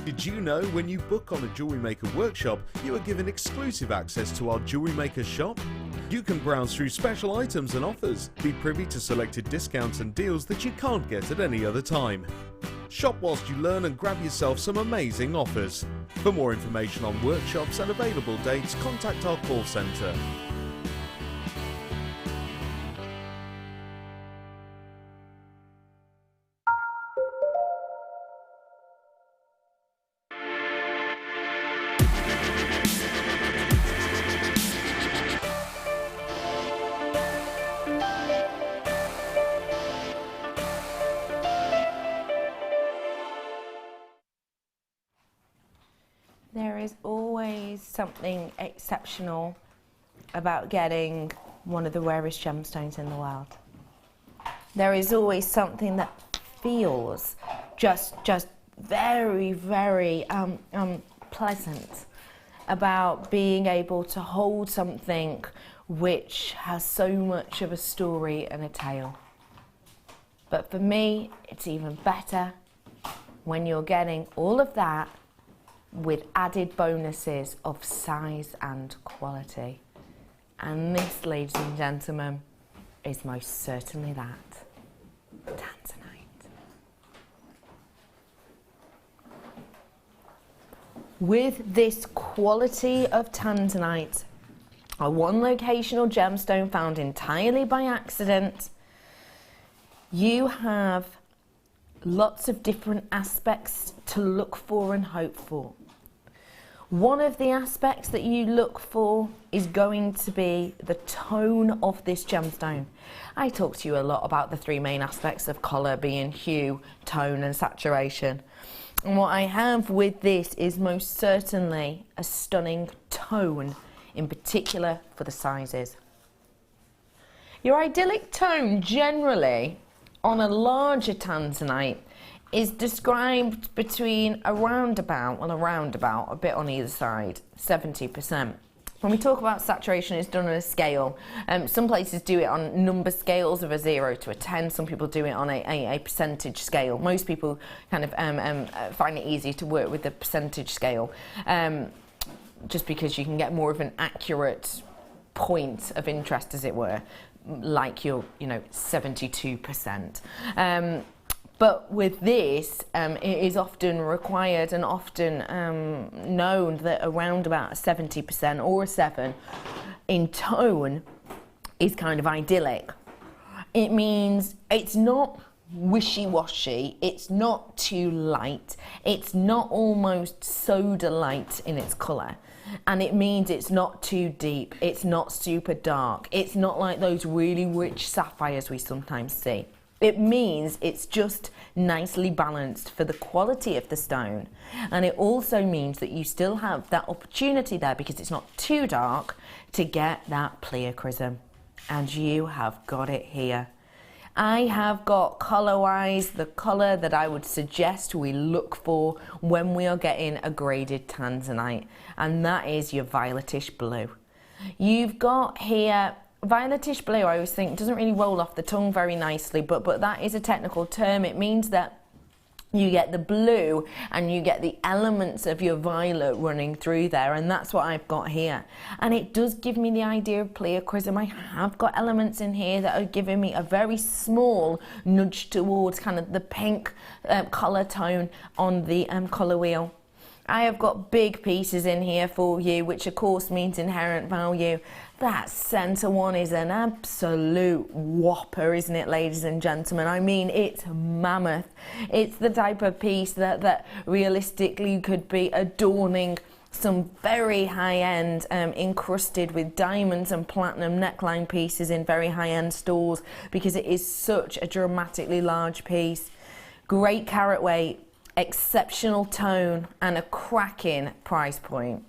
Did you know when you book on a Jewellery Maker workshop, you are given exclusive access to our Jewellery Maker shop? You can browse through special items and offers, be privy to selected discounts and deals that you can't get at any other time. Shop whilst you learn and grab yourself some amazing offers. For more information on workshops and available dates, contact our call centre. There is always something exceptional about getting one of the rarest gemstones in the world. There is always something that feels just very, very pleasant about being able to hold something which has so much of a story and a tale. But for me, it's even better when you're getting all of that with added bonuses of size and quality. And this, ladies and gentlemen, is most certainly that. Tanzanite. With this quality of tanzanite, a one locational gemstone found entirely by accident, you have lots of different aspects to look for and hope for. One of the aspects that you look for is going to be the tone of this gemstone. I talk to you a lot about the three main aspects of colour being hue, tone and saturation. And what I have with this is most certainly a stunning tone, in particular for the sizes. Your idyllic tone generally on a larger tanzanite is described between a roundabout, a bit on either side, 70%. When we talk about saturation, it's done on a scale. Some places do it on number scales of a 0 to a 10. Some people do it on a percentage scale. Most people kind of find it easy to work with the percentage scale, just because you can get more of an accurate point of interest, as it were, like your, 72%. But with this, it is often required and often known that around about a 70% or a 7 in tone is kind of idyllic. It means it's not wishy-washy, it's not too light, it's not almost soda light in its colour. And it means it's not too deep, it's not super dark, it's not like those really rich sapphires we sometimes see. It means it's just nicely balanced for the quality of the stone. And it also means that you still have that opportunity there, because it's not too dark, to get that pleochrysm. And you have got it here. I have got colour-wise the colour that I would suggest we look for when we are getting a graded tanzanite. And that is your violetish blue. You've got here violetish blue. I always think doesn't really roll off the tongue very nicely, but that is a technical term. It means that you get the blue and you get the elements of your violet running through there, and that's what I've got here. And it does give me the idea of pleochrysm. I have got elements in here that are giving me a very small nudge towards kind of the pink colour tone on the colour wheel. I have got big pieces in here for you, which of course means inherent value. That centre one is an absolute whopper, isn't it, ladies and gentlemen? I mean, it's mammoth. It's the type of piece that realistically could be adorning some very high-end encrusted with diamonds and platinum neckline pieces in very high-end stores, because it is such a dramatically large piece. Great carat weight, exceptional tone and a cracking price point.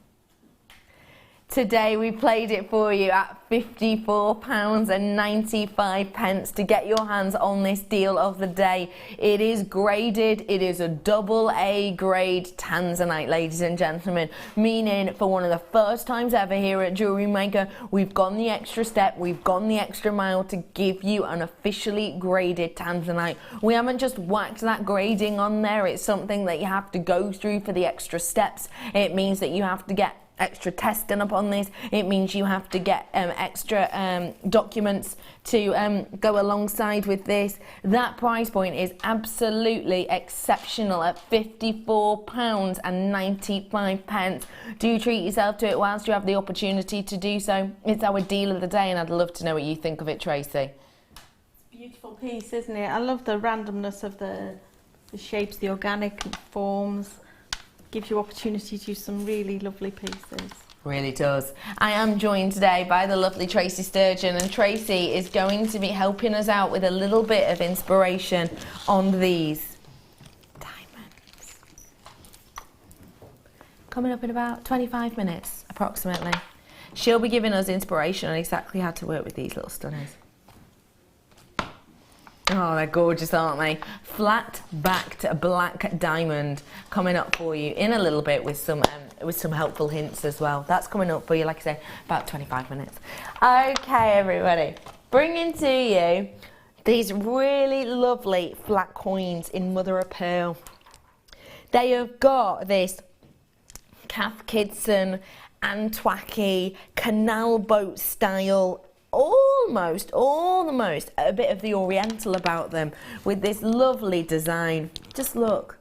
Today we played it for you at £54.95 to get your hands on this deal of the day. It is graded, it is a AA grade tanzanite, ladies and gentlemen, meaning for one of the first times ever here at Jewellery Maker, we've gone the extra step, we've gone the extra mile to give you an officially graded tanzanite. We haven't just whacked that grading on there, it's something that you have to go through for the extra steps. It means that you have to get extra testing upon this. It means you have to get extra documents to go alongside with this. That price point is absolutely exceptional at £54.95. Do treat yourself to it whilst you have the opportunity to do so. It's our deal of the day and I'd love to know what you think of it, Tracy. It's a beautiful piece, isn't it? I love the randomness of the shapes, the organic forms. Gives you opportunity to do some really lovely pieces. Really does. I am joined today by the lovely Tracy Sturgeon, and Tracy is going to be helping us out with a little bit of inspiration on these diamonds. Coming up in about 25 minutes approximately. She'll be giving us inspiration on exactly how to work with these little stunners. Oh, they're gorgeous, aren't they? Flat-backed black diamond coming up for you in a little bit with some helpful hints as well. That's coming up for you, like I say, about 25 minutes. Okay, everybody, bringing to you these really lovely flat coins in mother of pearl. They have got this Cath Kidston, Antwacky, canal boat style, almost a bit of the oriental about them with this lovely design. Just look.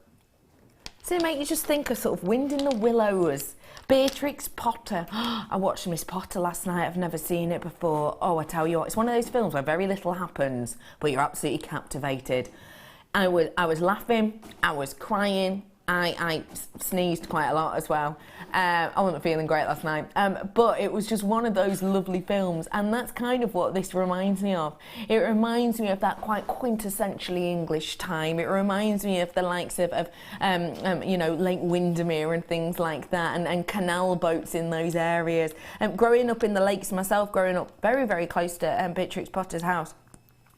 Does it make you just think of sort of Wind in the Willows? Beatrix Potter. I watched Miss Potter last night. I've never seen it before. Oh, I tell you what, it's one of those films where very little happens, but you're absolutely captivated. I was laughing, I was crying, I sneezed quite a lot as well. I wasn't feeling great last night, but it was just one of those lovely films, and that's kind of what this reminds me of. It reminds me of that quite quintessentially English time. It reminds me of the likes of you know, Lake Windermere and things like that, and canal boats in those areas. Growing up in the lakes myself, growing up very, very close to Beatrix Potter's house,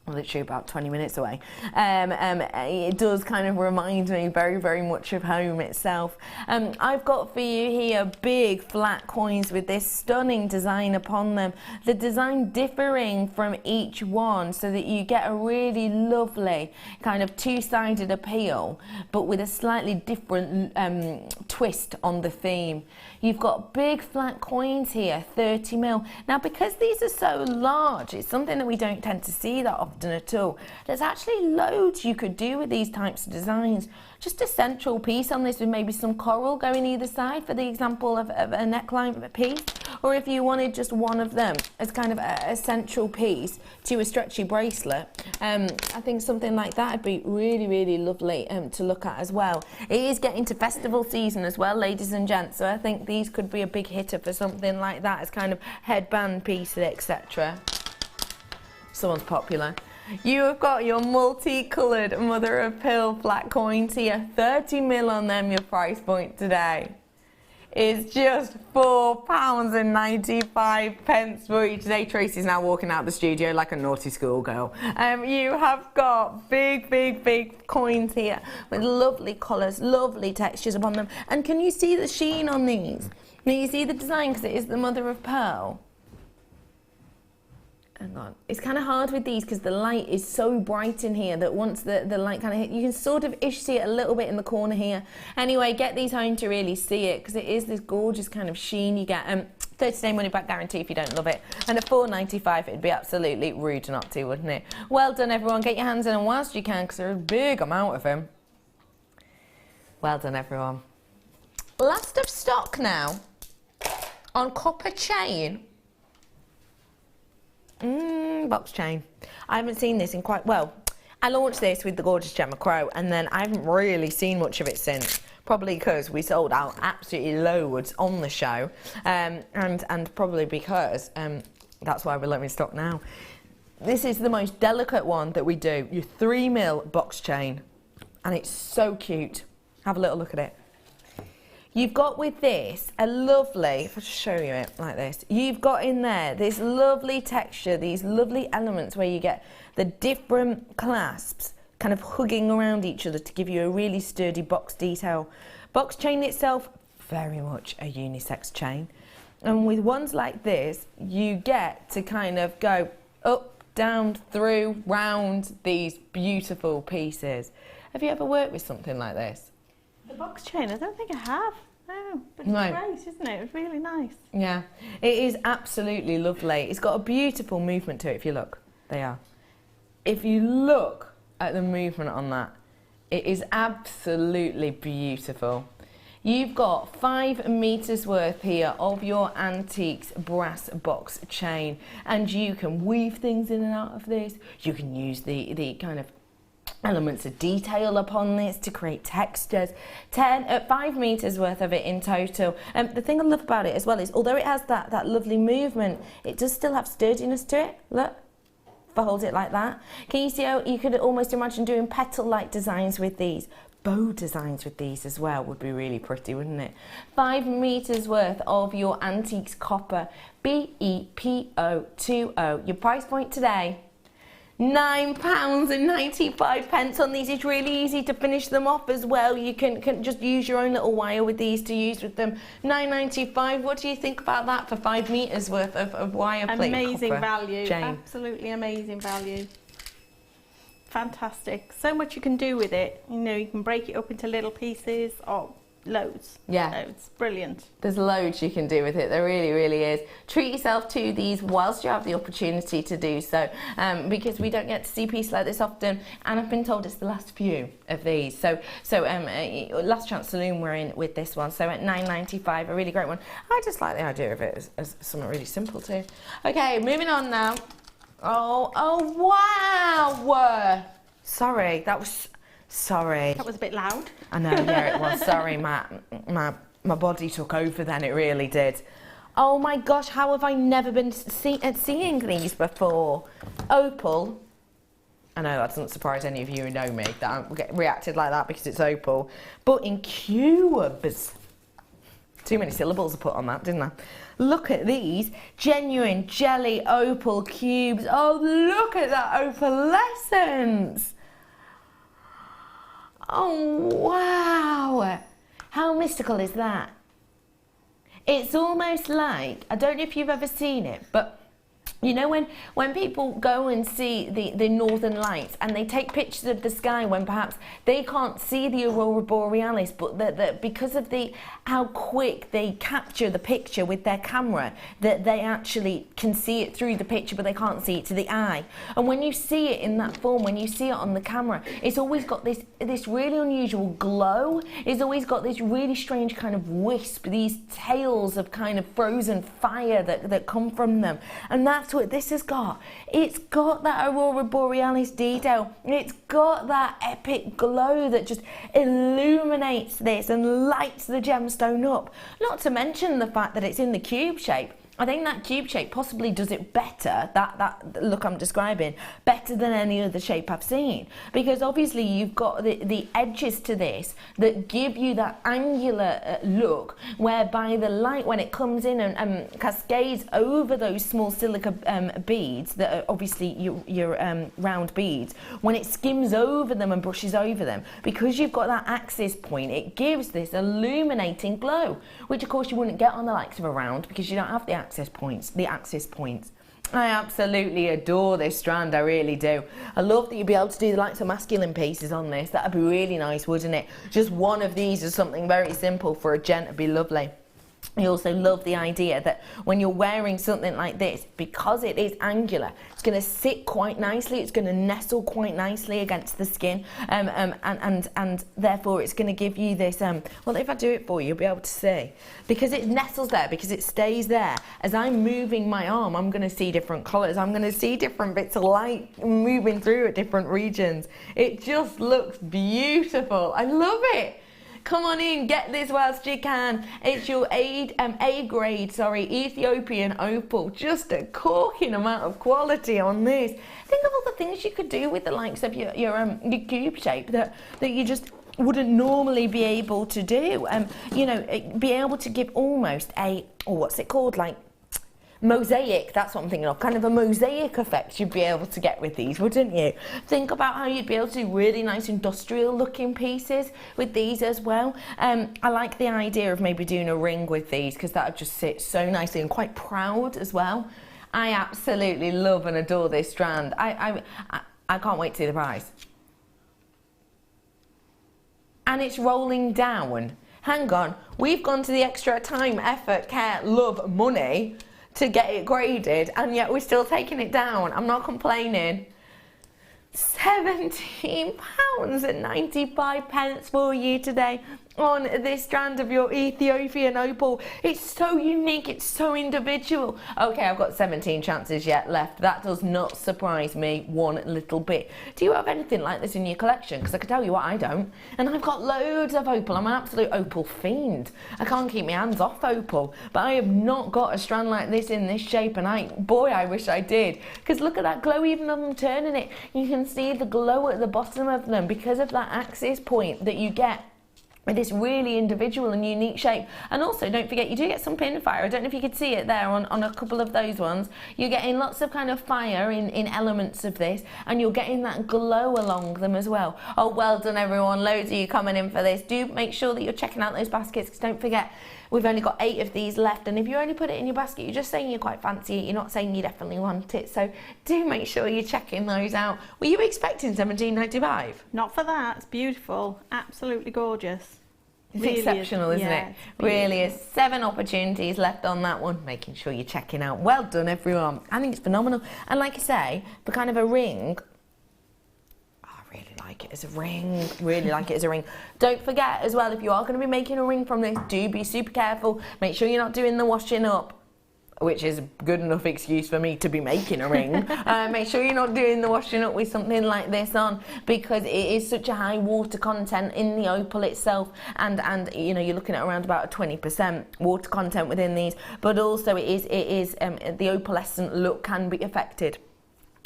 literally about 20 minutes away, it does kind of remind me very, very much of home itself. I've got for you here big flat coins with this stunning design upon them, the design differing from each one so that you get a really lovely kind of two-sided appeal, but with a slightly different twist on the theme. You've got big flat coins here, 30mm. Now, because these are so large, it's something that we don't tend to see that often at all. There's actually loads you could do with these types of designs. Just a central piece on this with maybe some coral going either side for the example of a neckline piece, or if you wanted just one of them as kind of a central piece to a stretchy bracelet, I think something like that would be really, really lovely to look at as well. It is getting to festival season as well, ladies and gents, so I think these could be a big hitter for something like that as kind of headband pieces, etc. Someone's popular. You have got your multicoloured mother of pearl flat coins here, 30mm on them. Your price point today is just £4.95 for you today. Tracy's now walking out the studio like a naughty schoolgirl. You have got big, big, big coins here with lovely colours, lovely textures upon them. And can you see the sheen on these? Can you see the design because it is the mother of pearl? Hang on. It's kind of hard with these because the light is so bright in here that once the light kind of hit, you can sort of see it a little bit in the corner here. Anyway, get these home to really see it because it is this gorgeous kind of sheen you get. 30-day money back guarantee if you don't love it. And at £4.95, it'd be absolutely rude not to, wouldn't it? Well done, everyone. Get your hands in them whilst you can because there's a big amount of them. Well done, everyone. Last of stock now on copper chain. Box chain. I haven't seen this in quite, well, I launched this with the gorgeous Gemma Crow and then I haven't really seen much of it since. Probably because we sold out absolutely loads on the show, and probably because that's why we're letting stock now. This is the most delicate one that we do, your 3mm box chain, and it's so cute. Have a little look at it. You've got with this a lovely, if I just show you it like this, you've got in there this lovely texture, these lovely elements where you get the different clasps kind of hugging around each other to give you a really sturdy box detail. Box chain itself, very much a unisex chain. And with ones like this, you get to kind of go up, down, through, round these beautiful pieces. Have you ever worked with something like this? The box chain, I don't think I have. No, but it's great, isn't it? It's really nice. Yeah, it is absolutely lovely. It's got a beautiful movement to it, if you look. They are. If you look at the movement on that, it is absolutely beautiful. You've got 5 meters worth here of your antiques brass box chain, and you can weave things in and out of this. You can use the kind of elements of detail upon this to create textures. 5 meters worth of it in total. The thing I love about it as well is, although it has that lovely movement, it does still have sturdiness to it. Look, if I hold it like that. Can you see how you could almost imagine doing petal-like designs with these? Bow designs with these as well would be really pretty, wouldn't it? 5 meters worth of your antiques copper, BEPO20. Your price point today, £9.95 on these. It's really easy to finish them off as well. You can just use your own little wire with these to use with them. £9.95. What do you think about that for 5 meters worth of wire plate? Amazing value. Chain. Absolutely amazing value. Fantastic. So much you can do with it. You know, you can break it up into little pieces. Oh, loads. Yeah. Loads. Brilliant. There's loads you can do with it. There really, really is. Treat yourself to these whilst you have the opportunity to do so, because we don't get to see pieces like this often, and I've been told it's the last few of these. So last chance saloon we're in with this one. So at £9.95, a really great one. I just like the idea of it as something really simple too. Okay, moving on now. Oh wow! Sorry, that was a bit loud. I know, yeah, it was. Sorry, my body took over then, it really did. Oh my gosh, how have I never been seeing these before? Opal. I know that doesn't surprise any of you who know me that I get reacted like that because it's opal. But in cubes. Too many syllables I put on that, didn't I? Look at these genuine jelly opal cubes. Oh, look at that opalescence. Oh, wow. How mystical is that? It's almost like, I don't know if you've ever seen it, but you know when people go and see the northern lights and they take pictures of the sky when perhaps they can't see the aurora borealis, but because of how quick they capture the picture with their camera, that they actually can see it through the picture but they can't see it to the eye. And when you see it in that form, when you see it on the camera, it's always got this really unusual glow. It's always got this really strange kind of wisp, these tails of kind of frozen fire that come from them. And that's what this has got. It's got that aurora borealis detail. It's got that epic glow that just illuminates this and lights the gemstone up. Not to mention the fact that it's in the cube shape. I think that cube shape possibly does it better, that look I'm describing, better than any other shape I've seen. Because obviously you've got the edges to this that give you that angular look, whereby the light, when it comes in and cascades over those small silica beads that are obviously your round beads, when it skims over them and brushes over them, because you've got that axis point, it gives this illuminating glow, which of course you wouldn't get on the likes of a round because you don't have the axis points. I absolutely adore this strand, I really do. I love that you'd be able to do the likes of masculine pieces on this. That'd be really nice, wouldn't it? Just one of these is something very simple for a gent would be lovely. I also love the idea that when you're wearing something like this, because it is angular, it's going to sit quite nicely, it's going to nestle quite nicely against the skin, and therefore it's going to give you this, well, if I do it for you, you'll be able to see. Because it nestles there, because it stays there, as I'm moving my arm, I'm going to see different colours, I'm going to see different bits of light moving through at different regions. It just looks beautiful. I love it. Come on in, get this whilst you can. It's your A-grade, Ethiopian opal. Just a corking amount of quality on this. Think of all the things you could do with the likes of your cube shape that you just wouldn't normally be able to do. You know, be able to give almost a, or what's it called, like mosaic, that's what I'm thinking of, kind of a mosaic effect you'd be able to get with these, wouldn't you? Think about how you'd be able to do really nice industrial looking pieces with these as well. I like the idea of maybe doing a ring with these, because that would just sit so nicely and quite proud as well. I absolutely love and adore this strand. I can't wait to see the price. And it's rolling down. Hang on, we've gone to the extra time, effort, care, love, money to get it graded, and yet we're still taking it down. I'm not complaining. £17.95 for you today on this strand of your Ethiopian opal. It's so unique, it's so individual. Okay, I've got 17 chances yet left. That does not surprise me one little bit. Do you have anything like this in your collection? Because I can tell you what, I don't. And I've got loads of opal. I'm an absolute opal fiend. I can't keep my hands off opal, but I have not got a strand like this in this shape, and I wish I did. Because look at that glow, even when I'm turning it. You can see the glow at the bottom of them because of that axis point that you get with this really individual and unique shape. And also, don't forget, you do get some pin fire. I don't know if you could see it there on a couple of those ones. You're getting lots of kind of fire in elements of this, and you're getting that glow along them as well. Oh, well done everyone. Loads of you coming in for this. Do make sure that you're checking out those baskets, because don't forget, we've only got 8 of these left, and if you only put it in your basket, you're just saying you quite fancy it, you're not saying you definitely want it. So do make sure you're checking those out. Were you expecting $17.95? Not for that. It's beautiful. Absolutely gorgeous. It's Really exceptional, is. isn't Yeah, it? it's Really is. 7 opportunities left on that one. Making sure you're checking out. Well done, everyone. I think it's phenomenal. And like I say, for kind of a ring, I really like it as a ring. Really like it as a ring. Don't forget as well, if you are going to be making a ring from this, do be super careful. Make sure you're not doing the washing up, which is a good enough excuse for me to be making a ring. Make sure you're not doing the washing up with something like this on, because it is such a high water content in the opal itself, and you know, you're looking at around about a 20% water content within these, but also it is the opalescent look can be affected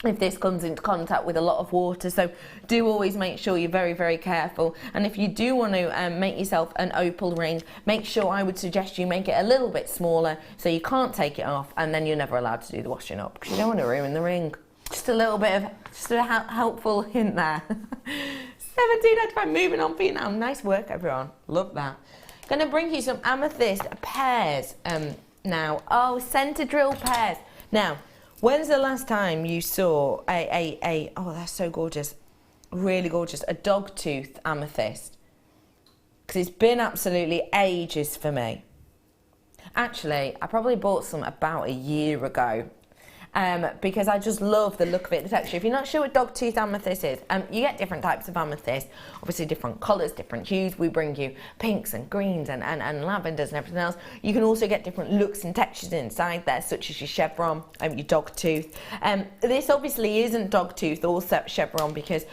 if this comes into contact with a lot of water. So do always make sure you're very, very careful. And if you do want to make yourself an opal ring, make sure, I would suggest you make it a little bit smaller so you can't take it off, and then you're never allowed to do the washing up, because you don't want to ruin the ring. Just a little bit of, just a helpful hint there. 17.95, moving on for you now. Nice work, everyone. Love that. Going to bring you some amethyst pears now. Oh, centre drill pears. Now, when's the last time you saw oh, that's so gorgeous, really gorgeous, a dogtooth amethyst? Because it's been absolutely ages for me. Actually, I probably bought some about a year ago, because I just love the look of it, the texture. If you're not sure what dogtooth amethyst is, you get different types of amethyst, obviously different colours, different hues. We bring you pinks and greens and lavenders and everything else. You can also get different looks and textures inside there, such as your chevron and your dogtooth. This obviously isn't dogtooth or chevron, because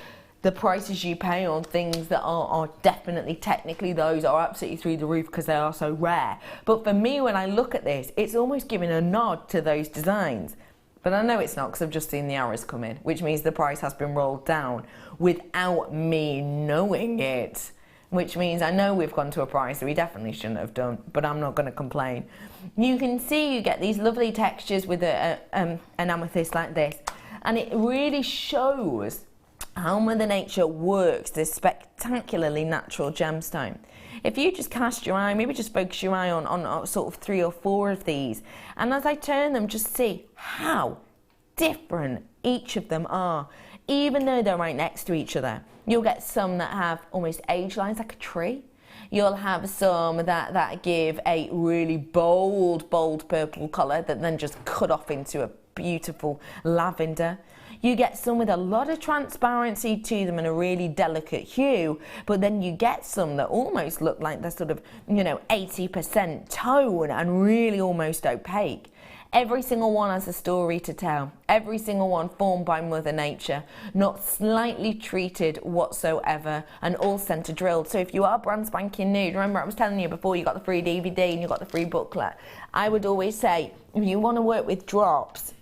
the prices you pay on things that are definitely, technically, those are absolutely through the roof because they are so rare. But for me, when I look at this, it's almost giving a nod to those designs. But I know it's not, because I've just seen the arrows come in, which means the price has been rolled down without me knowing it. Which means I know we've gone to a price that we definitely shouldn't have done, but I'm not going to complain. You can see you get these lovely textures with an amethyst like this, and it really shows how Mother Nature works this spectacularly natural gemstone. If you just cast your eye, maybe just focus your eye on sort of 3 or 4 of these, and as I turn them, just see how different each of them are, even though they're right next to each other. You'll get some that have almost age lines like a tree. You'll have some that give a really bold purple colour that then just cut off into a beautiful lavender. You get some with a lot of transparency to them and a really delicate hue, but then you get some that almost look like they're sort of, 80% tone and really almost opaque. Every single one has a story to tell. Every single one formed by Mother Nature, not slightly treated whatsoever, and all centre drilled. So if you are brand spanking new, remember I was telling you before, you got the free DVD and you got the free booklet. I would always say, if you want to work with drops,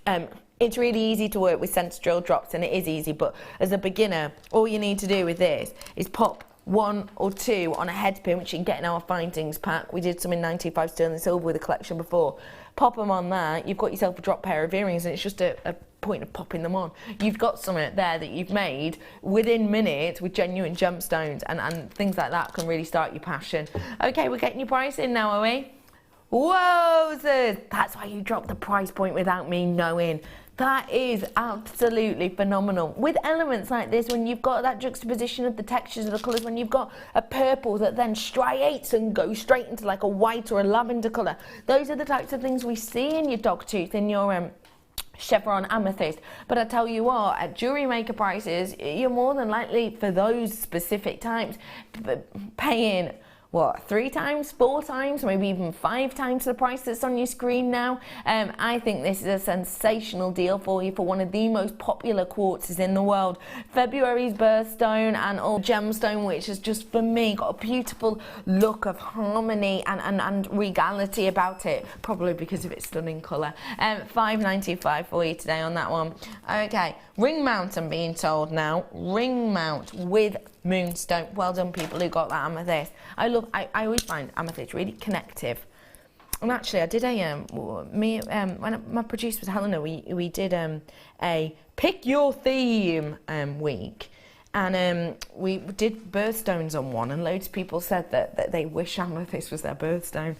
it's really easy to work with centre drill drops, and it is easy, but as a beginner, all you need to do with this is pop one or two on a head pin, which you can get in our findings pack. We did some in 925 sterling silver with a collection before. Pop them on there, you've got yourself a drop pair of earrings, and it's just a point of popping them on. You've got something there that you've made within minutes with genuine gemstones, and things like that can really start your passion. Okay, we're getting your price in now, are we? Whoa, that's why you dropped the price point without me knowing. That is absolutely phenomenal. With elements like this, when you've got that juxtaposition of the textures of the colours, when you've got a purple that then striates and goes straight into like a white or a lavender colour, those are the types of things we see in your dogtooth, in your chevron amethyst. But I tell you what, at Jewellery Maker prices, you're more than likely, for those specific types, paying what, 3 times, 4 times, maybe even 5 times the price that's on your screen now. I think this is a sensational deal for you for one of the most popular quartzes in the world. February's birthstone and all gemstone, which has just, for me, got a beautiful look of harmony and regality about it, probably because of its stunning colour. $5.95 for you today on that one. Okay, ring mount, I'm being told now. Ring mount with moonstone. Well done, people who got that amethyst. I always find amethyst really connective. And actually, I did when my producer was Helena, we did a pick your theme week, and we did birthstones on one, and loads of people said that they wish amethyst was their birthstone.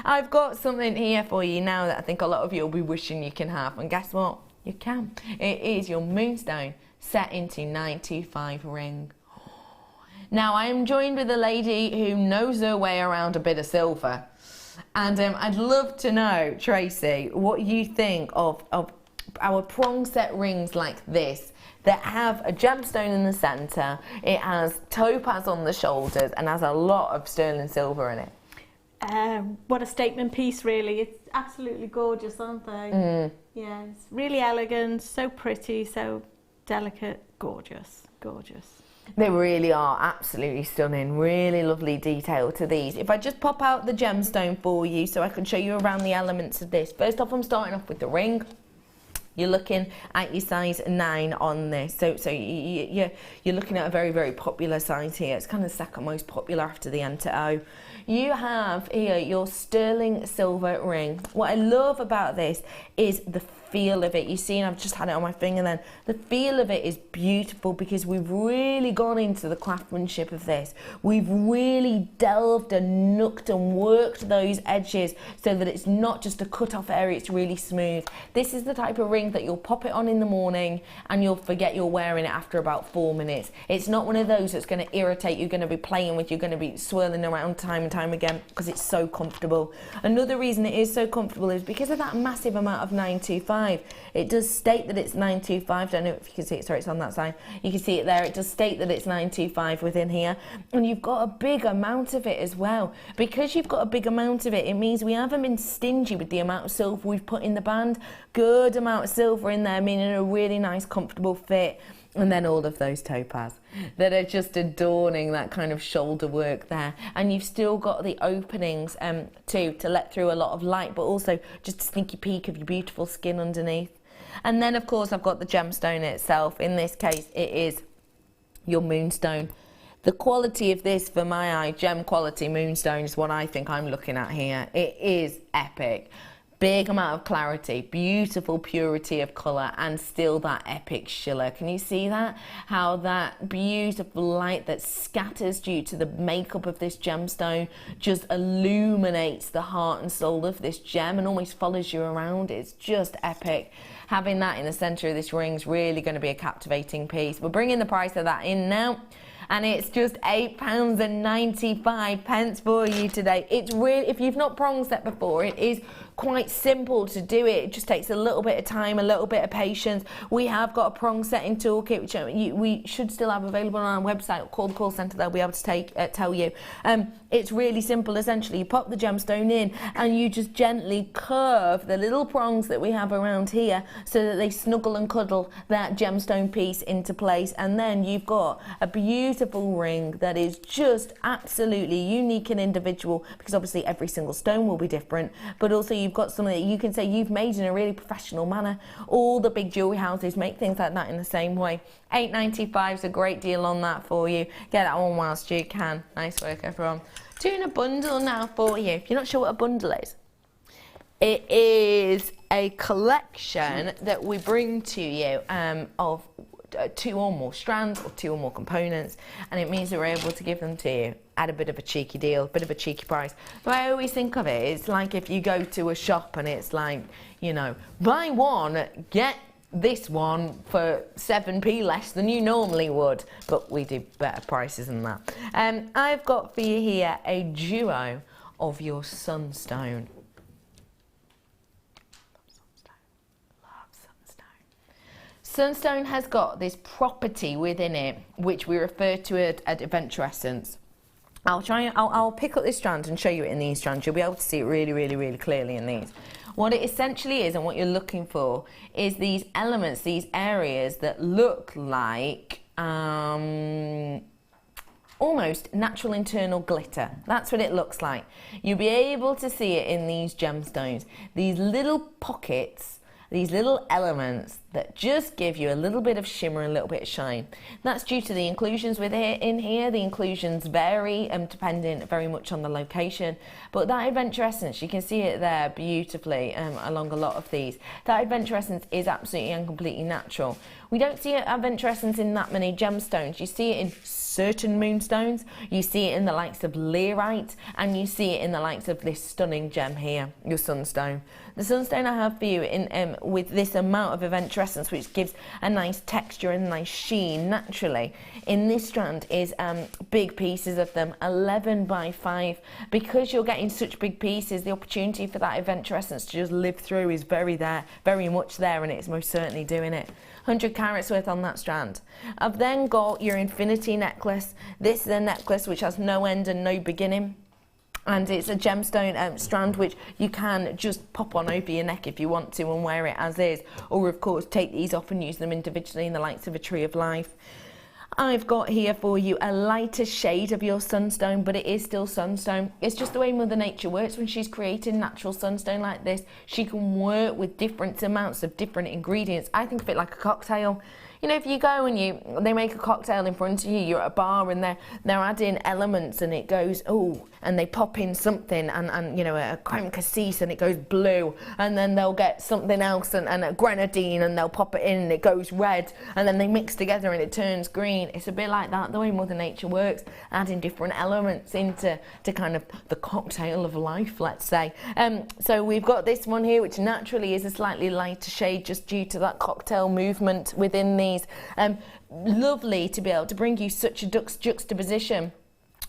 I've got something here for you now that I think a lot of you will be wishing you can have, and guess what? You can. It is your moonstone set into 925 ring. Now, I am joined with a lady who knows her way around a bit of silver. And I'd love to know, Tracy, what you think of our prong set rings like this that have a gemstone in the centre, it has topaz on the shoulders, and has a lot of sterling silver in it. What a statement piece, really. It's absolutely gorgeous, aren't they? Yeah, it's really elegant, so pretty, so delicate, gorgeous, gorgeous. They really are absolutely stunning, really lovely detail to these. If I just pop out the gemstone for you so I can show you around the elements of this. First off, I'm starting off with the ring. You're looking at your size 9 on this, so you're looking at a very, very popular size here. It's kind of second most popular after the Enter O. You have here your sterling silver ring. What I love about this is the feel of it. You see, and I've just had it on my finger then. The feel of it is beautiful because we've really gone into the craftsmanship of this. We've really delved and nooked and worked those edges so that it's not just a cut off area, it's really smooth. This is the type of ring that you'll pop it on in the morning and you'll forget you're wearing it after about 4 minutes. It's not one of those that's going to irritate, you're going to be playing with, you're going to be swirling around time and time again, because it's so comfortable. Another reason it is so comfortable is because of that massive amount of 925. It does state that it's 925. Don't know if you can see it. Sorry, it's on that side. You can see it there. It does state that it's 925 within here, and you've got a big amount of it as well. Because you've got a big amount of it, it means we haven't been stingy with the amount of silver we've put in the band. Good amount of silver in there, meaning a really nice, comfortable fit. And then all of those topaz that are just adorning that kind of shoulder work there. And you've still got the openings too, to let through a lot of light, but also just a sneaky peek of your beautiful skin underneath. And then, of course, I've got the gemstone itself. In this case, it is your moonstone. The quality of this, for my eye, gem quality moonstone is what I think I'm looking at here. It is epic. Big amount of clarity, beautiful purity of colour, and still that epic shiller. Can you see that? How that beautiful light that scatters due to the makeup of this gemstone just illuminates the heart and soul of this gem and almost follows you around. It's just epic. Having that in the centre of this ring is really going to be a captivating piece. We're bringing the price of that in now, and it's just £8.95 for you today. It's really, if you've not prong set before, it is quite simple to do it. It just takes a little bit of time, a little bit of patience. We have got a prong setting toolkit, which we should still have available on our website. Call the call centre, they'll be able to tell you. It's really simple. Essentially, you pop the gemstone in and you just gently curve the little prongs that we have around here so that they snuggle and cuddle that gemstone piece into place. And then you've got a beautiful ring that is just absolutely unique and individual, because obviously every single stone will be different, but also you've you've got something that you can say you've made in a really professional manner. All the big jewellery houses make things like that in the same way. £8.95 is a great deal on that for you. Get that one whilst you can. Nice work, everyone. Doing a bundle now for you. If you're not sure what a bundle is, it is a collection that we bring to you of 2 or more strands or 2 or more components, and it means that we're able to give them to you at a bit of a cheeky deal, a bit of a cheeky price. The way I always think of it, it's like if you go to a shop and it's like, you know, buy one, get this one for 7p less than you normally would, but we do better prices than that. I've got for you here a duo of your sunstone. Sunstone has got this property within it which we refer to as adventurescence. I'll pick up this strand and show you it in these strands. You'll be able to see it really, really, really clearly in these. What it essentially is and what you're looking for is these elements, these areas that look like almost natural internal glitter. That's what it looks like. You'll be able to see it in these gemstones. These little pockets, these little elements that just give you a little bit of shimmer, a little bit of shine. That's due to the inclusions in here. The inclusions vary depending very much on the location, but that adventurescence, you can see it there beautifully along a lot of these. That adventurescence is absolutely and completely natural. We don't see adventurescence in that many gemstones. You see it in certain moonstones, you see it in the likes of Learite, and you see it in the likes of this stunning gem here, your sunstone. The sunstone I have for you in with this amount of adventurescence, which gives a nice texture and a nice sheen naturally, in this strand is big pieces of them, 11 by 5. Because you're getting such big pieces, the opportunity for that adventurescence to just live through is very much there, and it's most certainly doing it. 100 carats worth on that strand. I've then got your infinity necklace. This is a necklace which has no end and no beginning, and it's a gemstone strand which you can just pop on over your neck if you want to and wear it as is, or of course take these off and use them individually in the likes of a tree of life. I've got here for you a lighter shade of your sunstone, but it is still sunstone. It's just the way Mother Nature works when she's creating natural sunstone like this. She can work with different amounts of different ingredients. I think of it like a cocktail. You know, if you go and they make a cocktail in front of you, you're at a bar and they're adding elements and it goes, oh, and they pop in something and you know, a creme cassis and it goes blue, and then they'll get something else and a grenadine and they'll pop it in and it goes red, and then they mix together and it turns green. It's a bit like that, the way Mother Nature works, adding different elements into kind of the cocktail of life, let's say. So we've got this one here, which naturally is a slightly lighter shade just due to that cocktail movement within these. Lovely to be able to bring you such a juxtaposition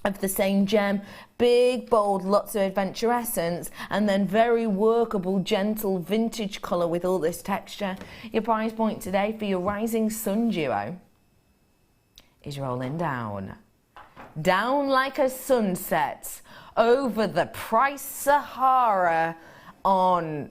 of the same gem, big, bold, lots of adventurescence, and then very workable, gentle vintage colour with all this texture. Your price point today for your Rising Sun duo is rolling down like a sunset over the Price Sahara on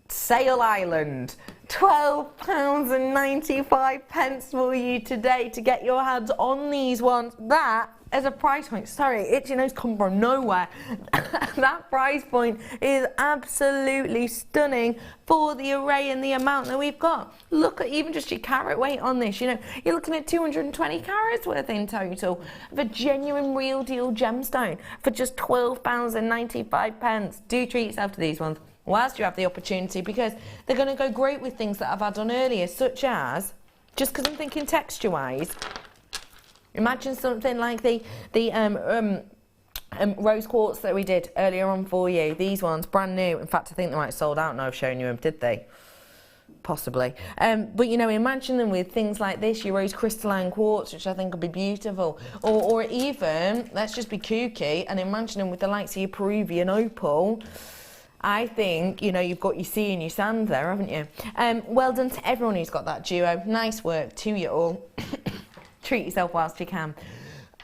Sail Island. £12.95 for you today to get your hands on these ones. That as a price point, sorry, itchy nose come from nowhere. That price point is absolutely stunning for the array and the amount that we've got. Look at even just your carat weight on this. You know, you're looking at 220 carats worth in total of a genuine real deal gemstone for just £12.95. Do treat yourself to these ones whilst you have the opportunity, because they're going to go great with things that I've had on earlier, such as, just because I'm thinking texture-wise, imagine something like the rose quartz that we did earlier on for you. These ones, brand new. In fact, I think they might have sold out now. I've shown you them, did they? Possibly. But, you know, imagine them with things like this, your rose crystalline quartz, which I think would be beautiful. Or even, let's just be kooky, and imagine them with the likes of your Peruvian opal. I think, you know, you've got your sea and your sand there, haven't you? Well done to everyone who's got that duo. Nice work to you all. Treat yourself whilst you can.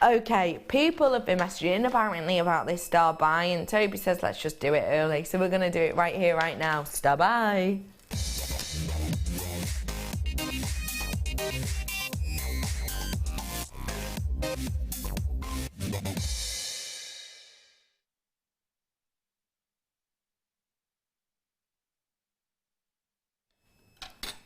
Okay, people have been messaging apparently about this star buy, and Toby says let's just do it early. So we're going to do it right here, right now. Star buy.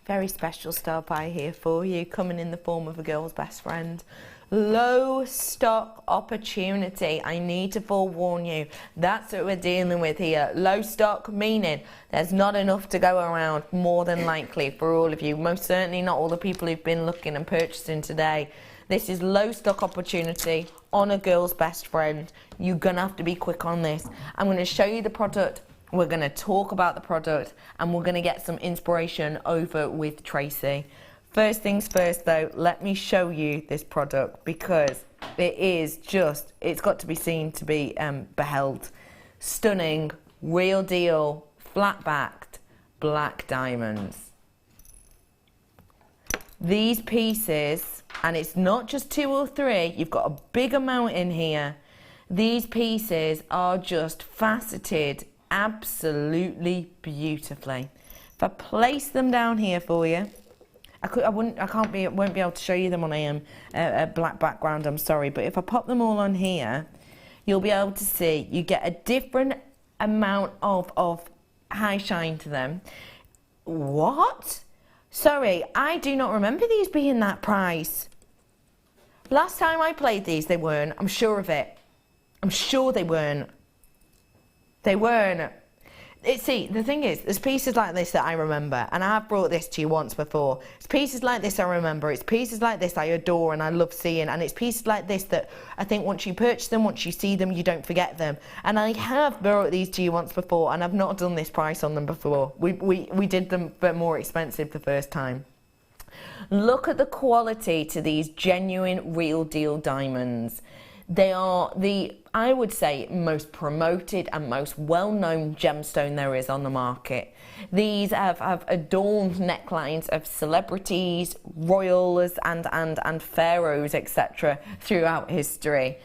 very special star pie here for you, coming in the form of a girl's best friend. Low stock opportunity. I need to forewarn you. That's what we're dealing with here. Low stock, meaning there's not enough to go around, more than likely, for all of you. Most certainly not all the people who've been looking and purchasing today. This is low stock opportunity on a girl's best friend. You're gonna have to be quick on this. I'm gonna show you the product. We're gonna talk about the product, and we're gonna get some inspiration over with Tracy. First things first though, let me show you this product, because it's got to be seen to be beheld. Stunning, real deal, flat-backed, black diamonds. These pieces, and it's not just 2 or 3, you've got a big amount in here. These pieces are just faceted absolutely beautifully. If I place them down here for you, I won't be able to show you them on a black background, I'm sorry, but if I pop them all on here, you'll be able to see you get a different amount of high shine to them. What? Sorry, I do not remember these being that price. Last time I played these, they weren't. I'm sure of it. I'm sure they weren't. They weren't. See, the thing is, there's pieces like this that I remember, and I've brought this to you once before. It's pieces like this I remember, it's pieces like this I adore and I love seeing, and it's pieces like this that I think once you purchase them, once you see them, you don't forget them. And I have brought these to you once before, and I've not done this price on them before. We did them, but more expensive the first time. Look at the quality to these genuine, real deal diamonds. They are I would say, most promoted and most well-known gemstone there is on the market. These have adorned necklines of celebrities, royals and pharaohs, etc. throughout history.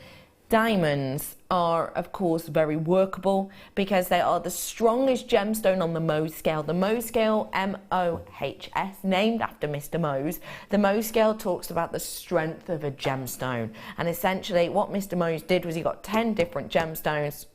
Diamonds are, of course, very workable because they are the strongest gemstone on the Mohs scale. The Mohs scale, M-O-H-S, named after Mr. Mohs. The Mohs scale talks about the strength of a gemstone. And essentially what Mr. Mohs did was he got 10 different gemstones,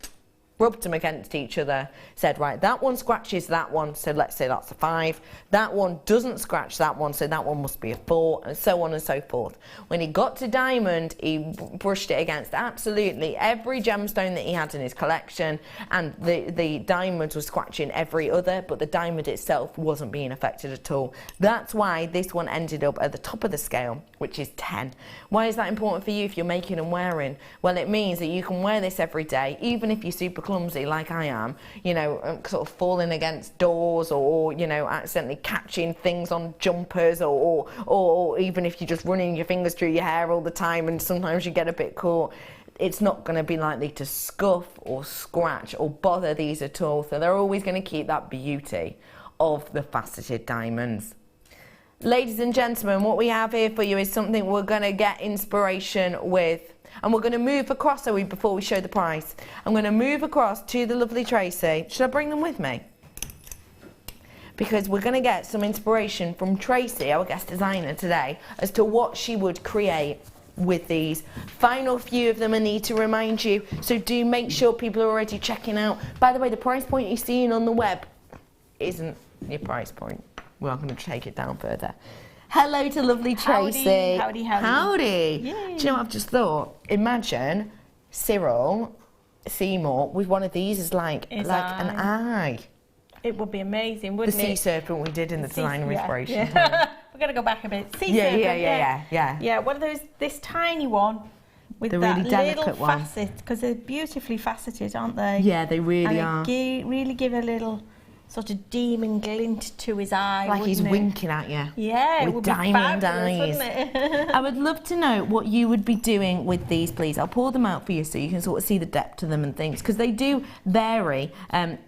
rubbed them against each other, said, right, that one scratches that one, so let's say that's a 5. That one doesn't scratch that one, so that one must be a 4, and so on and so forth. When he got to diamond, he brushed it against absolutely every gemstone that he had in his collection, and the diamond was scratching every other, but the diamond itself wasn't being affected at all. That's why this one ended up at the top of the scale, which is 10. Why is that important for you if you're making and wearing? Well, it means that you can wear this every day, even if you're super clumsy like I am, you know, sort of falling against doors, or you know, accidentally catching things on jumpers, or even if you're just running your fingers through your hair all the time and sometimes you get a bit caught. It's not going to be likely to scuff or scratch or bother these at all, so they're always going to keep that beauty of the faceted diamonds. Ladies and gentlemen, what we have here for you is something we're going to get inspiration with. And we're going to move across, before we show the price, I'm going to move across to the lovely Tracy. Should I bring them with me? Because we're going to get some inspiration from Tracy, our guest designer today, as to what she would create with these. Final few of them I need to remind you, so do make sure people are already checking out. By the way, the price point you're seeing on the web isn't your price point. We're going to take it down further. Hello to lovely Tracy. Howdy. Howdy. Yay. Do you know what I've just thought? Imagine Cyril Seymour with one of these as like an eye. It would be amazing, The wouldn't it? sea serpent we did in the design and inspiration. Yeah. We're going to go back a bit. Sea serpent, Yeah. Yeah, one of those, this tiny one with The that really delicate little one. facet, because they're beautifully faceted, aren't they? Yeah, they really and are. they really give a little sort of demon glint to his eye, Like he's wouldn't it? winking at you. Yeah, it with would diamond be fabulous, eyes. wouldn't it? I would love to know what you would be doing with these, please. I'll pour them out for you so you can sort of see the depth of them and things, because they do vary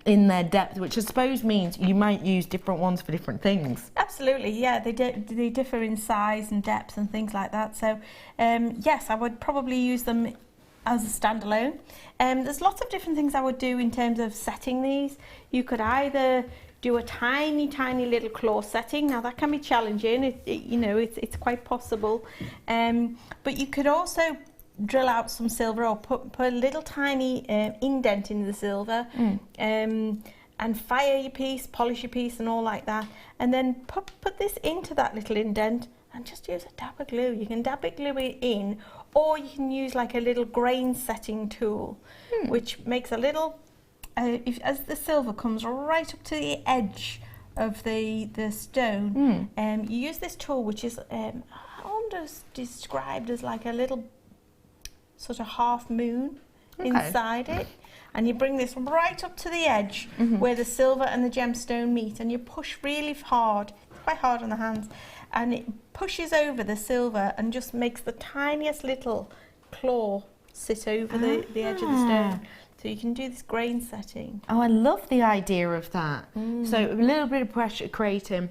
in their depth, which I suppose means you might use different ones for different things. Absolutely, yeah, they differ in size and depth and things like that. So, yes, I would probably use them as a standalone. There's lots of different things I would do in terms of setting these. You could either do a tiny little claw setting. Now that can be challenging. It's quite possible. But you could also drill out some silver or put a little tiny indent in the silver. And and fire your piece, polish your piece and all like that, and then put this into that little indent and just use a dab of glue. You can dab it, glue it in, or you can use like a little grain setting tool, which makes a little, as the silver comes right up to the edge of the stone, you use this tool, which is almost described as like a little sort of half moon inside it, and you bring this right up to the edge where the silver and the gemstone meet, and you push really hard. It's quite hard on the hands, and it pushes over the silver and just makes the tiniest little claw sit over the edge of the stone. So you can do this grain setting. Oh, I love the idea of that. So a little bit of pressure creating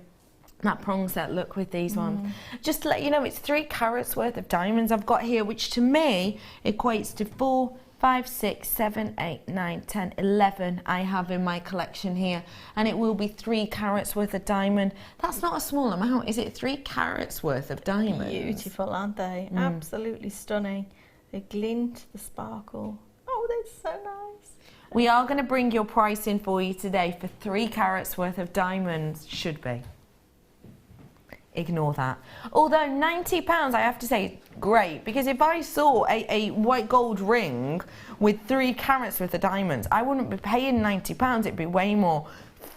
that prong set look with these ones. Just to let you know, it's 3 carats worth of diamonds I've got here, which to me equates to 4, 5, 6, 7, 8, 9, 10, 11 I have in my collection here, and it will be 3 carats worth of diamond. That's not a small amount, is it? 3 carats worth of diamonds. Beautiful, aren't they? Absolutely stunning. The glint, the sparkle. Oh, they're so nice. We are going to bring your price in for you today for 3 carats worth of diamonds. Should be. Ignore that. Although £90, I have to say, great, because if I saw a white gold ring with 3 carats worth of diamonds, I wouldn't be paying £90, it'd be way more.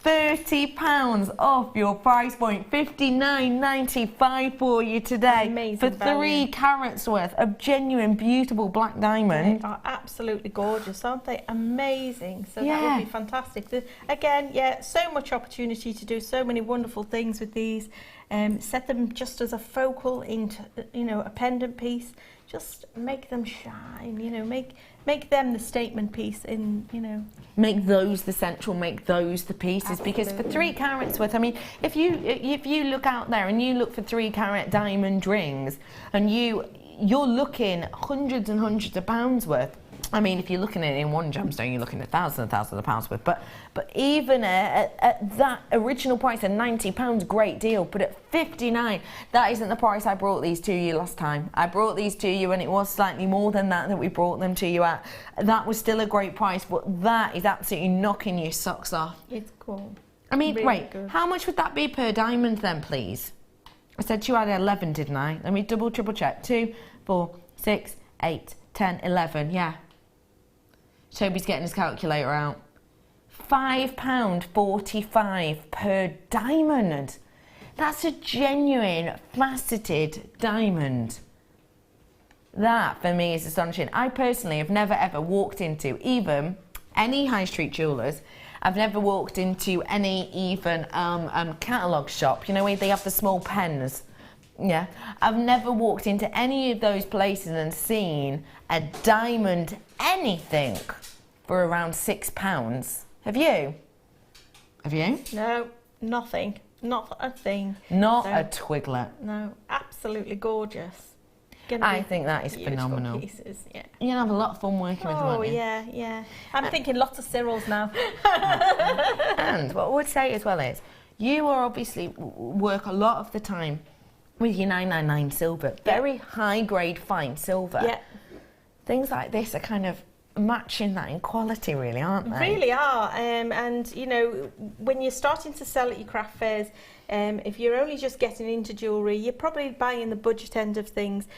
£30 off your price point, $59.95 for you today. Amazing for value. 3 carats worth of genuine, beautiful black diamond. They are absolutely gorgeous, aren't they? Amazing. So that would be fantastic. Again, so much opportunity to do so many wonderful things with these. Set them just as a focal into, a pendant piece. Just make them shine. Make them the statement piece in. Make those the central, make those the pieces. Absolutely. Because for 3 carats worth, I mean, if you look out there and you look for 3 carat diamond rings, and you're looking hundreds and hundreds of pounds worth. I mean, if you're looking at it in one gemstone, you're looking at thousands and thousands of pounds worth. But even at that original price of £90, great deal. But at £59, that isn't the price I brought these to you last time. I brought these to you, and it was slightly more than that we brought them to you at. That was still a great price, but that is absolutely knocking your socks off. It's cool. I mean, really wait, good. How much would that be per diamond then, please? I said you had 11, didn't I? Let me triple check. 2, 4, 6, 8, 10, 11, yeah. Toby's getting his calculator out. £5.45 per diamond. That's a genuine faceted diamond. That for me is astonishing. I personally have never ever walked into even any high street jewellers. I've never walked into any even catalogue shop, where they have the small pens. Yeah, I've never walked into any of those places and seen a diamond anything for around £6. Have you? Have you? No, nothing. Not a thing. Not a twiglet. No, absolutely gorgeous. I think that is phenomenal. Pieces, yeah. You're going to have a lot of fun working with them, aren't you? Yeah. I'm thinking lots of Cyrils now. And what I would say as well is, you are obviously work a lot of the time with your 999 silver, very high grade fine silver. Yeah. Things like this are kind of matching that in quality, really, aren't they? Really are. And when you're starting to sell at your craft fairs, if you're only just getting into jewellery, you're probably buying the budget end of things,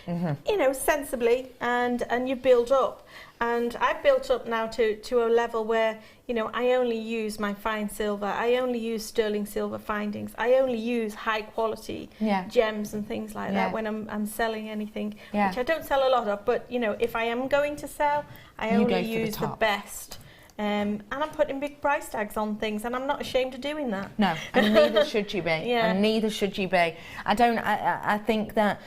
sensibly, and you build up. And I've built up now to a level where, I only use my fine silver, I only use sterling silver findings, I only use high quality gems and things like that when I'm selling anything, which I don't sell a lot of, but if I am going to sell, I only use the best. And I'm putting big price tags on things, and I'm not ashamed of doing that. No, and neither should you be. And neither should you be. I think that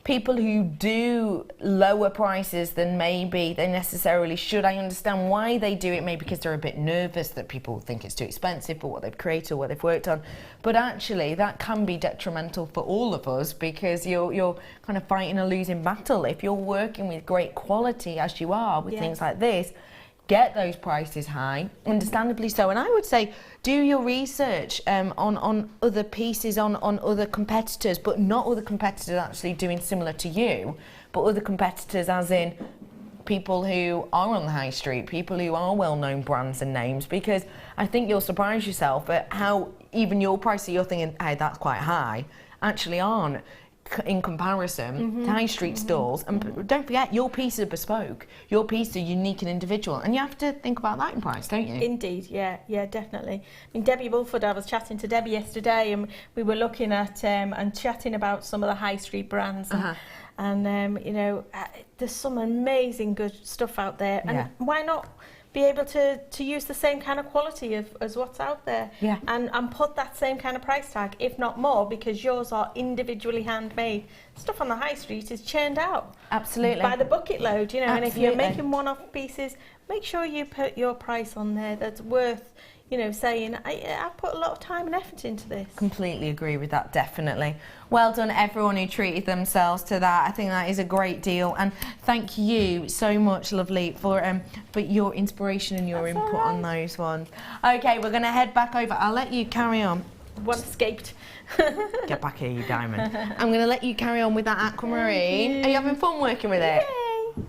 people who do lower prices than maybe they necessarily should, I understand why they do it, maybe because they're a bit nervous that people think it's too expensive for what they've created or what they've worked on. But actually, that can be detrimental for all of us, because you're kind of fighting a losing battle. If you're working with great quality, as you are with things like this, get those prices high, understandably so. And I would say do your research on other pieces, on other competitors, but not other competitors actually doing similar to you, but other competitors as in people who are on the high street, people who are well-known brands and names, because I think you'll surprise yourself at how even your price that you're thinking, hey, that's quite high, actually aren't in comparison to high street stores. And don't forget, your pieces are bespoke, your pieces are unique and individual, and you have to think about that in price, don't you? Indeed, yeah, definitely. I mean, Debbie Bulford, I was chatting to Debbie yesterday, and we were looking at and chatting about some of the high street brands, and you know, there's some amazing good stuff out there, and why not be able to use the same kind of quality as what's out there, and put that same kind of price tag, if not more, because yours are individually handmade. Stuff on the high street is churned out. Absolutely. By the bucket load, you know, Absolutely. and if you're making one-off pieces, make sure you put your price on there that's worth, you know, saying, I put a lot of time and effort into this. Completely Agree with that, definitely. Well done, everyone who treated themselves to that. I think that is a great deal, and thank you so much, lovely, for your inspiration and your input on those ones. Okay, we're going to head back over. I'll let you carry on. One escaped. Get back here, you diamond. I'm going to let you carry on with that aquamarine. Are you having fun working with it? Yay!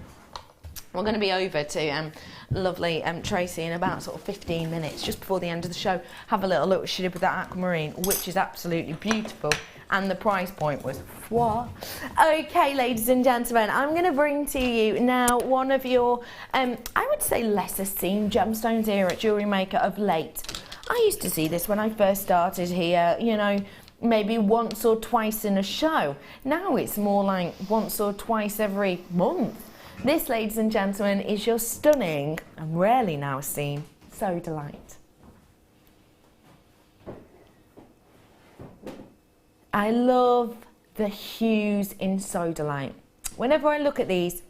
We're going to be over to lovely Tracy in about sort of 15 minutes, just before the end of the show. Have a little look what she did with that aquamarine, which is absolutely beautiful. And the price point was what? Okay, ladies and gentlemen, I'm going to bring to you now one of your, I would say, lesser seen gemstones here at Jewellery Maker of late. I used to see this when I first started here, you know, maybe once or twice in a show. Now it's more like once or twice every month. This, ladies and gentlemen, is your stunning and rarely now seen Sodalite. I love the hues in Sodalite. Whenever I look at these,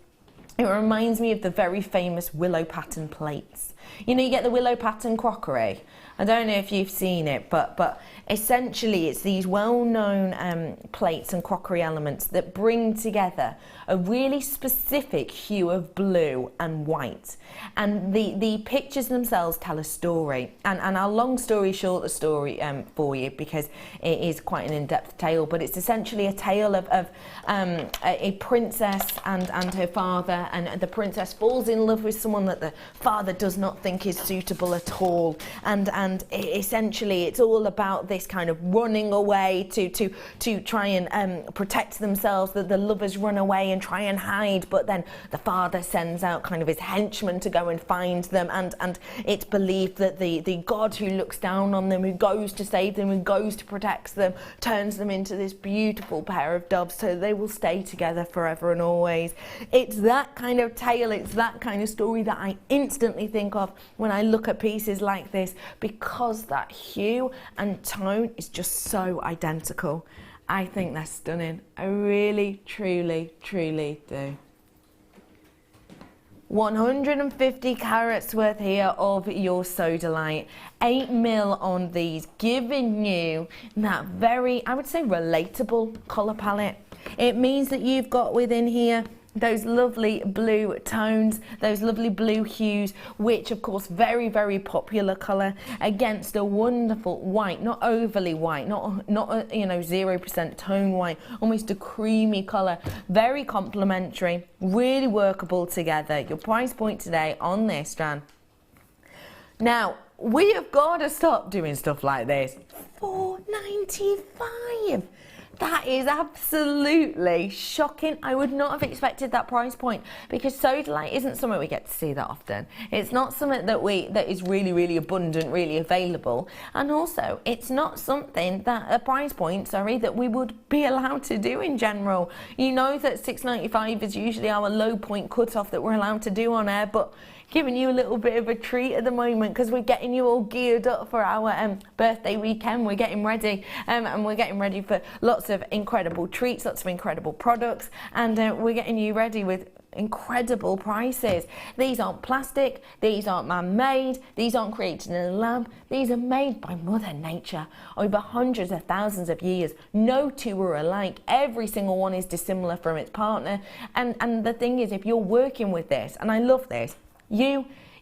it reminds me of the very famous willow pattern plates. You know, you get the willow pattern crockery. I don't know if you've seen it, but essentially it's these well-known plates and crockery elements that bring together a really specific hue of blue and white. And the pictures themselves tell a story. And I'll long story short the story for you, because it is quite an in-depth tale, but it's essentially a tale of a princess and her father, and the princess falls in love with someone that the father does not think is suitable at all, and essentially it's all about this kind of running away to try and protect themselves, that the lovers run away and try and hide, but then the father sends out kind of his henchmen to go and find them, and it's believed that the god who looks down on them, who goes to save them, who goes to protect them, turns them into this beautiful pair of doves, so they will stay together forever and always. It's that kind of tale, it's that kind of story that I instantly think of when I look at pieces like this, because that hue and tone is just so identical. I think they're stunning. I really, truly, truly do. 150 carats worth here of your Sodalite, 8 mil on these, giving you that very, I would say, relatable colour palette. It means that you've got within here those lovely blue tones, those lovely blue hues, which of course very, very popular colour, against a wonderful white, not overly white, not a, you know, 0% tone white, almost a creamy colour, very complementary, really workable together. Your price point today on this strand. Now, we have got to stop doing stuff like this. $4.95. That is absolutely shocking. I would not have expected that price point, because Sodalite isn't something we get to see that often. It's not something that is really, really abundant, really available, and also it's not something that a price point, that we would be allowed to do in general. You know that $6.95 is usually our low point cutoff that we're allowed to do on air, but giving you a little bit of a treat at the moment, because we're getting you all geared up for our birthday weekend. We're getting ready, and we're getting ready for lots of incredible treats, lots of incredible products, and we're getting you ready with incredible prices. These aren't plastic, these aren't man-made, these aren't created in a lab, these are made by Mother Nature over hundreds of thousands of years. No two are alike, every single one is dissimilar from its partner, and the thing is, if you're working with this, and I love this,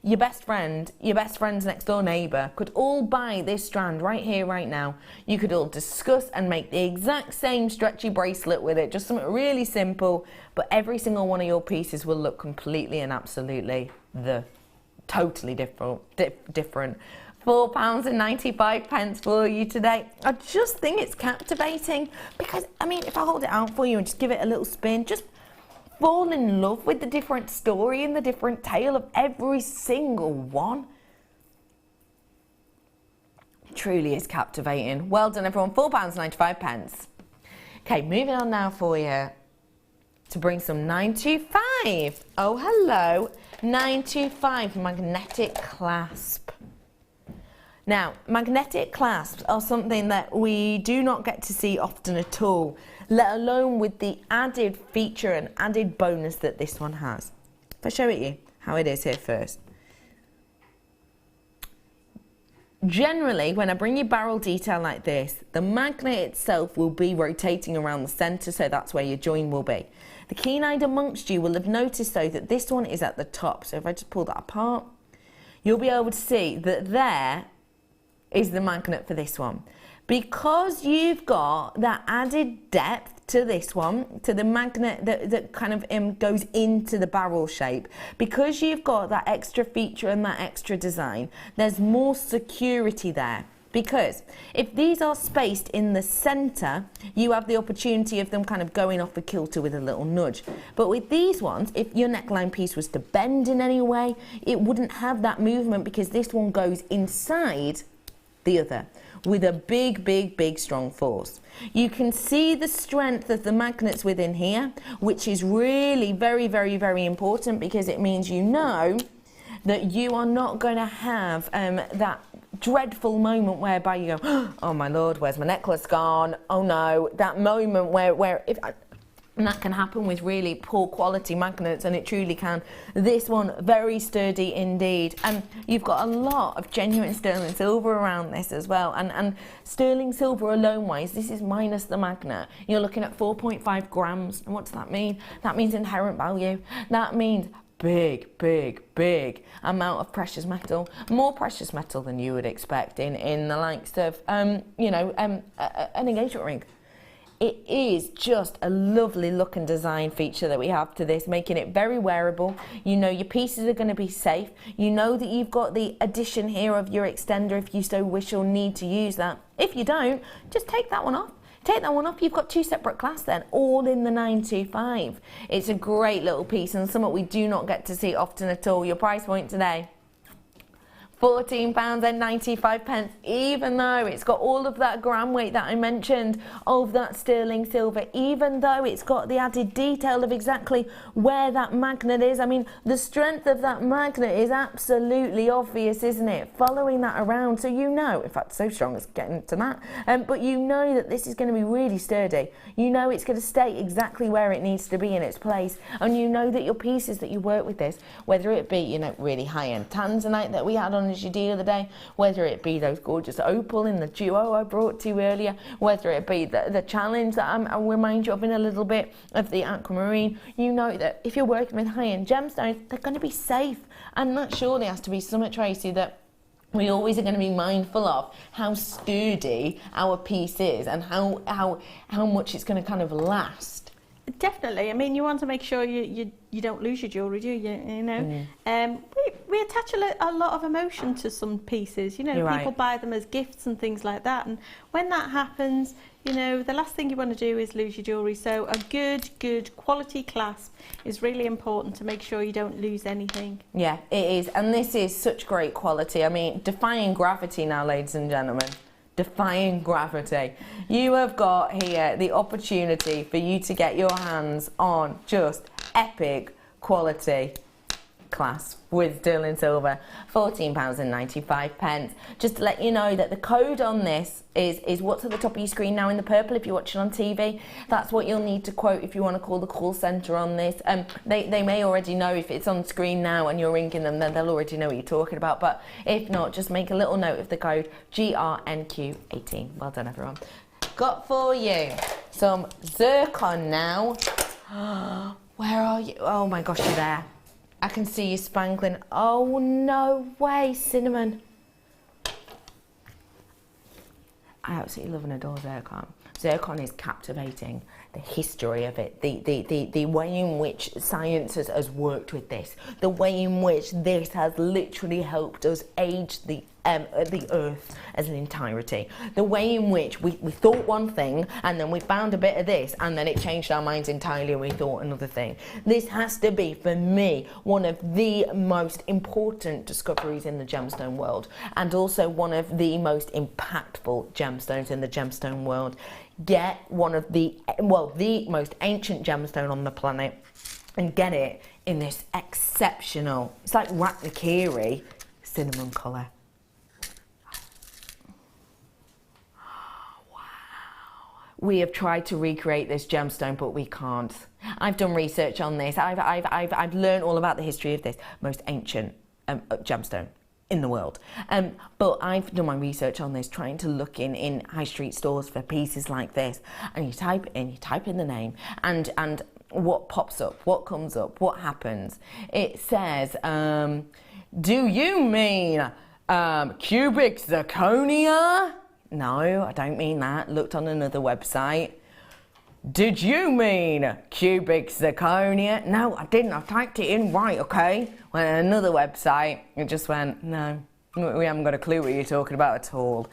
your best friend, your best friend's next door neighbour could all buy this strand right here, right now. You could all discuss and make the exact same stretchy bracelet with it, just something really simple, but every single one of your pieces will look completely and absolutely totally different. £4.95 for you today. I just think it's captivating because, I mean, if I hold it out for you and just give it a little spin, just fall in love with the different story and the different tale of every single one. It truly is captivating. Well done, everyone. £4.95. Okay, moving on now for you to bring some 925. Oh, hello. 925 magnetic clasp. Now, magnetic clasps are something that we do not get to see often at all, let alone with the added feature and added bonus that this one has. If I show it you how it is here first. Generally, when I bring you barrel detail like this, the magnet itself will be rotating around the centre, so that's where your join will be. The keen-eyed amongst you will have noticed, though, that this one is at the top. So if I just pull that apart, you'll be able to see that there is the magnet for this one. Because you've got that added depth to this one, to the magnet that kind of goes into the barrel shape, because you've got that extra feature and that extra design, there's more security there. Because if these are spaced in the centre, you have the opportunity of them kind of going off the kilter with a little nudge. But with these ones, if your neckline piece was to bend in any way, it wouldn't have that movement because this one goes inside the other with a big strong force. You can see the strength of the magnets within here, which is really very important, because it means you know that you are not going to have that dreadful moment whereby you go, oh my lord, where's my necklace gone? Oh no, that moment where and that can happen with really poor quality magnets, and it truly can. This one, very sturdy indeed. And you've got a lot of genuine sterling silver around this as well. And sterling silver alone wise, this is minus the magnet. You're looking at 4.5 grams. And what does that mean? That means inherent value. That means big amount of precious metal, more precious metal than you would expect in the likes of, an engagement ring. It is just a lovely look and design feature that we have to this, making it very wearable. You know your pieces are going to be safe. You know that you've got the addition here of your extender if you so wish or need to use that. If you don't, just take that one off. Take that one off, you've got two separate clasps then, all in the 925. It's a great little piece and something we do not get to see often at all. Your price point today? £14.95, even though it's got all of that gram weight that I mentioned of that sterling silver, even though it's got the added detail of exactly where that magnet is. I mean, the strength of that magnet is absolutely obvious, isn't it? Following that around, so you know, in fact, so strong it's getting to that, but you know that this is going to be really sturdy. You know it's going to stay exactly where it needs to be in its place, and you know that your pieces that you work with this, whether it be, you know, really high-end tanzanite that we had on as you the other day, whether it be those gorgeous opal in the duo I brought to you earlier, whether it be the challenge that I'll remind you of in a little bit of the aquamarine, you know that if you're working with high-end gemstones, they're going to be safe, and that surely has to be something, Tracy, that we always are going to be mindful of, how sturdy our piece is and how much it's going to kind of last. Definitely. I mean, you want to make sure you don't lose your jewellery, do you? You know, we attach a lot of emotion to some pieces. You know, You're people right. buy them as gifts and things like that. And when that happens, you know, the last thing you want to do is lose your jewellery. So a good quality clasp is really important to make sure you don't lose anything. Yeah, it is. And this is such great quality. I mean, defying gravity now, ladies and gentlemen. Defying gravity. You have got here the opportunity for you to get your hands on just epic quality clasp with sterling silver. £14.95. Just to let you know that the code on this is what's at the top of your screen now in the purple if you're watching on TV. That's what you'll need to quote if you want to call the call centre on this. They may already know if it's on screen now and you're ringing them, then they'll already know what you're talking about. But if not, just make a little note of the code GRNQ18. Well done, everyone. Got for you some zircon now. Where are you? Oh my gosh, you're there. I can see you spangling. Oh, no way, cinnamon. I absolutely love and adore zircon. Zircon is captivating. The history of it, the way in which science has worked with this, the way in which this has literally helped us age the earth as an entirety, the way in which we thought one thing and then we found a bit of this and then it changed our minds entirely and we thought another thing. This has to be, for me, one of the most important discoveries in the gemstone world, and also one of the most impactful gemstones in the gemstone world. Get one of the most ancient gemstone on the planet and get it in this exceptional, it's like Ratnakiri cinnamon colour. We have tried to recreate this gemstone, but we can't. I've done research on this. I've learned all about the history of this most ancient gemstone in the world. But I've done my research on this, trying to look in high street stores for pieces like this. And you type in the name, and what pops up, what comes up, what happens. It says, do you mean cubic zirconia? No, I don't mean that. Looked on another website. Did you mean cubic zirconia? No, I didn't. I typed it in right, okay? Went on another website. It just went, no, we haven't got a clue what you're talking about at all.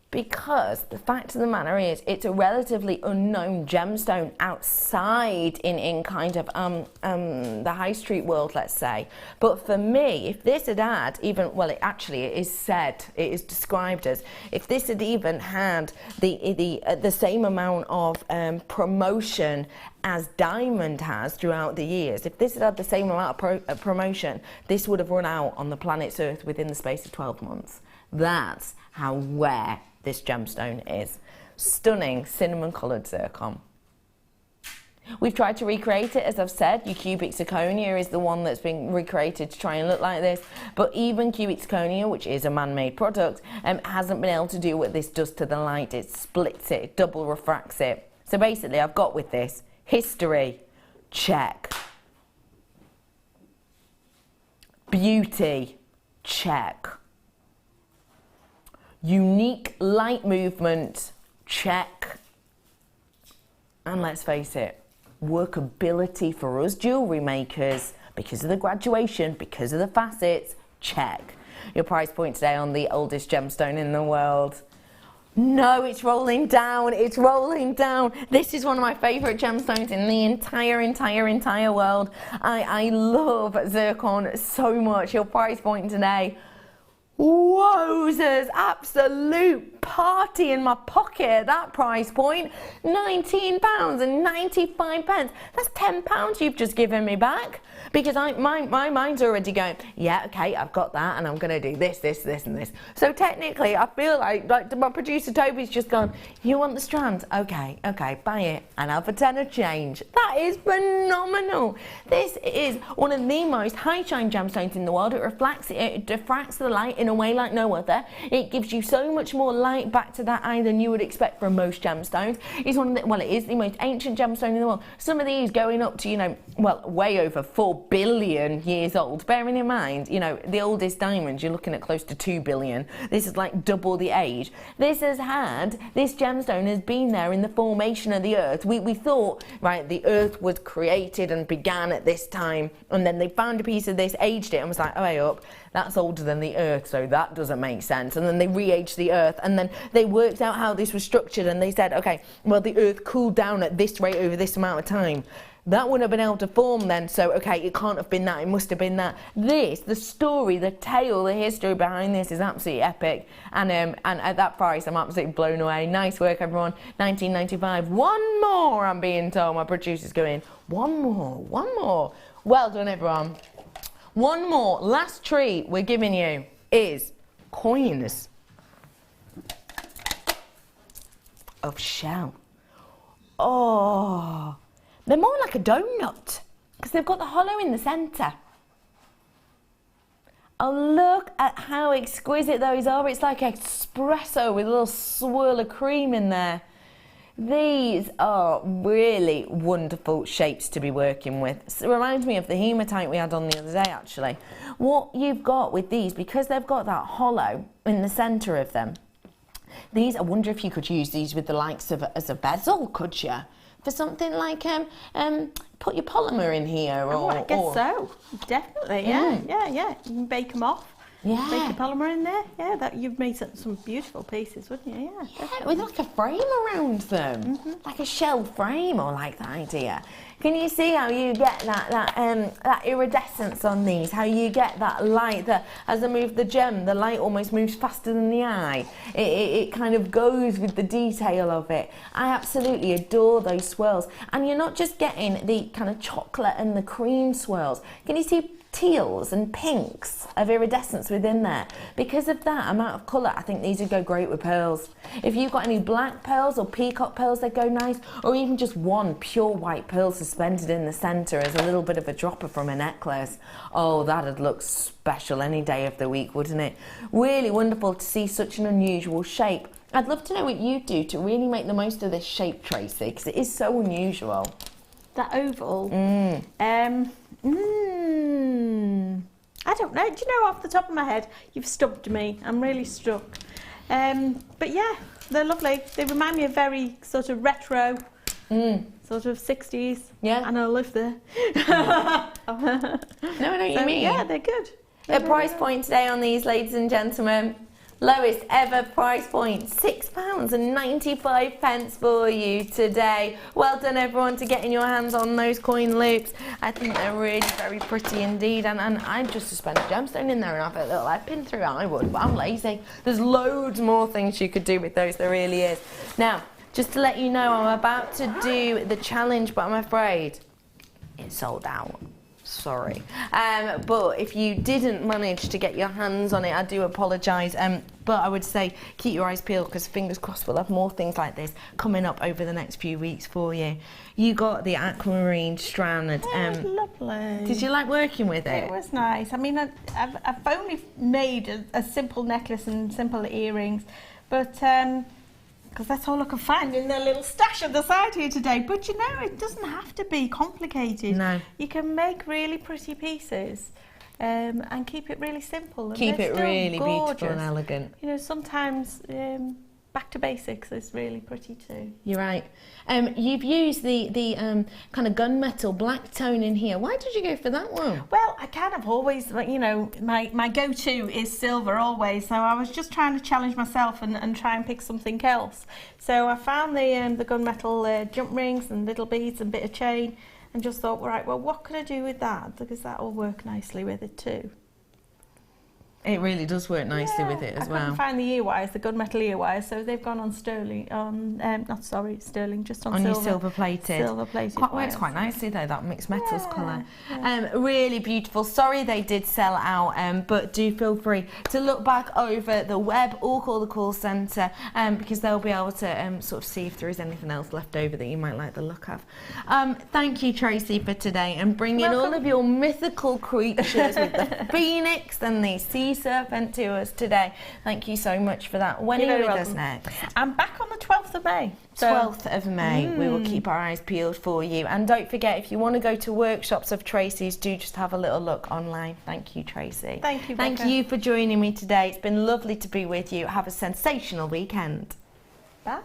Because the fact of the matter is, it's a relatively unknown gemstone outside in kind of the high street world, let's say. But for me, if this had even, well, it is described as, if this had even had the same amount of promotion as diamond has throughout the years, if this had had the same amount of promotion, this would have run out on the planet's Earth within the space of 12 months. That's how rare this gemstone is. Stunning cinnamon coloured zircon. We've tried to recreate it, as I've said. Your cubic zirconia is the one that's been recreated to try and look like this, but even cubic zirconia, which is a man-made product, hasn't been able to do what this does to the light. It splits it, it double refracts it. So basically I've got with this history, check. Beauty, check. Unique light movement, check. And let's face it, workability for us jewellery makers, because of the graduation, because of the facets, check. Your price point today on the oldest gemstone in the world. No, it's rolling down, it's rolling down. This is one of my favourite gemstones in the entire world. I love zircon so much. Your price point today, wowzers, absolute party in my pocket at that price point. £19.95. That's £10 you've just given me back. Because my mind's already going, yeah, okay, I've got that, and I'm going to do this, this, and this. So technically, I feel like my producer Toby's just gone, you want the strands? Okay, buy it, and have a tenner change. That is phenomenal. This is one of the most high shine gemstones in the world. It diffracts the light in a way like no other. It gives you so much more light back to that eye than you would expect from most gemstones. It's one of the, well, it is the most ancient gemstone in the world. Some of these going up to, way over 4 billion years old. Bearing in mind, the oldest diamonds, you're looking at close to 2 billion. This is like double the age. This gemstone has been there in the formation of the earth. We thought, right, the earth was created and began at this time, and then they found a piece of this, aged it, and was like, oh, hey up, that's older than the earth, so that doesn't make sense. And then they re-aged the earth, and then they worked out how this was structured, and they said, okay, well, the earth cooled down at this rate over this amount of time. That wouldn't have been able to form then, so okay, it can't have been that, it must have been that. The story, the tale, the history behind this is absolutely epic, and at that price, I'm absolutely blown away. Nice work, everyone. $19.95. One more, I'm being told. My producer's going, one more. Well done, everyone. One more, last treat we're giving you is coins of shell. Oh, they're more like a donut because they've got the hollow in the centre. Oh, look at how exquisite those are. It's like espresso with a little swirl of cream in there. These are really wonderful shapes to be working with. It reminds me of the hematite we had on the other day, actually. What you've got with these, because they've got that hollow in the centre of them, these, I wonder if you could use these with the likes of as a bezel, could you? For something like, put your polymer in here. Or, I guess so. Definitely, yeah. You can bake them off. Yeah. Bake your polymer in there. Yeah, that you've made some beautiful pieces, wouldn't you? Yeah, with like a frame around them, like a shell frame, or like that idea. Can you see how you get that iridescence on these? How you get that light, that as I move the gem, the light almost moves faster than the eye. It kind of goes with the detail of it. I absolutely adore those swirls. And you're not just getting the kind of chocolate and the cream swirls. Can you see teals and pinks of iridescence within there? Because of that amount of colour, I think these would go great with pearls. If you've got any black pearls or peacock pearls, they'd go nice, or even just one pure white pearl suspended in the centre as a little bit of a dropper from a necklace. Oh, that'd look special any day of the week, wouldn't it? Really wonderful to see such an unusual shape. I'd love to know what you do to really make the most of this shape, Tracy, because it is so unusual. That oval. I don't know. Do you know, off the top of my head, you've stumped me. I'm really stuck. But yeah, they're lovely. They remind me of very sort of retro, sort of 60s. Yeah. And I live there. No, I know what you mean. Yeah, they're good. The price point today on these, ladies and gentlemen, lowest ever price point, £6.95 for you today. Well done, everyone, to getting your hands on those coin loops. I think they're really very pretty indeed, and I'd just suspend a gemstone in there and have a little head pin through it. I would, but I'm lazy. There's loads more things you could do with those, there really is. Now, just to let you know, I'm about to do the challenge, but I'm afraid it's sold out. Sorry. But if you didn't manage to get your hands on it, I do apologise. But I would say keep your eyes peeled, because fingers crossed we'll have more things like this coming up over the next few weeks for you. You got the aquamarine strand. Lovely. Did you like working with it? It was nice. I mean, I've only made a simple necklace and simple earrings, but because that's all I can find in the little stash at the side here today. But you know, it doesn't have to be complicated. No. You can make really pretty pieces and keep it really simple. And Keep they're it still really gorgeous. beautiful and elegant. You know, sometimes back to basics is really pretty too. You're right. You've used the kind of gunmetal black tone in here. Why did you go for that one? Well, I kind of always, you know, my go-to is silver always. So I was just trying to challenge myself and try and pick something else. So I found the gunmetal jump rings and little beads and bit of chain, and just thought, right, well, what could I do with that? Because that will work nicely with it too. It really does work nicely with it as well. I couldn't find the ear wires, the gunmetal ear wires, so they've gone on sterling, sterling, just on silver. On your silver plated. Silver plated. Works quite nicely though, that mixed metals colour. Really beautiful. Sorry they did sell out, but do feel free to look back over the web or call the call centre, because they'll be able to sort of see if there is anything else left over that you might like the look of. Thank you, Tracy, for today, and bringing all of your mythical creatures with the phoenix and the sea serpent to us today. Thank you so much for that. When are you with us next? I'm back on the 12th of May. 12th of May. We will keep our eyes peeled for you. And don't forget, if you want to go to workshops of Tracy's, do just have a little look online. Thank you, Tracy. Thank you, Thank you for joining me today. It's been lovely to be with you. Have a sensational weekend. Bye.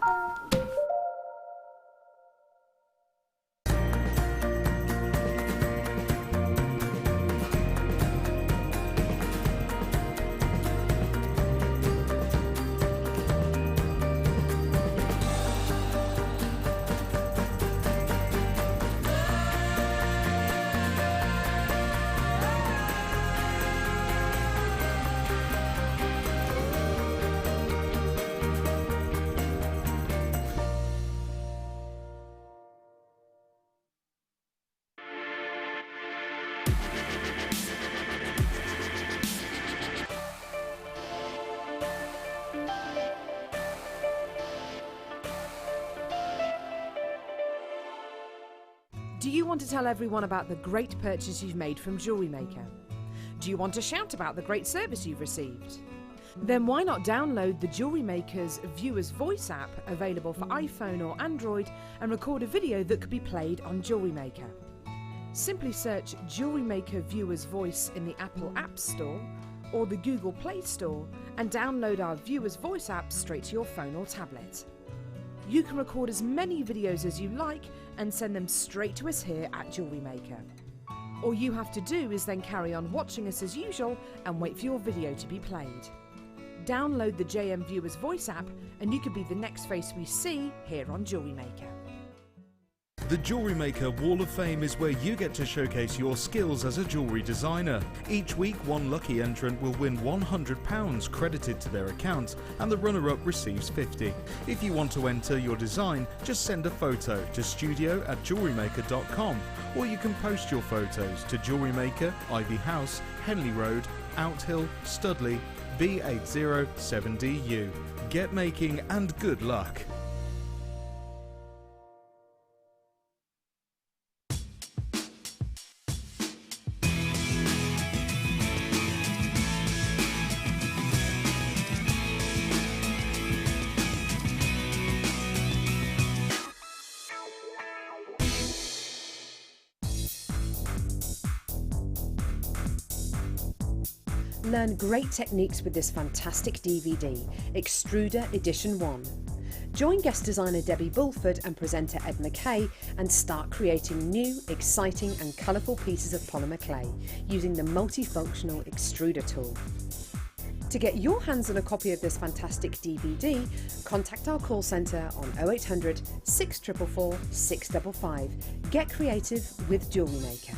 Do you want to tell everyone about the great purchase you've made from Jewellery Maker? Do you want to shout about the great service you've received? Then why not download the Jewellery Maker's Viewer's Voice app, available for iPhone or Android, and record a video that could be played on Jewellery Maker. Simply search Jewellery Maker Viewer's Voice in the Apple App Store or the Google Play Store and download our Viewer's Voice app straight to your phone or tablet. You can record as many videos as you like and send them straight to us here at Jewellery Maker. All you have to do is then carry on watching us as usual and wait for your video to be played. Download the JM Viewer's Voice app and you could be the next face we see here on Jewellery Maker. The Jewellery Maker Wall of Fame is where you get to showcase your skills as a jewellery designer. Each week, one lucky entrant will win £100 credited to their account, and the runner-up receives £50. If you want to enter your design, just send a photo to studio@jewellerymaker.com, or you can post your photos to Jewellery Maker, Ivy House, Henley Road, Outhill, Studley, B807DU. Get making and good luck. Learn great techniques with this fantastic DVD, Extruder Edition 1. Join guest designer Debbie Bulford and presenter Ed McKay and start creating new, exciting and colourful pieces of polymer clay using the multifunctional extruder tool. To get your hands on a copy of this fantastic DVD, contact our call centre on 0800 644 655. Get creative with Jewellery Maker.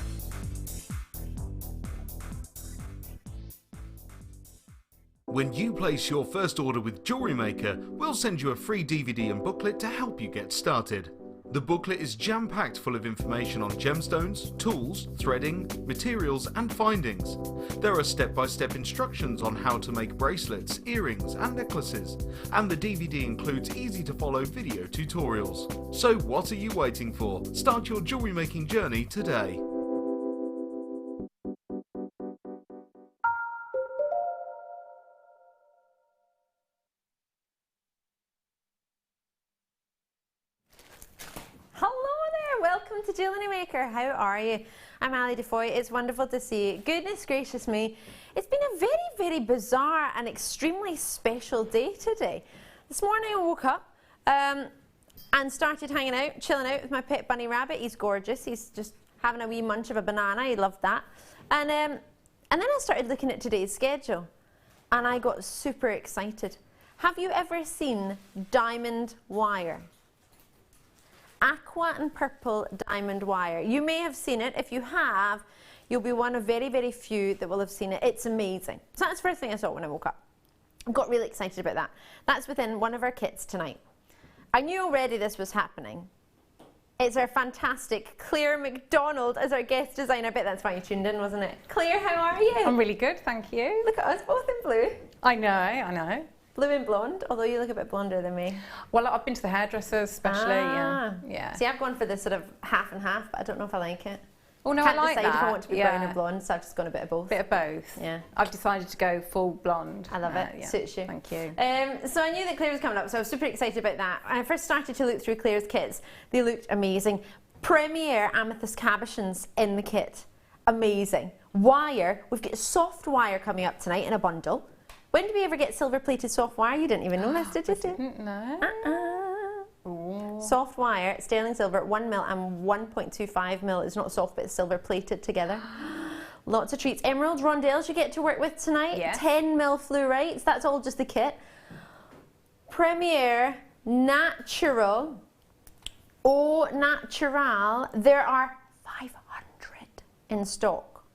When you place your first order with Jewellery Maker, we'll send you a free DVD and booklet to help you get started. The booklet is jam-packed full of information on gemstones, tools, threading, materials and findings. There are step-by-step instructions on how to make bracelets, earrings and necklaces, and the DVD includes easy-to-follow video tutorials. So what are you waiting for? Start your jewellery making journey today. Welcome to Jewellery Maker. How are you? I'm Ali Defoy. It's wonderful to see you. Goodness gracious me. It's been a very, very bizarre and extremely special day today. This morning I woke up and started hanging out, chilling out with my pet bunny rabbit. He's gorgeous. He's just having a wee munch of a banana. I love that. And then I started looking at today's schedule and I got super excited. Have you ever seen diamond wire? Aqua and purple diamond wire. You may have seen it. If you have, you'll be one of very, very few that will have seen it. It's amazing. So that's the first thing I saw when I woke up. I got really excited about that. That's within one of our kits tonight. I knew already this was happening. It's our fantastic Claire Macdonald as our guest designer. I bet that's why you tuned in, wasn't it? Claire, how are you? I'm really good, thank you. Look at us, both in blue. I know. Blue and blonde, although you look a bit blonder than me. Well, I've been to the hairdressers especially, yeah. See, I've gone for this sort of half and half, but I don't know if I like it. Oh no, Can't I like decide that. if I want to be brown or blonde, so I've just gone a bit of both. Bit of both. Yeah. I've decided to go full blonde. I love it. Yeah. Suits you. Thank you. So I knew that Claire was coming up, so I was super excited about that. When I first started to look through Claire's kits, they looked amazing. Premier amethyst cabochons in the kit. Amazing. Wire. We've got soft wire coming up tonight in a bundle. When did we ever get silver-plated soft wire? You didn't even know this, did you? I didn't know. Soft wire, sterling silver, 1mm and 1.25mm. It's not soft, but it's silver-plated together. Lots of treats. Emerald rondelles you get to work with tonight. Yes. 10mm fluorites. That's all just the kit. Premier Natural. Au Natural. There are 500 in stock.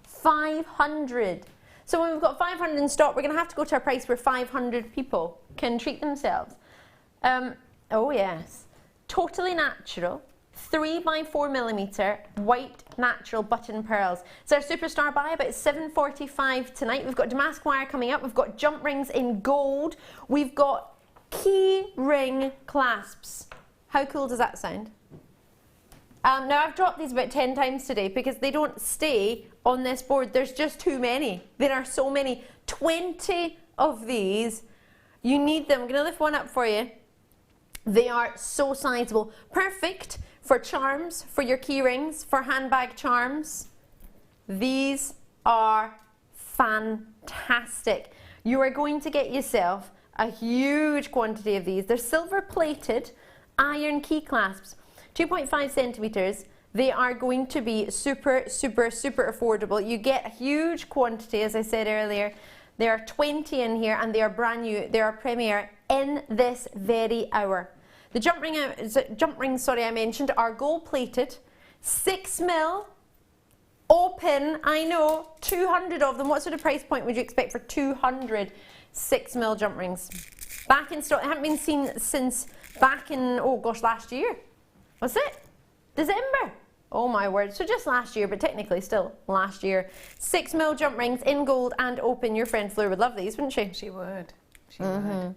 500. So when we've got 500 in stock, we're going to have to go to a price where 500 people can treat themselves. Oh yes. Totally natural. 3x4mm white natural button pearls. It's our superstar buy, about $7.45 tonight. We've got damask wire coming up. We've got jump rings in gold. We've got key ring clasps. How cool does that sound? Now I've dropped these about 10 times today because they don't stay on this board. There's just too many. There are so many. 20 of these. You need them. I'm going to lift one up for you. They are so sizable. Perfect for charms, for your key rings, for handbag charms. These are fantastic. You are going to get yourself a huge quantity of these. They're silver plated iron key clasps, 2.5 centimeters. They are going to be super, super, super affordable. You get a huge quantity, as I said earlier. There are 20 in here and they are brand new. They are premier in this very hour. The jump rings, I mentioned are gold plated, 6 mil, open. I know, 200 of them. What sort of price point would you expect for 200 6 mil jump rings? Back in stock. They haven't been seen since back in, oh gosh, last year. What's it? December. Oh my word. So just last year, but technically still last year. 6 mil jump rings in gold and open. Your friend Fleur would love these, wouldn't she? She would. She would.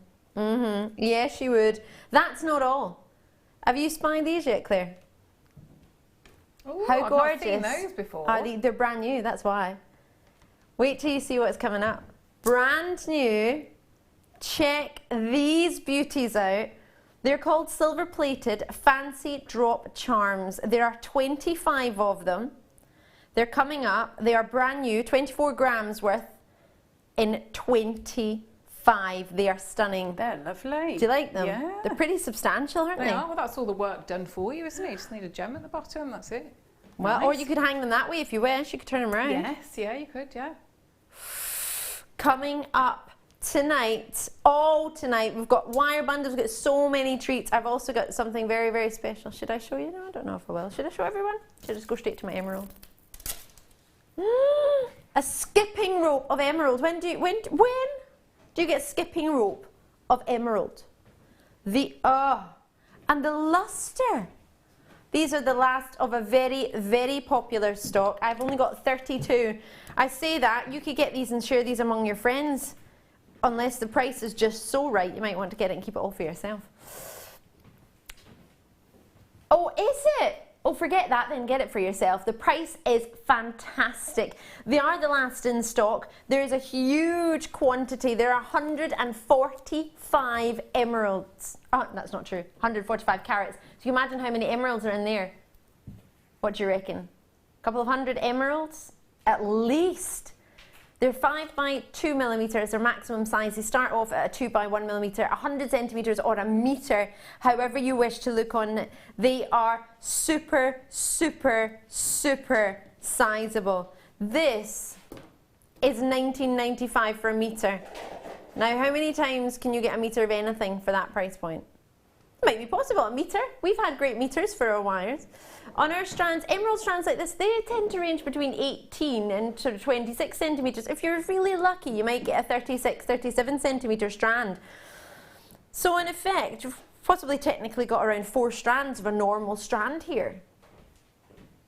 Yeah, she would. That's not all. Have you spied these yet, Claire? Ooh, How I've gorgeous. not seen those before. They're brand new, that's why. Wait till you see what's coming up. Brand new. Check these beauties out. They're called silver plated fancy drop charms. There are 25 of them. They're coming up. They are brand new, 24 grams worth in 25. They are stunning. They're lovely. Do you like them? Yeah. They're pretty substantial, aren't They they? are. Well, that's all the work done for you, isn't it? You just need a gem at the bottom, that's it. Well, Nice. or you could hang them that way if you wish. You could turn them around. Yes, yeah, you could, yeah. Coming up tonight, all tonight, we've got wire bundles, we've got so many treats. I've also got something very, very special. Should I show you? No, I don't know if I will. Should I show everyone? Should I just go straight to my emerald? A skipping rope of emerald. When do you get skipping rope of emerald? And the luster. These are the last of a very, very popular stock. I've only got 32. I say that, you could get these and share these among your friends. Unless the price is just so right, you might want to get it and keep it all for yourself. Oh, is it? Oh, forget that then, get it for yourself. The price is fantastic. They are the last in stock. There is a huge quantity. There are 145 emeralds. Oh, that's not true. 145 carats. So you imagine how many emeralds are in there. What do you reckon? A couple of hundred emeralds? At least. They're 5 by 2 millimeters, their maximum size. They start off at a 2 by 1 millimeter, 100 centimeters or a meter, however you wish to look on it. They are super, super, super sizable. This is $19.95 for a meter. Now, how many times can you get a meter of anything for that price point? It might be possible, a meter. We've had great meters for our wires. On our strands, emerald strands like this, they tend to range between 18 and sort of 26 centimeters. If you're really lucky, you might get a 36, 37 centimeter strand. So in effect, you've possibly technically got around 4 strands of a normal strand here.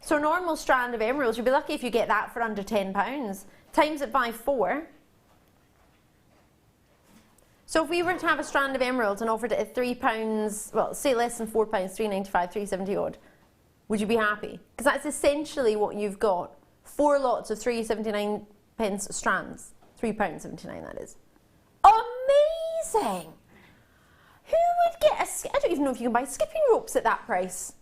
So a normal strand of emeralds, you'll be lucky if you get that for under £10. Times it by 4. So if we were to have a strand of emeralds and offered it at £3, well, say less than £4, £3.95, £3.70 odd, would you be happy? Because that's essentially what you've got. 4 lots of 3.79 strands. £3.79 that is. Amazing! Who would get a... I don't even know if you can buy skipping ropes at that price.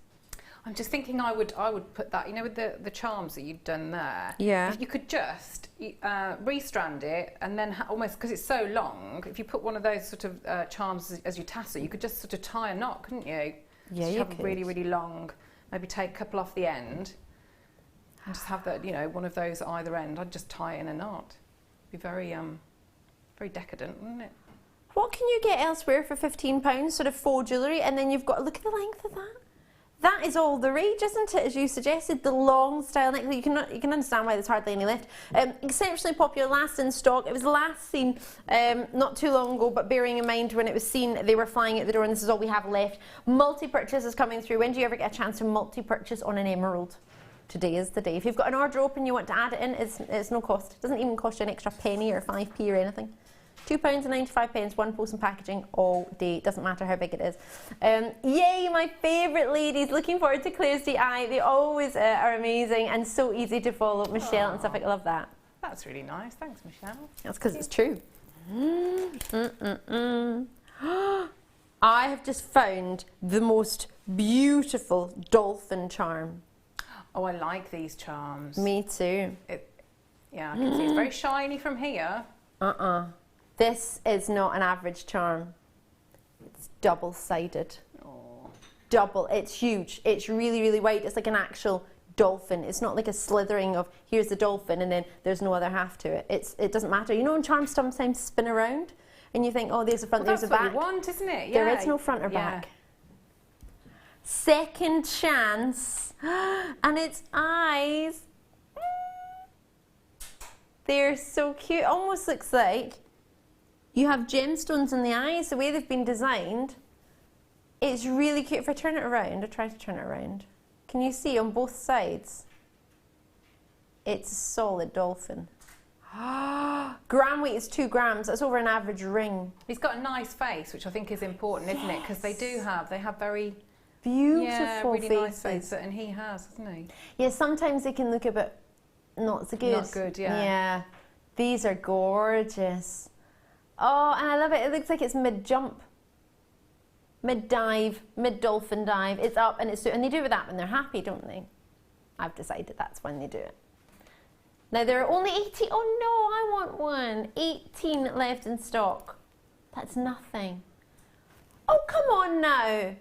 I'm just thinking I would put that, you know, with the charms that you've done there. Yeah. If you could just restrand it and then almost, because it's so long, if you put one of those sort of charms as you tassel, you could just sort of tie a knot, couldn't you? Yeah, just you have could. a really, really long, maybe take a couple off the end and just have that, you know, one of those at either end. I'd just tie it in a knot. Be very, very decadent, wouldn't it? What can you get elsewhere for £15? Sort of faux jewellery, and then you've got, look at the length of that. That is all the rage, isn't it? As you suggested, the long style necklace. You can understand why there's hardly any left. Exceptionally popular, last in stock. It was last seen not too long ago, but bearing in mind when it was seen, they were flying out the door, and this is all we have left. Multi-purchase is coming through. When do you ever get a chance to multi-purchase on an emerald? Today is the day. If you've got an order open, you want to add it in, it's no cost. It doesn't even cost you an extra penny or 5p or anything. £2.95, 1 post and packaging all day. Doesn't matter how big it is. Yay, my favourite ladies. Looking forward to Claire's DI. They always are amazing and so easy to follow. Michelle and stuff like I love that. That's really nice. Thanks, Michelle. That's because it's true. I have just found the most beautiful dolphin charm. Oh, I like these charms. Me too. Yeah, I can see it's very shiny from here. This is not an average charm. It's double-sided. Oh. Double. It's huge. It's really, really wide. It's like an actual dolphin. It's not like a slithering of here's the dolphin and then there's no other half to it. It doesn't matter. You know when charms sometimes spin around and you think, oh, there's a front, there's a back. That's what you want, isn't it? Yeah. There is no front or back. Second chance. And its eyes. They're so cute. Almost looks like you have gemstones in the eyes, the way they've been designed. It's really cute. If I turn it around, I try to turn it around. Can you see on both sides? It's a solid dolphin. Gram weight is 2 grams. That's over an average ring. He's got a nice face, which I think is important, isn't it? Because they have very beautiful really faces. nice faces, and he has, hasn't he? Yeah, sometimes they can look a bit not so good. Not good, yeah. Yeah. These are gorgeous. Oh, and I love it. It looks like it's mid-jump. Mid-dive, mid-dolphin dive. It's up and it's... And they do that when they're happy, don't they? I've decided that's when they do it. Now, there are only 80... Oh, no, I want one. 18 left in stock. That's nothing. Oh, come on now.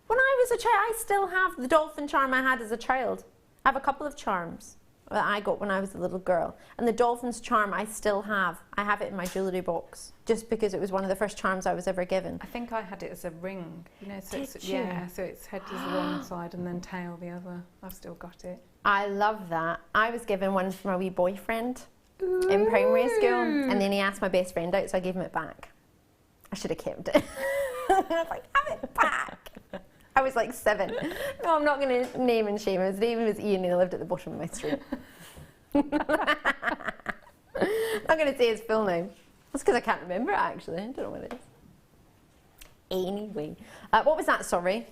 When I was a child, I still have the dolphin charm I had as a child. I have a couple of charms that I got when I was a little girl. And the dolphin's charm I still have. I have it in my jewellery box, just because it was one of the first charms I was ever given. I think I had it as a ring. You know, so Did it's, you? yeah, so its head is the one side and then tail the other. I've still got it. I love that. I was given one from a wee boyfriend in primary school, and then he asked my best friend out, so I gave him it back. I should have kept it. I was like, have it back. I was like 7. No, I'm not going to name and shame him. His name was Ian and he lived at the bottom of my street. I'm not going to say his full name. That's because I can't remember it, actually. I don't know what it is. Anyway. What was that, sorry?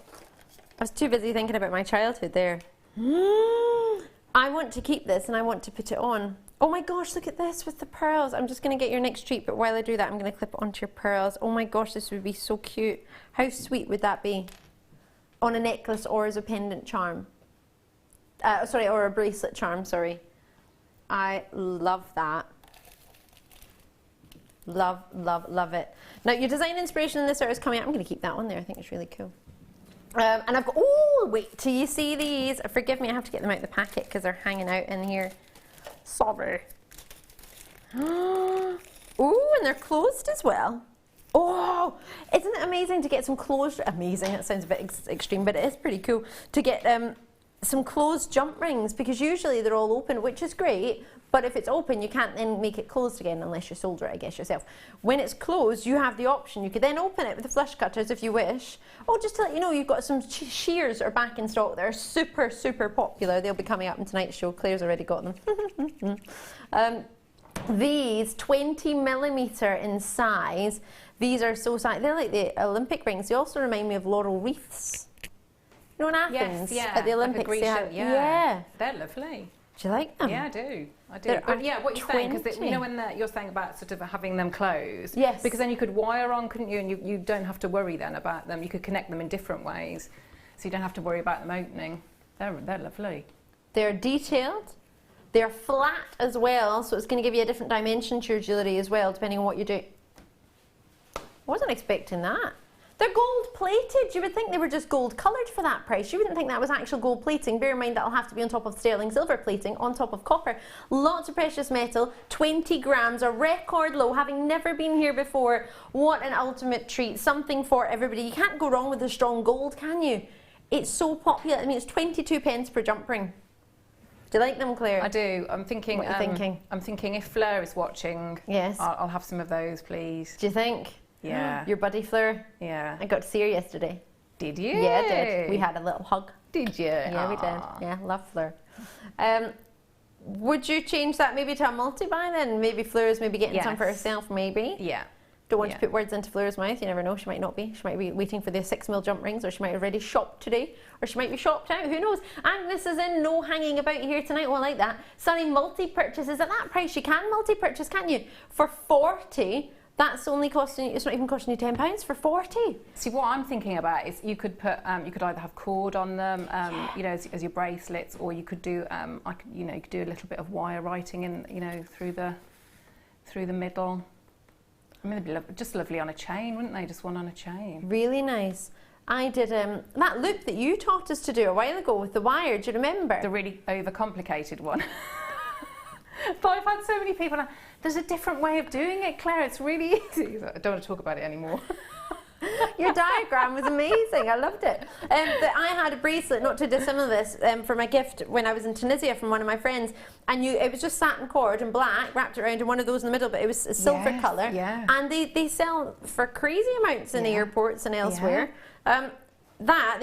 I was too busy thinking about my childhood there. I want to keep this and I want to put it on. Oh my gosh, look at this with the pearls. I'm just going to get your next treat, but while I do that, I'm going to clip it onto your pearls. Oh my gosh, this would be so cute. How sweet would that be? On a necklace or as a pendant charm. Or a bracelet charm, sorry. I love that. Love, love, love it. Now, your design inspiration in this art is coming out. I'm going to keep that one there. I think it's really cool. And I've got, oh, wait till you see these. Forgive me, I have to get them out of the packet because they're hanging out in here. Sorry. Oh, and they're closed as well. Oh, isn't it amazing to get some closed, amazing, that sounds a bit extreme, but it is pretty cool to get some closed jump rings, because usually they're all open, which is great, but if it's open, you can't then make it closed again unless you solder it, I guess, yourself. When it's closed, you have the option. You could then open it with the flush cutters if you wish. Oh, just to let you know, you've got some shears that are back in stock that are super, super popular. They'll be coming up in tonight's show. Claire's already got them. These 20mm in size. These are so size. They're like the Olympic rings. They also remind me of laurel wreaths. You know, in Athens, at the Olympics, like they have, yeah, they're lovely. Do you like them? Yeah, I do. They're But yeah, what you're saying, because 20. you know when you're saying about sort of having them closed. Yes. Because then you could wire on, couldn't you? And you don't have to worry then about them. You could connect them in different ways, so you don't have to worry about them opening. They're lovely. They're detailed. They're flat as well, so it's going to give you a different dimension to your jewellery as well, depending on what you do. Wasn't expecting that. They're gold plated. You would think they were just gold coloured for that price. You wouldn't think that was actual gold plating. Bear in mind that'll have to be on top of sterling silver plating, on top of copper. Lots of precious metal, 20 grams, a record low, having never been here before. What an ultimate treat. Something for everybody. You can't go wrong with the strong gold, can you? It's so popular. I mean, it's 22 pence per jump ring. Do you like them, Claire? I do. I'm thinking. What are you thinking? I'm thinking if Fleur is watching, yes, I'll have some of those, please. Do you think? Yeah. Your buddy Fleur? Yeah. I got to see her yesterday. Did you? Yeah, I did. We had a little hug. Did you? Yeah, we did. Yeah, love Fleur. Would you change that maybe to a multi-buy then? Maybe Fleur's maybe getting some for herself, maybe? Yeah. Don't want to put words into Fleur's mouth. You never know. She might not be. She might be waiting for the 6mm jump rings, or she might have already shopped today, or she might be shopped out. Who knows? And this is in no hanging about here tonight. Oh, I like that. Sunny multi-purchases. At that price, you can multi-purchase, can't you? For 40, That's only costing, it's not even costing you £10 for 40. See, what I'm thinking about is you could put, you could either have cord on them, you know, as your bracelets, or you could do, you know, you could do a little bit of wire writing in, you know, through the middle. I mean, they'd be just lovely on a chain, wouldn't they? Just one on a chain. Really nice. I did that loop that you taught us to do a while ago with the wire. Do you remember? The really overcomplicated one. But I've had so many people. There's a different way of doing it, Claire. It's really easy. I don't want to talk about it anymore. Your diagram was amazing. I loved it. But I had a bracelet, not too dissimilar to this, for my gift when I was in Tunisia from one of my friends. And it was just satin cord and black, wrapped around in one of those in the middle, but it was a silver colour. Yeah. And they sell for crazy amounts in airports and elsewhere. The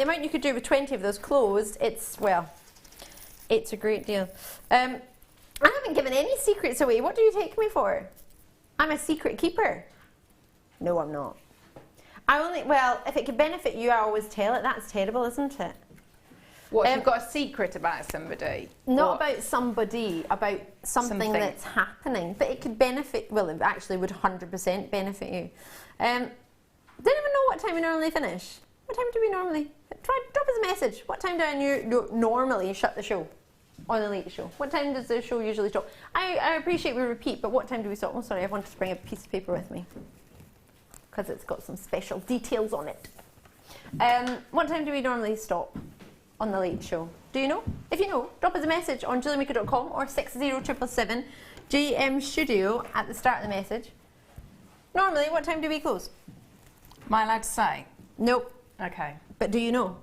amount you could do with 20 of those closed, it's a great deal. I haven't given any secrets away. What do you take me for? I'm a secret keeper. No, I'm not. If it could benefit you, I always tell it. That's terrible, isn't it? What, if you've got a secret about somebody? Not about somebody, about something that's happening. But it could benefit, well, it actually would 100% benefit you. Don't even know what time we normally finish. What time do we normally? Drop us a message. What time do I normally shut the show? On the late show. What time does the show usually stop? I appreciate we repeat, but what time do we stop? Oh, sorry, I wanted to bring a piece of paper with me because it's got some special details on it. What time do we normally stop on the late show? Do you know? If you know, drop us a message on JewelleryMaker.com or 60777 GM Studio at the start of the message. Normally, what time do we close? Am I allowed to say? Nope. Okay. But do you know?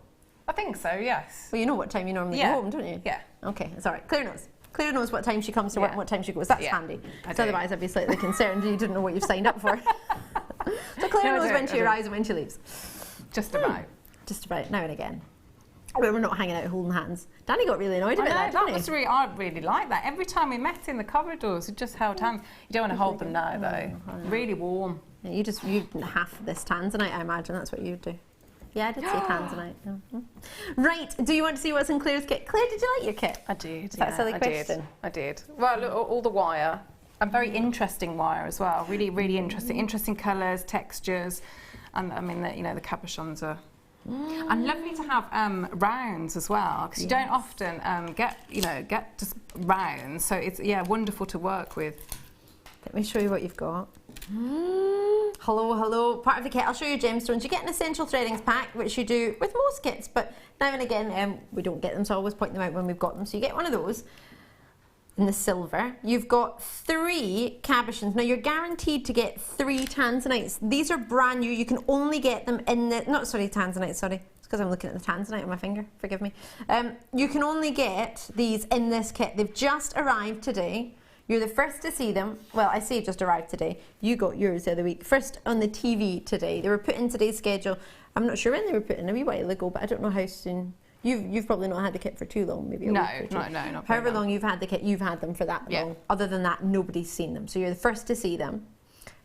I think so, yes. Well, you know what time you normally go home, don't you? Yeah. Okay, it's all right. Claire knows. Claire knows what time she comes to work and what time she goes. That's handy. Otherwise, I'd be slightly concerned you didn't know what you've signed up for. So Claire knows when she arrives and when she leaves. Just about. Just about, now and again. We're not hanging out holding hands. Danny got really annoyed about that, didn't he? I really like that. Every time we met in the corridors, we just held hands. You don't want to hold them now, though. Really warm. Yeah, you half this tanzanite, I imagine. That's what you'd do. Yeah, I did say tanzanite. Right, do you want to see what's in Claire's kit? Claire, did you like your kit? I did. Is that a silly question? I did. Well, look, all the wire. And very interesting wire as well. Really, really interesting. Interesting colours, textures. And I mean, the cabochons are... And lovely to have rounds as well, because you don't often get just rounds. So it's wonderful to work with. Let me show you what you've got. Hello. Part of the kit, I'll show you gemstones. You get an essential threadings pack, which you do with most kits, but now and again we don't get them, so I always point them out when we've got them. So you get one of those in the silver. You've got 3 cabochons. Now you're guaranteed to get 3 tanzanites. These are brand new. You can only get them in the tanzanite, sorry. It's because I'm looking at the tanzanite on my finger. Forgive me. You can only get these in this kit. They've just arrived today. You're the first to see them. Well, I say just arrived today. You got yours the other week. First on the TV today. They were put in today's schedule. I'm not sure when they were put in, a wee while ago, but I don't know how soon. You've probably not had the kit for too long, maybe a week or two. No, not however long you've had the kit, you've had them for that long. Other than that, nobody's seen them. So you're the first to see them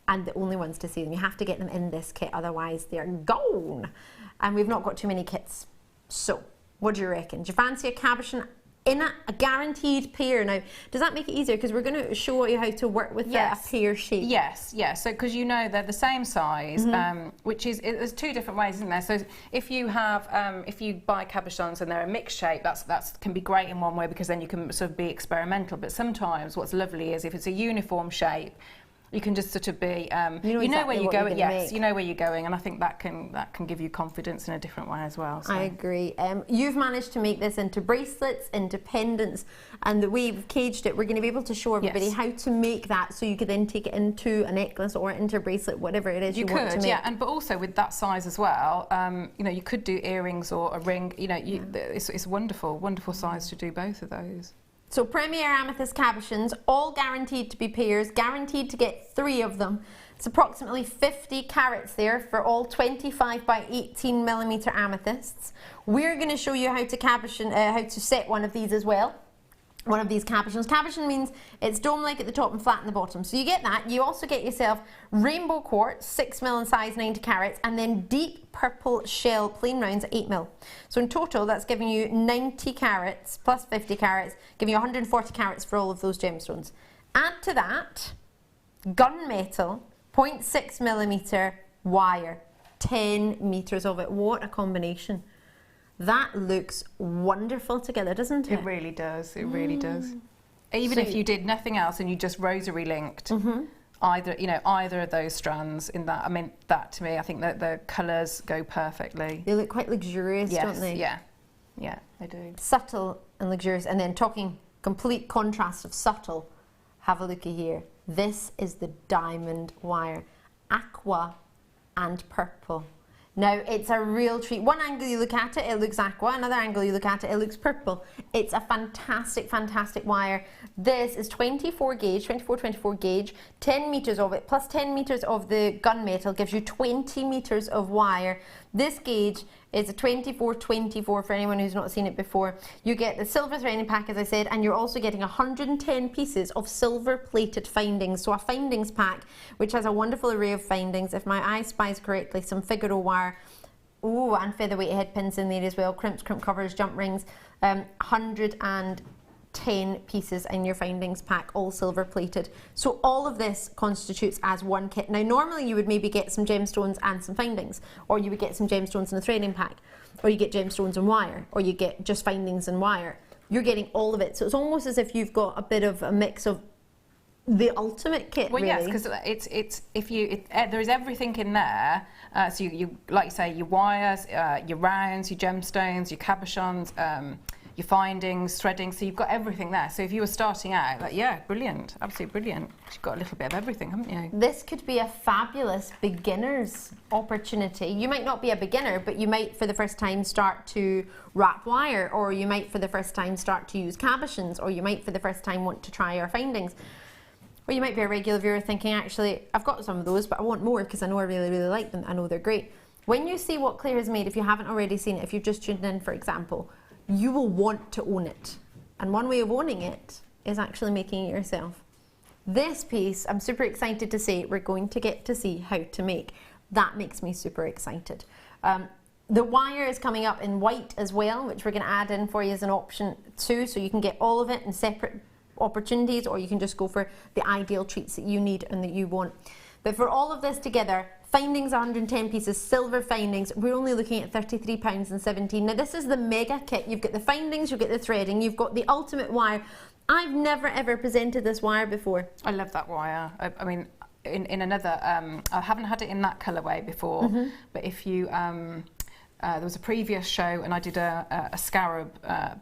and the only ones to see them. You have to get them in this kit, otherwise they're gone. And we've not got too many kits. So, what do you reckon? Do you fancy a cabochon in a guaranteed pair? Now, does that make it easier? Because we're going to show you how to work with a pair shape. Yes. So, because they're the same size, which is, there's 2 different ways, isn't there? So, if you have, if you buy cabochons and they're a mixed shape, that's can be great in one way because then you can sort of be experimental. But sometimes what's lovely is if it's a uniform shape, you can just sort of be, you know where you're going. Yes, you know where you're going, and I think that can give you confidence in a different way as well. So. I agree. You've managed to make this into bracelets, into pendants, and the way we've caged it, we're going to be able to show everybody how to make that, so you could then take it into a necklace or into a bracelet, whatever it is you want to make. Yeah, but also with that size as well, you could do earrings or a ring. It's wonderful size to do both of those. So Premier Amethyst cabochons, all guaranteed to be pairs, guaranteed to get 3 of them. It's approximately 50 carats there for all 25 by 18 millimeter amethysts. We're going to show you how to set one of these as well. One of these cabochons. Cabochon means it's dome-like at the top and flat in the bottom. So you get that. You also get yourself rainbow quartz, 6mm in size, 90 carats, and then deep purple shell plain rounds at 8mm. So in total, that's giving you 90 carats plus 50 carats, giving you 140 carats for all of those gemstones. Add to that gunmetal 0.6 millimetre wire, 10 metres of it. What a combination. That looks wonderful together, doesn't it? It really does. It really does. Even if you did nothing else and you just rosary linked either of those strands in that, I mean, that to me, I think that the colours go perfectly. They look quite luxurious, don't they? Yeah, yeah, they do. Subtle and luxurious. And then talking complete contrast of subtle, have a looky here. This is the diamond wire, aqua and purple. Now, it's a real treat. One angle you look at it, it looks aqua. Another angle you look at it, it looks purple. It's a fantastic, fantastic wire. This is 24 gauge, 24 gauge, 10 metres of it, plus 10 metres of the gunmetal gives you 20 metres of wire. This gauge is a 24 for anyone who's not seen it before. You get the silver threading pack, as I said, and you're also getting 110 pieces of silver plated findings. So a findings pack, which has a wonderful array of findings. If my eye spies correctly, some Figaro wire, and featherweight head pins in there as well, crimps, crimp covers, jump rings, 110 pieces in your findings pack, all silver plated. So all of this constitutes as one kit. Now normally you would maybe get some gemstones and some findings, or you would get some gemstones in a threading pack, or you get gemstones and wire, or you get just findings and wire. You're getting all of it. So it's almost as if you've got a bit of a mix of the ultimate kit. Well, really. yes, because there is everything in there. So you like you say, your wires, your rounds, your gemstones, your cabochons, your findings, threading. So you've got everything there. So if you were starting out, like, yeah, brilliant, absolutely brilliant. You've got a little bit of everything, haven't you? This could be a fabulous beginner's opportunity. You might not be a beginner, but you might for the first time start to wrap wire, or you might for the first time start to use cabochons, or you might for the first time want to try our findings. Or you might be a regular viewer thinking, actually, I've got some of those, but I want more because I know I really, really like them. I know they're great. When you see what Claire has made, if you haven't already seen it, if you've just tuned in, for example, you will want to own it. And one way of owning it is actually making it yourself. This piece, I'm super excited to say, we're going to get to see how to make. That makes me super excited. The wire is coming up in white as well, which we're going to add in for you as an option too, so you can get all of it in separate opportunities, or you can just go for the ideal treats that you need and that you want. But for all of this together, findings 110 pieces, silver findings, we're only looking at £33.17. Now this is the mega kit. You've got the findings, you've got the threading, you've got the ultimate wire. I've never ever presented this wire before. I love that wire. I mean, in another, I haven't had it in that colourway before, but if you, there was a previous show and I did a scarab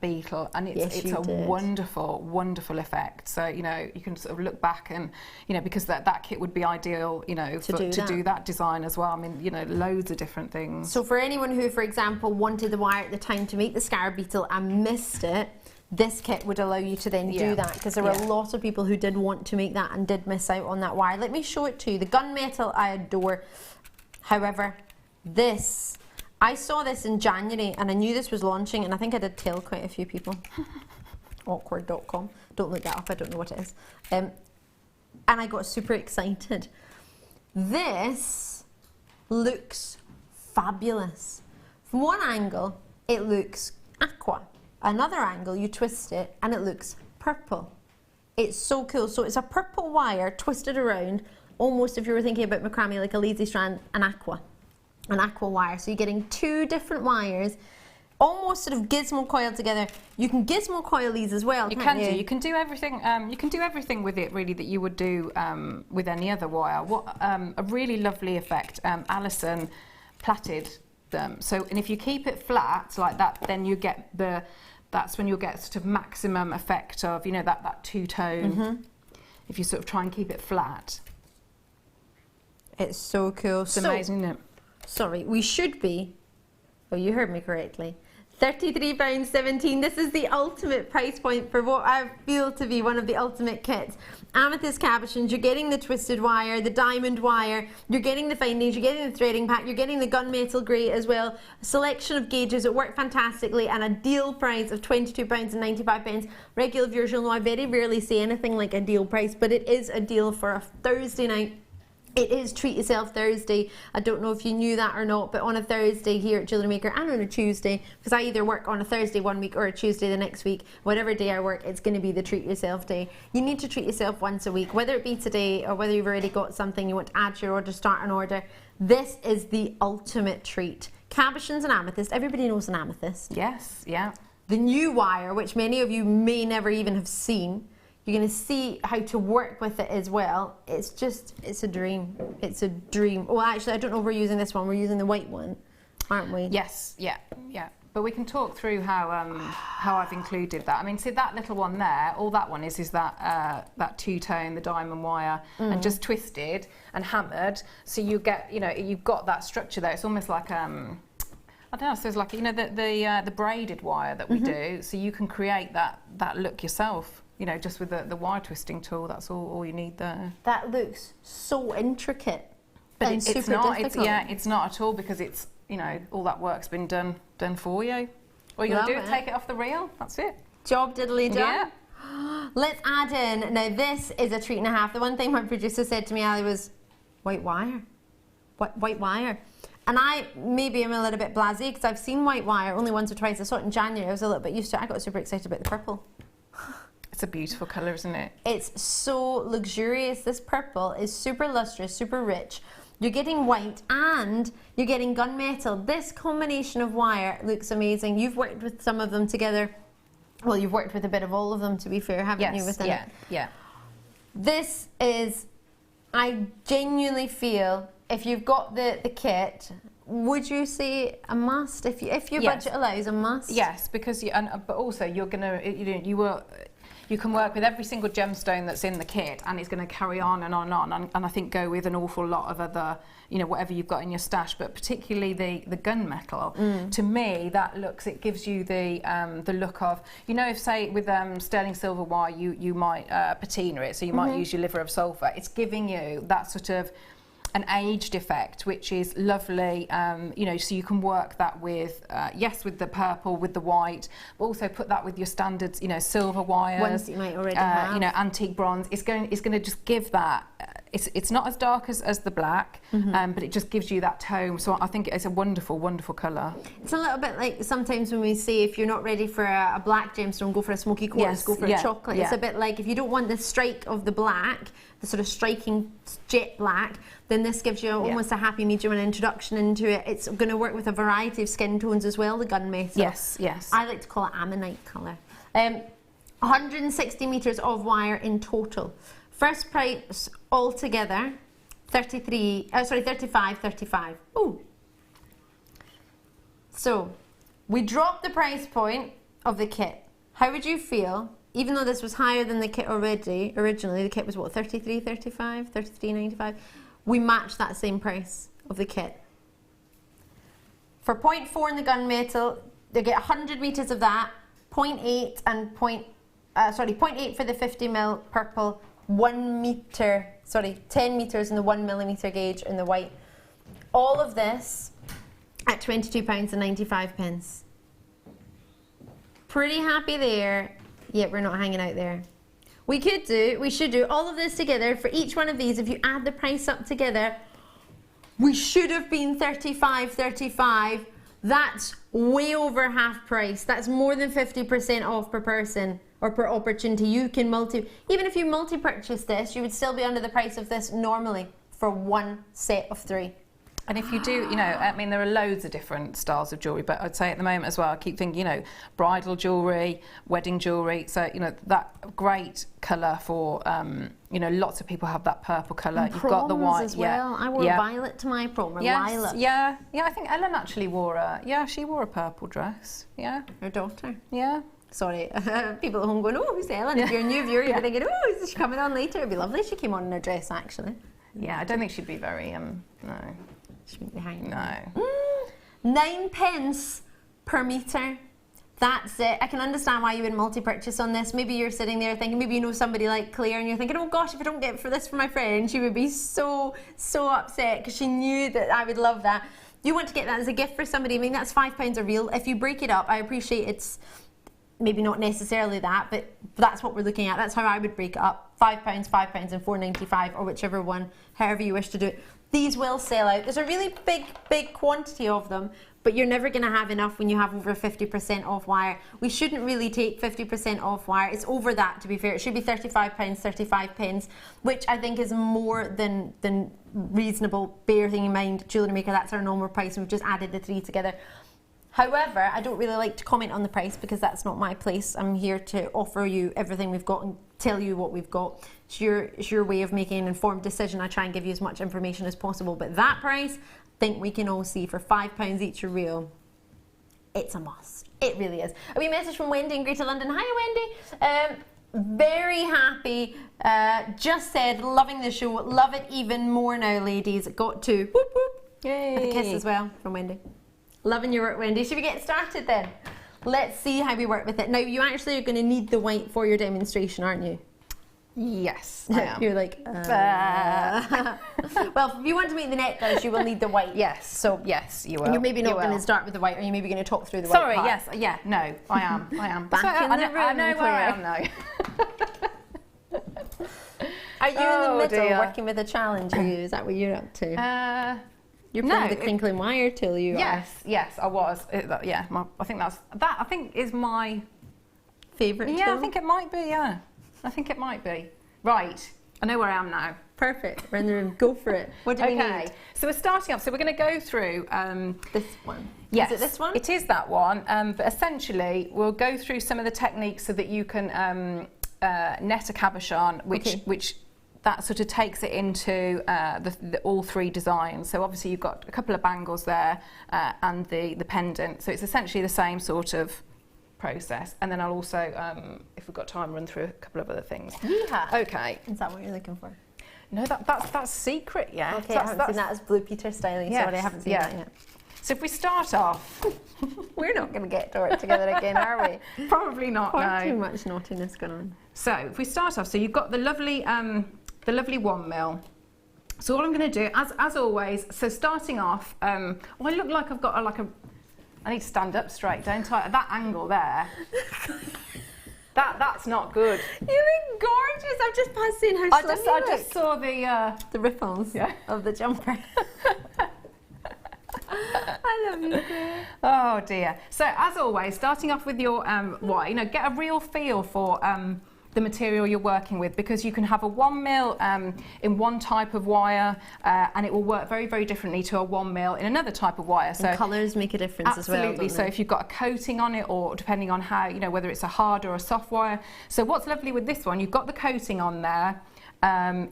beetle, and it's a wonderful, wonderful effect. So, you know, you can sort of look back and, you know, because that kit would be ideal, you know, to do that design as well. I mean, you know, loads of different things. So for anyone who, for example, wanted the wire at the time to make the scarab beetle and missed it, this kit would allow you to then do that, because there were a lot of people who did want to make that and did miss out on that wire. Let me show it to you. The gunmetal I adore. However, this, I saw this in January and I knew this was launching, and I think I did tell quite a few people. Awkward.com. Don't look that up, I don't know what it is. And I got super excited. This looks fabulous. From one angle, it looks aqua. Another angle, you twist it and it looks purple. It's so cool. So it's a purple wire twisted around, almost, if you were thinking about macrame, like a lazy strand, an aqua wire. So you're getting two different wires, almost sort of gizmo coiled together. You can gizmo coil these as well. You can do everything. You can do everything with it, really, that you would do with any other wire. What a really lovely effect. Alison plaited them. So, and if you keep it flat like that, then you get that's when you'll get sort of maximum effect of, you know, that two-tone. If you sort of try and keep it flat. It's so cool. It's amazing, isn't it? Sorry, we should be, oh, you heard me correctly, £33.17. This is the ultimate price point for what I feel to be one of the ultimate kits. Amethyst cabochons, you're getting the twisted wire, the diamond wire, you're getting the findings, you're getting the threading pack, you're getting the gunmetal grey as well, a selection of gauges that work fantastically, and a deal price of £22.95. Regular viewers, you'll know I very rarely say anything like a deal price, but it is a deal for a Thursday night It is Treat Yourself Thursday. I don't know if you knew that or not, but on a Thursday here at Jewellery Maker and on a Tuesday, because I either work on a Thursday one week or a Tuesday the next week, whatever day I work, it's going to be the Treat Yourself day. You need to treat yourself once a week, whether it be today or whether you've already got something you want to add to your order, start an order. This is the ultimate treat. Cabochons and amethyst. Everybody knows an amethyst. Yes, yeah. The new wire, which many of you may never even have seen. You're going to see how to work with it as well. It's a dream. It's a dream. Well, actually, I don't know if we're using this one. We're using the white one, aren't we? Yes, yeah. But we can talk through how I've included that. I mean, see that little one there, all that one is that two-tone, the diamond wire, and just twisted and hammered. So you get, you've got that structure there. It's almost like, I don't know, so it's like, the braided wire that we do, so you can create that look yourself. Just with the wire twisting tool, that's all you need there. That looks so intricate, but and it's super not. difficult. It's not at all, because it's all that work's been done for you. All you gotta do is take it off the reel. That's it. Job diddly done. Yeah. Let's add in. Now this is a treat and a half. The one thing my producer said to me, Ali, was white wire. White wire. And I maybe am a little bit blasé because I've seen white wire only once or twice. I saw it in January. I was a little bit used to it. I got super excited about the purple. It's a beautiful colour, isn't it? It's so luxurious. This purple is super lustrous, super rich. You're getting white and you're getting gunmetal. This combination of wire looks amazing. You've worked with some of them together. Well, you've worked with a bit of all of them, to be fair, haven't you? Within it? Yeah. This is, I genuinely feel, if you've got the kit, would you say a must? If your budget allows, a must? Yes, because but also you're gonna you can work with every single gemstone that's in the kit, and it's going to carry on and on, and I think go with an awful lot of other, whatever you've got in your stash, but particularly the gunmetal. To me, it gives you the look of, if say with sterling silver wire, you might patina it, so you might use your liver of sulphur. It's giving you that sort of an aged effect, which is lovely, so you can work that with, with the purple, with the white, but also put that with your standards, silver wires. Ones that you might already have. Antique bronze. It's going to just give that, it's not as dark as the black, but it just gives you that tone. So I think it's a wonderful, wonderful colour. It's a little bit like sometimes when we say if you're not ready for a black gemstone, go for a smoky quartz, go for a chocolate. It's a bit like if you don't want the strike of the black, the sort of striking jet black, then this gives you almost a happy medium, an introduction into it. It's going to work with a variety of skin tones as well, the gunmetal. Yes. I like to call it ammonite colour. 160 metres of wire in total. First price altogether, 35.35. Ooh. So, we dropped the price point of the kit. How would you feel, even though this was higher than the kit originally, the kit was what, 33.35, 33.95? We matched that same price of the kit. For 0.4 in the gunmetal, they get 100 metres of that, 0.8 and 0.8 for the 50ml purple, 10 metres in the 1mm gauge in the white. All of this at £22.95. Pretty happy there, yet we're not hanging out there. We should do all of this together for each one of these. If you add the price up together, we should have been $35.35. That's way over half price. That's more than 50% off per person or per opportunity. You can even if you multi-purchase this, you would still be under the price of this normally for one set of 3. And if you do, there are loads of different styles of jewellery, but I'd say at the moment as well, I keep thinking, bridal jewellery, wedding jewellery. So, that great colour for, lots of people have that purple colour. You've got the white as well. I wore violet to my prom, lilac. Yeah, I think Ellen actually wore she wore a purple dress. Yeah. Her daughter. Yeah. Sorry, people at home going, oh, who's Ellen? If you're a new viewer, you're thinking, oh, is she coming on later? It'd be lovely if she came on in her dress, actually. Yeah, I don't think she'd be very, no. She wouldn't be hanging. No. 9 pence per metre. That's it. I can understand why you would multi-purchase on this. Maybe you're sitting there thinking, maybe you know somebody like Claire and you're thinking, oh gosh, if I don't get this for my friend, she would be so upset because she knew that I would love that. You want to get that as a gift for somebody. I mean, that's £5 a reel. If you break it up, I appreciate maybe not necessarily that, but that's what we're looking at. That's how I would break it up. £5, £5 and £4.95, or whichever one, however you wish to do it. These will sell out. There's a really big quantity of them, but you're never going to have enough when you have over 50% off wire. We shouldn't really take 50% off wire. It's over that, to be fair. It should be £35, 35 pence, which I think is more than reasonable. Bearing in mind, Jewellery Maker, that's our normal price, and we've just added the 3 together. However, I don't really like to comment on the price because that's not my place. I'm here to offer you everything we've got and tell you what we've got. It's your way of making an informed decision. I try and give you as much information as possible, but that price, I think we can all see for £5 each a reel. It's a must. It really is. A wee message from Wendy in Greater London. Hiya, Wendy. Very happy. Just said, loving the show. Love it even more now, ladies. Got to. Whoop, whoop. Yay. With a kiss as well from Wendy. Loving your work, Wendy. Should we get started then? Let's see how we work with it. Now, you actually are going to need the white for your demonstration, aren't you? Yes, I am. You're like, Well, if you want to make the necklace, you will need the white. Yes, so yes, you will. And you're maybe not going to start with the white, or you're maybe going to talk through the white part. Yes, yeah, no, I am. Back in the room, I know where I am now. Are you in the middle dear. working with a challenge? Is that what you're up to? You're no, playing the crinkling wire till you Yes, I was. Yeah, I think that. I think is my favourite. Yeah, tool? I think it might be. Yeah, I think it might be. Right, I know where I am now. Perfect. We're in the room. Go for it. What do we need? So we're starting off. So we're going to go through this one. Yes, Is it this one? It is that one. But essentially, we'll go through some of the techniques so that you can net a cabochon, which that sort of takes it into all 3 designs. So obviously you've got a couple of bangles there and the pendant. So it's essentially the same sort of process. And then I'll also, if we've got time, run through a couple of other things. Yeah. Okay. Is that what you're looking for? No, that's secret, yeah. Okay, So I haven't seen that as Blue Peter styling. Yes, Sorry, I haven't seen that yet. So if we start off, We're not going to get to work together again, are we? probably not, Far no. too much naughtiness going on. So if we start off, so you've got the lovely 1 mil. So all I'm going to do, as always, so starting off, I look like I've got I need to stand up straight, don't I? At that angle there. That's not good. You look gorgeous. I've just passed in how slim you I look. just saw the ripples of the jumper. I love you, Claire. Oh dear. So as always, starting off with your white, get a real feel for the material you're working with, because you can have a 1 mil in one type of wire and it will work very, very differently to a 1 mil in another type of wire. So and colours make a difference as well. Absolutely. So if you've got a coating on it, or depending on how, whether it's a hard or a soft wire. So what's lovely with this one, you've got the coating on there.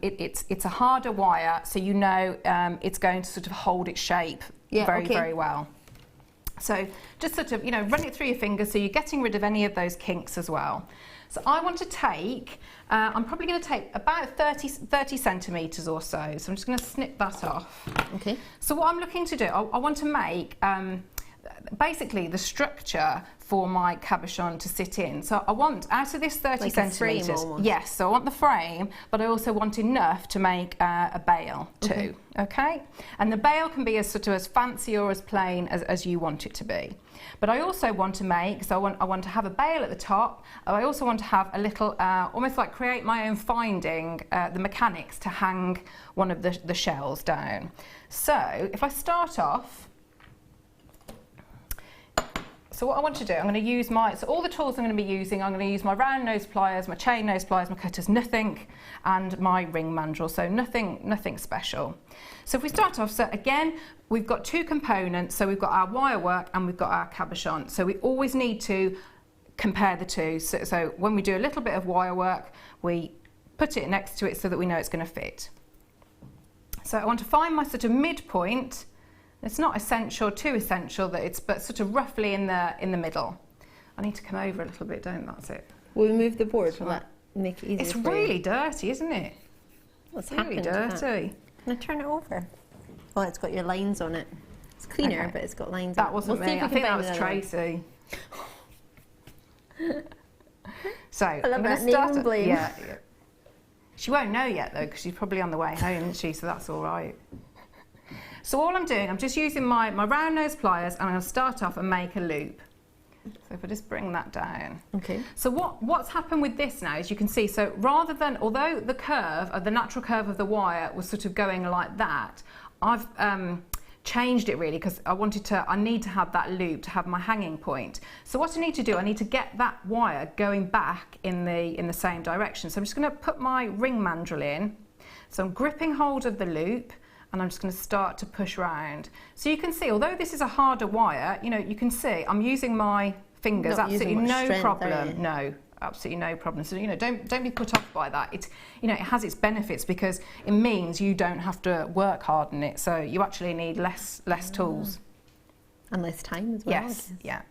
It's a harder wire, so it's going to sort of hold its shape very well. So just sort of, run it through your fingers so you're getting rid of any of those kinks as well. So I want to take, I'm probably going to take about 30 centimetres or so. So I'm just going to snip that off. Okay. So what I'm looking to do, I want to make basically the structure for my cabochon to sit in. So I want, out of this 30 centimetres, yes, so I want the frame, but I also want enough to make a bail too, okay? And the bail can be as sort of as fancy or as plain as you want it to be. But I also want to make, so I want to have a bail at the top. I also want to have a little, almost like create my own finding, the mechanics to hang one of the shells down. So if I start off, so what I want to do, I'm going to use so all the tools I'm going to be using, I'm going to use my round nose pliers, my chain nose pliers, my cutters, nothing, and my ring mandrel, so nothing special. So if we start off, so again, we've got 2 components, so we've got our wire work and we've got our cabochon, so we always need to compare the two. So when we do a little bit of wire work, we put it next to it so that we know it's going to fit. So I want to find my sort of midpoint. It's not too essential that it's, but sort of roughly in the middle. I need to come over a little bit, that's it. Will we move the board from that? Make it easier. It's really dirty, isn't it? What's really dirty. Can I turn it over? Well, it's got your lines on it. It's cleaner, but it's got lines on it. That wasn't me. I think that was Tracy. So I love I'm that going to start. name and blame. Yeah. She won't know yet though, because she's probably on the way home, isn't she? So that's all right. So all I'm doing, I'm just using my round nose pliers, and I'm going to start off and make a loop. So if I just bring that down. Okay. So what's happened with this now is you can see, so rather than, although the curve, the natural curve of the wire was sort of going like that, I've changed it really because I need to have that loop to have my hanging point. So what I need to do, I need to get that wire going back in the same direction. So I'm just going to put my ring mandrel in. So I'm gripping hold of the loop and I'm just going to start to push round. So you can see, although this is a harder wire, you know, you can see I'm using my fingers, Not using absolutely much no strength, problem. are you? No, absolutely no problem. So, you know, don't be put off by that. It's, you know, it has its benefits because it means you don't have to work hard on it. So you actually need less tools. And less time as well. Yes, yeah.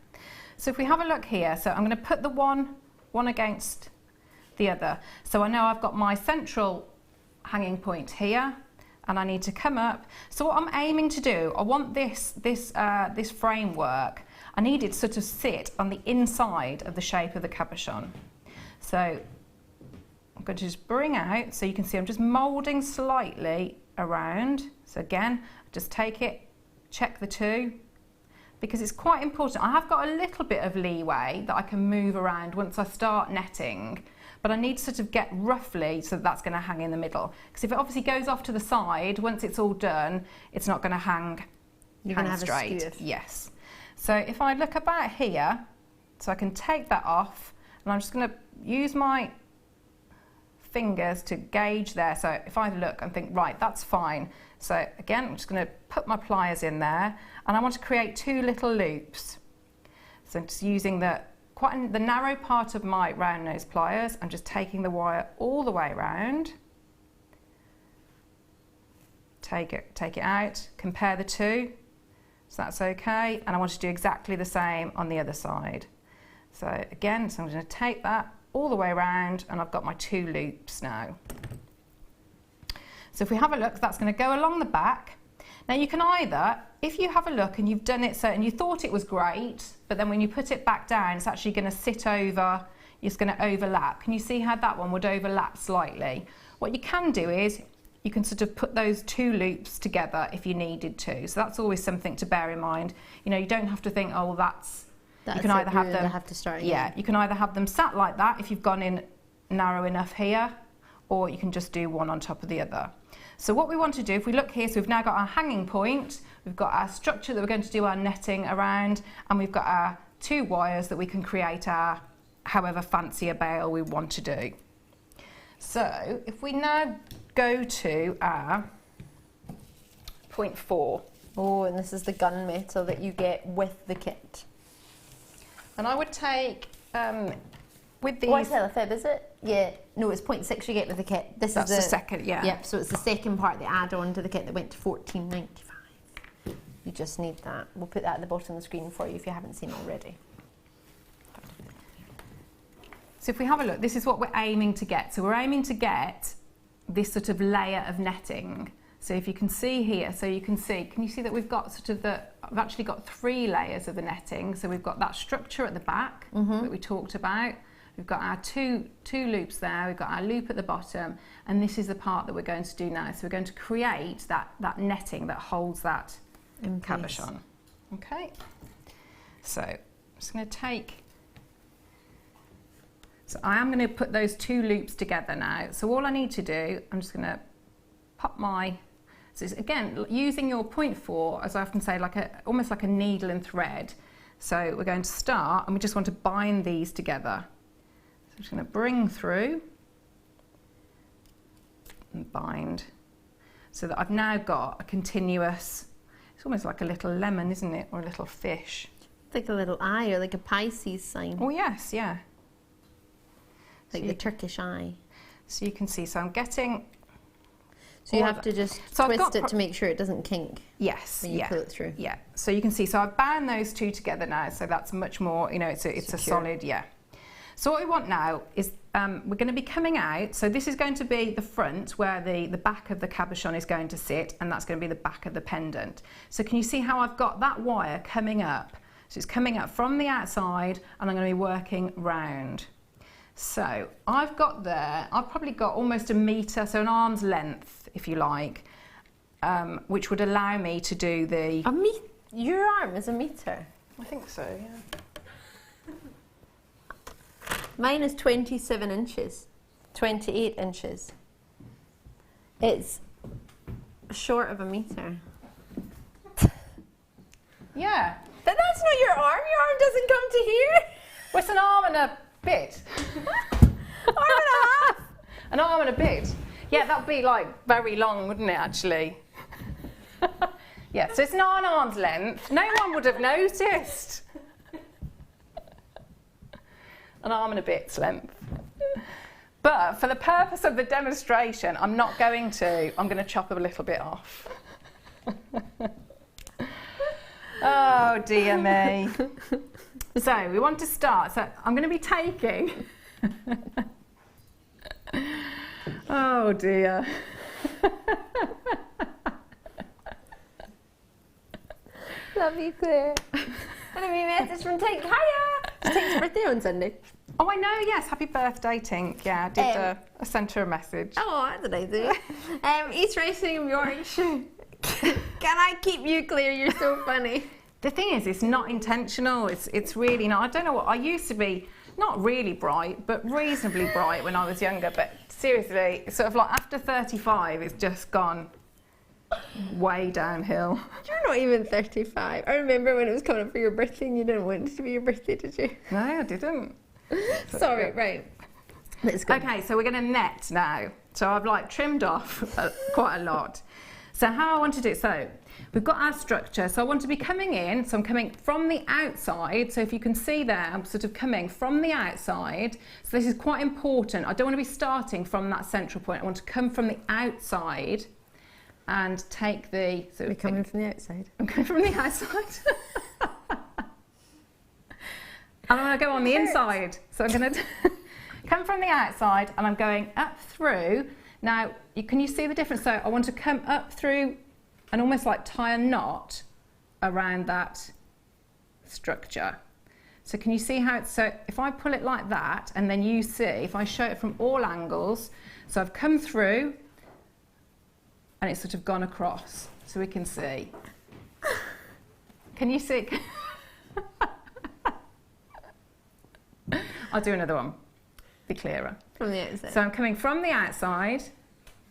So if we have a look here, so I'm going to put the one against the other. So I know I've got my central hanging point here, and I need to come up. So what I'm aiming to do, I want this framework, I need it to sort of sit on the inside of the shape of the cabochon. So I'm going to just bring out, so you can see I'm just moulding slightly around. So again, just take it, check the two, because it's quite important. I have got a little bit of leeway that I can move around once I start netting, but I need to sort of get roughly so that's going to hang in the middle. Because if it obviously goes off to the side, once it's all done, it's not going to hang straight. Yes. So if I look about here, so I can take that off, and I'm just going to use my fingers to gauge there. So if I look and think, right, that's fine. So again, I'm just going to put my pliers in there, and I want to create two little loops. So I'm just using the narrow part of my round nose pliers. I'm just taking the wire all the way around. Take it out, compare the two, so that's okay, and I want to do exactly the same on the other side. So again, so I'm going to take that all the way around, and I've got my two loops now. So if we have a look, that's going to go along the back. Now you can either, if you have a look and you've done it so, and you thought it was great, but then when you put it back down, it's actually going to sit over, it's going to overlap. Can you see how that one would overlap slightly? What you can do is, you can sort of put those two loops together if you needed to. So that's always something to bear in mind. You know, you don't have to think, oh, that's you can either have them, have to start you can either have them sat like that if you've gone in narrow enough here, or you can just do one on top of the other. So what we want to do, if we look here, so we've now got our hanging point, we've got our structure that we're going to do our netting around, and we've got our two wires that we can create our however fancy a bail we want to do. So if we now go to our 0.4. Oh, and this is the gunmetal that you get with the kit. And I would take, with these... Why tell a fib, is it? Yeah. No, it's 0.6 you get with the kit. That's the second, yeah. Yep, so it's the second part, the add-on to the kit that went to $14.95. You just need that. We'll put that at the bottom of the screen for you if you haven't seen it already. So if we have a look, this is what we're aiming to get. So we're aiming to get this sort of layer of netting. So if you can see here, so you can see, can you see that we've got sort of I've actually got 3 layers of the netting. So we've got that structure at the back that we talked about. We've got our two loops there, we've got our loop at the bottom, and this is the part that we're going to do now. So we're going to create that netting that holds that cabochon. Okay. So I'm just going to take, so I am going to put those 2 loops together now. So all I need to do, I'm just going to pop my, so it's, again, using your 0.4, as I often say, almost like a needle and thread. So we're going to start, and we just want to bind these together. So I'm just going to bring through and bind, so that I've now got a continuous, it's almost like a little lemon, isn't it, or a little fish. Like a little eye, or like a Pisces sign. Oh yes, yeah. Like the Turkish eye. So you can see, so I'm getting... So you have to just twist it to make sure it doesn't kink. Yes, when you pull it through. Yeah. So you can see, so I've bound those 2 together now, so that's much more, you know, it's a solid, yeah. So what we want now is we're going to be coming out, so this is going to be the front where the back of the cabochon is going to sit, and that's going to be the back of the pendant. So can you see how I've got that wire coming up? So it's coming up from the outside, and I'm going to be working round. So I've probably got almost a metre, so an arm's length, if you like, which would allow me to do the... Your arm is a metre? I think so, yeah. Mine is 27 inches, 28 inches. It's short of a metre. Yeah. But that's not your arm. Your arm doesn't come to here. Well, it's an arm and a bit. Arm and a half. An arm and a bit. Yeah, that'd be like very long, wouldn't it, actually? Yeah, so it's not an arm's length. No one would have noticed. An arm and a bit's length. But for the purpose of the demonstration, I'm going to chop a little bit off. Oh dear me. So we want to start. So I'm going to be taking. Oh dear. Love you, Claire. And a wee message from Tink. Hiya! It's Tink's birthday on Sunday. Oh, I know, yes. Happy birthday, Tink. Yeah, I sent her a message. Oh, that's a nice thing. East Racing of Yorkshire. Can I keep you, Claire? You're so funny. The thing is, it's not intentional. It's really not. I don't know what. I used to be not really bright, but reasonably bright when I was younger. But seriously, sort of like after 35, it's just gone way downhill. You're not even 35. I remember when it was coming up for your birthday and you didn't want it to be your birthday, did you? No, I didn't. Sorry, right. Let's go. Okay, so we're going to net now. So I've like trimmed off quite a lot. So how I want to do it, so we've got our structure. So I want to be coming in, so I'm coming from the outside. So if you can see there, I'm sort of coming from the outside. So this is quite important. I don't want to be starting from that central point. I want to come from the outside and take the... So we're coming from the outside. I'm coming from the outside. And I'm going to go on the inside. So I'm going to come from the outside and I'm going up through. Now, can you see the difference? So I want to come up through and almost like tie a knot around that structure. So can you see how it's, so if I pull it like that and then you see, if I show it from all angles, so I've come through and it's sort of gone across, so we can see. Can you see? I'll do another one, be clearer. From the outside. So I'm coming from the outside,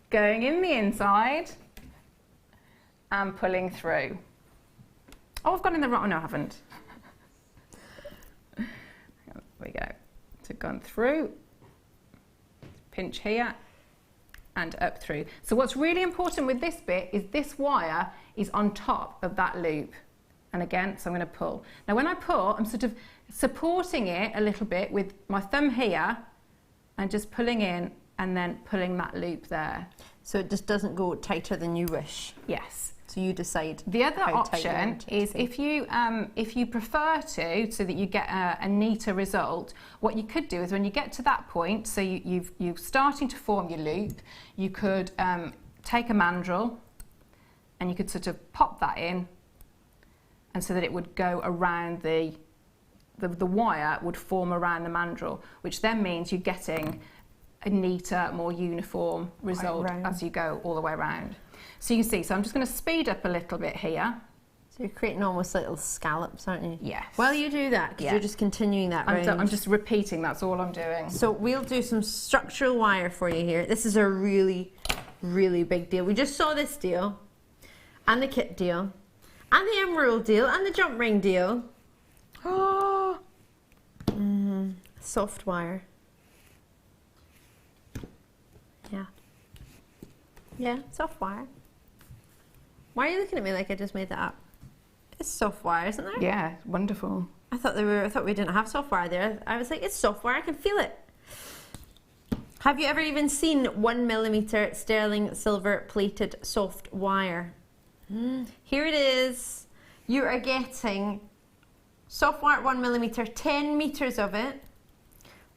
going in the inside, and pulling through. Oh, I've gone in the right, oh no I haven't. There we go. So gone through, pinch here, and up through. So what's really important with this bit is this wire is on top of that loop. And again, so I'm going to pull. Now when I pull, I'm sort of supporting it a little bit with my thumb here and just pulling in and then pulling that loop there. So it just doesn't go tighter than you wish? Yes. So you decide. The other how tight you option want it is to be. if you prefer to, so that you get a neater result, what you could do is when you get to that point, so you're starting to form your loop, you could take a mandrel and you could sort of pop that in, and so that it would go around the wire would form around the mandrel, which then means you're getting a neater, more uniform result as you go all the way around. So you can see, so I'm just going to speed up a little bit here. So you're creating almost little scallops, aren't you? Yes. While you do that, because Yeah. you're just continuing that round. I'm just repeating, that's all I'm doing. So we'll do some structural wire for you here. This is a really, really big deal. We just saw this deal, and the kit deal, and the emerald deal, and the jump ring deal. Oh, Soft wire. Yeah. Yeah, soft wire. Why are you looking at me like I just made that up? It's soft wire, isn't there? yeah, wonderful. I thought we didn't have soft wire there. I was like, it's soft wire, I can feel it. Have you ever even seen 1mm sterling silver plated soft wire? Here it is. You are getting soft wire 1mm, 10 meters of it,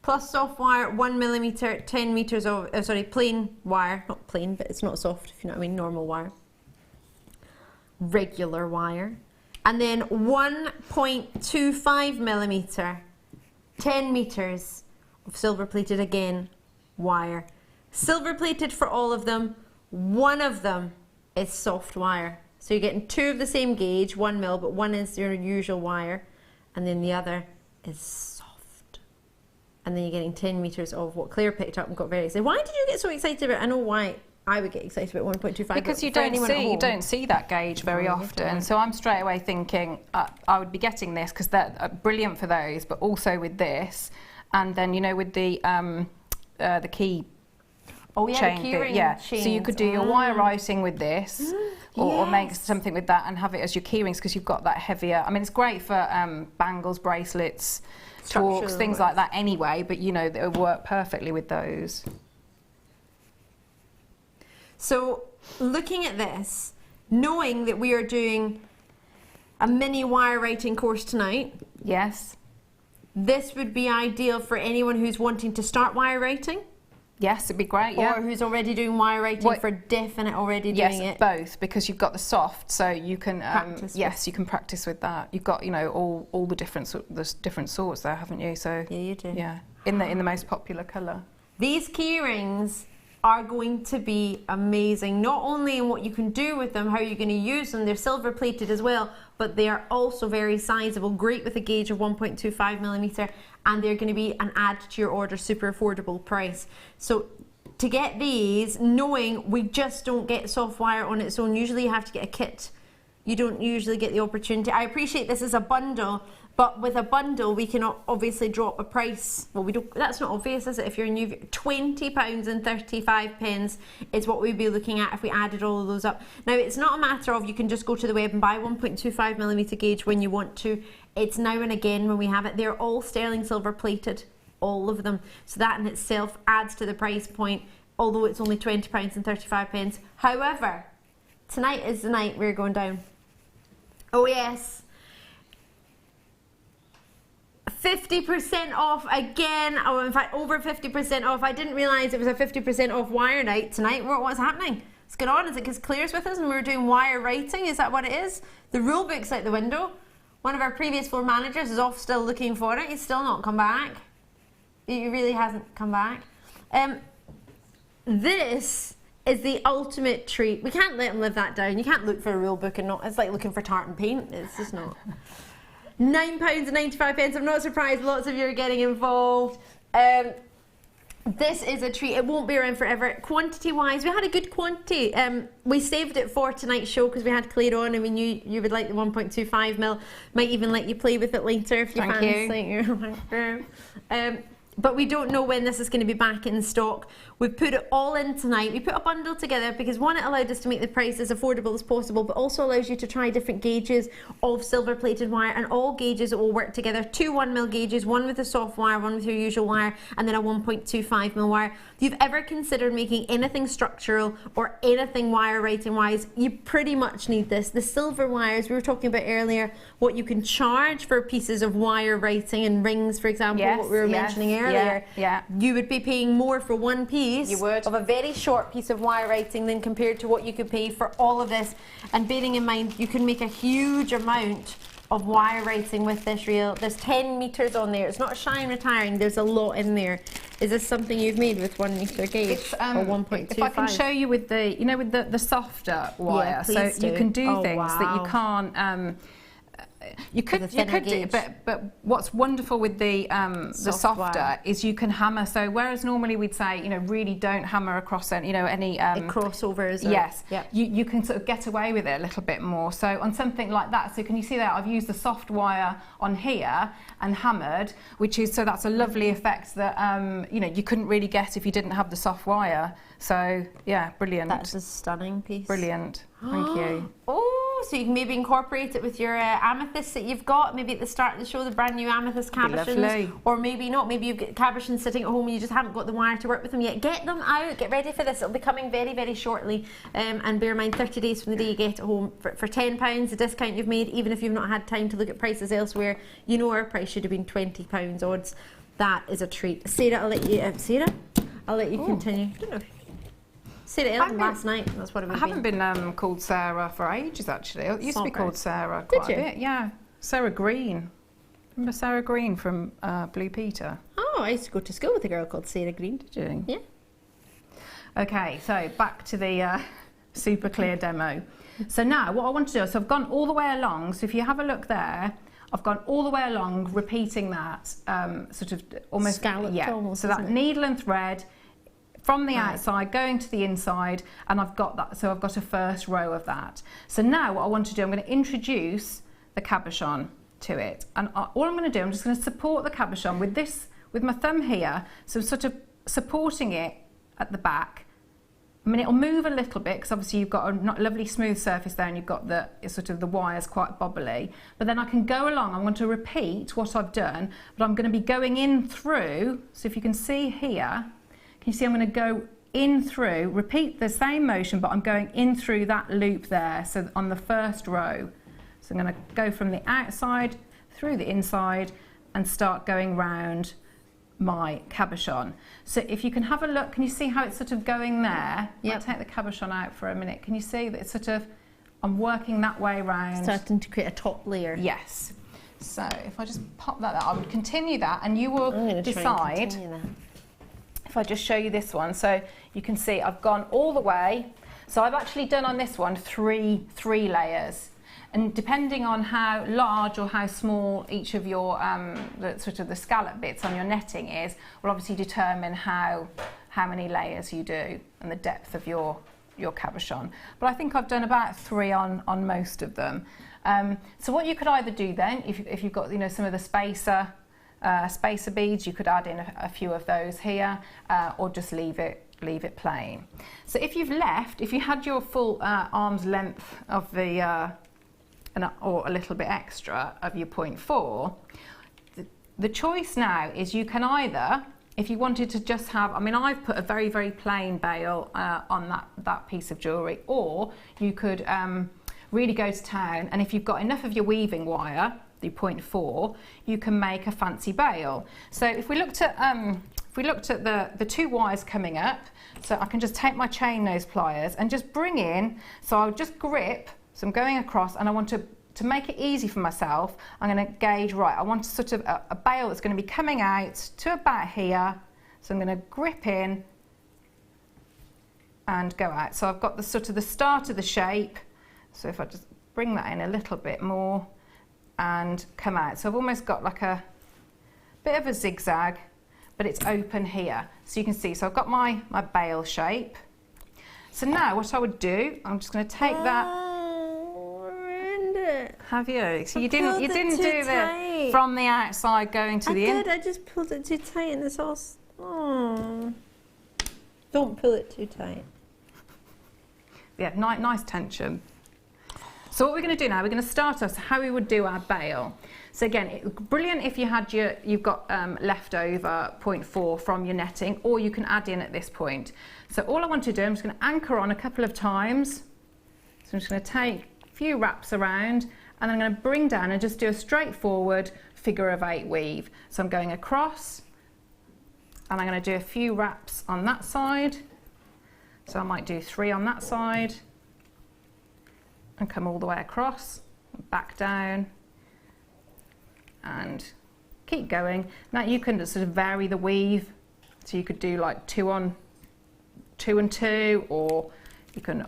plus soft wire 1mm, 10 meters of, plain wire, not plain, but it's not soft, if you know what I mean, normal wire. Regular wire. And then 1.25mm, 10 meters of silver plated again wire. Silver plated for all of them. One of them is soft wire. So you're getting two of the same gauge, 1 mil, but one is your usual wire, and then the other is soft. and then you're getting 10 metres of what Claire picked up and got very excited. Why did you get so excited about? I know why I would get excited about 1.25. Because you don't see that gauge very often. So I'm straight away thinking I would be getting this because they're brilliant for those, but also with this, and then you know with the key. Oh yeah, chain the key ring yeah. chains. So you could do your wire writing with this, or make something with that and have it as your key rings because you've got that heavier. I mean, it's great for bangles, bracelets, talks, things like that anyway. But you know, it would work perfectly with those. So looking at this, knowing that we are doing a mini wire writing course tonight, yes, this would be ideal for anyone who's wanting to start wire writing. Yes, it'd be great, yeah. Or who's already doing wire writing for definite already doing it. Yes, both, because you've got the soft, so you can practice you can practice with that. You've got, you know, all the different sorts there, haven't you? So yeah, you do. Yeah, in the most popular colour. These key rings are going to be amazing, not only in what you can do with them, how you're going to use them. They're silver plated as well, but they are also very sizable, great with a gauge of 1.25mm, and they're going to be an add to your order, super affordable price. So to get these, knowing we just don't get soft wire on its own, usually you have to get a kit. You don't usually get the opportunity. I appreciate this is a bundle, but with a bundle we can obviously drop a price. Well, we don't. That's not obvious, is it? If you're new, £20.35 is what we'd be looking at if we added all of those up. Now, it's not a matter of you can just go to the web and buy 1.25mm gauge when you want to. It's now and again when we have it. They're all sterling silver plated, all of them. So that in itself adds to the price point, although it's only £20.35. However, tonight is the night we're going down. Oh yes. 50% off again, or in fact over 50% off. I didn't realise it was a 50% off wire night tonight. What's happening? What's going on? Is it because Claire's with us and we're doing wire writing? Is that what it is? The rule book's out the window. One of our previous floor managers is off still looking for it. He's still not come back. He really hasn't come back. This is the ultimate treat. We can't let him live that down. You can't look for a rule book and not. It's like looking for tartan paint. It's just not. £9.95. I'm not surprised lots of you are getting involved. This is a treat. It won't be around forever. Quantity wise, we had a good quantity. We saved it for tonight's show because we had Claire on and we knew you would like the 1.25mm. Might even let you play with it later if you fancy. But we don't know when this is going to be back in stock. We've put it all in tonight. We put a bundle together because one, it allowed us to make the price as affordable as possible, but also allows you to try different gauges of silver plated wire, and all gauges will work together. 2 1mm gauges, one with a soft wire, one with your usual wire, and then a 1.25mm wire. If you've ever considered making anything structural or anything wire writing wise, you pretty much need this. The silver wires, we were talking about earlier, what you can charge for pieces of wire writing and rings, for example, what we were mentioning earlier. You would be paying more for one piece of a very short piece of wire writing than compared to what you could pay for all of this. And bearing in mind, you can make a huge amount of wire writing with this reel. There's 10 metres on there. It's not shy and retiring. There's a lot in there. Is this something you've made with 1 metre gauge or 1.25? If I can show you with the, you know, with the softer wire, so you can do things that you can't. You could do, but what's wonderful with the softer is you can hammer. So whereas normally we'd say, you know, really don't hammer across any, you know, any crossovers. Yes, you can sort of get away with it a little bit more. So on something like that, so can you see that I've used the soft wire on here and hammered, which is, so that's a lovely effect that you know, you couldn't really get if you didn't have the soft wire. So yeah, brilliant. That's a stunning piece. Brilliant. Thank you. Oh, so you can maybe incorporate it with your amethysts that you've got. Maybe at the start of the show, the brand new amethyst cabochons, or maybe not. Maybe you've got cabochons sitting at home and you just haven't got the wire to work with them yet. Get them out. Get ready for this. It'll be coming very, very shortly. And bear in mind, 30 days from the day you get it home for £10. The discount you've made, even if you've not had time to look at prices elsewhere, you know our price should have been £20 odds. That is a treat. Sarah, I'll let you. I'll let you continue. I don't know. Sarah Ellen last night. That's what it would be. I haven't been called Sarah for ages, actually. It used to be called Sarah quite a bit. Yeah, Sarah Green. Remember Sarah Green from Blue Peter? Oh, I used to go to school with a girl called Sarah Green. Did you? Yeah. Okay, so back to the super clear demo. So now what I want to do, so I've gone all the way along, so if you have a look there, I've gone all the way along repeating that sort of almost scalloped, almost, so that isn't it? needle and thread from the outside going to the inside, and I've got that, so I've got a first row of that. So now what I want to do, I'm going to introduce the cabochon to it, and all I'm going to do, I'm just going to support the cabochon with this, with my thumb here, so sort of supporting it at the back. I mean, it'll move a little bit because obviously you've got a lovely smooth surface there, and you've got the sort of the wires quite bobbly, but then I can go along. I'm going to repeat what I've done, but I'm going to be going in through, so if you can see here, can you see I'm going to go in through, repeat the same motion, but I'm going in through that loop there, so on the first row. So I'm going to go from the outside through the inside and start going round my cabochon. So if you can have a look, can you see how it's sort of going there? Yep. I'll take the cabochon out for a minute. Can you see that it's sort of, I'm working that way round. Starting to create a top layer. Yes. So if I just pop that out, I would continue that, and you will I'm going to try and decide. continue that. If I just show you this one, so you can see I've gone all the way. So I've actually done on this one three layers, and depending on how large or how small each of your sort of the scallop bits on your netting is, will obviously determine how many layers you do and the depth of your cabochon. But I think I've done about 3 on most of them. So what you could either do then, if you've got some of the spacer beads, you could add in a few of those here, or just leave it plain. So if you had your full arm's length of the or a little bit extra of your 0.4, the choice now is you can either, if you wanted to just have, I mean, I've put a very, very plain bail on that piece of jewellery, or you could really go to town, and if you've got enough of your weaving wire, the 0.4, you can make a fancy bail. So if we looked at the 2 wires coming up, so I can just take my chain nose pliers and just bring in, so I'll just grip, so I'm going across, and I want to make it easy for myself, I'm going to gauge, right, I want sort of a bail that's going to be coming out to about here, so I'm going to grip in and go out. So I've got the sort of the start of the shape, so if I just bring that in a little bit more and come out. So I've almost got like a bit of a zigzag, but it's open here. So you can see, so I've got my bail shape. So now what I would do, I'm just going to take that. Have you? So you didn't do the from the outside going to the in. I just pulled it too tight and it's all. Oh. Don't pull it too tight. Yeah, nice tension. So what we're going to do now, we're going to start us how we would do our bail. So again, brilliant if you had you've got leftover 0.4 from your netting, or you can add in at this point. So all I want to do, I'm just going to anchor on a couple of times. So I'm just going to take a few wraps around, and I'm going to bring down and just do a straightforward figure of 8 weave. So I'm going across, and I'm going to do a few wraps on that side. So I might do 3 on that side, and come all the way across, back down, and keep going. Now you can sort of vary the weave, so you could do like 2 on 2 and 2, or you can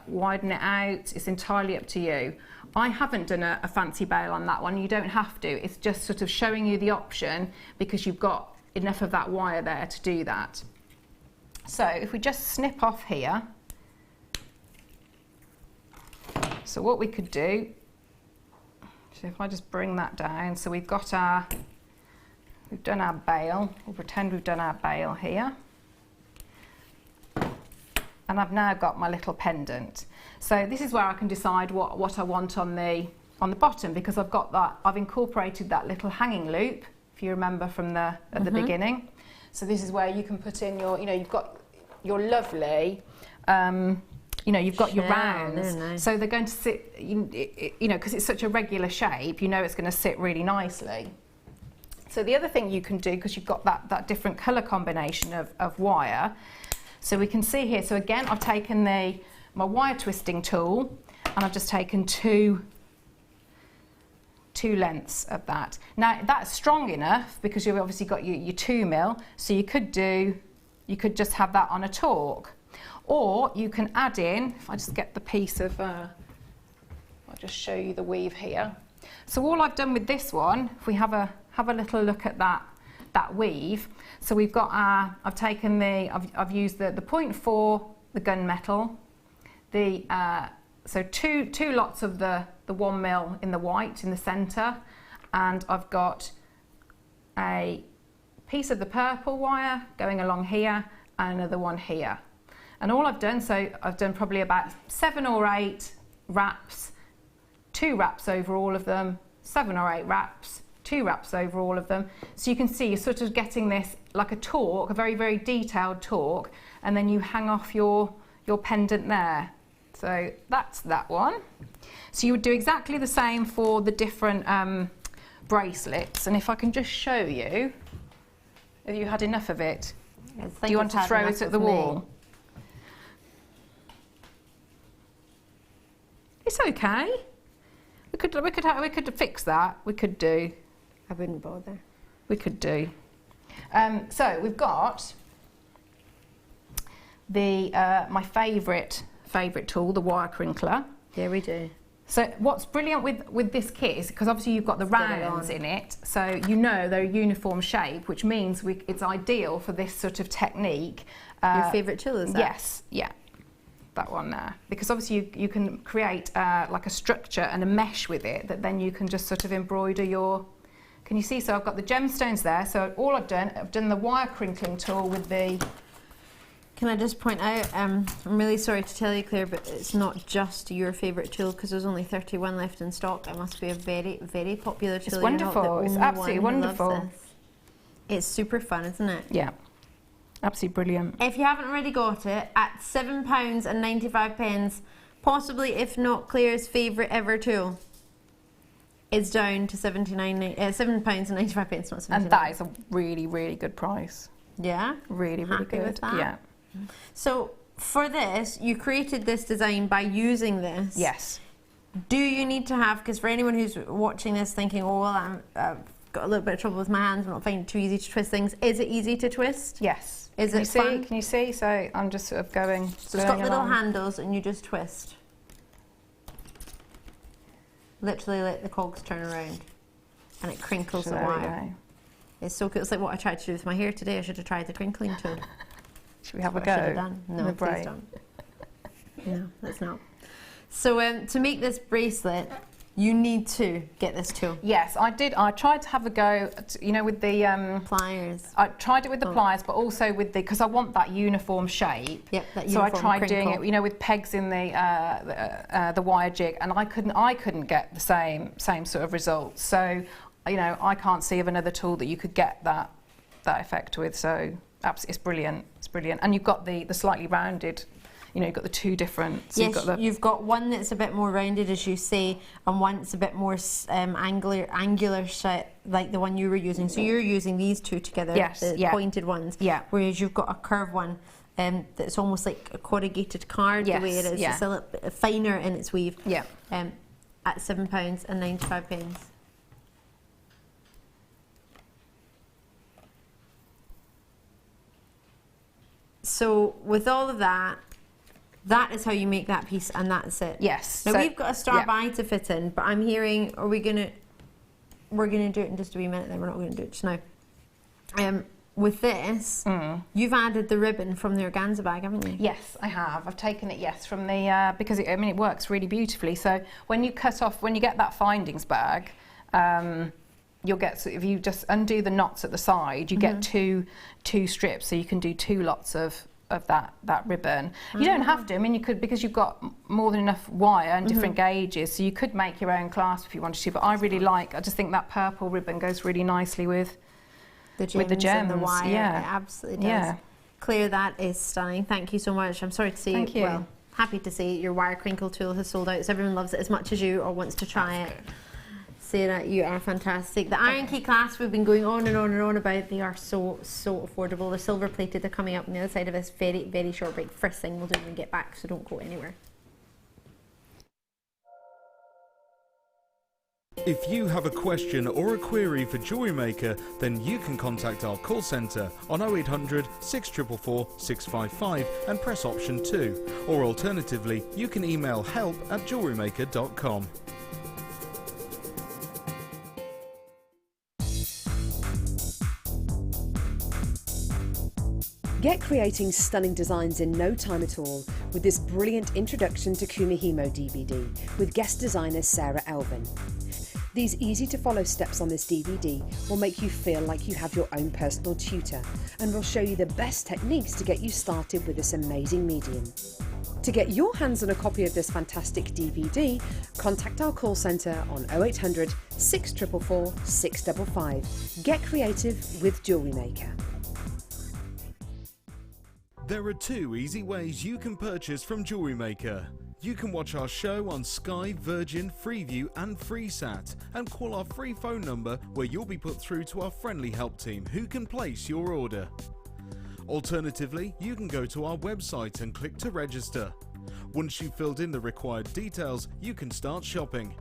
widen it out. It's entirely up to you. I haven't done a fancy bail on that one. You don't have to. It's just sort of showing you the option because you've got enough of that wire there to do that. So if we just snip off here, so what we could do, so if I just bring that down, so we've done our bail, we'll pretend we've done our bail here. And I've now got my little pendant. So this is where I can decide what I want on the bottom, because I've got that, I've incorporated that little hanging loop, if you remember from at the beginning. So this is where you can put in your, you've got your lovely, you've got your rounds. Nice. So they're going to sit, because it's such a regular shape, it's going to sit really nicely. So the other thing you can do, because you've got that different colour combination of wire, so we can see here, so again, I've taken my wire twisting tool, and I've just taken two lengths of that. Now that's strong enough because you've obviously got your 2 mil, so you could just have that on a torque. Or you can add in, if I just get the piece of, I'll just show you the weave here. So all I've done with this one, if we have a little look at that weave. So we've got I've taken I've used the 0.4, the gunmetal, so two lots of the 1 mil in the white in the centre, and I've got a piece of the purple wire going along here and another one here. And all I've done, so I've done probably about 7 or 8 wraps, 2 wraps over all of them, 7 or 8 wraps, 2 wraps over all of them. So you can see you're sort of getting this like a torque, a very, very detailed torque, and then you hang off your pendant there. So that's that one. So you would do exactly the same for the different bracelets. And if I can just show you, have you had enough of it? Do you want to throw it at the wall? It's okay. We could fix that. We could do. I wouldn't bother. We could do. So we've got the my favourite tool, the wire crinkler. Yeah, we do. So what's brilliant with this kit is because obviously you've got the rounds in it, so you know they're a uniform shape, which means it's ideal for this sort of technique. Your favourite tool is that? Yes, yeah, that one there. Because obviously you can create like a structure and a mesh with it that then you can just sort of embroider your. Can you see? So I've got the gemstones there. So all I've done the wire crinkling tool with the. Can I just point out, I'm really sorry to tell you, Claire, but it's not just your favourite tool because there's only 31 left in stock. It must be a very, very popular tool. It's wonderful. It's absolutely wonderful. It's super fun, isn't it? Yeah, absolutely brilliant. If you haven't already got it, at £7.95, possibly if not Claire's favourite ever tool, it's down to £7.95, not 79. And that is a really, really good price. Yeah? Really, really Happy good. with that? Yeah. So for this, you created this design by using this. Yes. Do you need to have, because for anyone who's watching this thinking, oh, well, I've got a little bit of trouble with my hands, I'm not finding it too easy to twist things, is it easy to twist? Yes. Is it fun? Can you see? So I'm just sort of going. So it's got little handles and you just twist. Literally let the cogs turn around and it crinkles the wire. It's so cool. It's like what I tried to do with my hair today. I should have tried the crinkling tool. Should we have a I go? should have done. No, please don't. No, let's not. So to make this bracelet, you need to get this tool. Yes, I did. I tried to have a go, with the pliers. I tried it with the pliers, but also with because I want that uniform shape. Yep, that so uniform I tried crinkle. doing it, with pegs in the wire jig, and I couldn't get the same sort of results. So, I can't see of another tool that you could get that effect with. So, it's brilliant. It's brilliant, and you've got the slightly rounded. You've got the two different. So yes, you've got one that's a bit more rounded, as you say, and one that's a bit more angular shape, like the one you were using. So you're using these two together, the pointed ones. Yeah. Whereas you've got a curved one that's almost like a corrugated card, the way it is. Yeah. It's a little bit finer in its weave. Yeah. At £7.95. So with all of that. That is how you make that piece, and that's it. Yes. Now we've got a star eye to fit in, but I'm hearing, we're gonna do it in just a wee minute. Then we're not going to do it just now. With this, you've added the ribbon from the organza bag, haven't you? Yes, I have. I've taken it, from the because it works really beautifully. So when you get that findings bag, you'll get. So if you just undo the knots at the side, you get two strips, so you can do 2 lots of that ribbon. You don't have to. You could, because you've got more than enough wire and different gauges, so you could make your own clasp if you wanted to. But I just think that purple ribbon goes really nicely with the gems and the wire. Yeah, it absolutely does. Yeah. Claire, that is stunning. Thank you so much. I'm sorry to see. Thank you. Well, happy to see your wire crinkle tool has sold out. So everyone loves it as much as you or wants to try it. Sarah, you are fantastic. The iron key clasps we've been going on and on and on about. They are so affordable. They're silver plated. They're coming up on the other side of this very, very short break. First thing we'll do when we get back, so don't go anywhere. If you have a question or a query for Jewellery Maker, then you can contact our call centre on 0800 644 655 and press option 2, or alternatively you can email help@jewellerymaker.com. Get creating stunning designs in no time at all with this brilliant Introduction to Kumihimo DVD with guest designer Sarah Elvin. These easy to follow steps on this DVD will make you feel like you have your own personal tutor and will show you the best techniques to get you started with this amazing medium. To get your hands on a copy of this fantastic DVD, contact our call centre on 0800 644 655. Get creative with Jewellery Maker. There are 2 easy ways you can purchase from Jewellery Maker. You can watch our show on Sky, Virgin, Freeview and FreeSat and call our free phone number where you'll be put through to our friendly help team who can place your order. Alternatively, you can go to our website and click to register. Once you've filled in the required details, you can start shopping.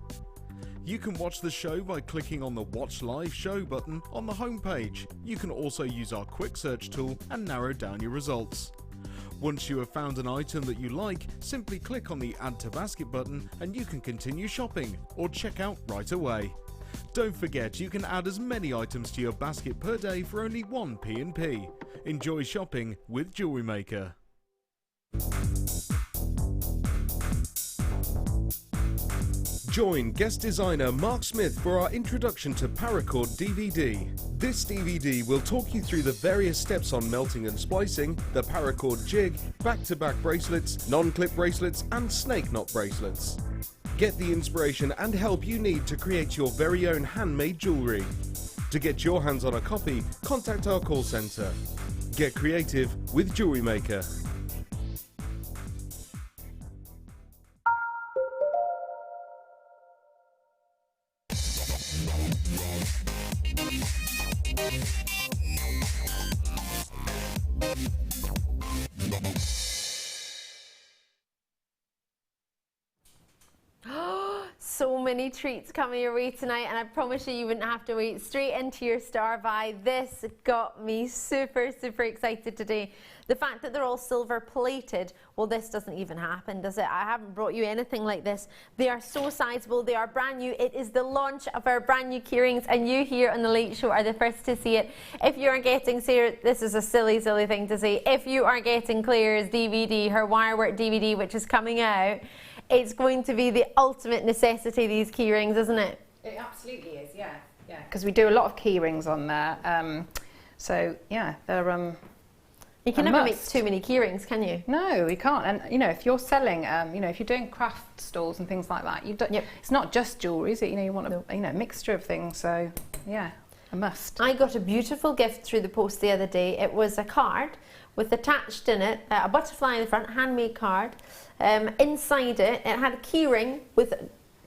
You can watch the show by clicking on the Watch Live Show button on the homepage. You can also use our quick search tool and narrow down your results. Once you have found an item that you like, simply click on the Add to Basket button and you can continue shopping or check out right away. Don't forget you can add as many items to your basket per day for only 1 P&P. Enjoy shopping with Jewellery Maker. Join guest designer Mark Smith for our Introduction to Paracord DVD. This DVD will talk you through the various steps on melting and splicing, the paracord jig, back-to-back bracelets, non-clip bracelets and snake knot bracelets. Get the inspiration and help you need to create your very own handmade jewellery. To get your hands on a copy, contact our call centre. Get creative with Jewellery Maker. So many treats coming your way tonight, and I promise you wouldn't have to wait straight into your star buy. This got me super excited today. The fact that they're all silver plated, well, this doesn't even happen, does it? I haven't brought you anything like this. They are so sizable, they are brand new. It is the launch of our brand new keyrings, and you here on The Late Show are the first to see it. If you are getting, say, this is a silly thing to say, if you are getting Claire's DVD, her wirework DVD, which is coming out, it's going to be the ultimate necessity, these key rings, isn't it? It absolutely is, yeah. Because we do a lot of key rings on there. So, yeah, they're you can never make too many key rings, can you? No, you can't. And, you know, if you're selling, you know, if you're doing craft stalls and things like that, it's not just jewellery, is it? You know, you want a mixture of things. So, yeah, a must. I got a beautiful gift through the post the other day. It was a card with attached in it a butterfly in the front, handmade card. Inside it had a key ring with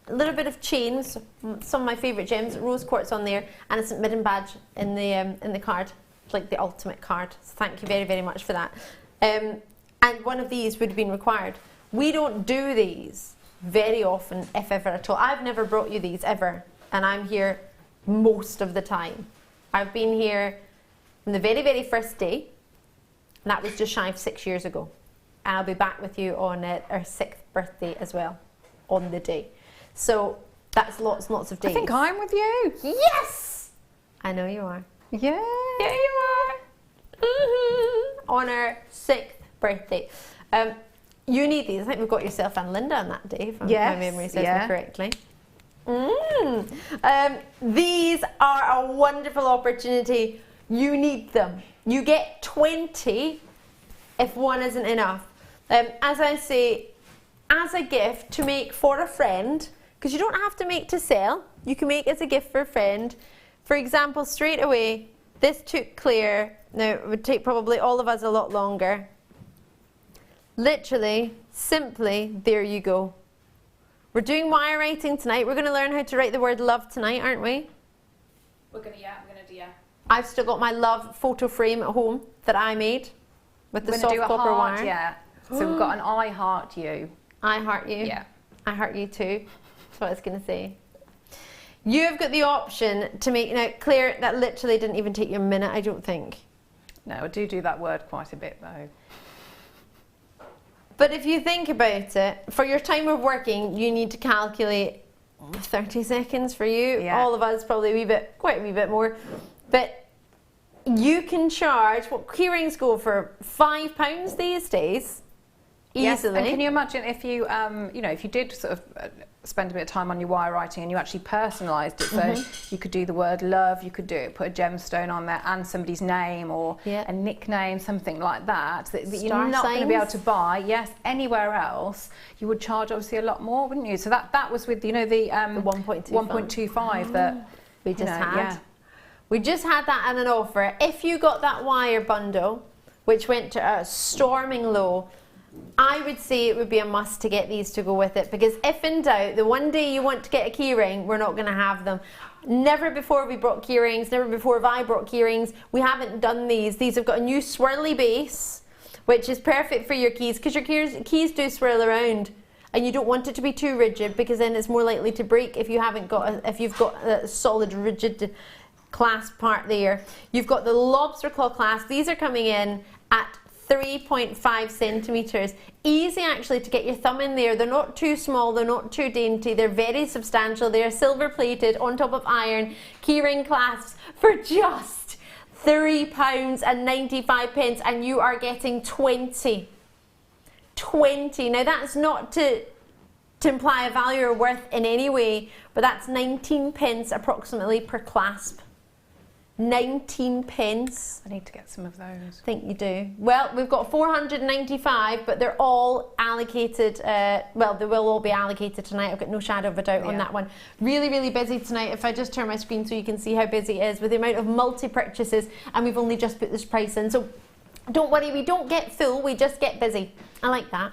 a little bit of chains, some of my favourite gems, rose quartz on there, and a St Midden badge in the card, like the ultimate card. So thank you very much for that. And one of these would have been required. We don't do these very often, if ever at all. I've never brought you these ever, and I'm here most of the time. I've been here from the very first day, and that was just shy of 6 years ago. And I'll be back with you on our 6th birthday as well, on the day. So that's lots and lots of days. I think I'm with you. Yes! I know you are. Yeah. Yeah, you are. On our 6th birthday. You need these. I think we've got yourself and Linda on that day, if my memory serves me correctly. These are a wonderful opportunity. You need them. You get 20 if one isn't enough. As I say, as a gift to make for a friend, because you don't have to make to sell, you can make as a gift for a friend. For example, straight away, this took Claire, now it would take probably all of us a lot longer. Literally, simply, there you go. We're doing wire writing tonight. We're going to learn how to write the word love tonight, aren't we? We're going to do, yeah. I've still got my love photo frame at home that I made with the soft copper wire. Yeah. So we've got an I heart you. I heart you. Yeah. I heart you too. That's what I was going to say. You've got the option to make, now Claire, that literally didn't even take you a minute, I don't think. No, I do that word quite a bit though. But if you think about it, for your time of working, you need to calculate 30 seconds for you. Yeah. All of us probably quite a wee bit more. But you can charge, what keyrings go for, £5 these days, Yes, easily. and can you imagine if you, you know, if you did sort of spend a bit of time on your wire writing and you actually personalised it, so you could do the word love, you could do it, put a gemstone on there and somebody's name or a nickname, something like that you're not going to be able to buy, anywhere else. You would charge obviously a lot more, wouldn't you? So that was with, you know, the 1.25 that we just had. Yeah. We just had that at an offer. If you got that wire bundle, which went to a storming low, I would say it would be a must to get these to go with it, because if in doubt, the one day you want to get a keyring, we're not going to have them. Never before have we brought keyrings, never before have I brought keyrings. We haven't done these. These have got a new swirly base, which is perfect for your keys, because your keys do swirl around. And you don't want it to be too rigid, because then it's more likely to break if you haven't got if you've got a solid rigid clasp part there. You've got the lobster claw clasp. These are coming in at 3.5 centimetres. Easy actually to get your thumb in there. They're not too small, they're not too dainty, they're very substantial. They're silver plated on top of iron keyring clasps for just £3.95, and you are getting 20. Now that's not to imply a value or worth in any way, but that's 19p approximately per clasp. 19p. I need to get some of those. I think you do. Well, we've got 495, but they're all allocated, well, they will all be allocated tonight. I've got no shadow of a doubt on that one. Really, really busy tonight. If I just turn my screen so you can see how busy it is with the amount of multi-purchases, and we've only just put this price in. So don't worry, we don't get full, we just get busy. I like that.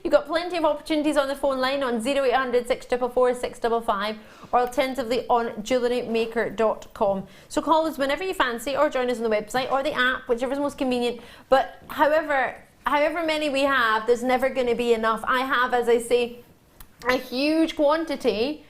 You've got plenty of opportunities on the phone line on 0800 644 655 or alternatively on JewelleryMaker.com. So call us whenever you fancy, or join us on the website or the app, whichever is most convenient. But however many we have, there's never going to be enough. I have, as I say, a huge quantity,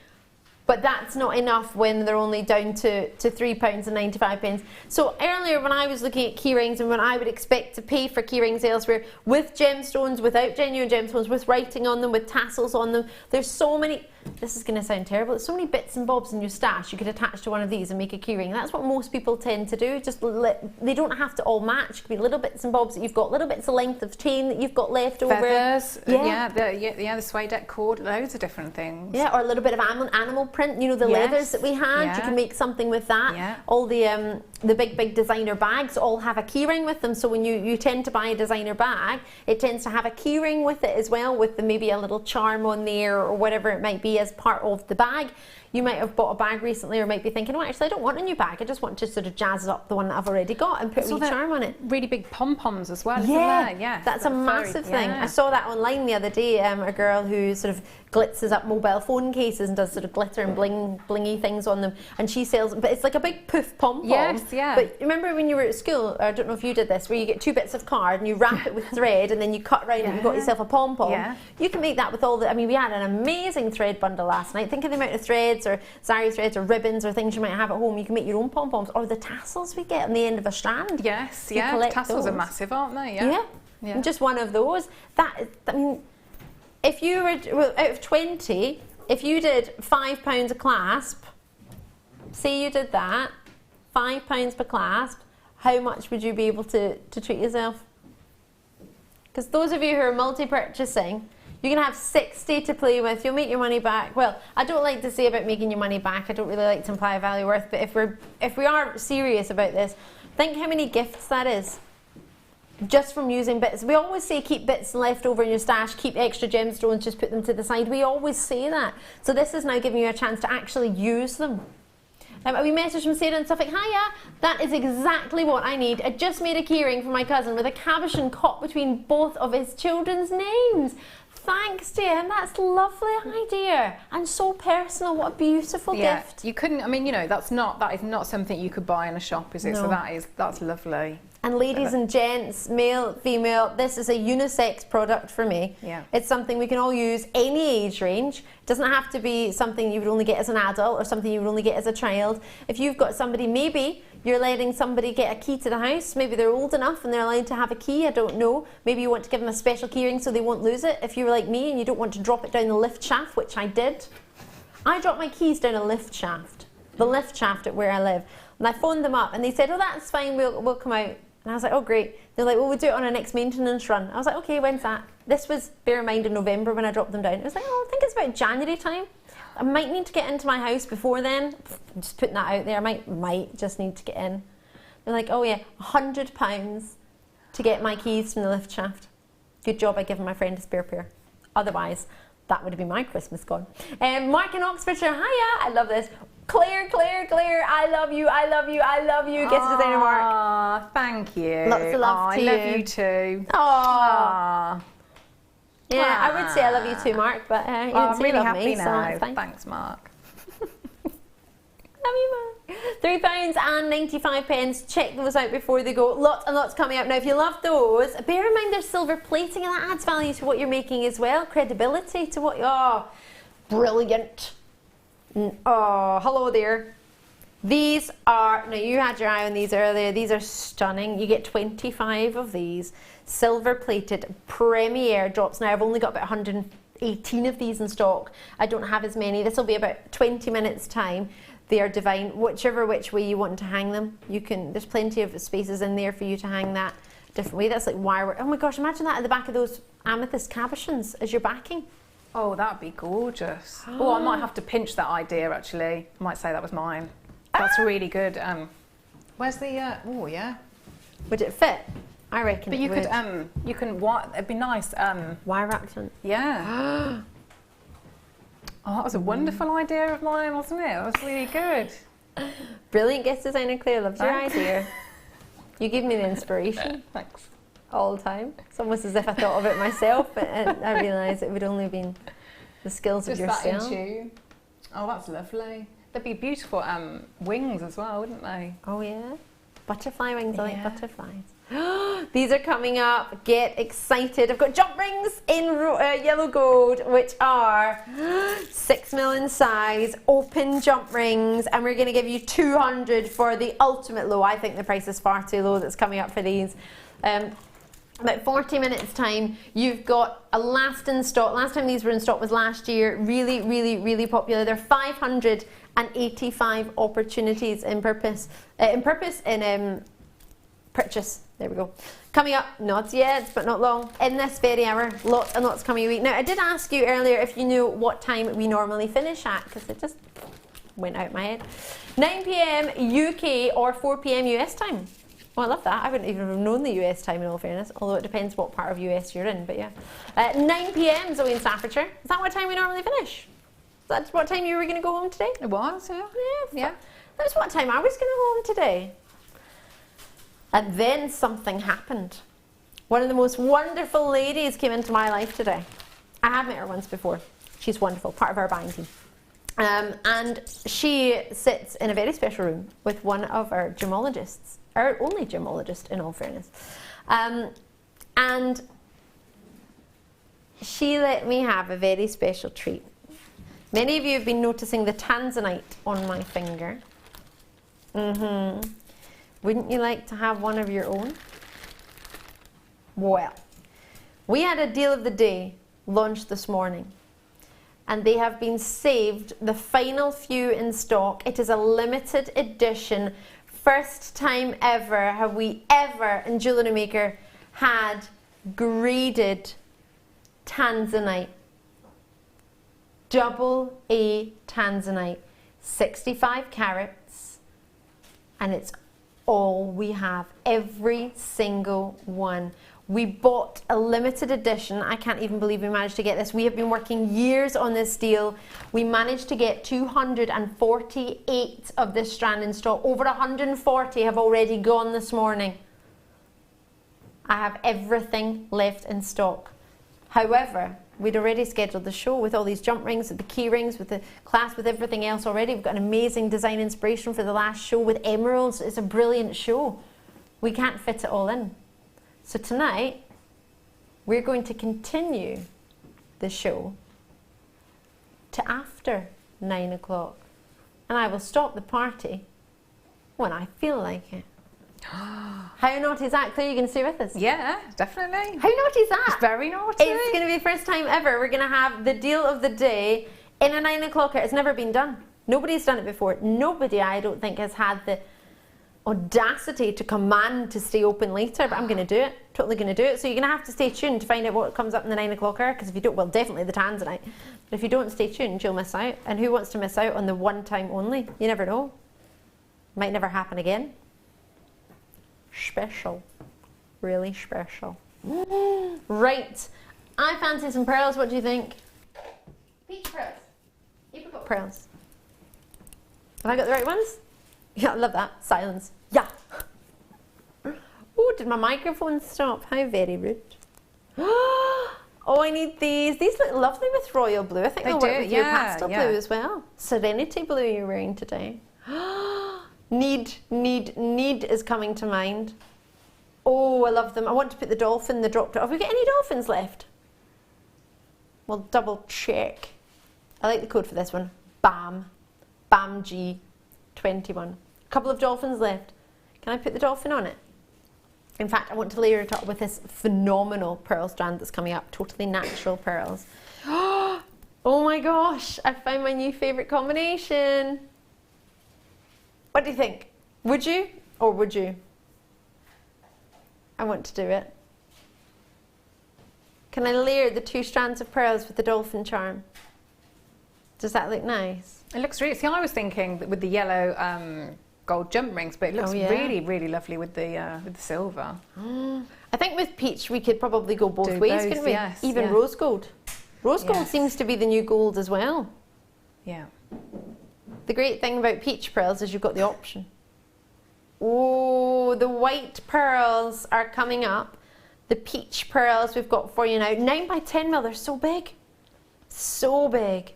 but that's not enough when they're only down to £3.95. So earlier when I was looking at keyrings and when I would expect to pay for keyrings elsewhere, with gemstones, without genuine gemstones, with writing on them, with tassels on them, there's so many, this is going to sound terrible, there's so many bits and bobs in your stash you could attach to one of these and make a keyring. That's what most people tend to do. Just they don't have to all match. It could be little bits and bobs that you've got, little bits of length of chain that you've got left over. Feathers, the suede cord, loads of different things. Yeah, or a little bit of animal print, you know, the leathers that we had, you can make something with that. Yeah. All the big designer bags all have a keyring with them, so when you tend to buy a designer bag, it tends to have a keyring with it as well, with maybe a little charm on there or whatever it might be as part of the bag. You might have bought a bag recently, or might be thinking, well, actually I don't want a new bag, I just want to sort of jazz up the one that I've already got and put a wee charm on it. Really big pom-poms as well, isn't Yeah, there? Yes, that's a massive thing. I saw that online the other day, a girl who sort of glitzes up mobile phone cases and does sort of glitter and blingy things on them, and she sells, but it's like a big poof pom-pom. Yes, yeah. But remember when you were at school, or I don't know if you did this, where you get two bits of card and you wrap it with thread and then you cut around it and you've got yourself a pom-pom. Yeah. You can make that with all the, I mean, we had an amazing thread bundle last night. Think of the amount of threads or zari threads or ribbons or things you might have at home. You can make your own pom-poms, or the tassels we get on the end of a strand. Yes, yeah, the tassels are massive, aren't they? Yeah. And just one of those. I mean, if you were, well, out of 20, if you did £5 a clasp, say you did that, £5 per clasp, how much would you be able to treat yourself? Because those of you who are multi-purchasing, you can have 60 to play with. You'll make your money back. Well, I don't like to say about making your money back. I don't really like to imply a value worth. But if we are serious about this, think how many gifts that is. Just from using bits. We always say keep bits left over in your stash, keep extra gemstones, just put them to the side. We always say that. So this is now giving you a chance to actually use them. A wee message from Sarah and stuff like, hiya, that is exactly what I need. I just made a keyring for my cousin with a cabochon caught between both of his children's names. Thanks to him, that's a lovely idea and so personal. What a beautiful gift. You couldn't, I mean, you know, that is not something you could buy in a shop, is it? No. So that's lovely. And ladies and gents, male, female, this is a unisex product for me. Yeah. It's something we can all use, any age range. It doesn't have to be something you would only get as an adult or something you would only get as a child. If you've got somebody, maybe you're letting somebody get a key to the house, maybe they're old enough and they're allowed to have a key, I don't know. Maybe you want to give them a special key ring so they won't lose it. If you were like me and you don't want to drop it down the lift shaft, which I did. I dropped my keys down a lift shaft, the lift shaft at where I live. And I phoned them up and they said, oh, that's fine, we'll come out. And I was like, oh, great. They're like, well, we'll do it on our next maintenance run. I was like, okay, when's that? This was, bear in mind, in November when I dropped them down. I was like, oh, I think it's about January time. I might need to get into my house before then. I'm just putting that out there. I might just need to get in. They're like, oh yeah, £100 to get my keys from the lift shaft. Good job I given my friend a spare pair. Otherwise, that would have been my Christmas gone. Mark in Oxfordshire, hiya, I love this. Claire, I love you. Guest designer Mark. Ah, thank you. Lots of love to you. I love you too. Aww. Yeah, I would say I love you too, Mark, but you didn't I'm say really love happy me, now. so that's fine. Thanks, Mark. Love you, Mark. £3.95. Check those out before they go. Lots and lots coming up. Now, if you love those, bear in mind there's silver plating and that adds value to what you're making as well. Credibility to what brilliant. Oh, hello there. These are, now you had your eye on these earlier, these are stunning. You get 25 of these, silver plated, premier drops. Now I've only got about 118 of these in stock. I don't have as many. This will be about 20 minutes time. They are divine, which way you want to hang them. You can, there's plenty of spaces in there for you to hang that different way. That's like wire work. Oh my gosh, imagine that at the back of those amethyst cabochons as your backing. Oh, that'd be gorgeous. Oh, I might have to pinch that idea actually. I might say that was mine. That's really good. Where's the? Oh yeah. Would it fit? I reckon. But it you would. could you can what? It'd be nice. Wire accent. Yeah. Oh, that was a wonderful idea of mine, wasn't it? That was really good. Brilliant guest designer Claire. Loves your Thanks. idea. You give me the inspiration. Thanks. All the time. It's almost as if I thought of it myself, but I realised it would only have been the skills Just of yourself. that in tune. Oh, that's lovely. They'd be beautiful wings as well, wouldn't they? Oh yeah, butterfly wings. I like Yeah. butterflies. These are coming up. Get excited! I've got jump rings in yellow gold, which are 6mm in size, open jump rings, and we're going to give you 200 for the ultimate low. I think the price is far too low that's coming up for these. About 40 minutes time, you've got a last in stock. Last time these were in stock was last year. Really popular. There are 585 opportunities in purchase. There we go. Coming up, not yet, but not long, in this very hour. Lots and lots coming a week. Now, I did ask you earlier if you knew what time we normally finish at, because it just went out my head. 9 p.m. UK or 4 p.m. US time. Oh, I love that. I wouldn't even have known the US time in all fairness, although it depends what part of US you're in, but yeah. 9 p.m. Zoe in Staffordshire. Is that what time we normally finish? Is that what time you were going to go home today? It was, yeah. Yeah. That was what time I was going to go home today. And then something happened. One of the most wonderful ladies came into my life today. I have met her once before. She's wonderful, part of our buying team. And she sits in a very special room with one of our gemologists. Our only gemologist, in all fairness. And she let me have a very special treat. Many of you have been noticing the tanzanite on my finger. Wouldn't you like to have one of your own? Well, we had a deal of the day launched this morning. And they have been saved, the final few in stock. It is a limited edition. First time ever have we ever in Jewellery Maker had graded tanzanite. Double A tanzanite. 65 carats. And it's all we have. Every single one. We bought a limited edition. I can't even believe we managed to get this. We have been working years on this deal. We managed to get 248 of this strand in stock. Over 140 have already gone this morning. I have everything left in stock. However, we'd already scheduled the show with all these jump rings, with the key rings, with the clasp, with everything else already. We've got an amazing design inspiration for the last show with emeralds. It's a brilliant show. we can't fit it all in. So tonight, we're going to continue the show to after 9 o'clock. And I will stop the party when I feel like it. How naughty is that? Claire, you going to stay with us? Yeah, definitely. How naughty is that? It's very naughty. It's going to be the first time ever. We're going to have the deal of the day in a 9 o'clock. It's never been done. Nobody's done it before. Nobody, I don't think, has had the audacity to command to stay open later, but I'm going to do it. Totally going to do it. So you're going to have to stay tuned to find out what comes up in the 9 o'clock hour, because if you don't, well, definitely the Tanzanite. But if you don't stay tuned, you'll miss out. And who wants to miss out on the one time only? You never know. Might never happen again. Special. Really special. Right. I fancy some pearls. What do you think? Peach pearls. Apricot pearls. Have I got the right ones? Yeah, I love that. Silence. Yeah. Oh, did my microphone stop? How very rude. Oh, I need these. These look lovely with royal blue. I think they'll work with your pastel blue as well. Serenity blue you're wearing today. Need is coming to mind. Oh, I love them. I want to put the dolphin, the drop. Have we got any dolphins left? We'll double check. I like the code for this one. BAM. BAM G 21. A couple of dolphins left. Can I put the dolphin on it? In fact, I want to layer it up with this phenomenal pearl strand that's coming up. Totally natural pearls. Oh my gosh, I found my new favourite combination. What do you think? Would you or would you? I want to do it. Can I layer the 2 strands of pearls with the dolphin charm? Does that look nice? It looks really. See, I was thinking that with the yellow gold jump rings, but it looks really, really lovely with the silver. I think with peach we could probably go both ways, couldn't we? Yes, even rose gold. Rose gold seems to be the new gold as well. Yeah. The great thing about peach pearls is you've got the option. Oh, the white pearls are coming up. The peach pearls we've got for you now. 9 by 10 mil, they're so big. So big.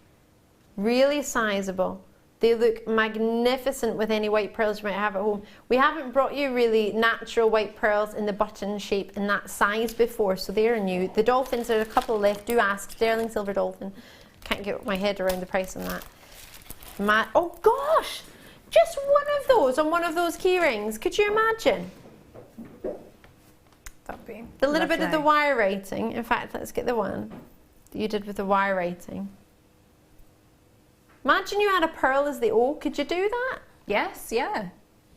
Really sizable. They look magnificent with any white pearls you might have at home. We haven't brought you really natural white pearls in the button shape in that size before, so they're new. The dolphins, there are a couple left. Do ask. Sterling silver dolphin. Can't get my head around the price on that. Oh gosh! Just one of those on one of those key rings. Could you imagine? That'd be the little bit of the wire writing. In fact, let's get the one that you did with the wire writing. Imagine you had a pearl as the O. Could you do that? Yes, yeah,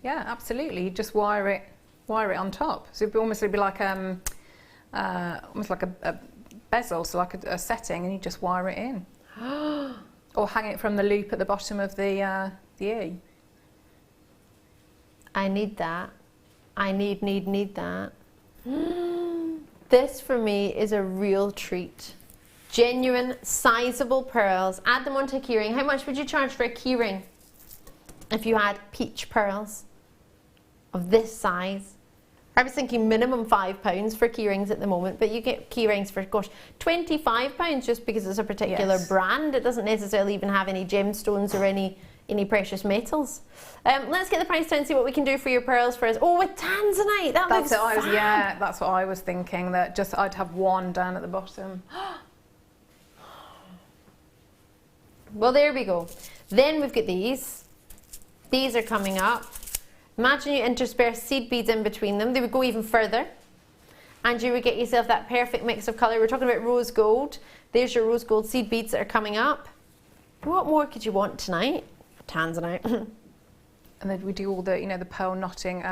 absolutely. You just wire it on top. So it'd almost be like almost like a bezel, so like a setting, and you just wire it in, or hang it from the loop at the bottom of the E. I need that. I need that. This for me is a real treat. Genuine, sizable pearls. Add them onto a keyring. How much would you charge for a keyring if you had peach pearls of this size? I was thinking minimum £5 for keyrings at the moment, but you get keyrings for, gosh, £25 just because it's a particular brand. It doesn't necessarily even have any gemstones or any precious metals. Let's get the price down and see what we can do for your pearls for us. Oh, with Tanzanite, that looks fab. Yeah, that's what I was thinking, that just I'd have one down at the bottom. Well, there we go. Then we've got these. These are coming up. Imagine you intersperse seed beads in between them. They would go even further. And you would get yourself that perfect mix of colour. We're talking about rose gold. There's your rose gold seed beads that are coming up. What more could you want tonight? Tanzanite. And then we do all the, the pearl knotting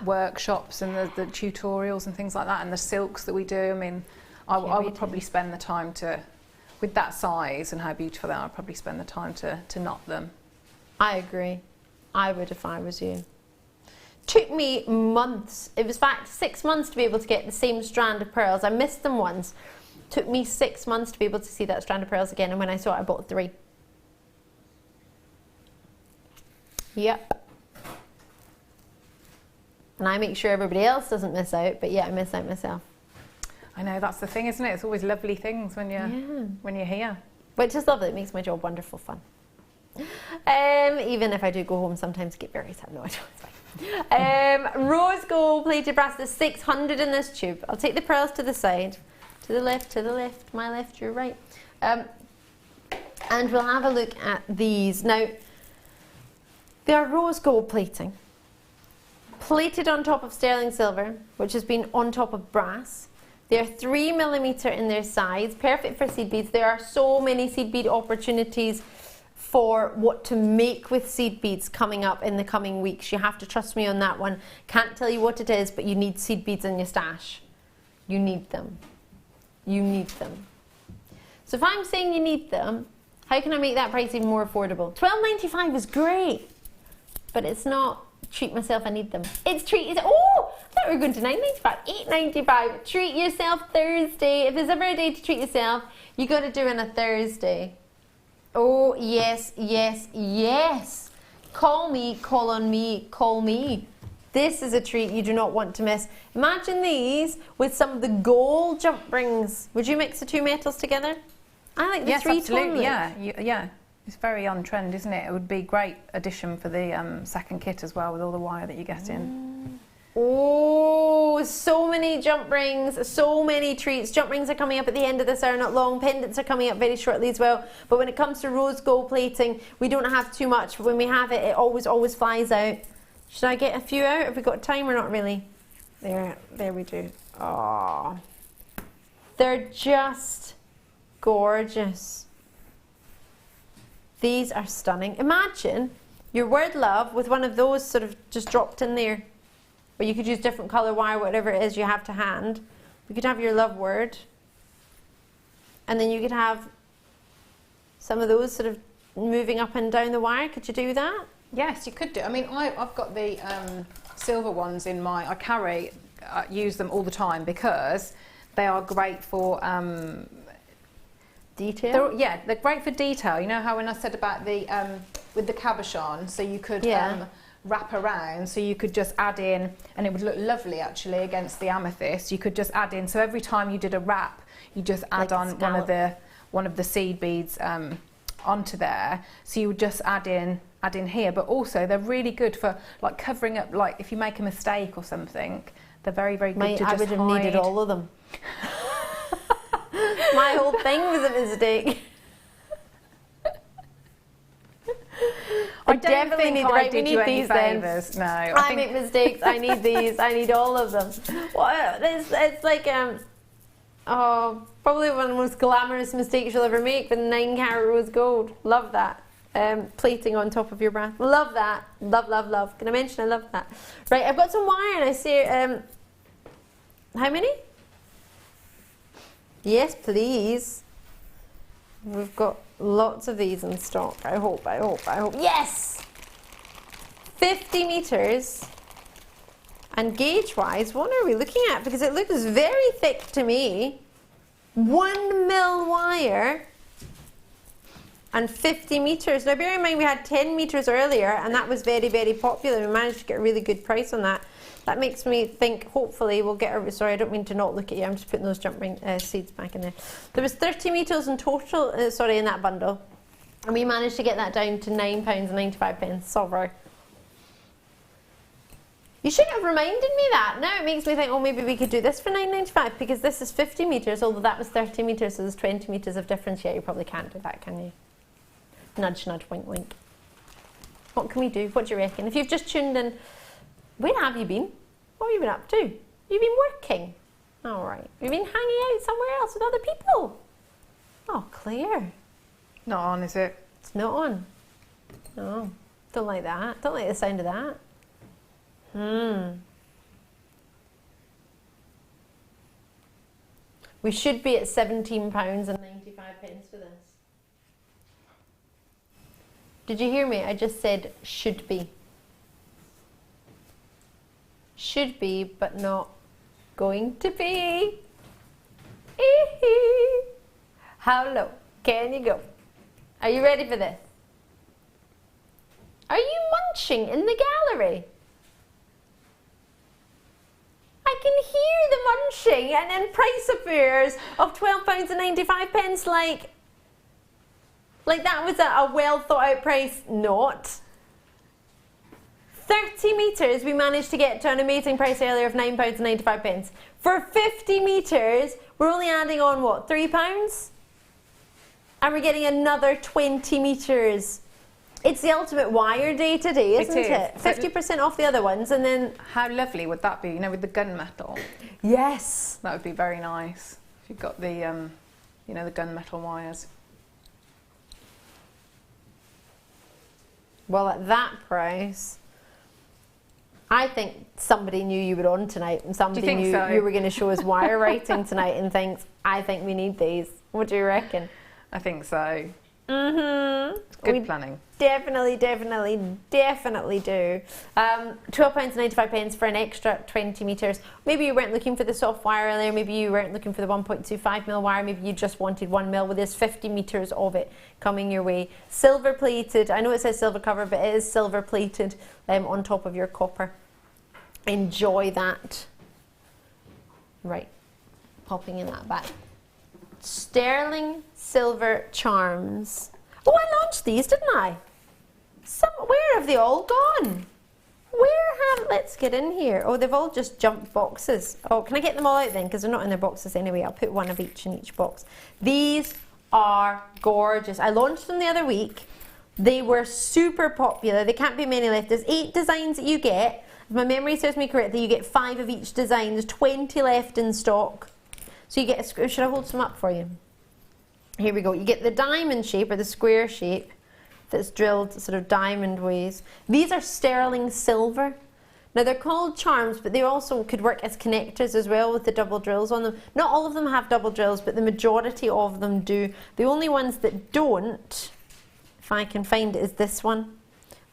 workshops and the tutorials and things like that, and the silks that we do. I mean, I would probably spend the time to, with that size and how beautiful they are, I'd probably spend the time to knot them. I agree. I would if I was you. Took me months. It was in fact 6 months to be able to get the same strand of pearls. I missed them once. Took me 6 months to be able to see that strand of pearls again, and when I saw it, I bought 3. Yep. And I make sure everybody else doesn't miss out, but yet I miss out myself. I know, that's the thing, isn't it? It's always lovely things when you're here. Which is lovely. It makes my job wonderful fun. Even if I do go home sometimes get very sad. No, I don't. It's fine. Rose gold plated brass, there's 600 in this tube. I'll take the pearls to the side. To the left, my left, your right. And we'll have a look at these. Now, they are rose gold plating. Plated on top of sterling silver, which has been on top of brass. They're 3mm in their size, perfect for seed beads. There are so many seed bead opportunities for what to make with seed beads coming up in the coming weeks. You have to trust me on that one. Can't tell you what it is, but you need seed beads in your stash. You need them. You need them. So if I'm saying you need them, how can I make that price even more affordable? $12.95 is great, but it's not treat myself, I need them. It's treat yourself. Oh, I thought we were going to $9.95, $8.95. Treat yourself Thursday. If there's ever a day to treat yourself, you got to do it on a Thursday. Oh, yes, yes, yes. Call me, call on me, call me. This is a treat you do not want to miss. Imagine these with some of the gold jump rings. Would you mix the two metals together? I like the yes, three absolutely. tone. Yeah. It's very on trend, isn't it? It would be a great addition for the second kit as well, with all the wire that you get in. Oh, so many jump rings, so many treats. Jump rings are coming up at the end of this hour, not long. Pendants are coming up very shortly as well. But when it comes to rose gold plating, we don't have too much. But when we have it, it always flies out. Should I get a few out? Have we got time or not really? There we do. Oh, they're just gorgeous. These are stunning. Imagine your word love with one of those sort of just dropped in there. Or you could use different colour wire, whatever it is you have to hand. You could have your love word. And then you could have some of those sort of moving up and down the wire. Could you do that? Yes, you could do. I mean, I've got the silver ones in my... I use them all the time because they are great for... detail? They're great for detail. You know how when I said about the... with the cabochon, so you could... wrap around, so you could just add in, and it would look lovely actually against the amethyst. You could just add in, so every time you did a wrap, you just add on one of the seed beads onto there. So you would just add in here. But also they're really good for like covering up, like if you make a mistake or something. They're very good to just hide. I would have needed all of them. My whole thing was a mistake. I definitely need right. We need these favours. No, I make mistakes. I need these. I need all of them. Well, it's like probably one of the most glamorous mistakes you'll ever make. The 9-carat rose gold. Love that. Plating on top of your brass. Love that. Love. Can I mention I love that? Right. I've got some wire, and I see. How many? Yes, please. We've got lots of these in stock. I hope. Yes! 50 metres. And gauge-wise, what are we looking at? Because it looks very thick to me. 1 mil wire and 50 metres. Now, bear in mind we had 10 metres earlier, and that was very, very popular. We managed to get a really good price on that. That makes me think, hopefully, we'll get a... Sorry, I don't mean to not look at you. I'm just putting those jump ring seeds back in there. There was 30 metres in total, in that bundle. And we managed to get that down to £9.95. Sorry. You shouldn't have reminded me that. Now it makes me think, oh, maybe we could do this for £9.95 because this is 50 metres, although that was 30 metres, so there's 20 metres of difference. Yeah, you probably can't do that, can you? Nudge, nudge, wink, wink. What can we do? What do you reckon? If you've just tuned in... Where have you been? What have you been up to? You've been working. All right. You've been hanging out somewhere else with other people. Oh, Claire. Not on, is it? It's not on. No. Don't like that. Don't like the sound of that. We should be at £17.95 for this. Did you hear me? I just said should be. Should be, but not going to be. How low can you go? Are you ready for this? Are you munching in the gallery? I can hear the munching, and then price appears of £12.95 like that was a well thought out price. Not. 30 30 metres, we managed to get to an amazing price earlier of £9.95. For 50 metres, we're only adding on, what, £3? And we're getting another 20 metres. It's the ultimate wire day today, isn't it? 50% off the other ones, and then... How lovely would that be, you know, with the gunmetal? Yes. That would be very nice. If you've got the, you know, the gunmetal wires. Well, at that price, I think somebody knew you were on tonight, and somebody knew you were going to show us wire writing tonight and thinks, I think we need these. What do you reckon? I think so. Mm-hmm. Good planning. Definitely do. £12.95 for an extra 20 metres. Maybe you weren't looking for the soft wire earlier, maybe you weren't looking for the 1.25mm wire, maybe you just wanted 1mm. Well, there's 50 metres of it coming your way. Silver plated, I know it says silver cover, but it is silver plated on top of your copper. Enjoy that. Right, popping in that back. Sterling silver charms. Oh, I launched these, didn't I? Where have they all gone? Let's get in here. Oh, they've all just jumped boxes. Oh, can I get them all out then? Because they're not in their boxes anyway. I'll put one of each in each box. These are gorgeous. I launched them the other week. They were super popular. There can't be many left. There's 8 designs that you get. If my memory serves me correctly, you get 5 of each design. There's 20 left in stock. So you get should I hold some up for you? Here we go. You get the diamond shape or the square shape that's drilled sort of diamond ways. These are sterling silver. Now they're called charms, but they also could work as connectors as well with the double drills on them. Not all of them have double drills, but the majority of them do. The only ones that don't, if I can find it, is this one.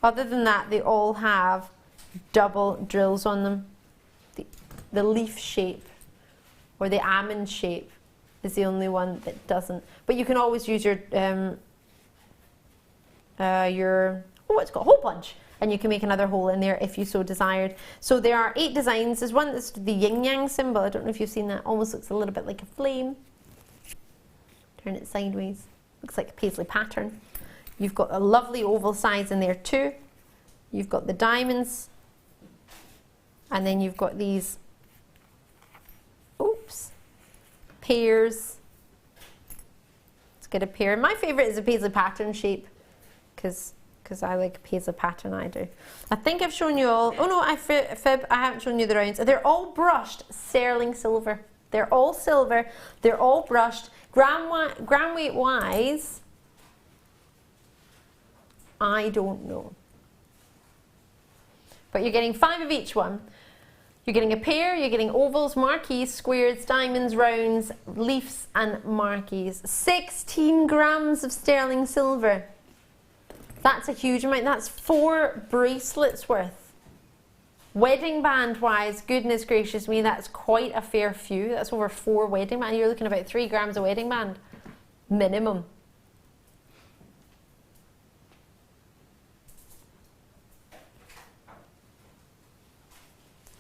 Other than that, they all have double drills on them. The leaf shape or the almond shape is the only one that doesn't. But you can always use your what's it called, hole punch, and you can make another hole in there if you so desired. So there are 8 designs. There's one that's the yin yang symbol. I don't know if you've seen that. Almost looks a little bit like a flame. Turn it sideways. Looks like a paisley pattern. You've got a lovely oval size in there too. You've got the diamonds, and then you've got these pairs. Let's get a pair. My favourite is a paisley pattern shape because I like a paisley pattern, I do. I think I've shown you all. Oh no, I fib. I haven't shown you the rounds. They're all brushed sterling silver. They're all silver. They're all brushed. Gram weight wise, I don't know. But you're getting 5 of each one. You're getting a pair, you're getting ovals, marquees, squares, diamonds, rounds, leaves and marquees. 16 grams of sterling silver. That's a huge amount. That's 4 bracelets worth. Wedding band wise, goodness gracious me, that's quite a fair few. That's over 4 wedding bands. You're looking at about 3 grams of wedding band. Minimum.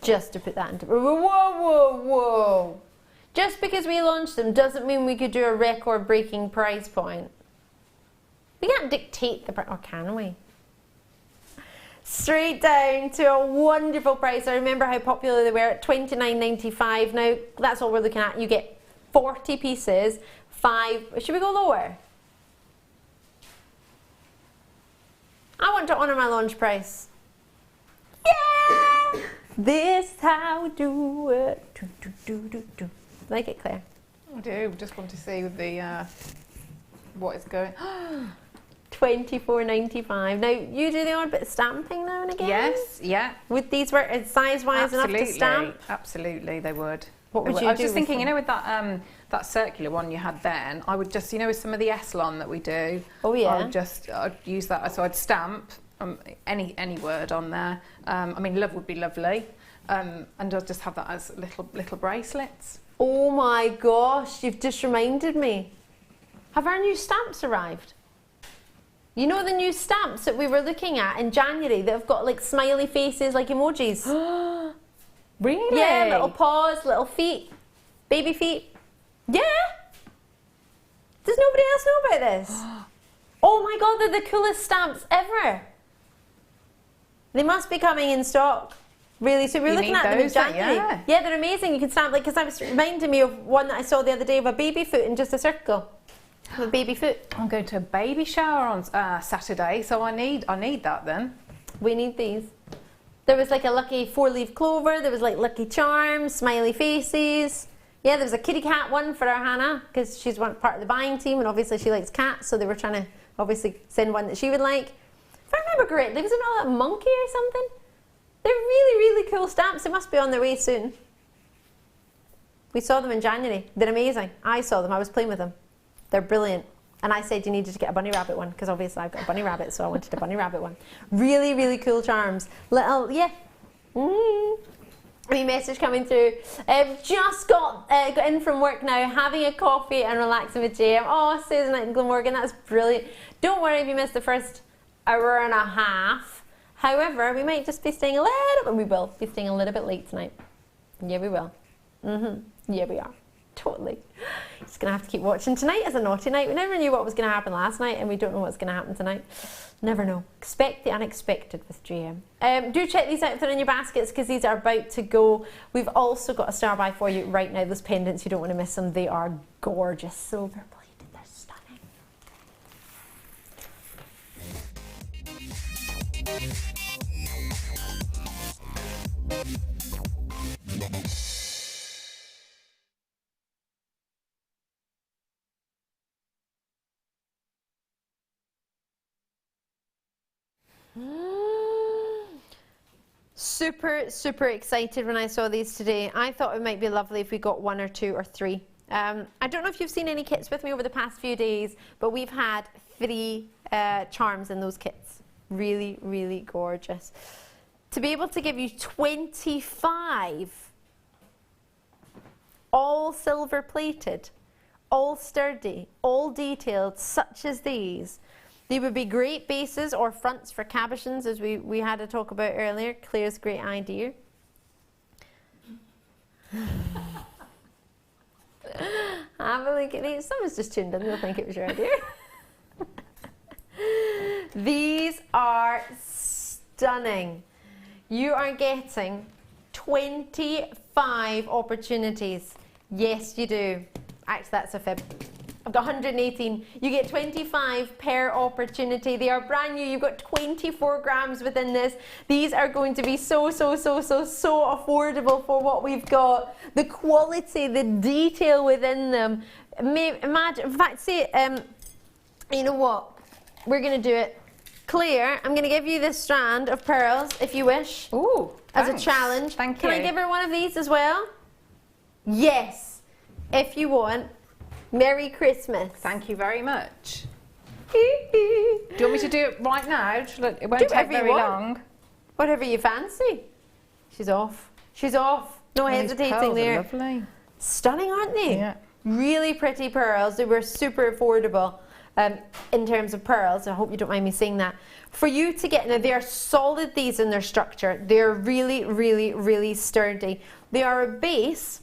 Just to put that into... Whoa. Just because we launched them doesn't mean we could do a record-breaking price point. We can't dictate the price, or can we? Straight down to a wonderful price. I remember how popular they were at $29.95. Now, that's all we're looking at. You get 40 pieces, 5... Should we go lower? I want to honour my launch price. Yeah! This how we do it. Do. Like it, Claire? I do. Just want to see with the what is going. $24.95. Now you do the odd bit of stamping now and again. Yes. Yeah. Would these work size-wise enough to stamp? Absolutely, they would. What would you do? I was just thinking, you know, with that that circular one you had then, I would just, you know, with some of the Eslon that we do. Oh yeah. I'd use that. So I'd stamp. Any word on there. I mean, love would be lovely, and I'll just have that as little bracelets. Oh my gosh, you've just reminded me. Have our new stamps arrived? You know the new stamps that we were looking at in January that have got like smiley faces, like emojis? Really? Yeah, little paws, little feet, baby feet. Yeah. Does nobody else know about this? Oh my god, they're the coolest stamps ever. They must be coming in stock really soon. We're looking at them in January. Yeah, they're amazing. You can stamp, like, because I was reminding me of one that I saw the other day of a baby foot in just a circle. A baby foot. I'm going to a baby shower on Saturday, so I need that then. We need these. There was like a lucky 4-leaf clover. There was like lucky charms, smiley faces. Yeah, there was a kitty cat one for our Hannah because she's part of the buying team, and obviously she likes cats, so they were trying to obviously send one that she would like. If I remember correctly, was it not a monkey or something? They're really, really cool stamps. They must be on their way soon. We saw them in January. They're amazing. I saw them. I was playing with them. They're brilliant. And I said you needed to get a bunny rabbit one because obviously I've got a bunny rabbit, so I wanted a bunny rabbit one. Really, really cool charms. Little, yeah. Wee message coming through. Just got in from work now, having a coffee and relaxing with JM. Oh, Susan and Glamorgan, that's brilliant. Don't worry if you missed the first hour and a half. However, we might just be staying a little bit. We will be staying a little bit late tonight. Yeah, we will. Yeah, we are. Totally. Just going to have to keep watching. Tonight is a naughty night. We never knew what was going to happen last night, and we don't know what's going to happen tonight. Never know. Expect the unexpected with GM. Do check these out if they're in your baskets, because these are about to go. We've also got a star buy for you right now. Those pendants, you don't want to miss them. They are gorgeous. Silver plated. They're stunning. Super excited when I saw these today. I thought it might be lovely if we got 1 or 2 or 3. I don't know if you've seen any kits with me over the past few days, but we've had 3 charms in those kits. Really, really gorgeous. To be able to give you 25, all silver plated, all sturdy, all detailed, such as these. They would be great bases or fronts for cabochons, as we had to talk about earlier. Claire's great idea. Have a look at these. Someone's just tuned in. They'll think it was your idea. These are stunning. You are getting 25 opportunities. Yes, you do. Actually, that's a fib. I've got 118. You get 25 per opportunity. They are brand new. You've got 24 grams within this. These are going to be so affordable for what we've got. The quality, the detail within them. Imagine, in fact, say, you know what? We're going to do it. Claire, I'm going to give you this strand of pearls, if you wish. Ooh, as a challenge. Thank you. Can I give her one of these as well? Yes, if you want. Merry Christmas. Thank you very much. Do you want me to do it right now? It won't take very long. Whatever you fancy. She's off. She's off. No hesitating there. Lovely. Stunning, aren't they? Yeah. Really pretty pearls. They were super affordable in terms of pearls. I hope you don't mind me saying that. For you to get, now they are solid, these in their structure. They're really sturdy. They are a base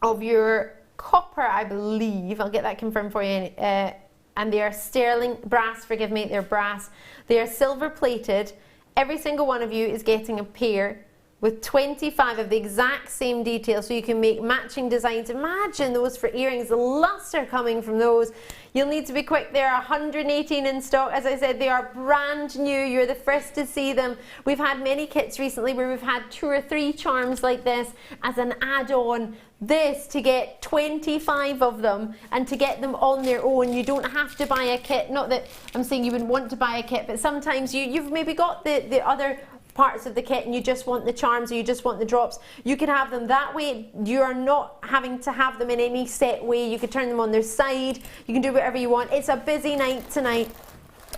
of your copper, I believe. I'll get that confirmed for you. And they are sterling, brass, forgive me, they're brass. They are silver plated. Every single one of you is getting a pair with 25 of the exact same detail, so you can make matching designs. Imagine those for earrings, the luster coming from those. You'll need to be quick. There are 118 in stock. As I said, they are brand new. You're the first to see them. We've had many kits recently where we've had 2 or 3 charms like this as an add-on. This, to get 25 of them and to get them on their own, you don't have to buy a kit. Not that I'm saying you wouldn't want to buy a kit, but sometimes you've maybe got the other parts of the kit and you just want the charms or you just want the drops. You can have them that way. You are not having to have them in any set way. You could turn them on their side. You can do whatever you want. It's a busy night tonight.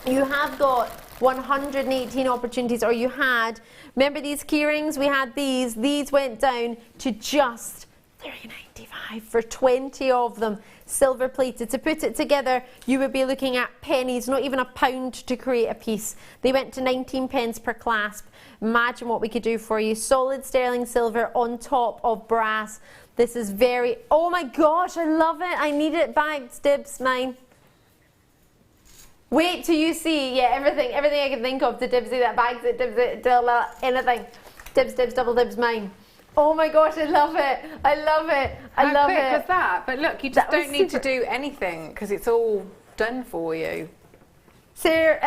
You have got 118 opportunities, or you had, remember these key rings? We had these went down to just $3.95 for 20 of them, silver plated. To put it together, you would be looking at pennies, not even £1 to create a piece. They went to 19 pence per clasp. Imagine what we could do for you. Solid sterling silver on top of brass. This is very, oh my gosh, I love it. I need it back. Dibs, mine. Wait till you see, everything I can think of to dibsy that bags it, dibs it, anything. Dibs, double dibs, mine. Oh my gosh, I love it. I love it. I love it. How quick was that? But look, you just don't need to do anything because it's all done for you. Sarah,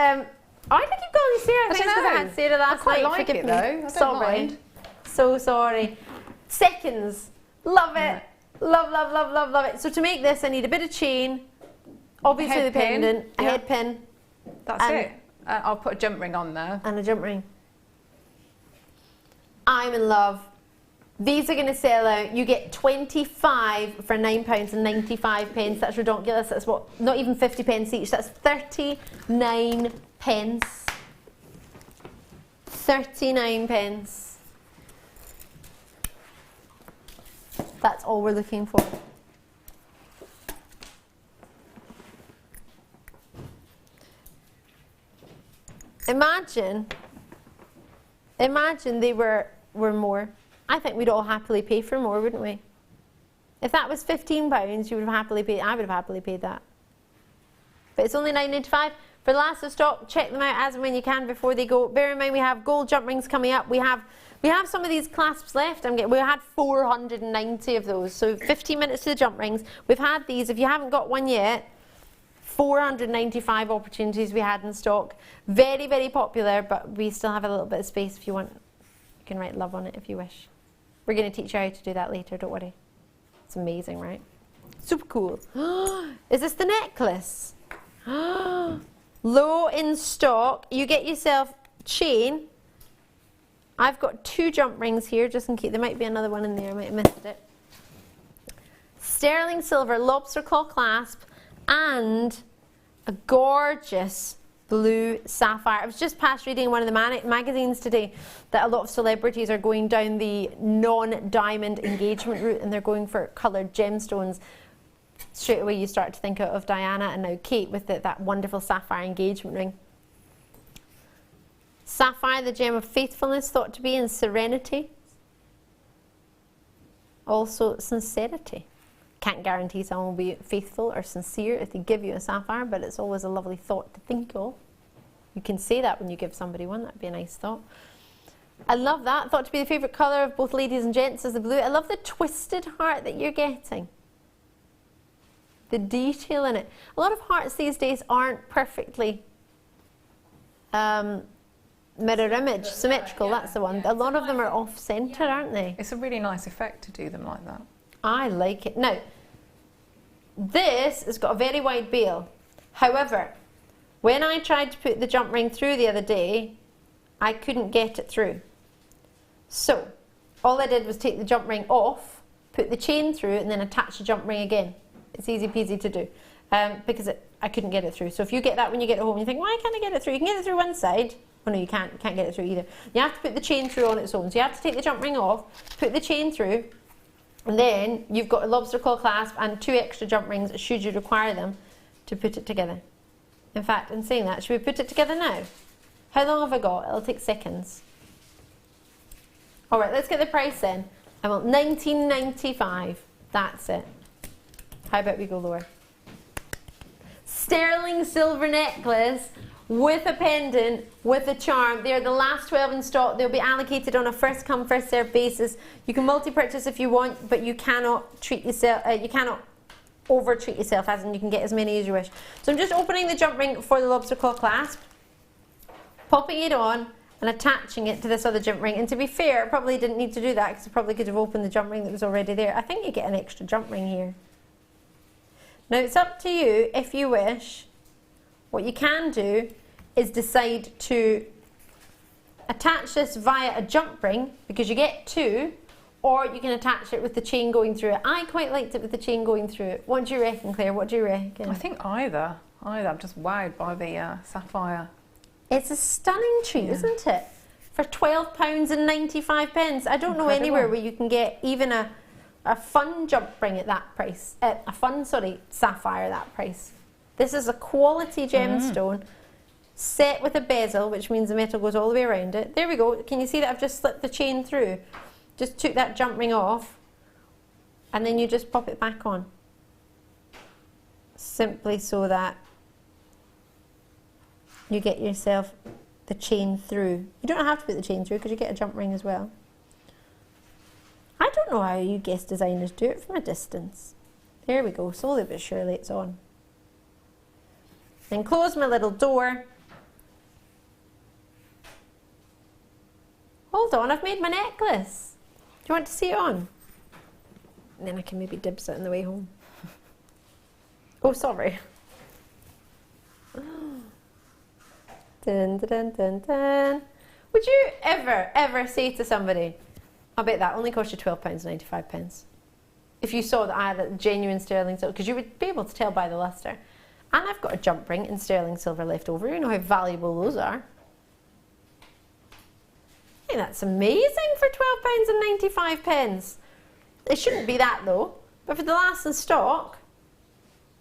I think you've gone Sarah. I think I had Sarah last I quite night. like Forgive it me. though. I don't mind. So sorry. Seconds. Love it. Love it. So to make this, I need a bit of chain, obviously the pendant, a head pin. That's it. I'll put a jump ring on there. And a jump ring. I'm in love. These are going to sell out. You get 25 for £9.95. That's ridiculous. That's what, not even 50 pence each. That's 39 pence. 39 pence. That's all we're looking for. Imagine they were more. I think we'd all happily pay for more, wouldn't we? If that was £15, you would have happily paid. I would have happily paid that. But it's only £9.95 for the last of stock. Check them out as and when you can before they go. Bear in mind we have gold jump rings coming up. We have some of these clasps left. We had 490 of those. So 15 minutes to the jump rings. We've had these. If you haven't got one yet, 495 opportunities we had in stock. Very, very popular, but we still have a little bit of space if you want. You can write love on it if you wish. We're going to teach you how to do that later, don't worry. It's amazing, right? Super cool. Is this the necklace? Low in stock. You get yourself chain. I've got 2 jump rings here, just in case. There might be another one in there. I might have missed it. Sterling silver lobster claw clasp and a gorgeous blue sapphire. I was just past reading one of the magazines today that a lot of celebrities are going down the non-diamond engagement route and they're going for coloured gemstones. Straight away you start to think of Diana and now Kate with that wonderful sapphire engagement ring. Sapphire, the gem of faithfulness, thought to be in serenity. Also sincerity. Can't guarantee someone will be faithful or sincere if they give you a sapphire, but it's always a lovely thought to think of. You can say that when you give somebody one. That'd be a nice thought. I love that. Thought to be the favourite colour of both ladies and gents is the blue. I love the twisted heart that you're getting. The detail in it. A lot of hearts these days aren't perfectly mirror image, symmetrical, that's the one. A lot of them are off-centre, aren't they? It's a really nice effect to do them like that. I like it. Now, this has got a very wide bail. However, when I tried to put the jump ring through the other day, I couldn't get it through. So, all I did was take the jump ring off, put the chain through, and then attach the jump ring again. It's easy peasy to do because I couldn't get it through. So if you get that when you get it home, you think, why can't I get it through? You can get it through one side. Oh no, you can't get it through either. You have to put the chain through on its own. So you have to take the jump ring off, put the chain through, and then you've got a lobster claw clasp and 2 extra jump rings should you require them to put it together. In fact, in saying that, should we put it together now? How long have I got? It'll take seconds. All right, let's get the price then. I want £19.95. That's it. How about we go lower? Sterling silver necklace with a pendant, with a charm. They're the last 12 in stock. They'll be allocated on a first come, first served basis. You can multi-purchase if you want, but you cannot treat yourself, you cannot over-treat yourself, as in you can get as many as you wish. So I'm just opening the jump ring for the lobster claw clasp, popping it on and attaching it to this other jump ring. And to be fair, I probably didn't need to do that because I probably could have opened the jump ring that was already there. I think you get an extra jump ring here. Now it's up to you if you wish. What you can do is decide to attach this via a jump ring because you get 2, or you can attach it with the chain going through it. I quite liked it with the chain going through it. What do you reckon, Claire? What do you reckon? I think either. I'm just wowed by the sapphire. It's a stunning treat, isn't it? For £12.95. I don't know Incredible. anywhere where you can get even a fun jump ring at that price. A fun sapphire at that price. This is a quality gemstone set with a bezel, which means the metal goes all the way around it. There we go. Can you see that I've just slipped the chain through? Just took that jump ring off and then you just pop it back on. Simply so that you get yourself the chain through. You don't have to put the chain through because you get a jump ring as well. I don't know how you guest designers do it from a distance. There we go, slowly but surely it's on. Then close my little door. Hold on, I've made my necklace. Do you want to see it on? And then I can maybe dibs it on the way home. Oh, sorry. Dun, dun, dun, dun. Would you ever say to somebody, I bet that only cost you £12.95. If you saw that I had a genuine sterling silver, because you would be able to tell by the lustre. And I've got a jump ring in sterling silver left over. You know how valuable those are. I think that's amazing for £12.95. It shouldn't be that though, but for the last in stock,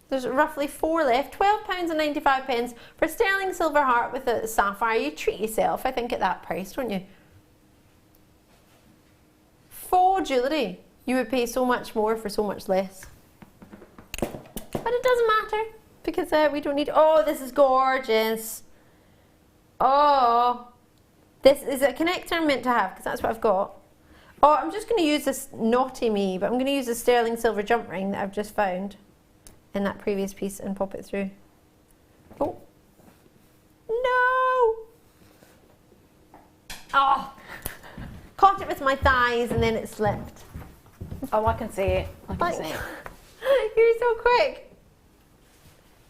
there's roughly 4 left. £12.95 for a sterling silver heart with a sapphire. You treat yourself, I think, at that price, don't you? For jewellery, you would pay so much more for so much less. But it doesn't matter because we don't need. Oh, this is gorgeous. Oh, this is a connector I'm meant to have because that's what I've got. Oh, I'm just going to use this, naughty me, but I'm going to use a sterling silver jump ring that I've just found in that previous piece and pop it through. Oh. No! Oh! Caught it with my thighs and then it slipped. Oh, I can see it. I can see it. You're so quick.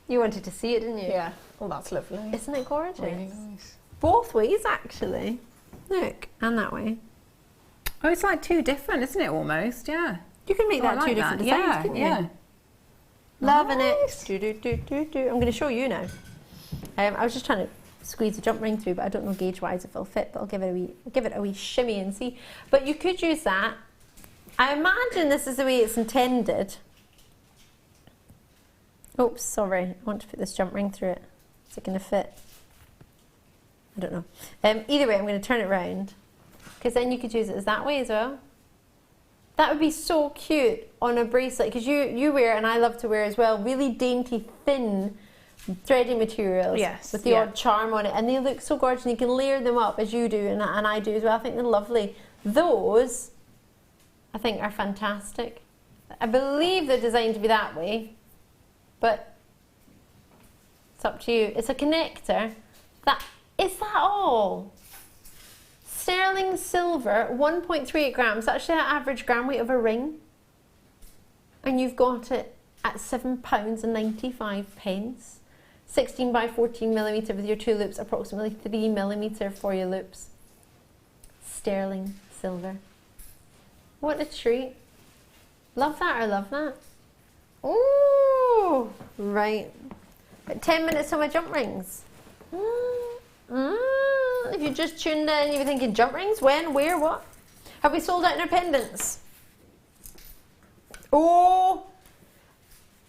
You wanted to see it, didn't you? Yeah. Oh, that's lovely. Isn't it gorgeous? Really nice. Both ways, actually. Look, and that way. Oh, it's like two different, isn't it, almost? Yeah. You can make Oh, I that like two different that. designs, Yeah, couldn't you? yeah. Loving Nice. it. Do, do, do, do, do. I'm going to show you now. I was just trying to squeeze the jump ring through, but I don't know gauge-wise if it'll fit, but I'll give it a wee shimmy and see. But you could use that. I imagine this is the way it's intended. Oops, sorry. I want to put this jump ring through it. Is it going to fit? I don't know. Either way, I'm going to turn it round because then you could use it as that way as well. That would be so cute on a bracelet because you wear, and I love to wear as well, really dainty, thin thready materials. Yes, with the odd charm on it, and they look so gorgeous and you can layer them up as you do and I do as well. I think they're lovely. Those, I think, are fantastic. I believe they're designed to be that way, but it's up to you. It's a connector. Is that all? Sterling silver, 1.38 grams. That's actually the average gram weight of a ring. And you've got it at £7.95. 16 by 14 millimetre with your 2 loops, approximately 3 millimetre for your loops. Sterling silver. What a treat. Love that or love that? Ooh, right. 10 minutes to my jump rings. If you just tuned in, you were thinking jump rings? When? Where? What? Have we sold out in our pendants? Oh,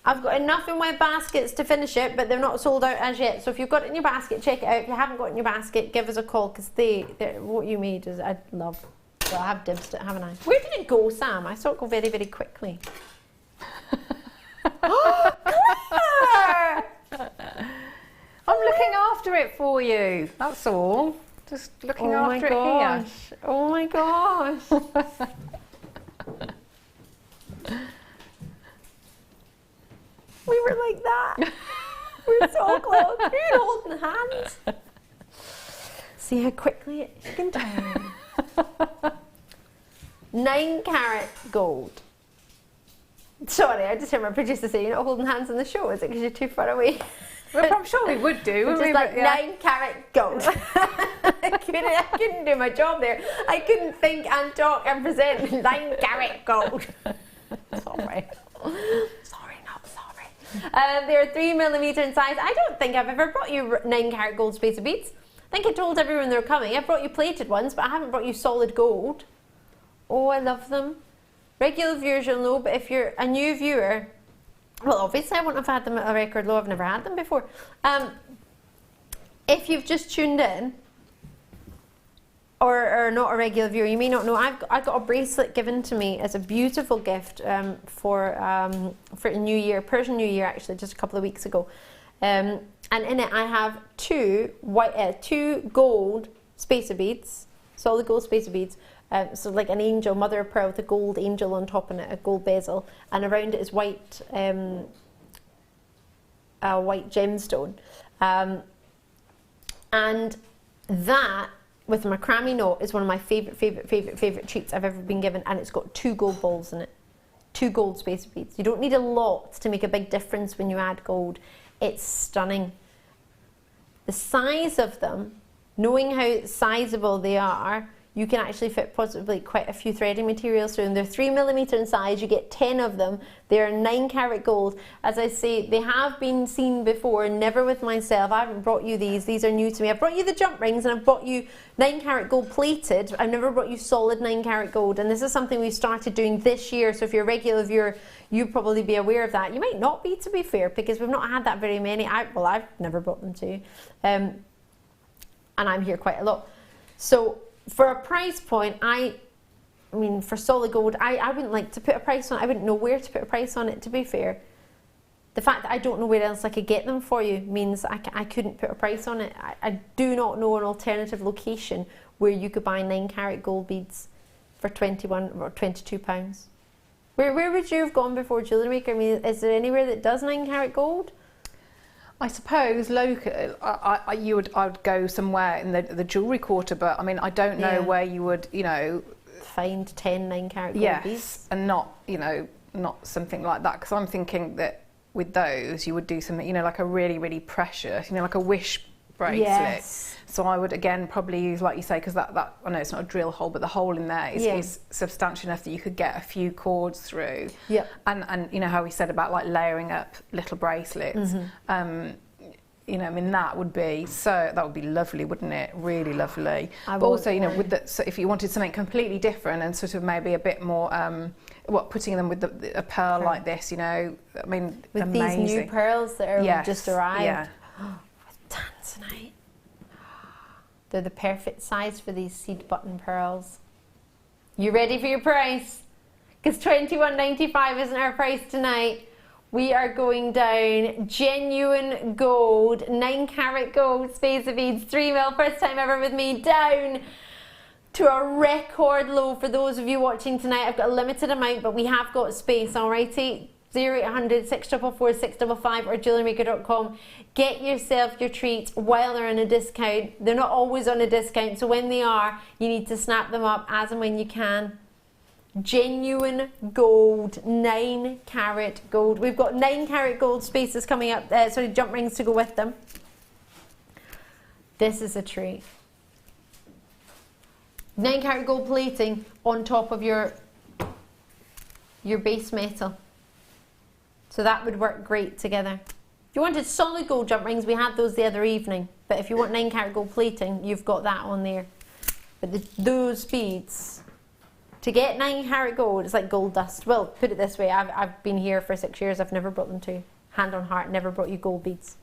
I've got enough in my baskets to finish it, but they're not sold out as yet. So if you've got it in your basket, check it out. If you haven't got it in your basket, give us a call because what you made is I'd love. Well, I have dibsed it, haven't I? Where did it go, Sam? I saw it go very, very quickly. Oh, Claire! I'm looking after it for you. That's all. Just looking after it here. Oh my gosh. We were like that. We were so close. We were holding hands. See how quickly it can turn. 9 carat gold. Sorry, I just heard my producer say you're not holding hands on the show. Is it because you're too far away? Well, I'm sure we would do. Just like 9 carat gold. I couldn't do my job there. I couldn't think and talk and present 9 carat gold. Sorry. Sorry, not sorry. They're 3 millimetre in size. I don't think I've ever brought you 9 carat gold spacer beads. I think I told everyone they're coming. I brought you plated ones, but I haven't brought you solid gold. Oh, I love them. Regular viewers you'll know, but if you're a new viewer, well, obviously I wouldn't have had them at a record low. I've never had them before. If you've just tuned in, or not a regular viewer, you may not know. I got a bracelet given to me as a beautiful gift for New Year, Persian New Year, actually, just a couple of weeks ago. And in it I have two gold spacer beads, solid gold spacer beads. So like an angel, mother of pearl with a gold angel on top and a gold bezel, and around it is white, a white gemstone. And that, with a macrame knot, is one of my favourite treats I've ever been given, and it's got 2 gold balls in it. 2 gold spacer beads. You don't need a lot to make a big difference when you add gold. It's stunning. The size of them, knowing how sizable they are, you can actually fit possibly quite a few threading materials through them. They're 3mm in size, you get 10 of them. They're 9 karat gold. As I say, they have been seen before, never with myself. I haven't brought you these are new to me. I've brought you the jump rings and I've brought you 9 karat gold plated. I've never brought you solid 9 karat gold, and this is something we started doing this year, so if you're a regular viewer, you'll probably be aware of that. You might not be, to be fair, because we've not had that very many. Well, I've never brought them to you. And I'm here quite a lot. So, for a price point, I mean, for solid gold, I wouldn't like to put a price on it. I wouldn't know where to put a price on it, to be fair. The fact that I don't know where else I could get them for you means I couldn't put a price on it. I do not know an alternative location where you could buy 9 karat gold beads for 21 or 22 pounds. Where would you have gone before Jewellery Maker? I mean, is there anywhere that does 9 karat gold? I suppose local. I would go somewhere in the jewellery quarter, but I mean, I don't know where you would, find 10 9 karat gold beads, and not something like that. Because I'm thinking that with those, you would do something, like a really, really precious, like a wish bracelet. Yes. So I would again probably use, like you say, because that I know it's not a drill hole, but the hole in there is substantial enough that you could get a few cords through. Yeah. And you know how we said about like layering up little bracelets. Mm-hmm. I mean that would be lovely, wouldn't it? Really lovely. But also, so if you wanted something completely different and sort of maybe a bit more, putting them with a pearl like this, I mean, with amazing. These new pearls that are just arrived. Yeah. With tanzanite. They're the perfect size for these seed button pearls. You ready for your price? Because $21.95 isn't our price tonight. We are going down genuine gold, 9 karat gold spacer beads, 3mm, first time ever with me, down to a record low for those of you watching tonight. I've got a limited amount, but we have got space, alrighty? 0800 644 655 or jewellerymaker.com. Get yourself your treat while they're on a discount. They're not always on a discount, so when they are, you need to snap them up as and when you can. Genuine gold, 9 karat gold. We've got 9 karat gold spaces coming up, jump rings to go with them. This is a treat. 9 karat gold plating on top of your base metal. So that would work great together. If you wanted solid gold jump rings, we had those the other evening. But if you want 9 karat gold plating, you've got that on there. But those beads, to get 9 karat gold, it's like gold dust. Well, put it this way, I've been here for 6 years, I've never brought them to you. Hand on heart, never brought you gold beads.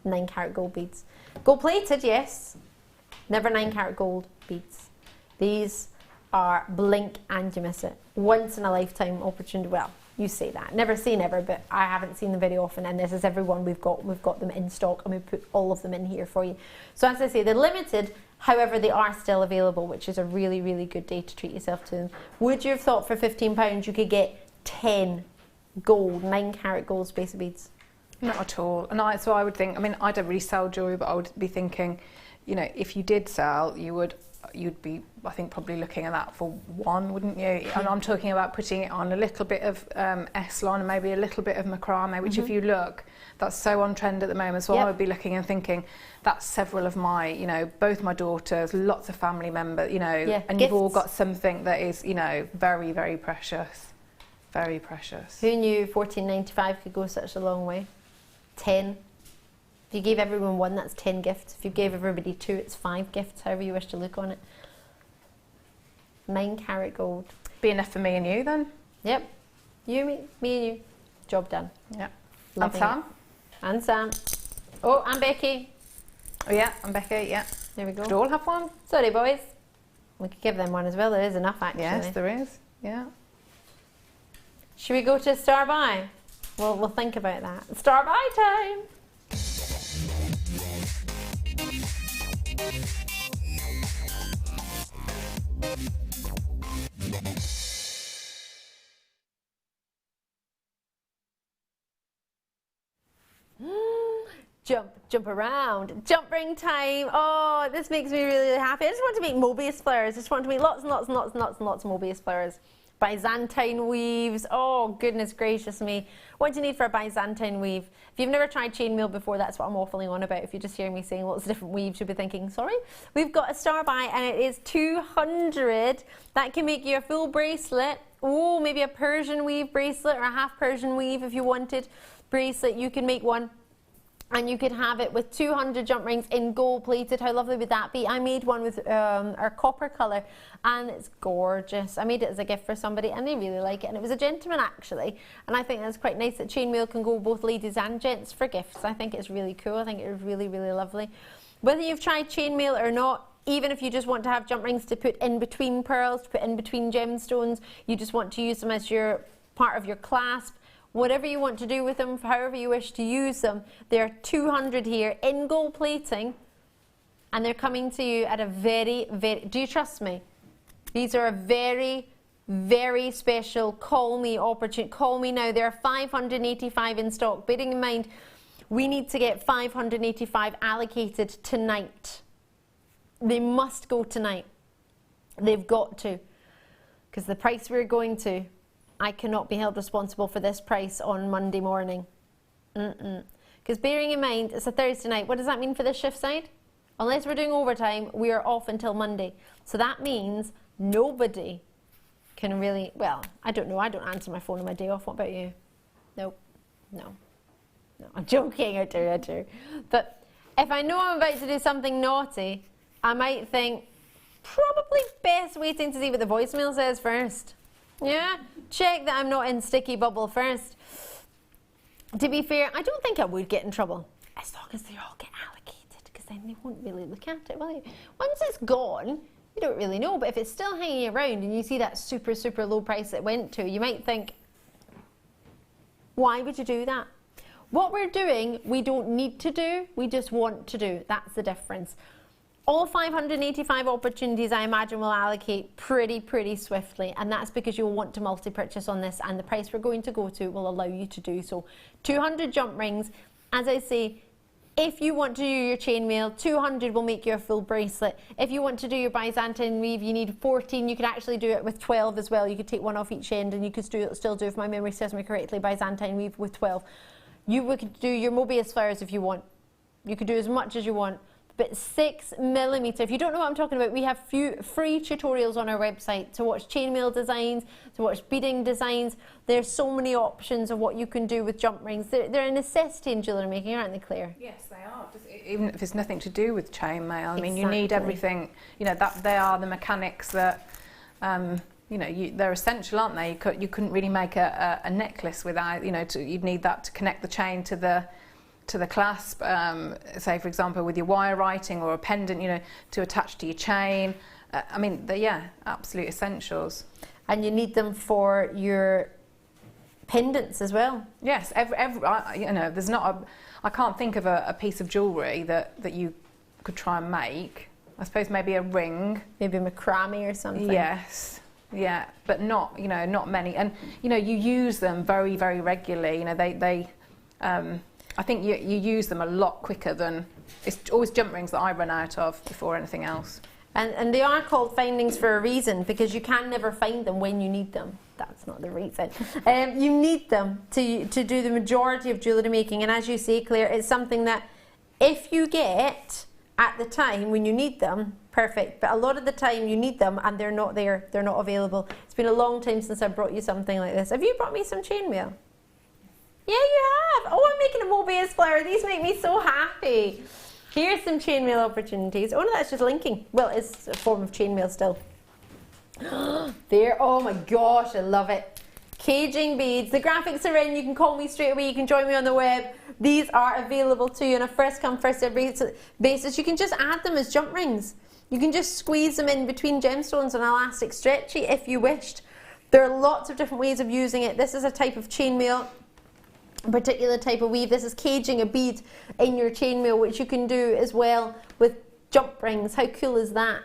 9 karat gold beads. Gold plated, yes. Never 9 karat gold beads. These are blink and you miss it. Once in a lifetime opportunity. Well, you say that. Never say never, but I haven't seen them very often, and this is everyone we've got. We've got them in stock, and we put all of them in here for you. So as I say, they're limited, however, they are still available, which is a really, really good day to treat yourself to them. Would you have thought for £15 you could get 10 gold, 9 karat gold spacer beads? Not at all. And I would think, I mean, I don't really sell jewellery, but I would be thinking, if you did sell, you'd be, I think, probably looking at that for one, wouldn't you? And I'm talking about putting it on a little bit of S-line and maybe a little bit of macrame, which if you look, that's so on trend at the moment. So I would be looking and thinking, that's several of my, both my daughters, lots of family members, and gifts. You've all got something that is, very, very precious. Very precious. Who knew $14.95 could go such a long way? 10. If you gave everyone one, that's 10 gifts. If you gave everybody 2, it's 5 gifts, however you wish to look on it. 9 karat gold. Be enough for me and you then? Yep. You, me and you. Job done. Yeah. Loving and Sam? It. And Sam. Oh, and Becky. Oh yeah, and Becky, yeah. There we go. Could all have one? Sorry, boys. We could give them one as well. There is enough, actually. Yes, there is. Yeah. Should we go to Star Buy? We'll think about that. Star Buy time! Jump around. Jump ring time. Oh, this makes me really, really happy. I just want to make Mobius flowers. I just want to make lots and lots and lots and lots and lots of Mobius flowers. Byzantine weaves. Oh, goodness gracious me. What do you need for a Byzantine weave? If you've never tried chainmail before, that's what I'm waffling on about. If you just hear me saying lots of different weaves, you'll be thinking, sorry? We've got a star buy and it is 200. That can make you a full bracelet. Oh, maybe a Persian weave bracelet or a half Persian weave if you wanted bracelet. You can make one. And you could have it with 200 jump rings in gold plated. How lovely would that be? I made one with our copper colour and it's gorgeous. I made it as a gift for somebody and they really like it. And it was a gentleman actually. And I think that's quite nice that chainmail can go both ladies and gents for gifts. I think it's really cool. I think it's really, really lovely. Whether you've tried chainmail or not, even if you just want to have jump rings to put in between pearls, to put in between gemstones, you just want to use them as your part of your clasp, whatever you want to do with them, however you wish to use them, there are 200 here in gold plating and they're coming to you at a very, very, do you trust me? These are a very, very special call me opportunity. Call me now. There are 585 in stock. Bearing in mind, we need to get 585 allocated tonight. They must go tonight. They've got to. Because the price we're going to, I cannot be held responsible for this price on Monday morning. Because bearing in mind, it's a Thursday night. What does that mean for the shift side? Unless we're doing overtime, we are off until Monday. So that means nobody can really, well, I don't know. I don't answer my phone on my day off. What about you? Nope. No. I'm joking. I do. But if I know I'm about to do something naughty, I might think, probably best waiting to see what the voicemail says first. Yeah, check that I'm not in sticky bubble first. To be fair, I don't think I would get in trouble as long as they all get allocated, because then they won't really look at it, will you? Once it's gone, you don't really know, but if it's still hanging around and you see that super, super low price it went to, you might think, why would you do that? What we're doing, we don't need to do, we just want to do. That's the difference. All 585 opportunities, I imagine, will allocate pretty swiftly, and that's because you'll want to multi-purchase on this, and the price we're going to go to will allow you to do so. 200 jump rings. As I say, if you want to do your chainmail, 200 will make you a full bracelet. If you want to do your Byzantine weave, you need 14. You could actually do it with 12 as well. You could take one off each end, and you could still do, if my memory serves me correctly, Byzantine weave with 12. You could do your Mobius flowers if you want. You could do as much as you want. But 6mm, if you don't know what I'm talking about, we have free tutorials on our website to watch chainmail designs, to watch beading designs. There's so many options of what you can do with jump rings. They're a necessity in jewellery making, aren't they, Claire? Yes, they are. Even if it's nothing to do with chainmail, I mean, you need everything. You know, that they are the mechanics that, you know, they're essential, aren't they? You couldn't really make a necklace without, you know, you'd need that to connect the chain to the clasp, say for example with your wire writing, or a pendant, you know, to attach to your chain. I mean, they're absolute essentials. And you need them for your pendants as well. Yes, you know, there's not I can't think of a piece of jewellery that you could try and make. I suppose maybe a ring, maybe macrame or something. Yes. Yeah, but not, you know, not many. And you know, you use them very regularly. You know, they I think you use them a lot quicker than, it's always jump rings that I run out of before anything else. And they are called findings for a reason, because you can never find them when you need them. That's not the reason. You need them to do the majority of jewellery making. And as you say, Claire, it's something that if you get at the time when you need them, perfect. But a lot of the time you need them and they're not there, they're not available. It's been a long time since I brought you something like this. Have you brought me some chainmail? Yeah, you have. Oh, I'm making a Mobius flower. These make me so happy. Here's some chainmail opportunities. Oh no, that's just linking. Well, it's a form of chainmail still. There. Oh my gosh, I love it. Caging beads. The graphics are in. You can call me straight away. You can join me on the web. These are available to you on a first come, first served basis. You can just add them as jump rings. You can just squeeze them in between gemstones on elastic stretchy if you wished. There are lots of different ways of using it. This is a type of chainmail, a particular type of weave. This is caging a bead in your chainmail, which you can do as well with jump rings. How cool is that?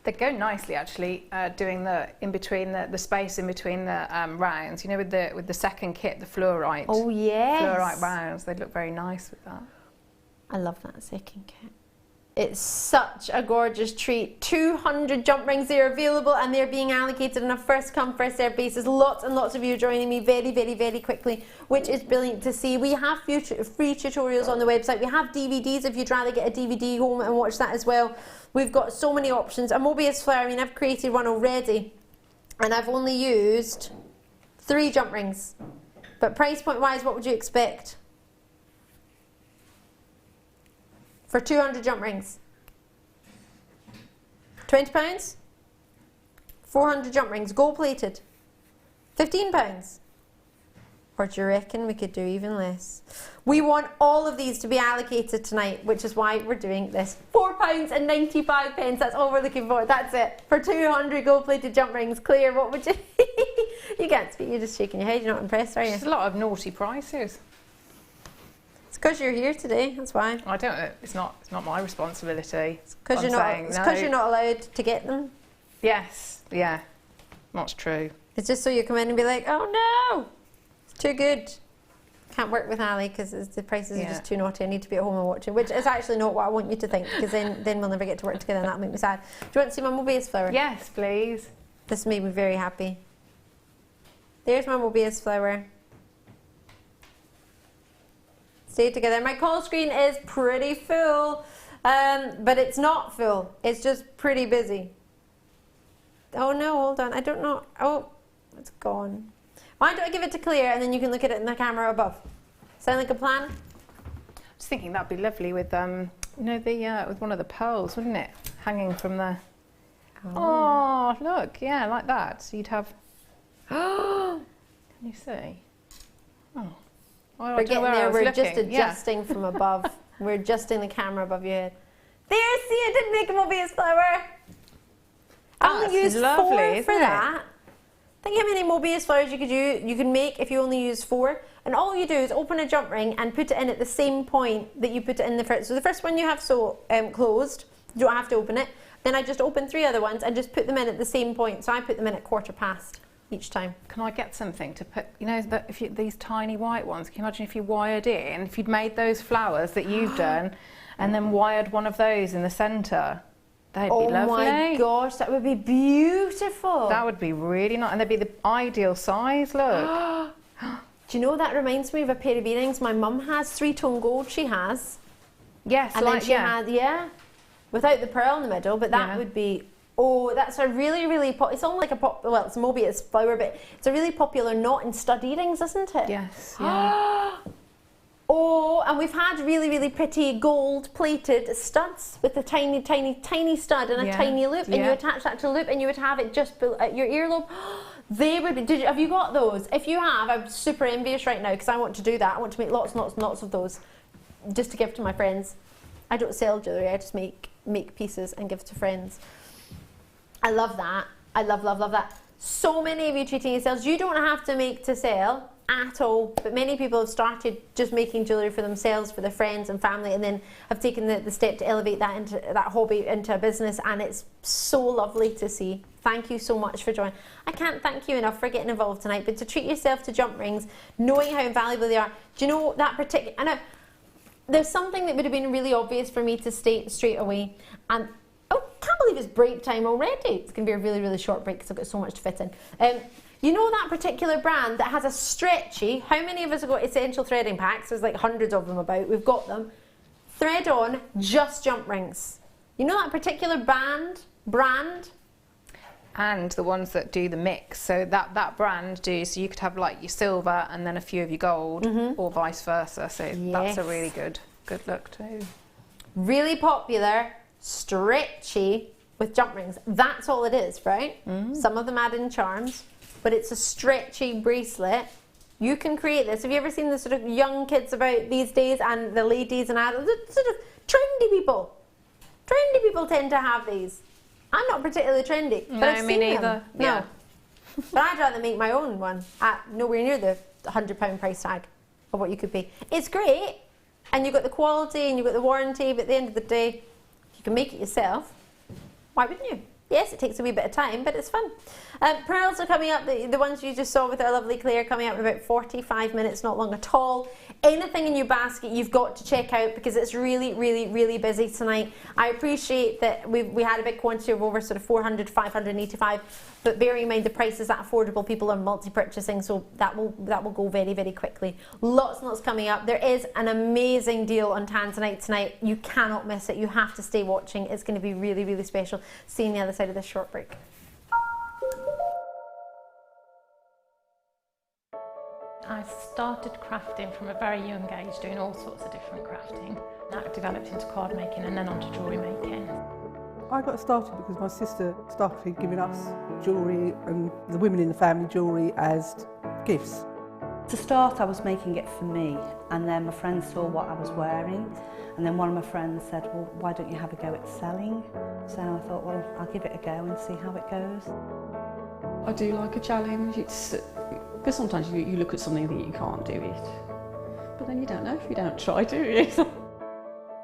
They go nicely actually, doing the in between the space in between the rounds. You know, with the second kit, the fluorite. Oh yes. Fluorite rounds. They look very nice with that. I love that second kit. It's such a gorgeous treat. 200 jump rings are available and they're being allocated on a first come first served basis. Lots and lots of you are joining me very quickly, which is brilliant to see. We have free tutorials on the website. We have DVDs if you'd rather get a DVD home and watch that as well. We've got so many options. A Mobius flower, I mean, I've created one already and I've only used 3 jump rings. But price point wise, what would you expect? For 200 jump rings? £20? 400 jump rings, gold plated? £15? Or do you reckon we could do even less? We want all of these to be allocated tonight, which is why we're doing this. £4.95, that's all we're looking for, that's it. For 200 gold plated jump rings. Claire, what would you... You can't speak, you're just shaking your head, you're not impressed, are you? There's a lot of naughty prices. Because you're here today, that's why. I don't. It's not my responsibility. Because you're not allowed to get them. Yes. Yeah. That's true. It's just so you come in and be like, oh no, it's too good. Can't work with Ali because the prices are just too naughty. I need to be at home and watching, which is actually not what I want you to think, because then we'll never get to work together and that'll make me sad. Do you want to see my Mobius flower? Yes, please. This made me very happy. There's my Mobius flower. Stay together. My call screen is pretty full, but it's not full. It's just pretty busy. Oh no, hold on. I don't know. Oh, it's gone. Why don't I give it to Claire and then you can look at it in the camera above? Sound like a plan? I was thinking that'd be lovely with you know, the with one of the pearls, wouldn't it? Hanging from the. Oh, look, yeah, like that. So you'd have. Can you see? Oh. Well, we're getting there, we're just adjusting from above. We're adjusting the camera above your head. There, see, I didn't make a Mobius flower. I only used 4 for that. Think how many Mobius flowers you could make if you only use 4. And all you do is open a jump ring and put it in at the same point that you put it in the first. So the first one you have closed, you don't have to open it. Then I just open 3 other ones and just put them in at the same point. So I put them in at 1/4 each time. Can I get something to put, you know, these tiny white ones, can you imagine if you wired in, if you'd made those flowers that you've done and then wired one of those in the centre? They'd be lovely. Oh my gosh, that would be beautiful. That would be really nice, and they'd be the ideal size, look. Do you know, that reminds me of a pair of earrings my mum has, 3-tone gold she has. Yes, and then she had, without the pearl in the middle, but that would be... Oh, that's a really, it's almost like well, it's a Mobius flower, but it's a really popular knot in stud earrings, isn't it? Yes, yeah. Oh, and we've had really pretty gold-plated studs with a tiny stud and a tiny loop, and you attach that to a loop and you would have it just at your earlobe. They would be, have you got those? If you have, I'm super envious right now because I want to do that. I want to make lots and lots of those just to give to my friends. I don't sell jewellery, I just make pieces and give to friends. I love that. I love that. So many of you treating yourselves, you don't have to make to sell at all, but many people have started just making jewellery for themselves, for their friends and family, and then have taken the step to elevate that hobby into a business, and it's so lovely to see. Thank you so much for joining. I can't thank you enough for getting involved tonight, but to treat yourself to jump rings, knowing how invaluable they are. Do you know that particular... I know there's something that would have been really obvious for me to state straight away, and oh, can't believe it's break time already. It's going to be a really short break because I've got so much to fit in. You know that particular brand that has a stretchy, how many of us have got essential threading packs? There's like hundreds of them about, we've got them. Thread on, just jump rings. You know that particular brand? And the ones that do the mix, so that brand so you could have like your silver and then a few of your gold, or vice versa, so that's a really good look too. Really popular, stretchy with jump rings. That's all it is, right? Some of them add in charms, but it's a stretchy bracelet. You can create this. Have you ever seen the sort of young kids about these days, and the ladies and adults, the sort of trendy people? Trendy people tend to have these. I'm not particularly trendy, but I've seen them. No. But I'd rather make my own one at nowhere near the £100 price tag of what you could pay. It's great, and you've got the quality and you've got the warranty, but at the end of the day, if you can make it yourself, why wouldn't you? Yes, it takes a wee bit of time, but it's fun. Pearls are coming up, the ones you just saw with our lovely Claire, coming up in about 45 minutes, not long at all. Anything in your basket you've got to check out because it's really, really, really busy tonight. I appreciate that we had a big quantity of over sort of 400, 585, but bearing in mind the price is that affordable, people are multi-purchasing, so that will go very, very quickly. Lots and lots coming up. There is an amazing deal on Tanzanite tonight. You cannot miss it. You have to stay watching. It's going to be really, really special. See you on the other side of this short break. I started crafting from a very young age, doing all sorts of different crafting. That developed into card making and then onto jewellery making. I got started because my sister started giving us jewellery and the women in the family jewellery as gifts. To start, I was making it for me, and then my friends saw what I was wearing, and then one of my friends said, well, why don't you have a go at selling? So I thought, well, I'll give it a go and see how it goes. I do like a challenge. It's because sometimes you look at something and think you can't do it, but then you don't know if you don't try, do you?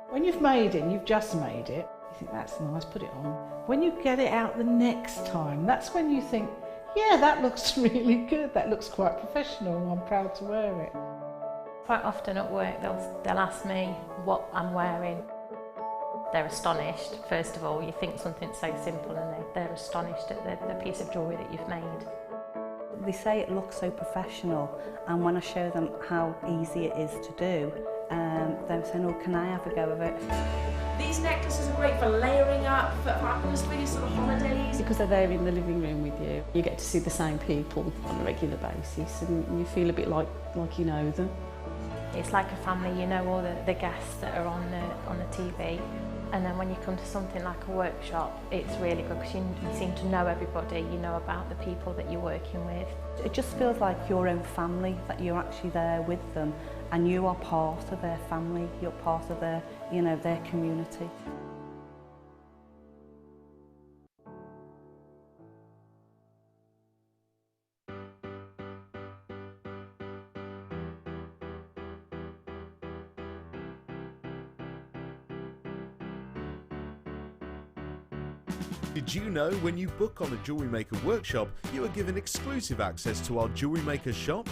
When you've made it and you've just made it, you think that's nice, put it on. When you get it out the next time, that's when you think, yeah, that looks really good, that looks quite professional, I'm proud to wear it. Quite often at work they'll ask me what I'm wearing. They're astonished. First of all, you think something so simple and they're astonished at the piece of jewellery that you've made. They say it looks so professional, and when I show them how easy it is to do, they're saying, oh, can I have a go of it? These necklaces are great for layering up, for atmosphere, sort of holidays. Because they're there in the living room with you, you get to see the same people on a regular basis and you feel a bit like you know them. It's like a family, you know all the guests that are on the TV. And then when you come to something like a workshop, it's really good because you seem to know everybody, you know about the people that you're working with. It just feels like your own family, that you're actually there with them and you are part of their family, you're part of their, you know, their community. Did you know when you book on a Jewellery Maker workshop, you are given exclusive access to our Jewellery Maker shop?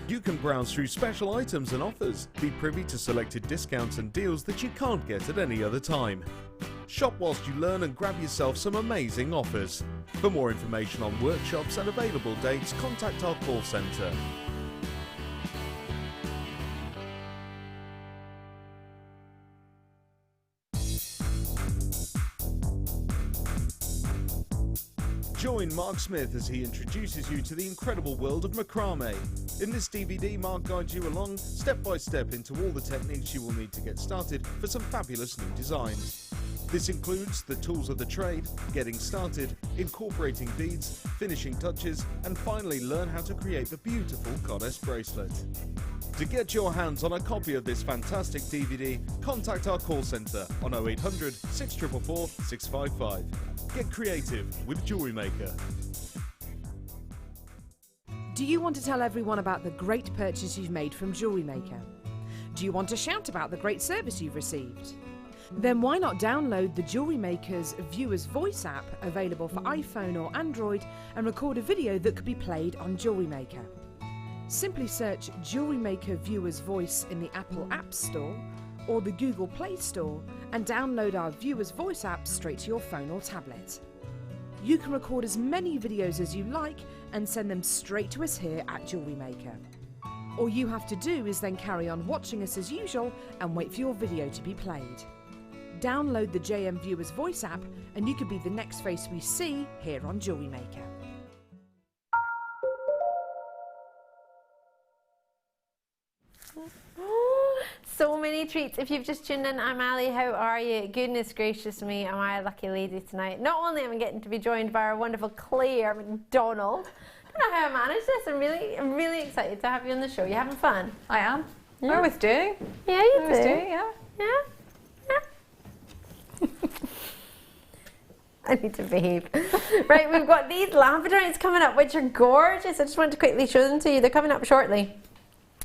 You can browse through special items and offers, be privy to selected discounts and deals that you can't get at any other time. Shop whilst you learn and grab yourself some amazing offers. For more information on workshops and available dates, contact our call centre. Join Mark Smith as he introduces you to the incredible world of macrame. In this DVD, Mark guides you along, step by step, into all the techniques you will need to get started for some fabulous new designs. This includes the tools of the trade, getting started, incorporating beads, finishing touches, and finally learn how to create the beautiful goddess bracelet. To get your hands on a copy of this fantastic DVD, contact our call centre on 0800 644 655. Get creative with Jewellery Maker. Do you want to tell everyone about the great purchase you've made from Jewellery Maker? Do you want to shout about the great service you've received? Then why not download the Jewellery Maker's Viewer's Voice app, available for iPhone or Android, and record a video that could be played on Jewellery Maker. Simply search Jewellery Maker Viewer's Voice in the Apple App Store or the Google Play Store and download our Viewer's Voice app straight to your phone or tablet. You can record as many videos as you like and send them straight to us here at Jewellery Maker. All you have to do is then carry on watching us as usual and wait for your video to be played. Download the JM Viewer's Voice app and you could be the next face we see here on Jewellery Maker. So many treats. If you've just tuned in, I'm Ali. How are you? Goodness gracious me, am I a lucky lady tonight? Not only am I getting to be joined by our wonderful Claire Macdonald. I don't know how I managed this. I'm really excited to have you on the show. You having fun? I am. Yeah. I always do. Yeah, you I always do, yeah. I need to behave. Right, we've got these labradorites coming up, which are gorgeous. I just want to quickly show them to you. They're coming up shortly.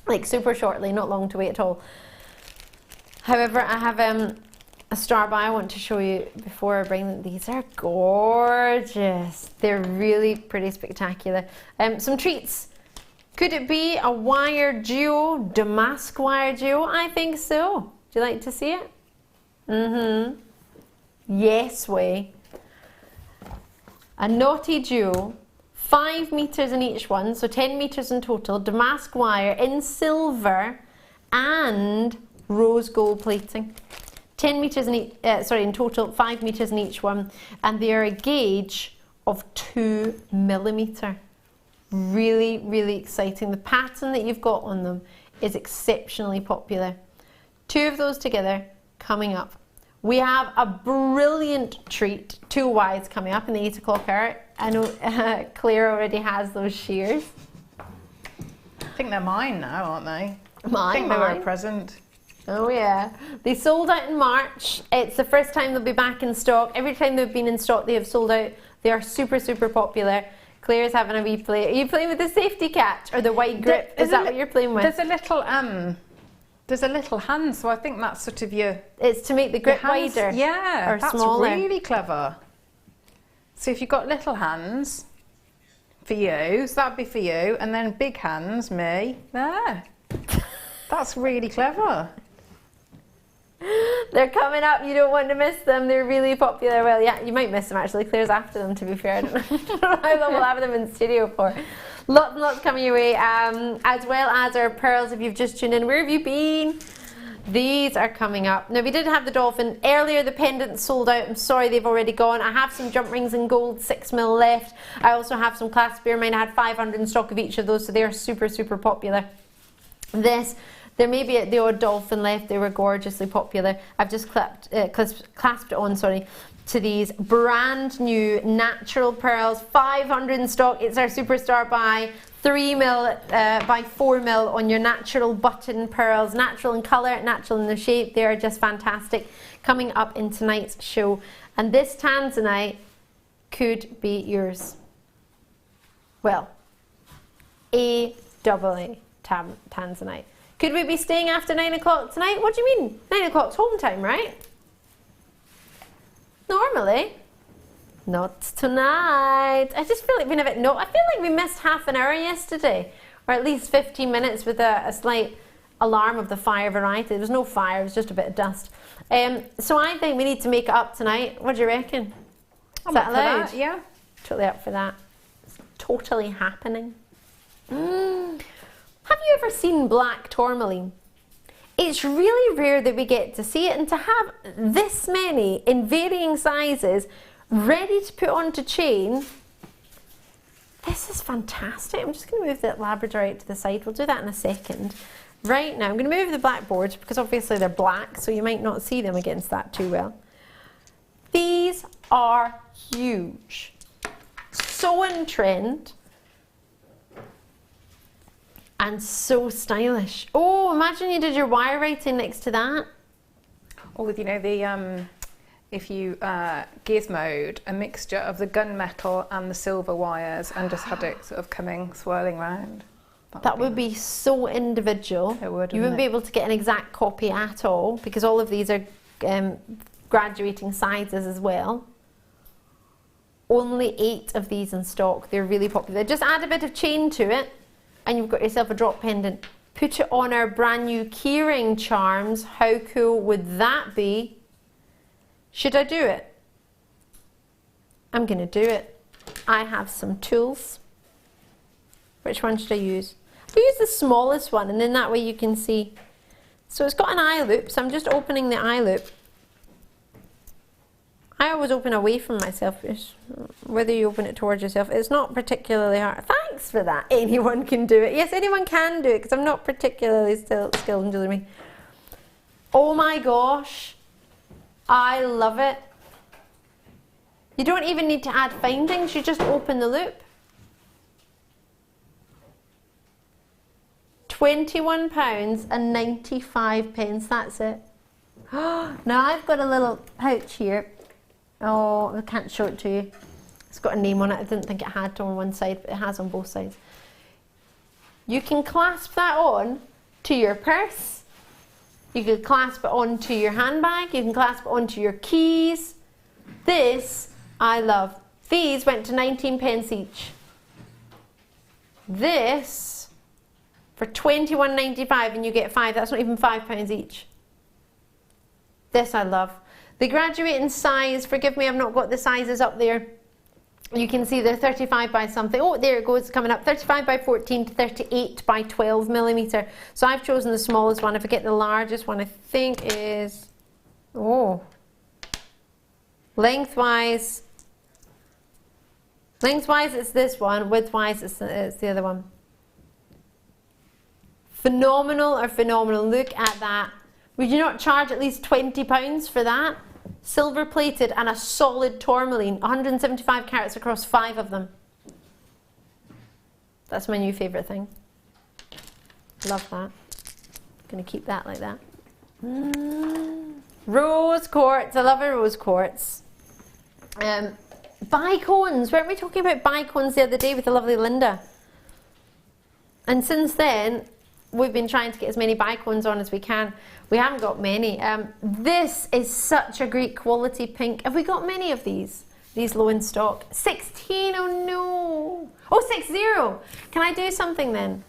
Like super shortly, not long to wait at all. However, I have a star by I want to show you before I bring them. These are gorgeous. They're really pretty spectacular. Some treats. Could it be a wire duo, damask wire duo? I think so. Do you like to see it? Mm-hmm. Yes way. A knotty duo, 5 meters in each one, so 10 meters in total, damask wire in silver and rose gold plating. 10 meters in in total, 5 meters in each one, and they are a gauge of 2 millimeter. Really, really exciting. The pattern that you've got on them is exceptionally popular. 2 of those together coming up. We have a brilliant treat, 2 wides coming up in the 8 o'clock hour. I know Claire already has those shears. I think they're mine now, aren't they? Mine. I think they were a present. Oh yeah. They sold out in March. It's the first time they'll be back in stock. Every time they've been in stock, they have sold out. They are super, super popular. Claire's having a wee play. Are you playing with the safety catch or the wide grip? Is that what you're playing with? There's a little hand, so I think that's sort of your... It's to make the grip wider. Yeah, or that's smaller. really clever. So if you've got little hands for you, so that'd be for you, and then big hands, me, there. That's really clever. They're coming up, you don't want to miss them, they're really popular. Well, yeah, you might miss them actually, Claire's after them to be fair. I don't know how long we'll have them in studio for. Lots and lots coming your way, as well as our pearls if you've just tuned in. Where have you been? These are coming up. Now we did have the dolphin earlier, the pendants sold out, I'm sorry they've already gone. I have some jump rings in gold, 6mm left. I also have some clasps, bear in mind I had 500 in stock of each of those, so they are super, super popular. There may be the odd dolphin left, they were gorgeously popular. I've just clasped it on, to these brand new natural pearls, 500 in stock. It's our superstar buy, 3mm by 4mm on your natural button pearls, natural in colour, natural in the shape. They are just fantastic. Coming up in tonight's show. And this tanzanite could be yours. Well, A tanzanite. Could we be staying after 9 o'clock tonight? What do you mean? 9 o'clock's home time, right? Normally. Not tonight. I just feel like we've been a bit I feel like we missed half an hour yesterday. Or at least 15 minutes with a slight alarm of the fire variety. There was no fire, it was just a bit of dust. So I think we need to make it up tonight. What do you reckon? I'm Is that up for allowed? that, yeah. Totally up for that. It's totally happening. Have you ever seen black tourmaline? It's really rare that we get to see it, and to have this many in varying sizes ready to put onto chain, this is fantastic. I'm just going to move that Labradorite to the side. We'll do that in a second. Right now, I'm going to move the blackboards because obviously they're black, so you might not see them against that too well. These are huge. So in trend. And so stylish. Oh, imagine you did your wire writing next to that. Or with, you know, the if you gizmoed a mixture of the gunmetal and the silver wires and just had it sort of swirling round. That would be so individual. It would. You wouldn't be able to get an exact copy at all because all of these are graduating sizes as well. Only 8 of these in stock. They're really popular. Just add a bit of chain to it and you've got yourself a drop pendant. Put it on our brand new keyring charms. How cool would that be? Should I do it? I'm going to do it. I have some tools. Which one should I use? I'll use the smallest one and then that way you can see. So it's got an eye loop, so I'm just opening the eye loop. I always open away from myself, whether you open it towards yourself. It's not particularly hard. Thanks for that. Anyone can do it. Yes, anyone can do it because I'm not particularly skilled in jewellery making. Oh my gosh. I love it. You don't even need to add findings. You just open the loop. £21.95. That's it. Now I've got a little pouch here. Oh, I can't show it to you. It's got a name on it. I didn't think it had on one side, but it has on both sides. You can clasp that on to your purse. You can clasp it onto your handbag. You can clasp it onto your keys. This, I love. These went to 19p each. This, for £21.95 and you get 5, that's not even £5 each. This I love. The graduating size, forgive me, I've not got the sizes up there. You can see they're 35 by something. Oh, there it goes, coming up. 35 by 14 to 38 by 12 millimetre. So I've chosen the smallest one. If I get the largest one, I think is, oh, lengthwise it's this one, widthwise it's the other one. Phenomenal or phenomenal. Look at that. Would you not charge at least £20 for that? Silver plated and a solid tourmaline, 175 carats across 5 of them. That's my new favourite thing. Love that. Gonna keep that like that. Rose quartz, I love a rose quartz. Bicones, weren't we talking about bicones the other day with the lovely Linda? And since then, we've been trying to get as many bicones on as we can. We haven't got many. This is such a great quality pink. Have we got many of these? These low in stock. 16, oh no. Oh, 60. Can I do something then?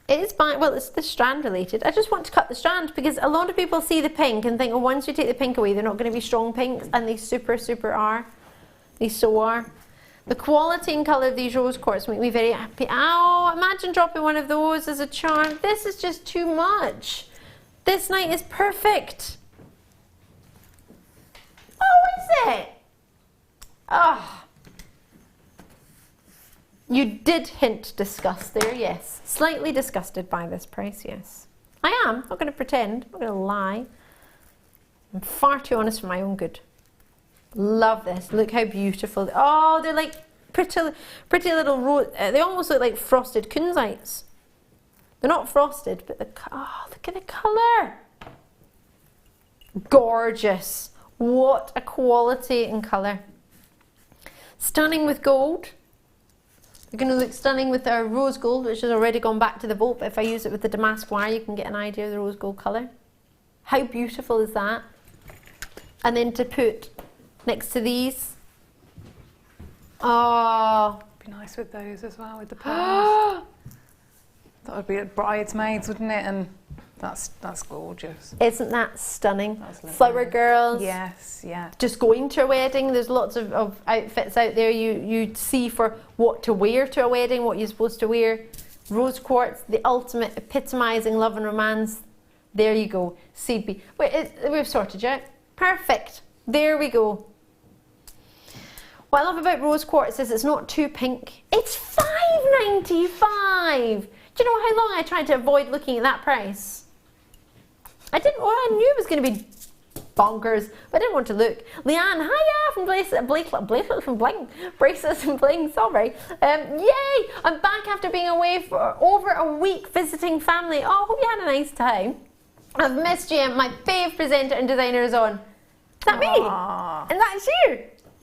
It is well, it's the strand related. I just want to cut the strand because a lot of people see the pink and think, oh, once you take the pink away, they're not going to be strong pinks, and they super are. They so are. The quality and colour of these rose quartz make me very happy. Ow, imagine dropping one of those as a charm. This is just too much. This night is perfect. Oh, is it? Oh. You did hint disgust there, yes. Slightly disgusted by this price, yes. I am, not going to pretend, I'm not going to lie. I'm far too honest for my own good. Love this. Look how beautiful. Oh, they're like pretty little rose. They almost look like frosted kunzites. They're not frosted, but look at the colour. Gorgeous. What a quality and colour. Stunning with gold. They're going to look stunning with our rose gold, which has already gone back to the vault. But if I use it with the damask wire, you can get an idea of the rose gold colour. How beautiful is that? And then to put next to these. Oh, be nice with those as well, with the pearls. That would be bridesmaids, wouldn't it? And that's gorgeous. Isn't that stunning? Flower girls. Yes, yeah. Just going to a wedding. There's lots of outfits out there you see for what to wear to a wedding, what you're supposed to wear. Rose quartz, the ultimate epitomising love and romance. There you go. CB. Wait, we've sorted you out. Perfect. There we go. What I love about rose quartz is it's not too pink. It's $5.95. Do you know how long I tried to avoid looking at that price? I knew it was going to be bonkers, but I didn't want to look. Leanne, hiya from Bracelets and Bling, sorry. Yay! I'm back after being away for over a week visiting family. Oh, hope you had a nice time. I've missed you. My fave presenter and designer is on. Is that me? And that's you?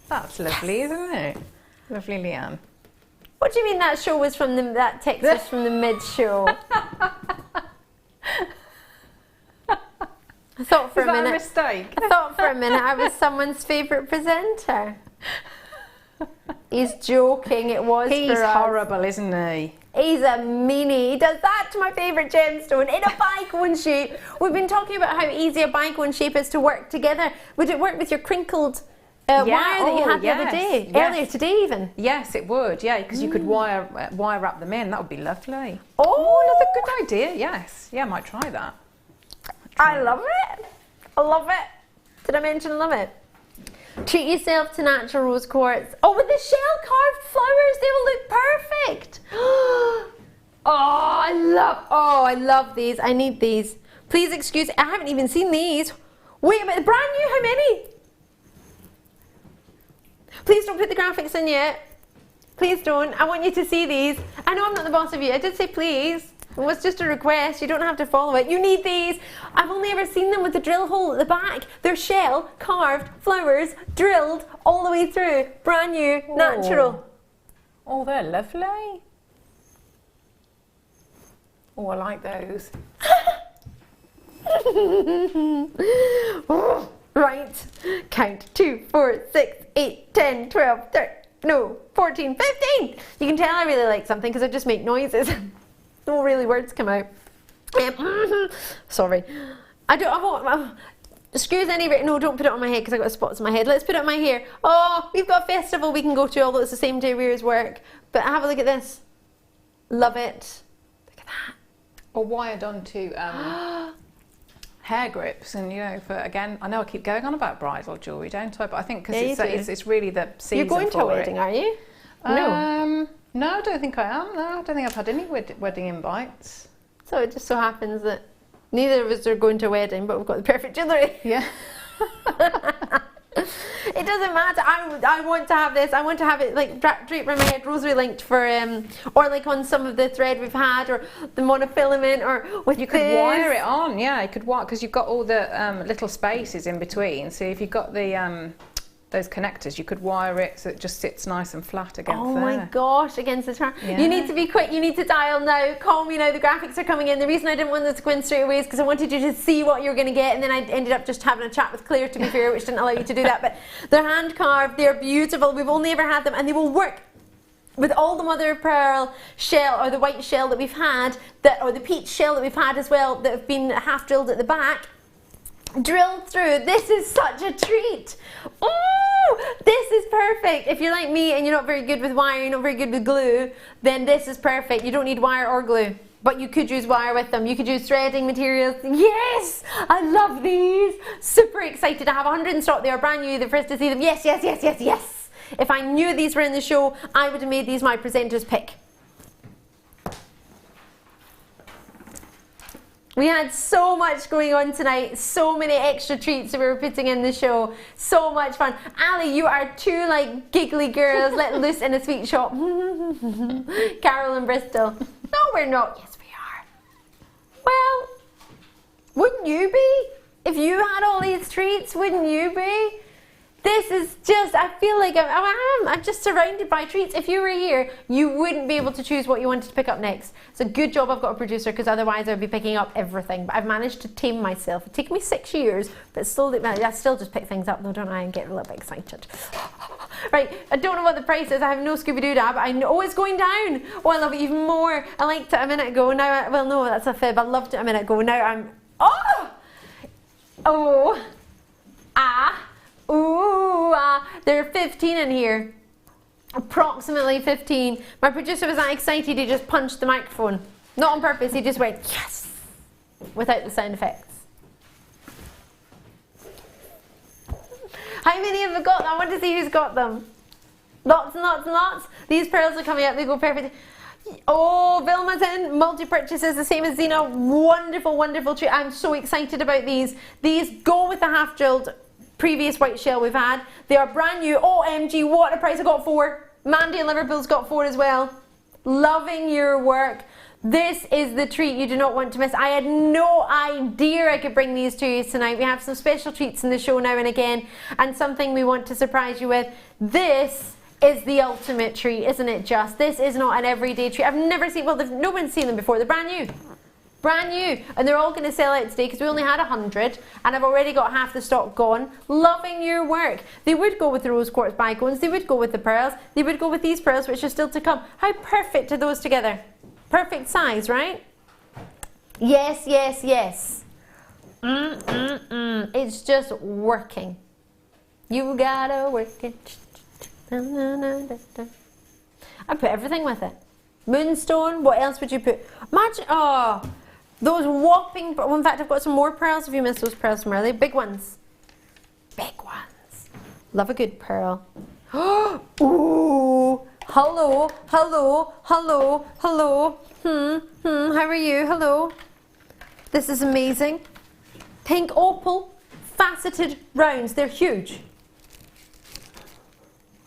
That's lovely, isn't it? Lovely, Leanne. What do you mean that show was from that text was from the mid-show? I thought for a minute. Was that a mistake? I thought for a minute I was someone's favourite presenter. He's joking, it was for us. He's horrible, isn't he? He's a meanie. He does that to my favourite gemstone in a bicone shape. We've been talking about how easy a bicone shape is to work together. Would it work with your crinkled wire that you had the other day? Yes. Earlier today even? Yes, it would, yeah, because you could wire wrap them in. That would be lovely. Oh, another good idea, yes. Yeah, I might try that. I love it. I love it. Did I mention love it? Treat yourself to natural rose quartz. Oh, with the shell carved flowers, they will look perfect. I love these. I need these. Please excuse, I haven't even seen these. Wait a minute, brand new, how many? Please don't put the graphics in yet. Please don't. I want you to see these. I know I'm not the boss of you. I did say please. It was just a request. You don't have to follow it. You need these. I've only ever seen them with the drill hole at the back. They're shell, carved, flowers, drilled all the way through. Brand new, natural. Oh, they're lovely. Oh, I like those. Right. Count 2, 4, 6, 8, 10, 12, 13. No, 14, 15. You can tell I really like something because I just make noises. No really words come out. Sorry. I won't. Screws no, don't put it on my head because I got spots on my head. Let's put it on my hair. Oh, we've got a festival we can go to, although it's the same day we as work. But have a look at this. Love it. Look at that. Or wired onto hair grips, and you know, for again, I know I keep going on about bridal jewellery, don't I? But I think because it's really the season. You're going to a wedding, are you? No. No, I don't think I am. No, I don't think I've had any wedding invites. So it just so happens that neither of us are going to a wedding, but we've got the perfect jewellery. Yeah. It doesn't matter. I want to have this. I want to have it like draped around my head, rosary linked for, or like on some of the thread we've had, or the monofilament, or with you could wire it on. Yeah, you could wire because you've got all the little spaces in between. So if you've got the those connectors, you could wire it so it just sits nice and flat against there. Oh my gosh, against the charm. Yeah. You need to be quick, you need to dial now. Call me now, the graphics are coming in. The reason I didn't want this to go in straight away is because I wanted you to see what you're going to get, and then I ended up just having a chat with Claire, to be fair, which didn't allow you to do that. But they're hand carved, they're beautiful, we've only ever had them, and they will work with all the mother of pearl shell, or the white shell that we've had, or the peach shell that we've had as well, that have been half drilled at the back. Drilled through. This is such a treat. Oh, this is perfect. If you're like me and you're not very good with wire, you're not very good with glue, then this is perfect. You don't need wire or glue, but you could use wire with them. You could use threading materials. Yes, I love these. Super excited. I have 100 in stock. They are brand new. The first to see them. Yes, yes, yes, yes, yes. If I knew these were in the show, I would have made these my presenter's pick. We had so much going on tonight, so many extra treats that we were putting in the show. So much fun. Ali, you are two like giggly girls let loose in a sweet shop. Carol and Bristol. No, we're not. Yes, we are. Well, wouldn't you be? If you had all these treats, wouldn't you be? This is just, I feel like I'm just surrounded by treats. If you were here, you wouldn't be able to choose what you wanted to pick up next. It's a good job I've got a producer, because otherwise I'd be picking up everything. But I've managed to tame myself. It took me 6 years, but still, I still just pick things up though, don't I, and get a little bit excited. Right, I don't know what the price is. I have no Scooby-Doo but I know, oh, it's going down. Oh, I love it even more. I liked it a minute ago. Now, well, no, that's a fib. I loved it a minute ago. Now I'm, there are 15 in here, approximately 15. My producer was that excited he just punched the microphone. Not on purpose, he just went yes, without the sound effects. How many have we got? I want to see who's got them. Lots and lots and lots. These pearls are coming up, they go perfect. Oh, Vilma's in. Multi-purchases, the same as Zena. Wonderful, wonderful treat. I'm so excited about these. These go with the half-drilled previous white shell we've had. They are brand new. OMG, what a price. I got 4. Mandy in Liverpool's got 4 as well. Loving your work. This is the treat you do not want to miss. I had no idea I could bring these to you tonight. We have some special treats in the show now and again, and something we want to surprise you with. This is the ultimate treat, isn't it just? This is not an everyday treat. I've never seen, well, no one's seen them before. They're brand new. Brand new, and they're all going to sell out today because we only had 100 and I've already got half the stock gone. Loving your work. They would go with the rose quartz bicones, they would go with the pearls, they would go with these pearls which are still to come. How perfect are those together? Perfect size, right? Yes, yes, yes. It's just working. You gotta work it. I put everything with it. Moonstone, what else would you put? Imagine, oh, those whopping, well, in fact I've got some more pearls if you missed those pearls from earlier. Big ones. Big ones. Love a good pearl. Ooh, hello, hello, hello, hello. How are you? Hello. This is amazing. Pink opal, faceted rounds. They're huge.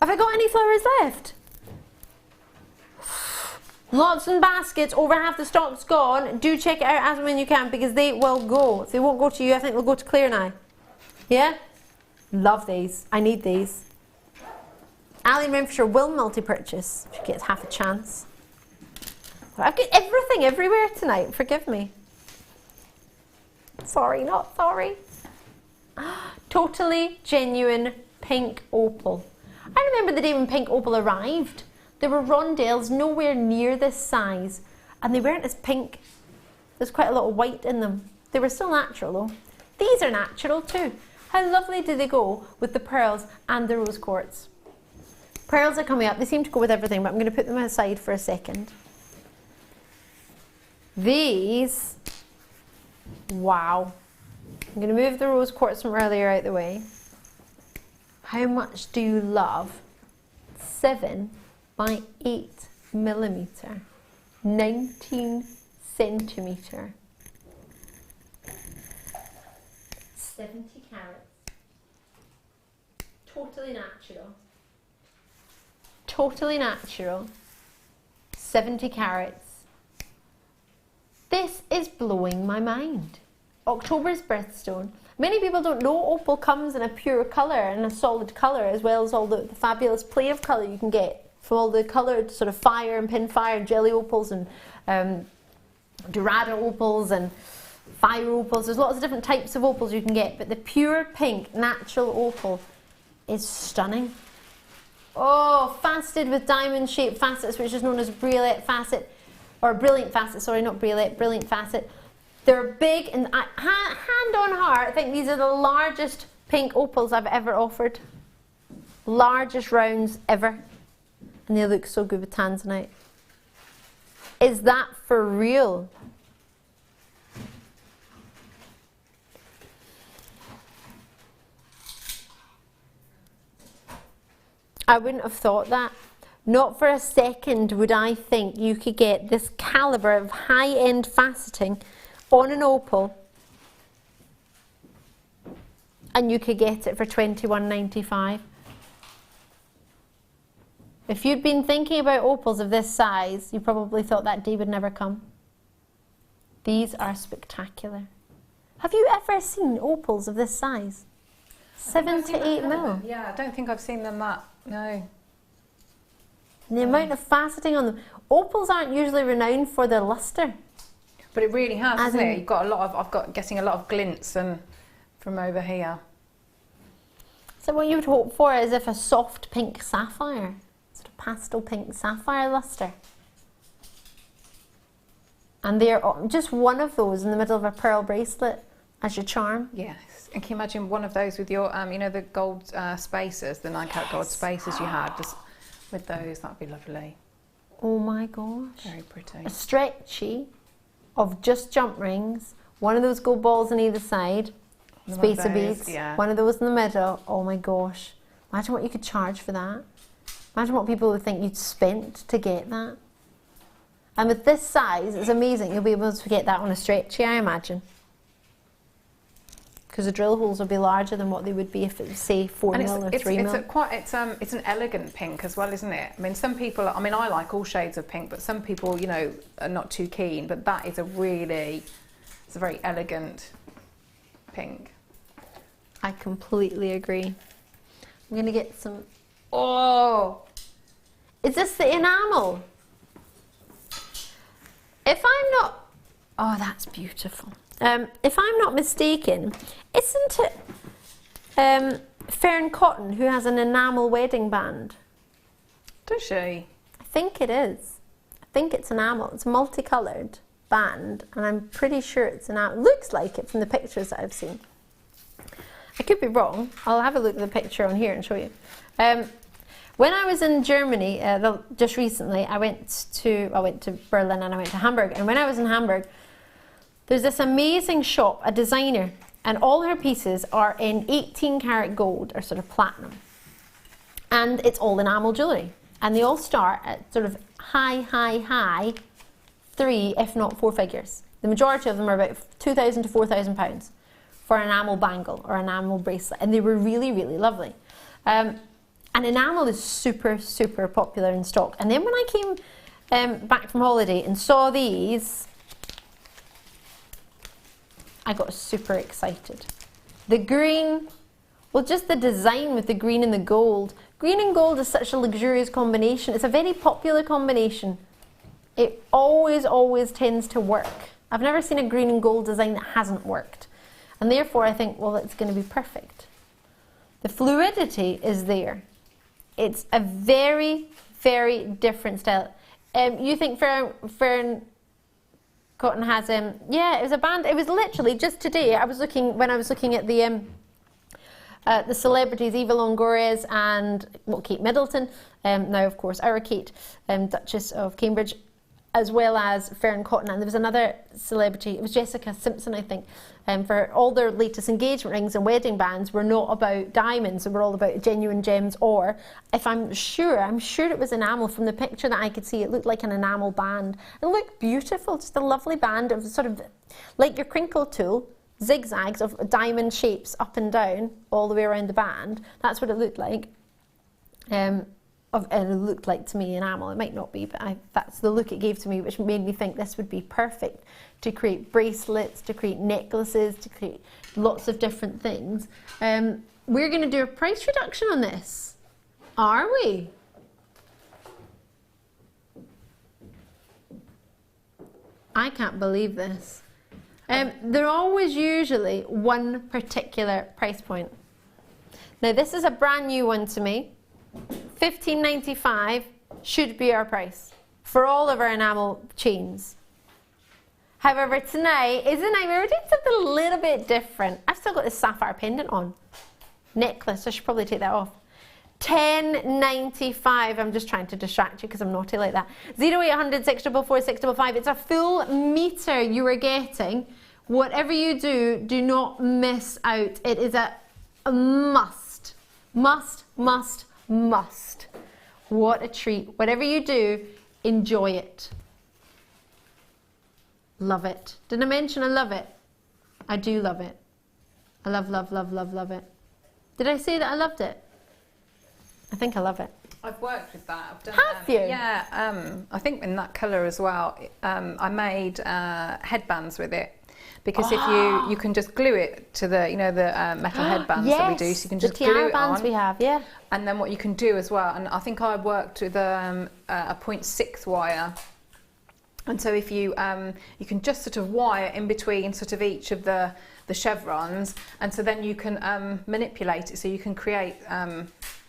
Have I got any flowers left? Lots in baskets, over half the stock's gone. Do check it out as and when you can because they will go. If they won't go to you, I think they'll go to Claire and I. Yeah? Love these. I need these. Ali in Renfrewshire will multi-purchase if she gets half a chance. I've got everything everywhere tonight, forgive me. Sorry, not sorry. Totally genuine pink opal. I remember the day when pink opal arrived. There were rondelles nowhere near this size, and they weren't as pink. There's quite a lot of white in them. They were still natural though. These are natural too. How lovely do they go with the pearls and the rose quartz? Pearls are coming up. They seem to go with everything, but I'm going to put them aside for a second. These, wow. I'm going to move the rose quartz from earlier out the way. How much do you love 7 by 8 millimetre, 19 centimetre, 70 carats, totally natural. Totally natural, 70 carats. This is blowing my mind. October's birthstone. Many people don't know opal comes in a pure colour and a solid colour, as well as all the fabulous play of colour you can get from all the coloured sort of fire and pinfire and jelly opals and dorada opals and fire opals. There's lots of different types of opals you can get, but the pure pink natural opal is stunning. Oh, faceted with diamond shaped facets, which is known as brilliant facet, or brilliant facet, sorry, not brilliant, brilliant facet. They're big, and hand on heart, I think these are the largest pink opals I've ever offered. Largest rounds ever. And they look so good with tanzanite. Is that for real? I wouldn't have thought that. Not for a second would I think you could get this calibre of high-end faceting on an opal and you could get it for $21.95. If you'd been thinking about opals of this size, you probably thought that day would never come. These are spectacular. Have you ever seen opals of this size? 7 to 8 mil. Yeah, I don't think I've seen them that. No. And the amount of faceting on them. Opals aren't usually renowned for their lustre. But it really has, hasn't it? You've got a lot of, I've got getting a lot of glints and from over here. So what you would hope for is if a soft pink sapphire, sort of pastel pink sapphire lustre. And they're just one of those in the middle of a pearl bracelet as your charm. Yes. And can you imagine one of those with your, you know, the gold spacers, the 9-carat gold spacers you had, just with those, that'd be lovely. Oh my gosh. Very pretty. A stretchy of just jump rings, one of those gold balls on either side, spacer beads, yeah. One of those in the middle. Oh my gosh. Imagine what you could charge for that. Imagine what people would think you'd spent to get that. And with this size, it's amazing. You'll be able to get that on a stretchy, I imagine. Because the drill holes will be larger than what they would be if it was, say, 4 mil or 3 mil. It's an elegant pink as well, isn't it? I mean, some people, I mean, I like all shades of pink, but some people, you know, are not too keen. But that is it's a very elegant pink. I completely agree. I'm going to get some, oh! Is this the enamel? If I'm not, oh, that's beautiful. If I'm not mistaken, isn't it Fern Cotton who has an enamel wedding band? Does she? I think it is. I think it's enamel. It's a multicoloured band, and I'm pretty sure it's enamel. It looks like it from the pictures that I've seen. I could be wrong. I'll have a look at the picture on here and show you. When I was in Germany, just recently, I went to Berlin and I went to Hamburg. And when I was in Hamburg, there's this amazing shop, a designer, and all her pieces are in 18-carat gold, or sort of platinum. And it's all enamel jewellery. And they all start at sort of high 3, if not 4 figures. The majority of them are about £2,000 to £4,000 for an enamel bangle or enamel bracelet. And they were really, really lovely. And enamel is super, super popular in stock. And then when I came back from holiday and saw these, I got super excited. The green, well, just the design with the green and the gold. Green and gold is such a luxurious combination. It's a very popular combination. It always tends to work. I've never seen a green and gold design that hasn't worked. And therefore I think, well, it's going to be perfect. The fluidity is there. It's a very, very different style. You think Fern Cotton has, yeah, it was a band. It was literally just today. When I was looking at the celebrities, Eva Longoria and Kate Middleton, now of course our Kate, Duchess of Cambridge, as well as Fern Cotton, and there was another celebrity, it was Jessica Simpson, I think, for all their latest engagement rings and wedding bands were not about diamonds, they were all about genuine gems, or if I'm sure it was enamel. From the picture that I could see, it looked like an enamel band. It looked beautiful, just a lovely band of sort of like your crinkle tool, zigzags of diamond shapes up and down all the way around the band. That's what it looked like. And it looked like to me enamel. It might not be, but that's the look it gave to me, which made me think this would be perfect to create bracelets, to create necklaces, to create lots of different things. We're going to do a price reduction on this, are we? I can't believe this. They're always usually one particular price point. Now this is a brand new one to me. $15.95 should be our price for all of our enamel chains. However, tonight is a night where we're doing something a little bit different. I've still got this sapphire pendant on. Necklace, I should probably take that off. $10.95. I'm just trying to distract you because I'm naughty like that. 0800 644 655. It's a full meter you are getting. Whatever you do, do not miss out. It is a must. Must. What a treat. Whatever you do, enjoy it. Love it. Did I mention I love it? I do love it. I love it. Did I say that I loved it? I think I love it. I've worked with that. I've done, Have you? Yeah, I think in that colour as well. I made headbands with it. Because if you can just glue it to the, the metal headbands that we do, so you can just glue it on. We have, yeah. And then what you can do as well, and I think I worked with a 0.6 wire. And so if you can just sort of wire in between sort of each of the chevrons, and so then you can manipulate it, so you can create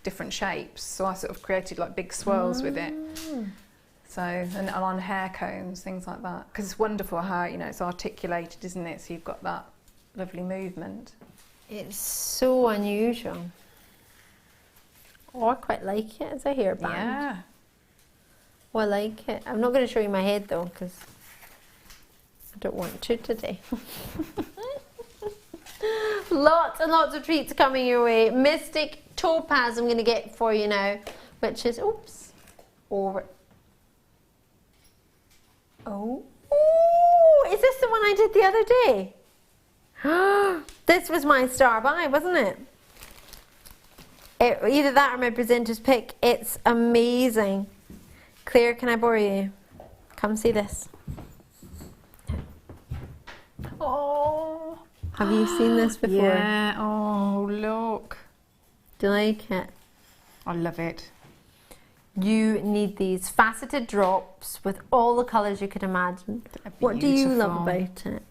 different shapes. So I sort of created like big swirls with it. So, and on hair combs, things like that. Because it's wonderful how, it's articulated, isn't it? So you've got that lovely movement. It's so unusual. Oh, I quite like it as a hairband. Yeah. Oh, I like it. I'm not going to show you my head though, because I don't want to today. Lots and lots of treats coming your way. Mystic Topaz I'm going to get for you now, which is, oops, over. Oh, is this the one I did the other day? This was my star buy, wasn't it? Either that or my presenter's pick. It's amazing. Claire, can I borrow you? Come see this. Oh. Have you seen this before? Yeah. Oh, look. Do you like it? I love it. You need these faceted drops with all the colours you could imagine. What do you love about it?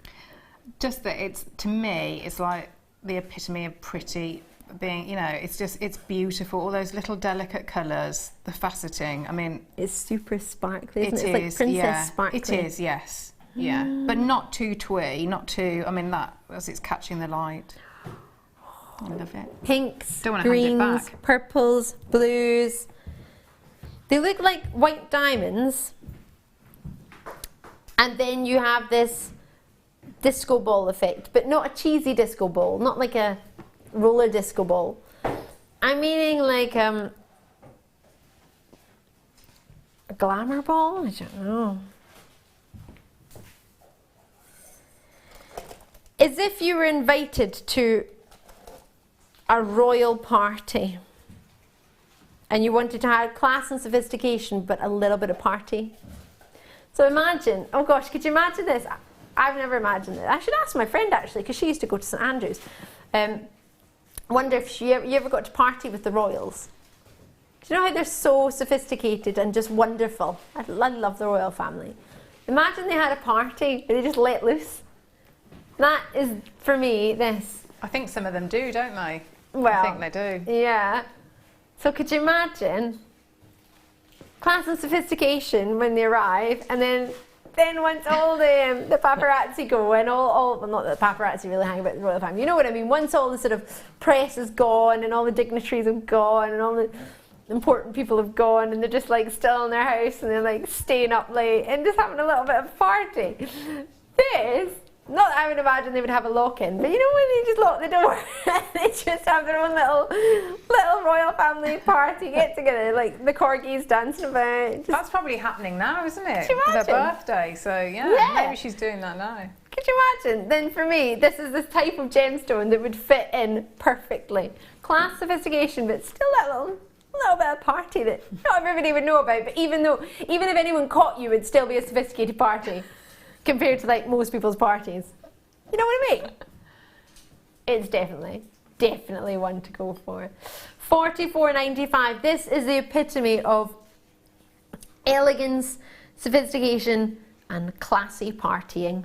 Just that to me, it's like the epitome of pretty being, it's beautiful. All those little delicate colours, the faceting, I mean. It's super sparkly, isn't it? It It's like princess sparkly. It is, yes. Yeah. But not too twee, as it's catching the light. I love it. Pinks, Don't want to hand it greens, back. purples, blues. They look like white diamonds, and then you have this disco ball effect, but not a cheesy disco ball, not like a roller disco ball. I'm meaning like a glamour ball? I don't know. As if you were invited to a royal party and you wanted to have class and sophistication but a little bit of party. So imagine, oh gosh, could you imagine this? I've never imagined it. I should ask my friend actually, because she used to go to St Andrews. Wonder if you ever got to party with the royals. Do you know how they're so sophisticated and just wonderful? I love the royal family. Imagine they had a party where they just let loose. That is, for me, this. I think some of them do, don't they? Well, I think they do. Yeah. So could you imagine class and sophistication when they arrive, and then once all the paparazzi go, and all well, not that the paparazzi really hang about the royal family, you know what I mean, once all the sort of press is gone and all the dignitaries have gone and all the important people have gone, and they're just like still in their house and they're like staying up late and just having a little bit of a party. This, not that I would imagine they would have a lock-in, but you know when they just lock the door and they just have their own little royal family party, get together, like the corgis dancing about. That's probably happening now, isn't it? Could you For imagine? their birthday, so yeah, maybe she's doing that now. Could you imagine? Then for me, this is the type of gemstone that would fit in perfectly. Class, sophistication, but still that little bit of party that not everybody would know about, but even if anyone caught you, it'd still be a sophisticated party compared to like most people's parties. You know what I mean? It's definitely one to go for. $44.95. This is the epitome of elegance, sophistication, and classy partying.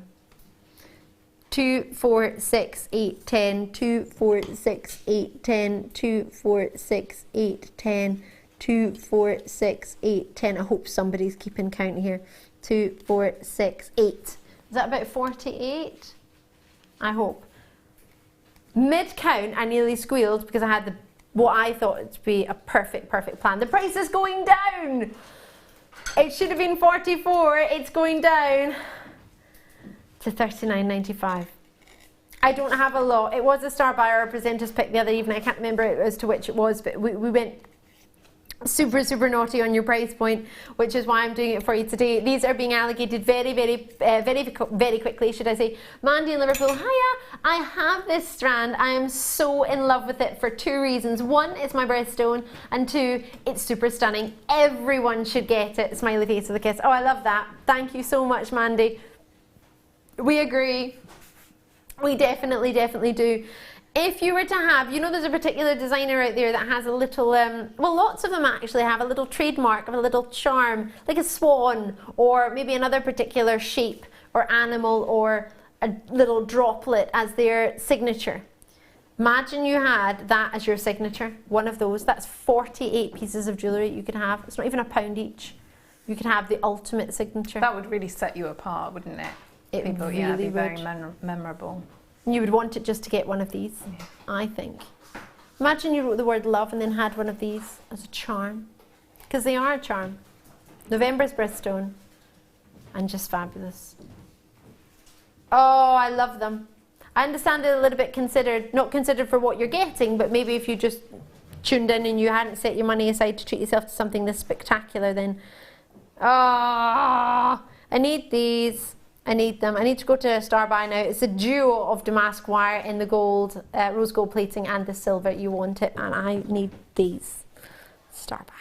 2, 4, 6, 8, 10, 2, 4, 6, 8, 10, 2, 4, 6, 8, 10, 2, 4, 6, 8, 10. I hope somebody's keeping count here. 2, 4, 6, 8. Is that about 48? I hope. Mid-count, I nearly squealed because I had what I thought to be a perfect plan. The price is going down. It should have been 44. It's going down to $39.95. I don't have a lot. It was a star buyer or presenter's pick the other evening. I can't remember as to which it was, but we went super naughty on your price point, which is why I'm doing it for you today. These are being allocated very quickly, should I say. Mandy in Liverpool, hiya. I have this strand. I am so in love with it for 2 reasons. 1, it's my birthstone, and 2, it's super stunning. Everyone should get it. Smiley face with a kiss. Oh, I love that. Thank you so much, Mandy. We agree. We definitely do. If you were to have, you know, there's a particular designer out there that has a little, well, lots of them actually have a little trademark of a little charm, like a swan, or maybe another particular shape or animal, or a little droplet as their signature. Imagine you had that as your signature, one of those. That's 48 pieces of jewellery you could have. It's not even £1 each. You could have the ultimate signature. That would really set you apart, wouldn't it? It People, really yeah, it'd be would. very memorable. You would want it just to get one of these, yeah. I think. Imagine you wrote the word love and then had one of these as a charm. Because they are a charm. November's birthstone. And just fabulous. Oh, I love them. I understand they're a little bit considered, not considered for what you're getting, but maybe if you just tuned in and you hadn't set your money aside to treat yourself to something this spectacular, then... I need these. I need them. I need to go to a star buy now. It's a duo of damask wire in the gold, rose gold plating and the silver. You want it, and I need these. Star buy.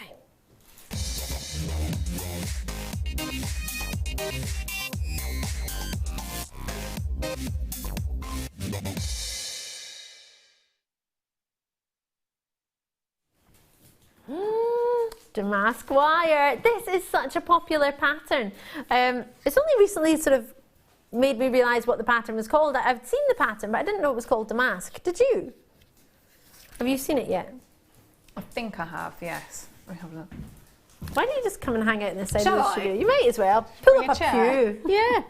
Damask wire. This is such a popular pattern. It's only recently sort of made me realise what the pattern was called. I've seen the pattern, but I didn't know it was called damask. Did you? Have you seen it yet? I think I have, yes. Let me have a look. Why don't you just come and hang out in the side Shall of the I? studio? You might as well. Pull Bring up a a chair? pew. Yeah.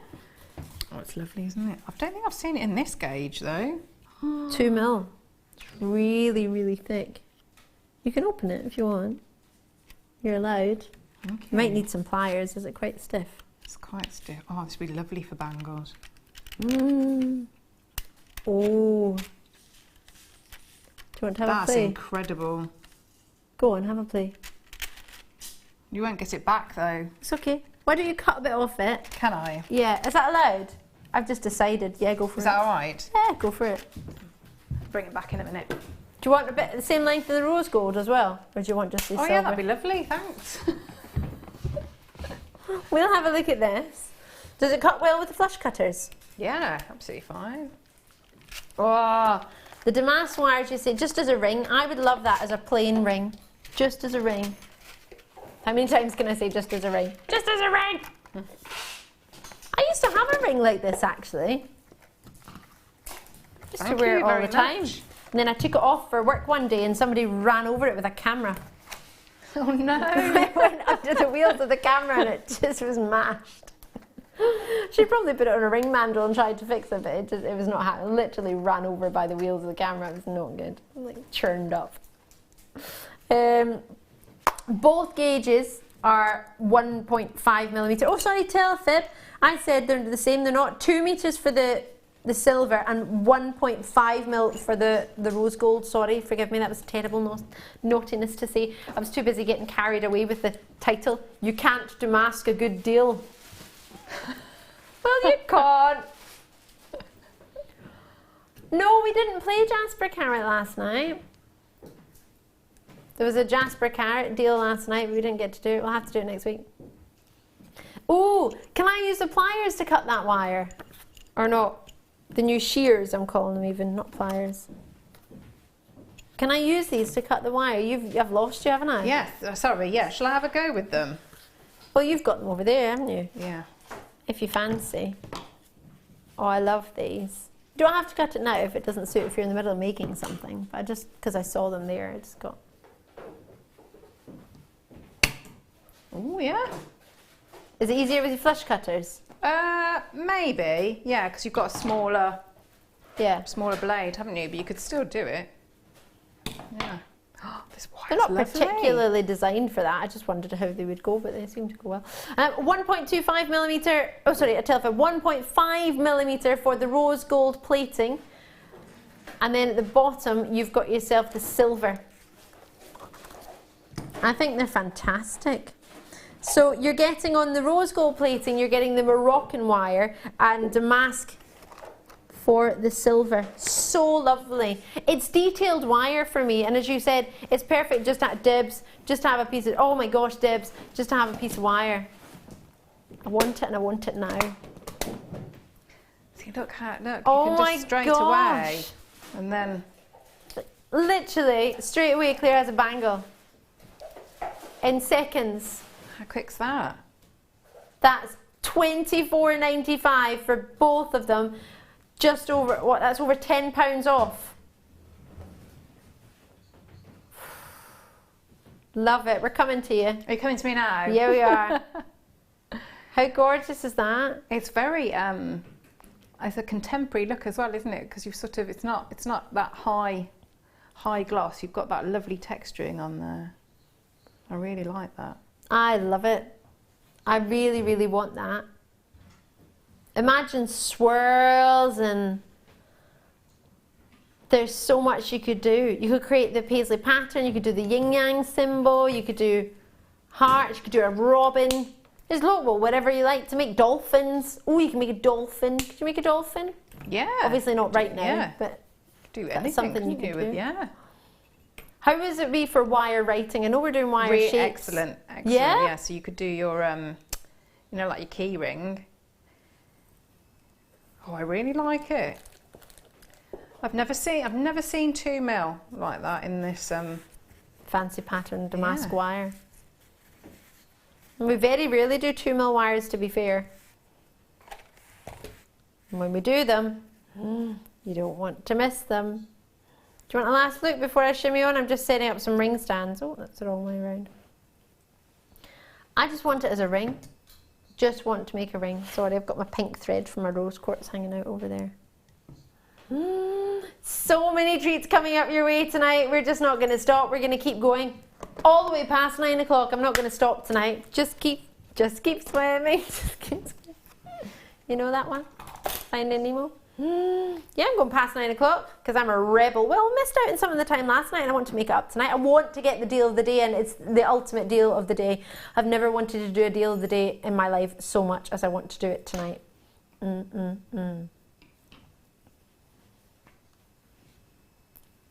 Oh, it's lovely, isn't it? I don't think I've seen it in this gauge, though. 2 mil. It's really, really thick. You can open it if you want. You're allowed. Okay. You might need some pliers. Is it quite stiff? It's quite stiff. Oh, this would be lovely for bangles. Oh. Do you want to have That's a play? incredible. Go on, have a play. You won't get it back, though. It's okay. Why don't you cut a bit off it? Can I? Yeah. Is that allowed? I've just decided. Yeah, go for it. Is that all right? Yeah, go for it. Bring it back in a minute. Do you want a bit the same length of the rose gold as well? Or do you want just the silver? Oh, yeah, that'd be lovely. Thanks. We'll have a look at this. Does it cut well with the flush cutters? Yeah, absolutely fine. Oh, the damask wire, you say, just as a ring. I would love that as a plain ring. Just as a ring. How many times can I say just as a ring? Just as a ring! I used to have a ring like this actually. Just to wear it all the time. And then I took it off for work one day and somebody ran over it with a camera. Oh no! It went under the wheels of the camera and it just was mashed. She probably put it on a ring mandrel and tried to fix it, but it was not happening. Literally ran over by the wheels of the camera. It was not good. It was like churned up. Both gauges are 1.5 millimetre. Oh, sorry, tell a fib. I said they're the same. They're not. 2 meters for the silver and 1.5 mil for the rose gold. Sorry, forgive me. That was terrible naughtiness to say. I was too busy getting carried away with the title. You can't demask a good deal. Well, you can't. No, we didn't play Jasper Carrot last night. There was a Jasper Carrot deal last night, but we didn't get to do it. We'll have to do it next week. Oh, can I use the pliers to cut that wire? Or not? The new shears, I'm calling them even, not pliers. Can I use these to cut the wire? I've lost you, haven't I? Yes, sorry, yeah. Shall I have a go with them? Well, you've got them over there, haven't you? Yeah. If you fancy. Oh, I love these. You don't have to cut it now if it doesn't suit, if you're in the middle of making something. But because I saw them there, I just got... Oh, yeah. Is it easier with your flush cutters? Maybe. Yeah, because you've got a smaller blade, haven't you? But you could still do it. Yeah. Oh, this wire's They're not lovely. particularly designed for that. I just wondered how they would go, but they seem to go well. 1.25 millimetre. Oh, sorry, a telephone. 1.5 millimetre for the rose gold plating, and then at the bottom you've got yourself the silver. I think they're fantastic. So you're getting on the rose gold plating, you're getting the Moroccan wire and damask for the silver. So lovely. It's detailed wire for me, and as you said, it's perfect just at Dibs, just to have a piece of, oh my gosh, Dibs, just to have a piece of wire. I want it and I want it now. See, look, Oh you can just straight away, and then... Literally, straight away, clear as a bangle. In seconds. How quick's that? That's $24.95 for both of them. Just over, what, that's over £10 off. Love it. We're coming to you. Are you coming to me now? Yeah, we are. How gorgeous is that? It's very, it's a contemporary look as well, isn't it? Because you've sort of, it's not that high gloss. You've got that lovely texturing on there. I really like that. I love it. I really, really want that. Imagine swirls, and there's so much you could do. You could create the paisley pattern, you could do the yin yang symbol, you could do hearts, you could do a robin. There's well, whatever you like to make. Dolphins. Oh, you can make a dolphin. Could you make a dolphin? Yeah. Obviously not right now, but do that's anything something you could do. with, yeah. How would it be for wire writing? I know we're doing wire shapes. Excellent. Yeah. So you could do your, you know, like your key ring. Oh, I really like it. I've never seen 2 mil like that in this fancy pattern damask wire. And we very rarely do 2 mil wires, to be fair. And when we do them, you don't want to miss them. Do you want a last look before I shimmy on? I'm just setting up some ring stands. Oh, that's the wrong way around. I just want it as a ring. Just want to make a ring. Sorry, I've got my pink thread from my rose quartz hanging out over there. So many treats coming up your way tonight. We're just not going to stop. We're going to keep going all the way past 9 o'clock. I'm not going to stop tonight. Just keep swimming. Just keep swimming. You know that one? Finding Nemo? Yeah, I'm going past 9 o'clock because I'm a rebel. Well, I missed out on some of the time last night and I want to make it up tonight. I want to get the deal of the day, and it's the ultimate deal of the day. I've never wanted to do a deal of the day in my life so much as I want to do it tonight.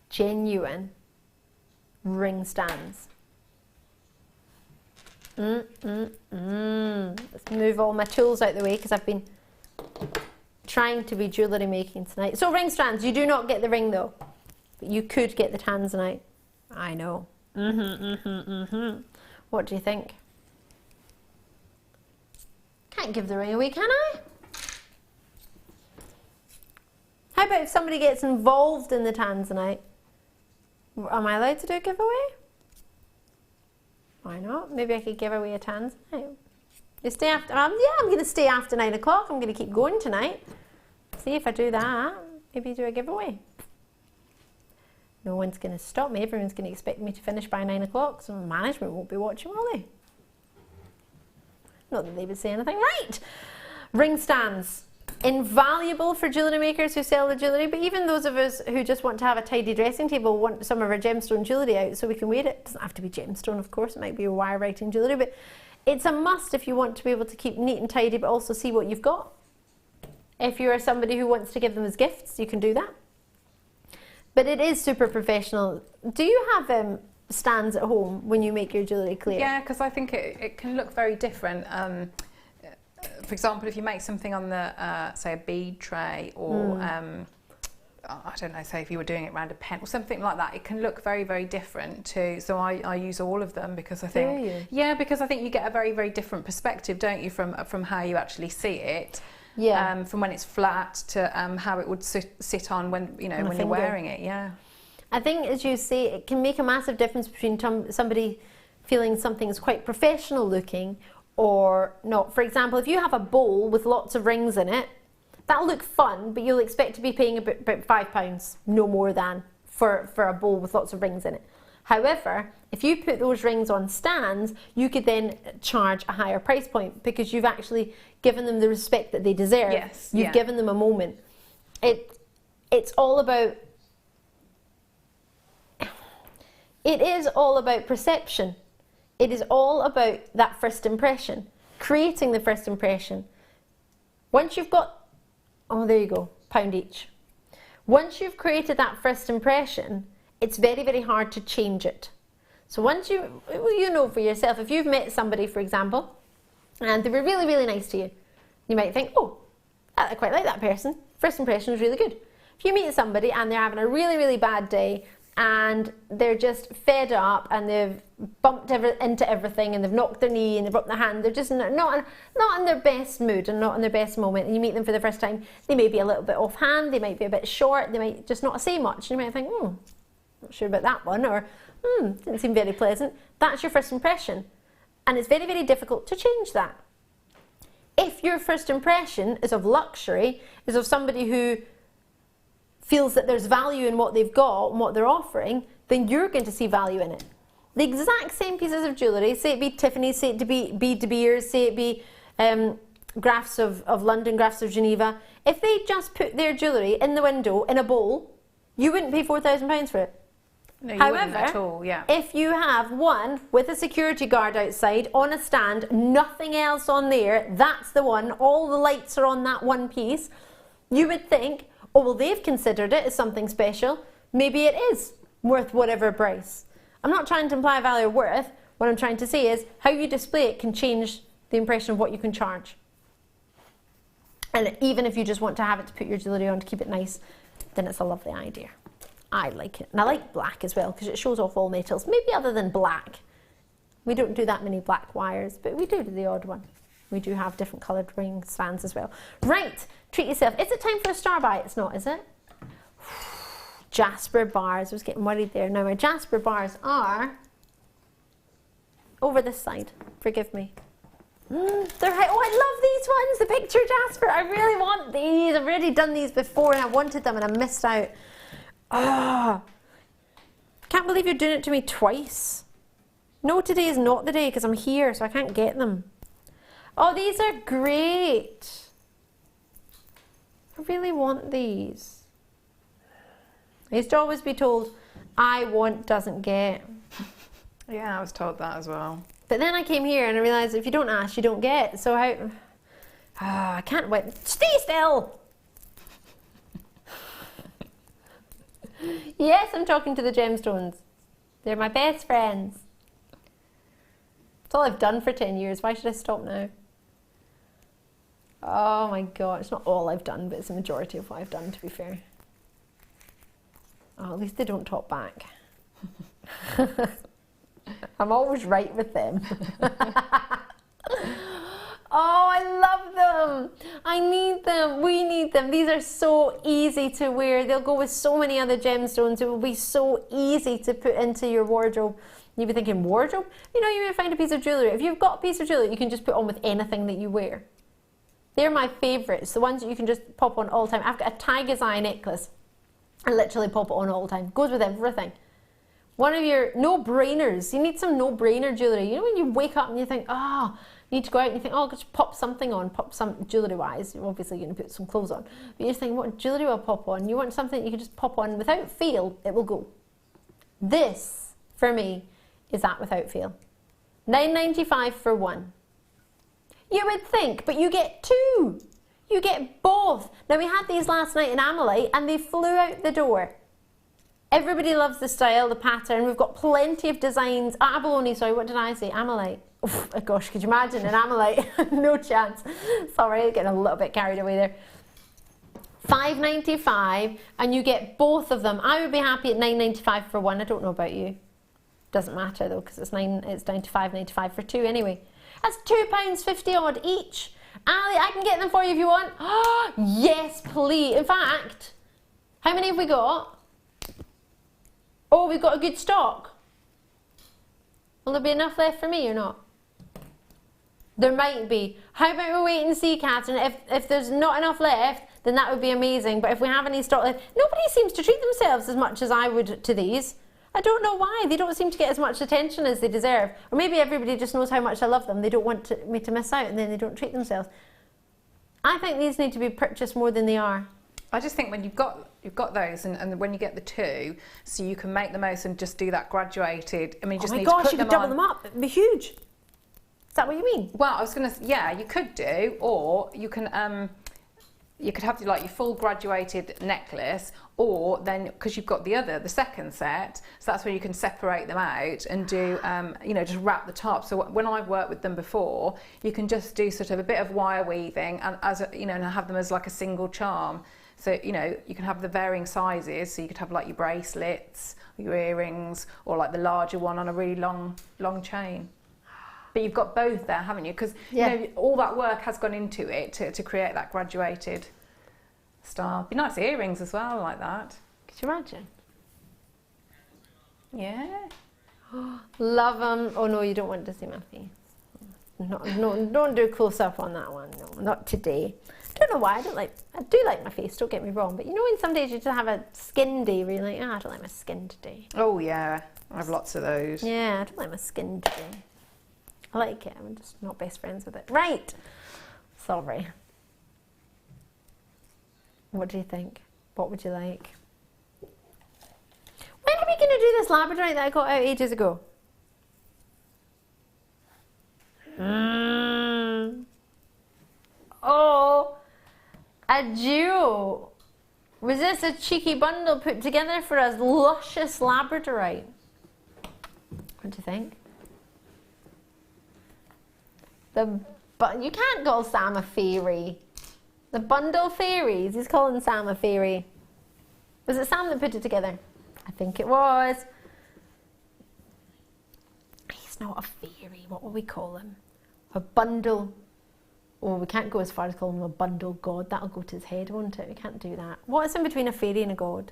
Genuine ring stands. Let's move all my tools out the way because I've been trying to be jewellery making tonight. So ring strands, you do not get the ring though, but you could get the tanzanite. I know, What do you think? Can't give the ring away, can I? How about if somebody gets involved in the tanzanite? Am I allowed to do a giveaway? Why not? Maybe I could give away a tanzanite. You stay after, yeah, I'm going to stay after 9 o'clock. I'm going to keep going tonight. See if I do that, maybe do a giveaway. No one's going to stop me. Everyone's going to expect me to finish by 9 o'clock, so management won't be watching, will they? Not that they would say anything. Right! Ring stands. Invaluable for jewellery makers who sell the jewellery, but even those of us who just want to have a tidy dressing table, want some of our gemstone jewellery out so we can wear it. It doesn't have to be gemstone, of course, it might be wire writing jewellery, but it's a must if you want to be able to keep neat and tidy but also see what you've got. If you are somebody who wants to give them as gifts, you can do that. But it is super professional. Do you have stands at home when you make your jewellery clear? Yeah, because I think it can look very different. For example, if you make something on the, say, a bead tray, or I don't know, say if you were doing it around a pen or something like that, it can look very, very different too. So I use all of them because I think, yeah, because I think you get a very, very different perspective, don't you, from how you actually see it. Yeah. From when it's flat to how it would sit on when when you're wearing it. Yeah. I think, as you say, it can make a massive difference between somebody feeling something is quite professional looking or not. For example, if you have a bowl with lots of rings in it, that'll look fun, but you'll expect to be paying about £5, no more than, for a bowl with lots of rings in it. However, if you put those rings on stands, you could then charge a higher price point because you've actually given them the respect that they deserve. Yes, you've given them a moment. It's all about, it is all about perception. It is all about that first impression, creating the first impression. Once you've got, oh, there you go, £1 each. Once you've created that first impression, it's very, very hard to change it. So once you know for yourself, if you've met somebody, for example, and they were really, really nice to you, you might think, oh, I quite like that person. First impression was really good. If you meet somebody and they're having a really, really bad day and they're just fed up and they've bumped into everything and they've knocked their knee and they've broken their hand, they're just not in their best mood and not in their best moment, and you meet them for the first time, they may be a little bit offhand, they might be a bit short, they might just not say much, and you might think, not sure about that one, or didn't seem very pleasant. That's your first impression, and it's very, very difficult to change that. If your first impression is of luxury, is of somebody who feels that there's value in what they've got and what they're offering, then you're going to see value in it. The exact same pieces of jewellery, say it be Tiffany's, say it be De Beers, say it be Grafs of London, Grafs of Geneva, if they just put their jewellery in the window in a bowl, you wouldn't pay £4,000 for it. No, you wouldn't at all, yeah. If you have one with a security guard outside on a stand, nothing else on there, that's the one, all the lights are on that one piece, you would think, oh, well, they've considered it as something special. Maybe it is worth whatever price. I'm not trying to imply value or worth. What I'm trying to say is how you display it can change the impression of what you can charge. And even if you just want to have it to put your jewellery on to keep it nice, then it's a lovely idea. I like it. And I like black as well because it shows off all metals. Maybe other than black. We don't do that many black wires, but we do the odd one. We do have different coloured ring stands as well. Right, treat yourself. Is it time for a star buy? It's not, is it? Jasper bars. I was getting worried there. Now my Jasper bars are over this side. Forgive me. They're right. Oh, I love these ones. The picture Jasper. I really want these. I've already done these before and I wanted them and I missed out. Ah, can't believe you're doing it to me twice. No, today is not the day because I'm here, so I can't get them. Oh, these are great. I really want these. I used to always be told, I want doesn't get. Yeah, I was told that as well. But then I came here and I realised if you don't ask, you don't get. So I can't wait. Stay still. Yes, I'm talking to the gemstones. They're my best friends. It's all I've done for 10 years. Why should I stop now? Oh my God, it's not all I've done, but it's the majority of what I've done, to be fair. Oh, at least they don't talk back. I'm always right with them. Oh, I love them. I need them. We need them. These are so easy to wear. They'll go with so many other gemstones. It will be so easy to put into your wardrobe. You'll be thinking, wardrobe? You know, you may find a piece of jewellery. If you've got a piece of jewellery, you can just put on with anything that you wear. They're my favourites, the ones that you can just pop on all the time. I've got a tiger's eye necklace. I literally pop it on all the time. Goes with everything. One of your no-brainers. You need some no-brainer jewellery. You know when you wake up and you think, oh, you need to go out and you think, oh, I'll just pop something on, pop some jewellery-wise. You're obviously going to put some clothes on. But you're thinking, what jewellery will I pop on? You want something that you can just pop on without fail, it will go. This, for me, is that without fail. $9.95 for one. You would think, but you get two. You get both. Now, we had these last night in Amalite and they flew out the door. Everybody loves the style, the pattern. We've got plenty of designs. Abalone, sorry, what did I say? Amalite. Oh gosh, could you imagine an Amalite? No chance. Sorry, getting a little bit carried away there. $5.95 and you get both of them. I would be happy at $9.95 for one. I don't know about you. Doesn't matter though, because it's down to $5.95 for two anyway. That's £2.50 odd each. Ali, I can get them for you if you want. Oh, yes, please. In fact, how many have we got? Oh, we've got a good stock. Will there be enough left for me or not? There might be. How about we wait and see, Catherine? If there's not enough left, then that would be amazing. But if we have any stock left, nobody seems to treat themselves as much as I would to these. I don't know why. They don't seem to get as much attention as they deserve. Or maybe everybody just knows how much I love them. They don't want me to miss out and then they don't treat themselves. I think these need to be purchased more than they are. I just think when you've got those and when you get the two, so you can make the most and just do that graduated. I mean, you just need to put them on. Oh my gosh, you could double them up. It'd be huge. Is that what you mean? Well, I was going to, yeah, you could do, or you can have like your full graduated necklace, or then because you've got the second set, so that's where you can separate them out and do, you know, just wrap the top. So when I've worked with them before, you can just do sort of a bit of wire weaving and you know, and have them as like a single charm. So, you know, you can have the varying sizes. So you could have like your bracelets, or your earrings, or like the larger one on a really long chain. But you've got both there, haven't you? Because you know, all that work has gone into it to create that graduated style. Be nice earrings as well, like that. Could you imagine? Yeah. Love them. Oh no, you don't want to see my face. No, don't do a close up on that one. No, not today. I don't know why. I do like my face. Don't get me wrong. But you know, when some days you just have a skin day, where you're like, I don't like my skin today. Oh yeah, I have lots of those. Yeah, I don't like my skin today. I like it. I'm just not best friends with it. Right. Sorry. What do you think? What would you like? When are we going to do this labradorite that I got out ages ago? Oh, a duo. Was this a cheeky bundle put together for us? Luscious labradorite. What do you think? But you can't call Sam a fairy. The bundle fairies. He's calling Sam a fairy. Was it Sam that put it together? I think it was. He's not a fairy. What will we call him? A bundle. Oh, we can't go as far as calling him a bundle god. That'll go to his head, won't it? We can't do that. What is in between a fairy and a god?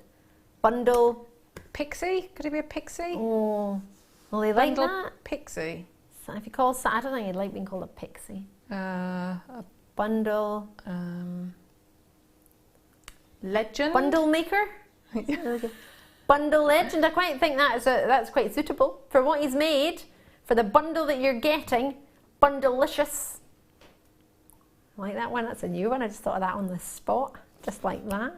Bundle. Pixie? Could he be a pixie? Oh, well, they like that. Pixie. So if you call, I don't think he'd like being called a pixie. A bundle. Legend. Bundle maker. Bundle legend. I quite think that's quite suitable for what he's made, for the bundle that you're getting. Bundleicious. I like that one. That's a new one. I just thought of that on the spot, just like that.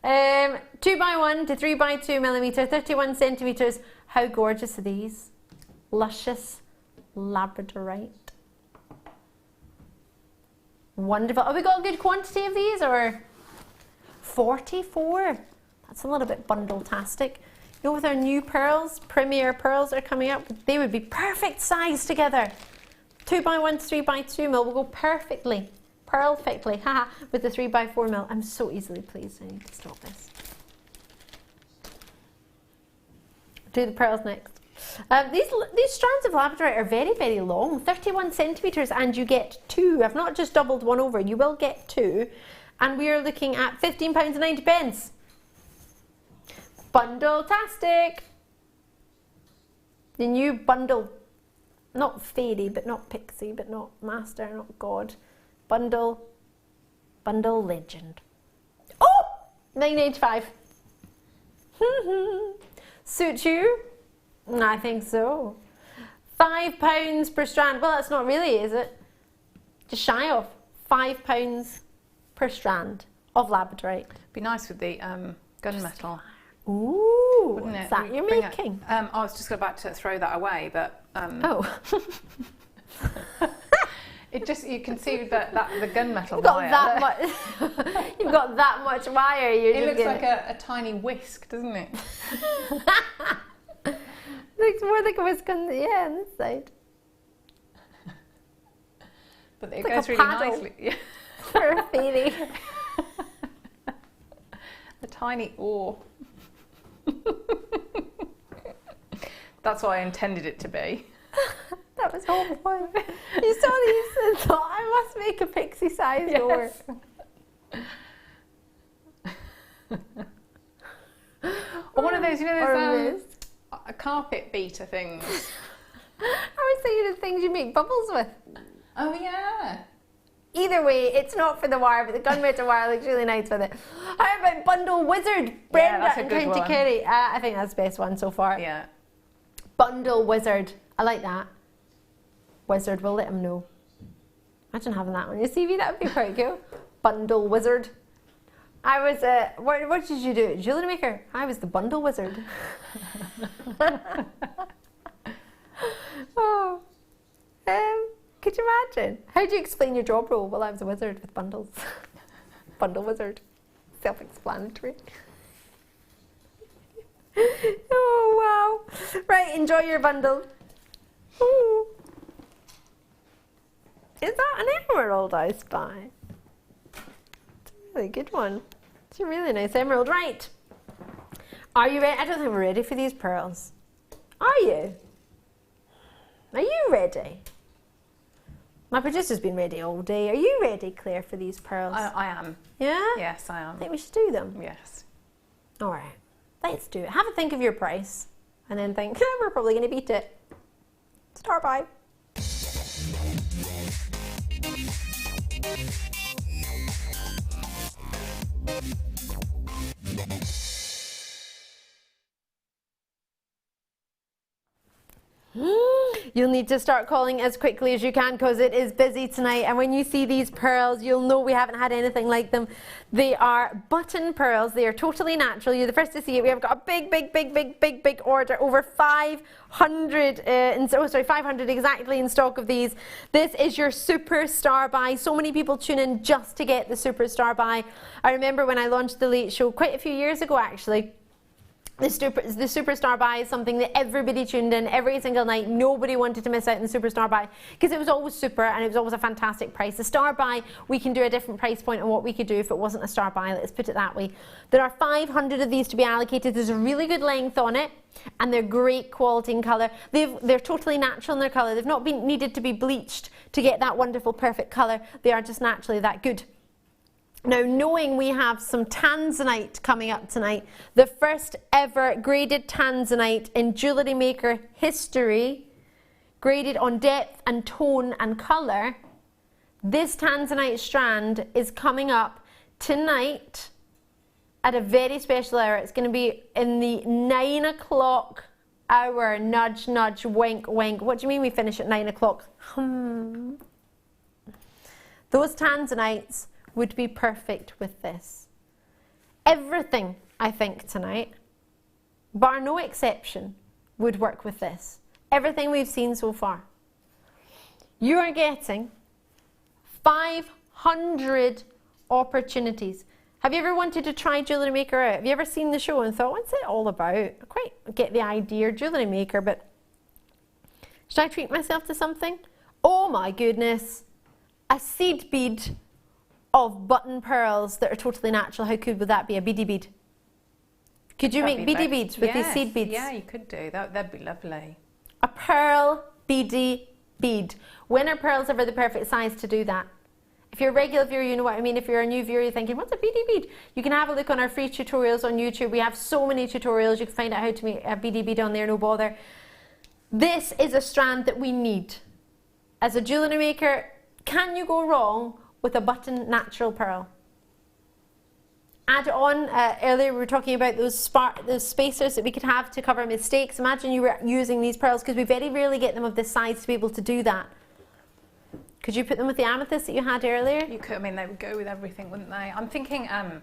2x1 to 3x2 millimeter, 31 centimeters. How gorgeous are these? Luscious labradorite. Wonderful. Have we got a good quantity of these, or 44? That's a little bit bundle-tastic. You know, with our new pearls, premier pearls are coming up, they would be perfect size together. 2x1 to 3x2 mil will go perfectly, perfectly, haha, with the 3x4 mil. I'm so easily pleased. I need to stop this. Do the pearls next. These strands of labradorite are very, very long, 31 centimetres, and you get 2. I've not just doubled one over, you will get 2. And we are looking at £15.90. Bundle-tastic. The new bundle, not fairy, but not pixie, but not master, not god. Bundle legend. Oh! £9.95. Suit you? I think so. £5 per strand. Well, that's not really, is it? Just shy of £5 per strand of labradorite. Be nice with the gunmetal. Ooh, Wouldn't what's it? that you're Bring making? I was just about to throw that away, but Oh. it just, you can see that the gunmetal You've got wire. that much. You've got that much wire. It looks like a tiny whisk, doesn't it? Looks more like a whisk on this side. But it It's like goes a really paddle. nicely. Yeah. For a fairy. A tiny oar. That's what I intended it to be. That was horrible. You saw these and thought, I must make a pixie-sized oar. Or one of those, you know, Or a those mist. carpet beater things. I was thinking of things you make bubbles with. Oh yeah. Either way, it's not for the wire, but the gunmetal wire looks really nice with it. How about Bundle Wizard? Brenda that's a and good County one. Kerry. I think that's the best one so far. Yeah. Bundle Wizard. I like that. Wizard, we'll let him know. Imagine having that on your CV, that would be quite cool. Bundle Wizard. I was, what did you do at Jewellery Maker? I was the Bundle Wizard. Oh. Could you imagine? How do you explain your job role? Well, I was a wizard with bundles. Bundle Wizard. Self-explanatory. Oh, wow. Right, enjoy your bundle. Ooh. Is that an emerald I spy? It's a really good one. It's a really nice emerald. Right. Are you ready? I don't think we're ready for these pearls. Are you? Are you ready? My producer's been ready all day. Are you ready, Claire, for these pearls? I am. Yeah? Yes, I I am. think we should do them. Yes. All right. Let's do it. Have a think of your price and then think, we're probably going to beat it. Start by. You'll need to start calling as quickly as you can because it is busy tonight, and when you see these pearls you'll know we haven't had anything like them. They are button pearls. They are totally natural. You're the first to see it. We have got a big order, over 500 500 exactly in stock of these. This is your superstar buy. So many people tune in just to get the superstar buy. I remember when I launched the Late Show quite a few years ago actually. The Superstar Buy is something that everybody tuned in every single night. Nobody wanted to miss out on the Superstar Buy because it was always super and it was always a fantastic price. The Star Buy, we can do a different price point on what we could do if it wasn't a Star Buy. Let's put it that way. There are 500 of these to be allocated. There's a really good length on it and they're great quality in colour. They're totally natural in their colour. They've not been needed to be bleached to get that wonderful perfect colour. They are just naturally that good. Now, knowing we have some tanzanite coming up tonight, the first ever graded tanzanite in Jewellery Maker history, graded on depth and tone and colour, this tanzanite strand is coming up tonight at a very special hour. It's going to be in the 9 o'clock hour, nudge, nudge, wink, wink. What do you mean we finish at 9 o'clock? Those tanzanites would be perfect with this. Everything, I think, tonight, bar no exception, would work with this. Everything we've seen so far. You are getting 500 opportunities. Have you ever wanted to try Jewellery Maker out? Have you ever seen the show and thought, what's it all about? I quite get the idea, Jewellery Maker, but should I treat myself to something? Oh my goodness, a seed bead of button pearls that are totally natural. How cool would that be? A beady bead. Could you make beady beads with these seed beads? Yeah, you could do. That'd be lovely. A pearl beady bead. When are pearls ever the perfect size to do that? If you're a regular viewer, you know what I mean. If you're a new viewer, you're thinking, what's a beady bead? You can have a look on our free tutorials on YouTube. We have so many tutorials. You can find out how to make a beady bead on there, no bother. This is a strand that we need. As a jewellery maker, can you go wrong with a button natural pearl? Add on, earlier we were talking about those spacers that we could have to cover mistakes. Imagine you were using these pearls, because we very rarely get them of this size to be able to do that. Could you put them with the amethyst that you had earlier? You could. I mean, they would go with everything, wouldn't they? I'm thinking, I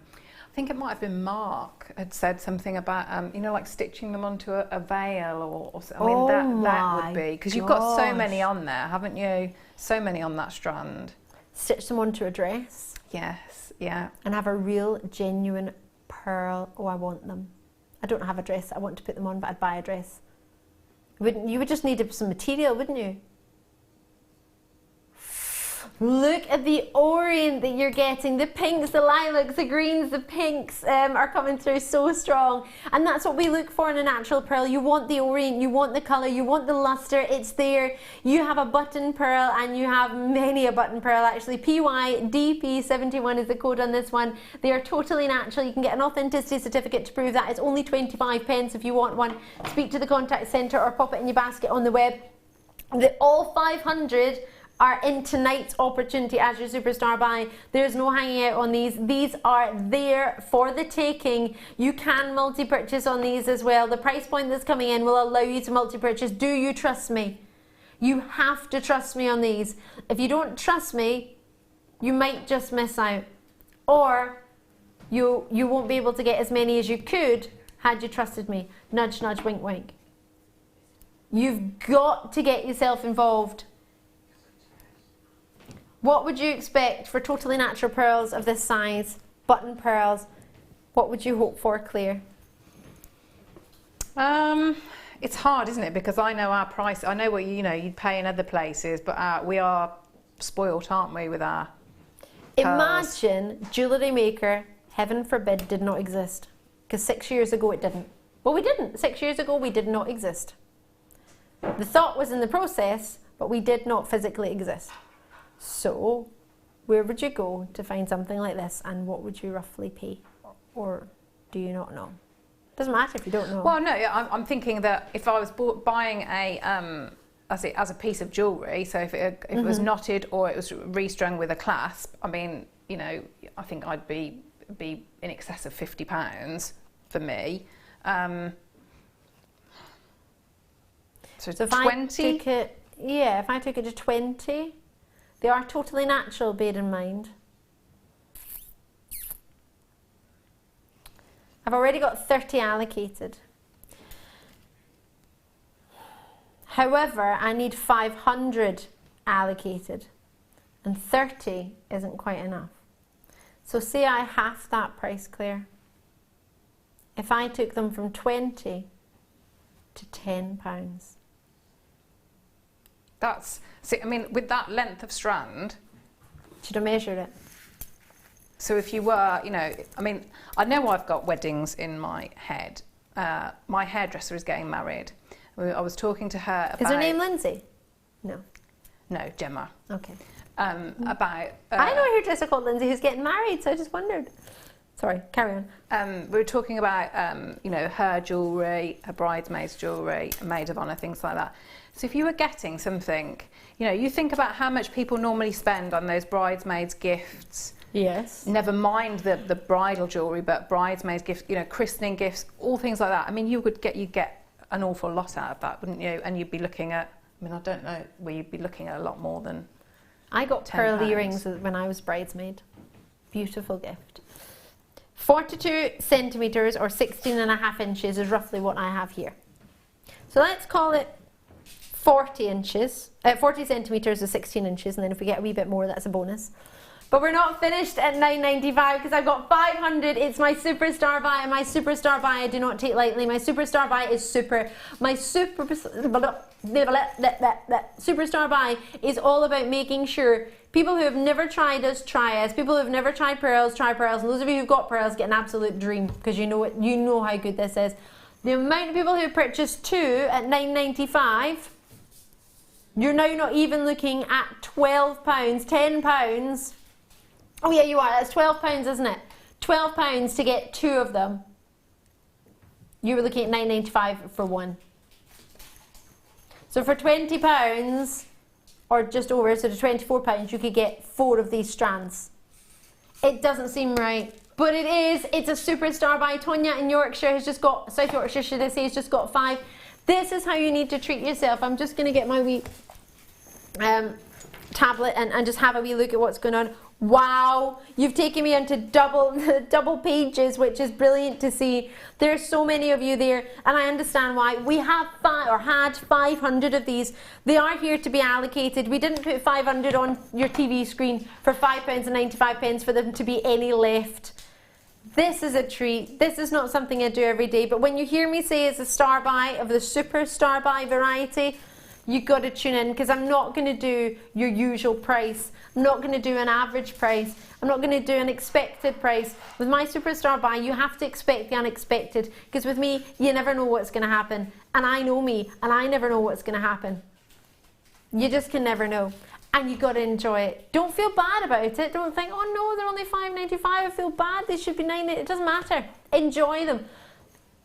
think it might have been Mark had said something about, you know, like stitching them onto a veil or I mean, that would be, because you've got so many on there, haven't you? So many on that strand. Stitch them onto a dress. Yes, yeah. And have a real, genuine pearl. Oh, I want them. I don't have a dress I want to put them on, but I'd buy a dress. You would just need some material, wouldn't you? Look at the orient that you're getting. The pinks, the lilacs, the greens, the pinks are coming through so strong. And that's what we look for in a natural pearl. You want the orient, you want the colour, you want the lustre. It's there. You have a button pearl, and you have many a button pearl actually. PYDP71 is the code on this one. They are totally natural. You can get an authenticity certificate to prove that. It's only 25 pence if you want one. Speak to the contact centre or pop it in your basket on the web. All 500 are in tonight's opportunity as your superstar buy. There's no hanging out on these. These are there for the taking. You can multi-purchase on these as well. The price point that's coming in will allow you to multi-purchase. Do you trust me? You have to trust me on these. If you don't trust me, you might just miss out. Or you won't be able to get as many as you could had you trusted me. Nudge, nudge, wink, wink. You've got to get yourself involved. What would you expect for totally natural pearls of this size, button pearls? What would you hope for, Claire? It's hard, isn't it? Because I know our price. I know what you'd pay in other places, but we are spoilt, aren't we, with our pearls? Imagine Jewellery Maker, heaven forbid, did not exist. Because 6 years ago it didn't. Well, we didn't. 6 years ago we did not exist. The thought was in the process, but we did not physically exist. So, where would you go to find something like this, and what would you roughly pay? Or do you not know? Doesn't matter if you don't know. Well, no, I'm thinking that if I was buying as a piece of jewellery, so if it was knotted or it was restrung with a clasp, I mean, I think I'd be in excess of £50 for me. So if 20? If I took it to 20, they are totally natural, bear in mind. I've already got 30 allocated. However, I need 500 allocated, and 30 isn't quite enough. So say I half that price, Claire. If I took them from 20 to £10. I mean, with that length of strand. Should have measured it. So if you were, I mean, I know I've got weddings in my head. My hairdresser is getting married. I was talking to her about... Is her name Lindsay? No. No, Gemma. Okay. About... I know a hairdresser called Lindsay who's getting married, so I just wondered. Sorry, carry on. We were talking about, her jewellery, her bridesmaid's jewellery, maid of honour, things like that. So if you were getting something, you think about how much people normally spend on those bridesmaids' gifts. Yes. Never mind the bridal jewellery, but bridesmaids' gifts, christening gifts, all things like that. I mean, you'd get an awful lot out of that, wouldn't you? And you'd be looking at, I don't know, where you'd be looking at a lot more than I got pearl earrings when I was bridesmaid. Beautiful gift. 42 centimetres or 16.5 inches is roughly what I have here. So let's call it 40 inches, 40 centimetres or 16 inches, and then if we get a wee bit more, that's a bonus. But we're not finished at £9.95 because I've got 500. It's my superstar buy, and my superstar buy I do not take lightly. My superstar buy is super. My superstar buy is all about making sure People who have never tried us, try us. People who have never tried pearls, try pearls. And those of you who've got pearls get an absolute dream because you know it. You know how good this is. The amount of people who purchased 2 at £9.95, you're now not even looking at £12, £10. Oh yeah, you are. That's £12, isn't it? £12 to get 2 of them. You were looking at £9.95 for 1. So for £20, or just over, so to £24, you could get 4 of these strands. It doesn't seem right, but it is. It's a superstar buy. Tonya in Yorkshire has just got, South Yorkshire should I say, has just got 5. This is how you need to treat yourself. I'm just going to get my wee tablet and just have a wee look at what's going on. Wow, you've taken me onto double pages, which is brilliant to see. There's so many of you there, and I understand why. We have had 500 of these. They are here to be allocated. We didn't put 500 on your TV screen for £5.95 for them to be any left. This is a treat. This is not something I do every day, but when you hear me say it's a star buy of the super star buy variety, you've got to tune in, because I'm not going to do your usual price. I'm not going to do an average price. I'm not going to do an expected price. With my superstar buy, you have to expect the unexpected, because with me, you never know what's going to happen. And I know me, and I never know what's going to happen. You just can never know. And you got to enjoy it. Don't feel bad about it. Don't think, oh no, they're only £5.95. I feel bad. They should be £9. It doesn't matter. Enjoy them.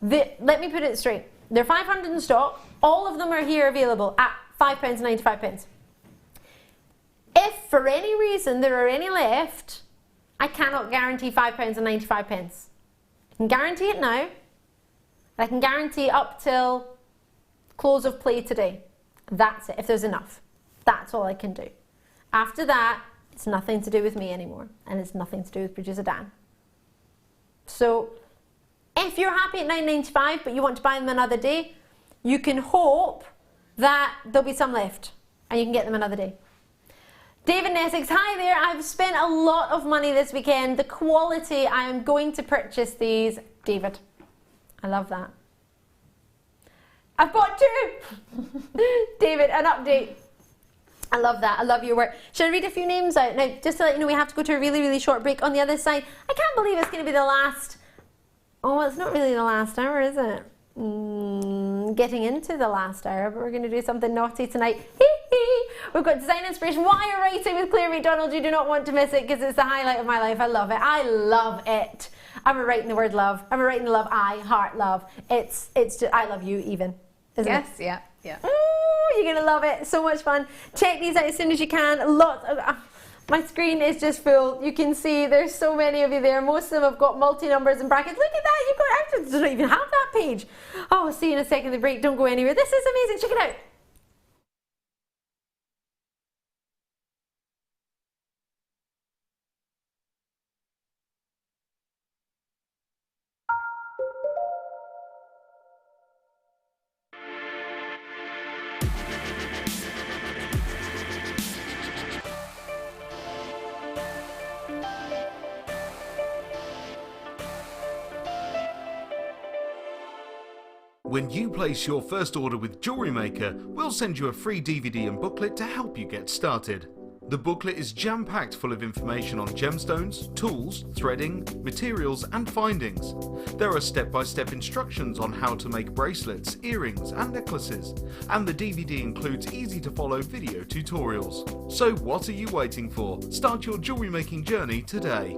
Let me put it straight. There are 500 in stock. All of them are here available at £5.95. If for any reason there are any left, I cannot guarantee £5.95. I can guarantee it now. I can guarantee up till close of play today. That's it, if there's enough. That's all I can do. After that, it's nothing to do with me anymore, and it's nothing to do with producer Dan. So if you're happy at £9.95 but you want to buy them another day, you can hope that there'll be some left and you can get them another day. David Nessex, hi there. I've spent a lot of money this weekend. The quality, I am going to purchase these. David, I love that. I've bought 2. David, an update. I love that. I love your work. Should I read a few names out? Now, just to let you know, we have to go to a really, really short break. On the other side, I can't believe it's going to be the last. Oh, it's not really the last hour, is it? Getting into the last hour, but we're going to do something naughty tonight. We've got Design Inspiration. Wire writing with Claire Macdonald. You do not want to miss it, because it's the highlight of my life. I love it. I love it. I'm writing the word love. I'm writing the love. Heart love. It's just, I love you even. Isn't it? Yes, yeah. Ooh, you're gonna love it. So much fun. Check these out as soon as you can. Lots of, my screen is just full. You can see there's so many of you there. Most of them have got multi-numbers and brackets. Look at that. You've got, I don't even have that page. Oh, I'll see you in a second. The break. Don't go anywhere. This is amazing. Check it out. When you place your first order with Jewellery Maker, we'll send you a free DVD and booklet to help you get started. The booklet is jam-packed full of information on gemstones, tools, threading, materials and findings. There are step-by-step instructions on how to make bracelets, earrings and necklaces, and the DVD includes easy-to-follow video tutorials. So what are you waiting for? Start your jewellery making journey today.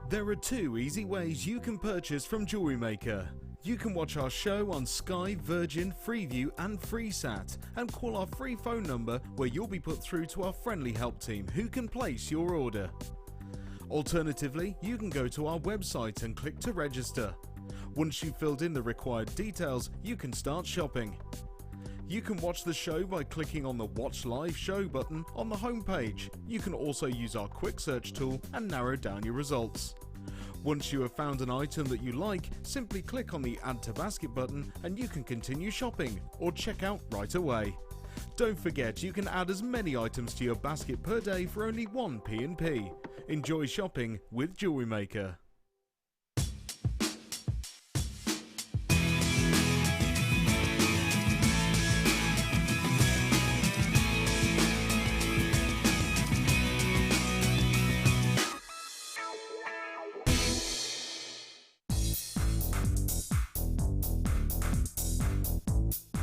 There are 2 easy ways you can purchase from Jewellery Maker. You can watch our show on Sky, Virgin, Freeview and FreeSat, and call our free phone number where you'll be put through to our friendly help team who can place your order. Alternatively, you can go to our website and click to register. Once you've filled in the required details, you can start shopping. You can watch the show by clicking on the Watch Live Show button on the homepage. You can also use our quick search tool and narrow down your results. Once you have found an item that you like, simply click on the Add to Basket button and you can continue shopping or check out right away. Don't forget, you can add as many items to your basket per day for only 1 P&P. Enjoy shopping with Jewellery Maker.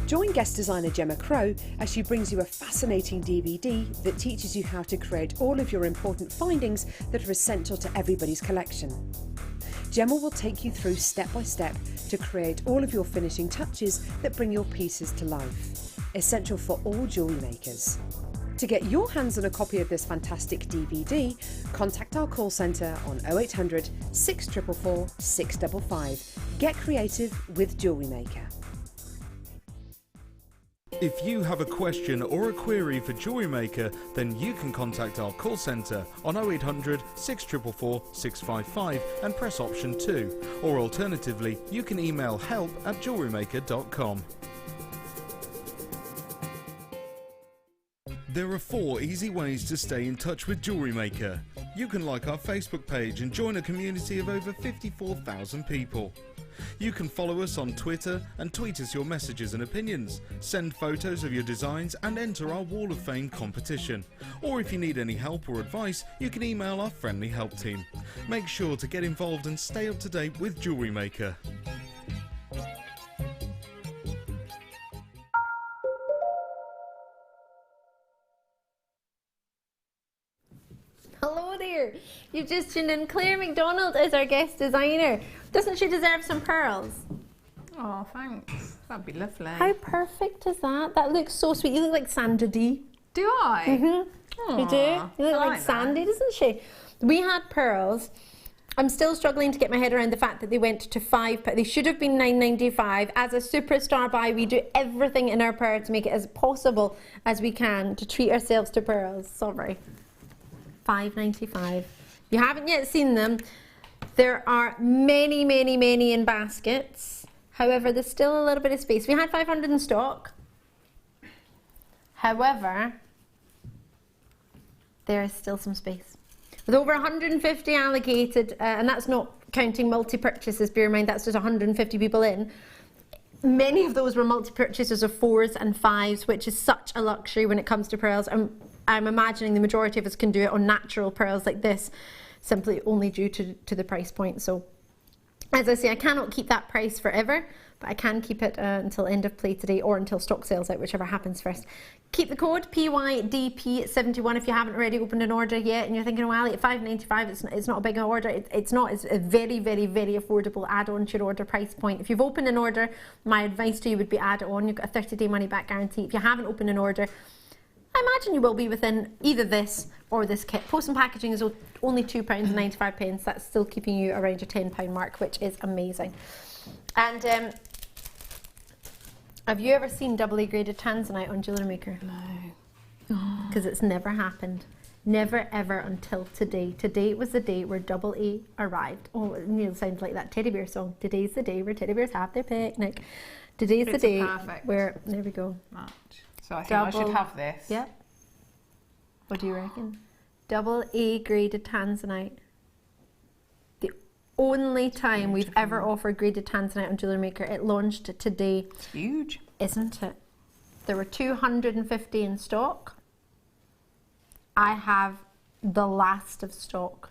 Join guest designer Gemma Crow as she brings you a fascinating DVD that teaches you how to create all of your important findings that are essential to everybody's collection. Gemma will take you through step by step to create all of your finishing touches that bring your pieces to life, essential for all jewellery makers. To get your hands on a copy of this fantastic DVD, contact our call centre on 0800 644 655. Get creative with Jewellery Maker. If you have a question or a query for Jewellery Maker, then you can contact our call centre on 0800 644 655 and press option 2, or alternatively you can email help@jewellerymaker.com. There are 4 easy ways to stay in touch with Jewellery Maker. You can like our Facebook page and join a community of over 54,000 people. You can follow us on Twitter and tweet us your messages and opinions, send photos of your designs and enter our Wall of Fame competition. Or if you need any help or advice, you can email our friendly help team. Make sure to get involved and stay up to date with Jewellery Maker. Hello there. You've just tuned in. Claire Macdonald is our guest designer. Doesn't she deserve some pearls? Oh, thanks. That'd be lovely. How perfect is that? That looks so sweet. You look like Sandra Dee. Do I? Mm-hmm. You do? You look like Sandy, doesn't she? We had pearls. I'm still struggling to get my head around the fact that they went to £5. They should have been £9.95. As a superstar buy, we do everything in our power to make it as possible as we can to treat ourselves to pearls. Sorry. £5.95. If you haven't yet seen them, there are many, many, many in baskets. However, there's still a little bit of space. We had 500 in stock. However, there is still some space. With over 150 allocated, and that's not counting multi-purchases, bear in mind that's just 150 people in. Many of those were multi-purchases of 4s and 5s, which is such a luxury when it comes to pearls. I'm imagining the majority of us can do it on natural pearls like this, simply only due to the price point. So, as I say, I cannot keep that price forever, but I can keep it until end of play today or until stock sales out, whichever happens first. Keep the code PYDP71 if you haven't already opened an order yet and you're thinking, well, at £5.95 it's not a big order. It's not. It's a very, very, very affordable add-on to your order price point. If you've opened an order, my advice to you would be add it on. You've got a 30-day money-back guarantee. If you haven't opened an order, I imagine you will be within either this or this kit. Post and packaging is only £2.95. That's still keeping you around your £10 mark, which is amazing. And have you ever seen double A graded tanzanite on Jewellery Maker? No. Because it's never happened. Never ever until today. Today was the day where double A arrived. Oh, it sounds like that teddy bear song. Today's the day where teddy bears have their picnic. Today's the day where, there we go. Match. So I think I should have this. Yep. What do you reckon? Double A graded tanzanite. The only time we've ever offered graded tanzanite on Jewellery Maker. It launched today. It's huge. Isn't it? There were 250 in stock. I have the last of stock.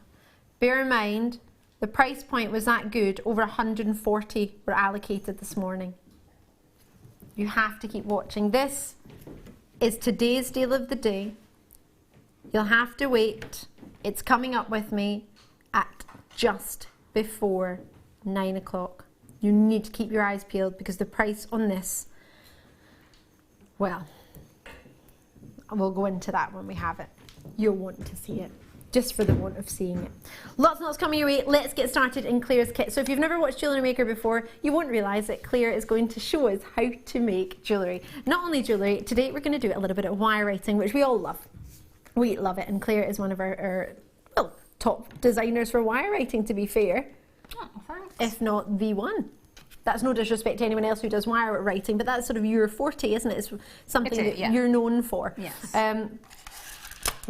Bear in mind, the price point was that good. Over 140 were allocated this morning. You have to keep watching. This is today's deal of the day. You'll have to wait. It's coming up with me at just before 9 o'clock. You need to keep your eyes peeled because the price on this, well, we'll go into that when we have it. You'll want to see it, just for the want of seeing it. Lots and lots coming your way. Let's get started in Claire's kit. So if you've never watched Jewellery Maker before, you won't realise that Claire is going to show us how to make jewellery. Not only jewellery, today we're going to do a little bit of wire writing, which we all love. We love it, and Claire is one of our well, top designers for wire writing, to be fair. Oh, thanks. If not the one. That's no disrespect to anyone else who does wire writing, but that's sort of your forte, isn't it? It's something that you're known for. Yes.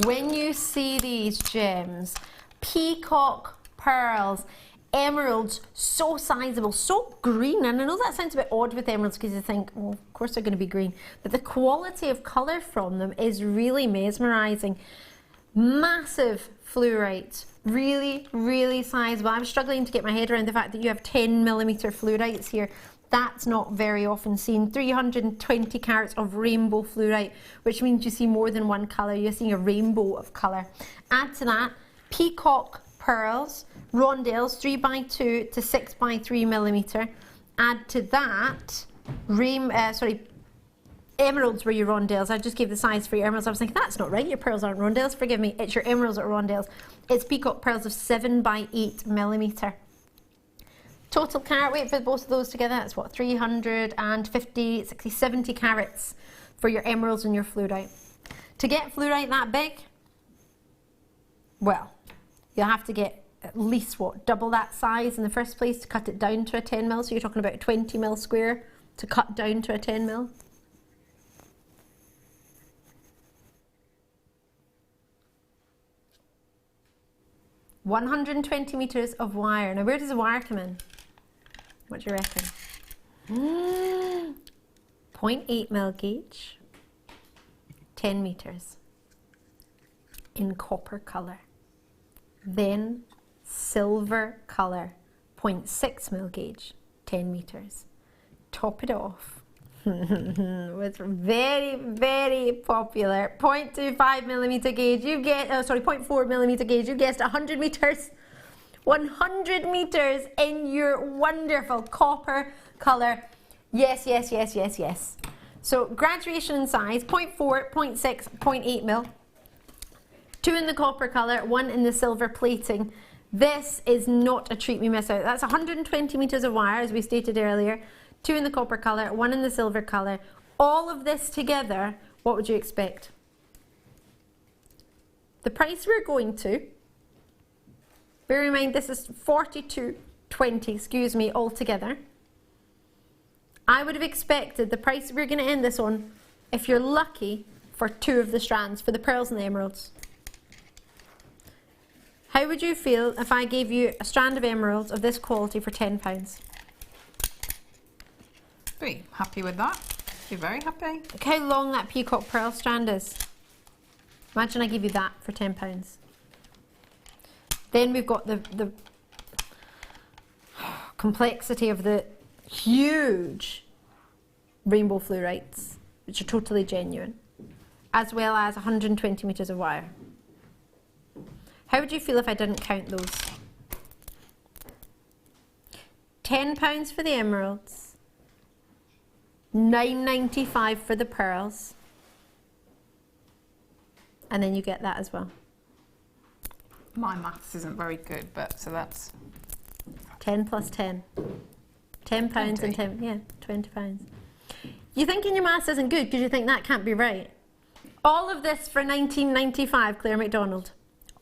When you see these gems, peacock pearls, emeralds, so sizable, so green, and I know that sounds a bit odd with emeralds because you think, well, of course they're going to be green, but the quality of colour from them is really mesmerising. Massive fluorites, really, really sizable. I'm struggling to get my head around the fact that you have 10mm fluorites here. That's not very often seen. 320 carats of rainbow fluorite, which means you see more than one colour. You're seeing a rainbow of colour. Add to that peacock pearls, rondelles 3x2 to 6x3 millimetre. Add to that emeralds were your rondelles. I just gave the size for your emeralds. I was thinking, that's not right, your pearls aren't rondelles. Forgive me, it's your emeralds that are rondelles. It's peacock pearls of 7x8 millimetre. Total carat weight for both of those together, that's what, 350, 60, 70 carats for your emeralds and your fluorite. To get fluorite that big, well, you'll have to get at least, what, double that size in the first place to cut it down to a 10 mil. So you're talking about a 20 mil square to cut down to a 10 mil. $120 meters of wire. Now, where does the wire come in? What do you reckon? 0.8 mil gauge, 10 meters in copper colour. Then silver colour, 0.6 mil gauge, 10 meters. Top it off with very, very popular 0.25 millimeter gauge. You get, 0.4 millimeter gauge. You guessed 100 meters. 100 meters in your wonderful copper colour. Yes, yes, yes, yes, yes. So graduation in size, 0.4, 0.6, 0.8 mil. 2 in the copper colour, 1 in the silver plating. This is not a treat me miss out. That's 120 meters of wire, as we stated earlier. 2 in the copper colour, 1 in the silver colour. All of this together, what would you expect? The price we're going to, bear in mind this is $42.20, excuse me, altogether. I would have expected the price we're going to end this on, if you're lucky, for 2 of the strands, for the pearls and the emeralds. How would you feel if I gave you a strand of emeralds of this quality for £10? Be happy with that. Be very happy. Look how long that peacock pearl strand is. Imagine I give you that for £10. Then we've got the complexity of the huge rainbow fluorites, which are totally genuine, as well as 120 meters of wire. How would you feel if I didn't count those? £10 for the emeralds, $9.95 for the pearls, and then you get that as well. My maths isn't very good, but so that's 10 plus 10. £10 20. and 10, yeah, £20. You thinking your maths isn't good because you think that can't be right. All of this for $19.95, Claire Macdonald.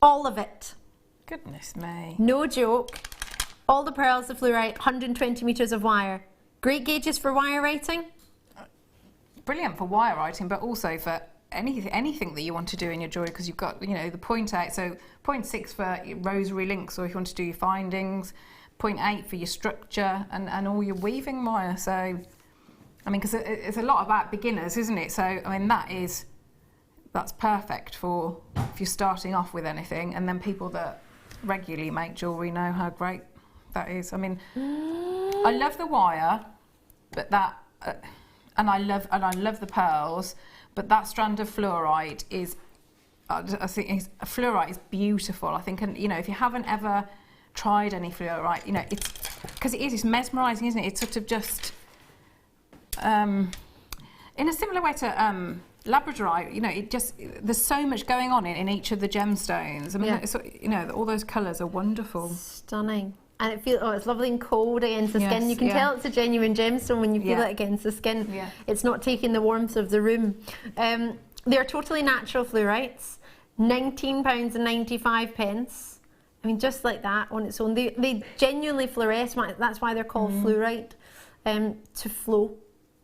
All of it. Goodness me. No joke. All the pearls, the fluorite, 120 meters of wire. Great gauges for wire writing. Brilliant for wire writing, but also for anything that you want to do in your jewellery, because you've got, you know, the 0.8, so 0.6 for your rosary links, or if you want to do your findings, 0.8 for your structure and all your weaving wire. So, I mean, because it's a lot about beginners, isn't it? So, I mean, that's perfect for if you're starting off with anything, and then people that regularly make jewellery know how great that is. I mean, I love the wire, but that, and I love the pearls, but that strand of fluorite is, I think fluorite is beautiful. I think, and you know, if you haven't ever tried any fluorite, you know, it's because it's mesmerising, isn't it? It's sort of just, in a similar way to labradorite, you know, it just, there's so much going on in each of the gemstones. I mean, it's, you know, all those colours are wonderful. Stunning. And it feels, it's lovely and cold against the skin. You can tell it's a genuine gemstone when you feel it against the skin. Yeah. It's not taking the warmth of the room. They're totally natural fluorites, £19.95. I mean, just like that on its own. They genuinely fluoresce, that's why they're called fluorite, to flow,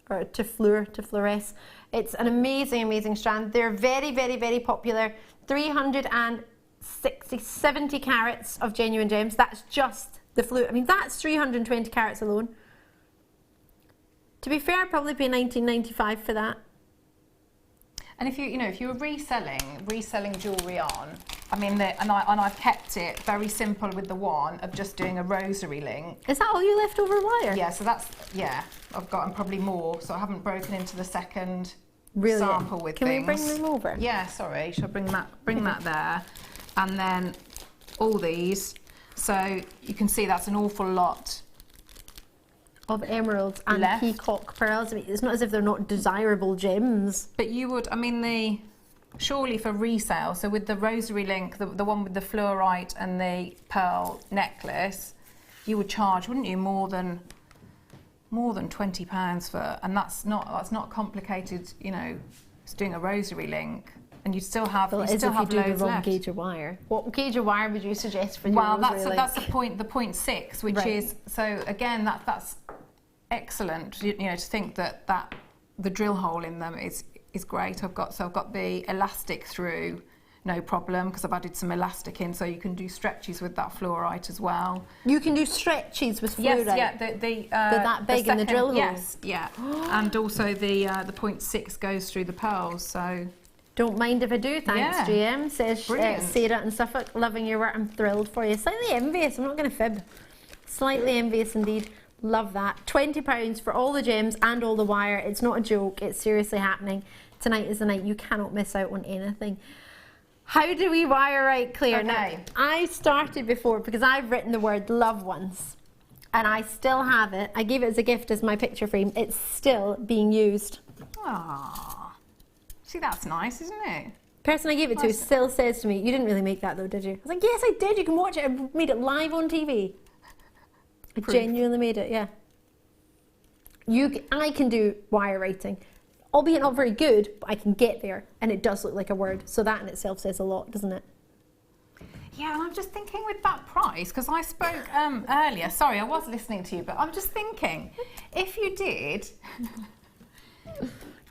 or to fluor, to fluoresce. It's an amazing, amazing strand. They're very, very, very popular. 70 carats of genuine gems. That's just the fluor. I mean, that's 320 carats alone. To be fair, I'd probably pay $19.95 for that. And if you, you know, if you were reselling jewellery on, I mean, and I've kept it very simple with the one of just doing a rosary link. Is that all you leftover wire? Yeah, so that's, yeah, I've got, and probably more, so I haven't broken into the second sample with Can things. we bring them over? Yeah, sorry, shall I bring that there? And then all these, so you can see that's an awful lot of emeralds and left. peacock pearls. I mean, it's not as if they're not desirable gems. But you would, I mean, surely for resale, so with the rosary link, the one with the fluorite and the pearl necklace, you would charge, wouldn't you, more than £20 for, and that's not complicated, you know, it's doing a rosary link, and you still have, Well, you still have if you do loads the wrong left. gauge of wire. What gauge of wire would you suggest for your Well, rosary link? that's the point 0.6, which Right. is, so again, that's excellent, you know, to think that the drill hole in them is great. I've got the elastic through, no problem, because I've added some elastic in, so you can do stretches with that fluorite as well. You can do stretches with fluorite? Yes, yeah, they're that big in the drill hole? Yes, yeah. And also the 0.6 goes through the pearls, so... Don't mind if I do, thanks, Yeah. GM, says Brilliant. Sarah in Suffolk. Loving your work, I'm thrilled for you. Slightly envious, I'm not going to fib. Slightly envious indeed. Love that. £20 for all the gems and all the wire. It's not a joke, it's seriously happening. Tonight is the night, you cannot miss out on anything. How do we wire right, Claire? Okay. Now, I started before because I've written the word love once and I still have it. I gave it as a gift as my picture frame. It's still being used. Aww. See, that's nice, isn't it? The person I gave it to still says to me, you didn't really make that though, did you? I was like, yes, I did. You can watch it. I made it live on TV. I genuinely made it, yeah. I can do wire writing, albeit not very good, but I can get there, and it does look like a word. So that in itself says a lot, doesn't it? Yeah, and I'm just thinking with that price, because I spoke earlier, sorry, I was listening to you, but I'm just thinking, if you did...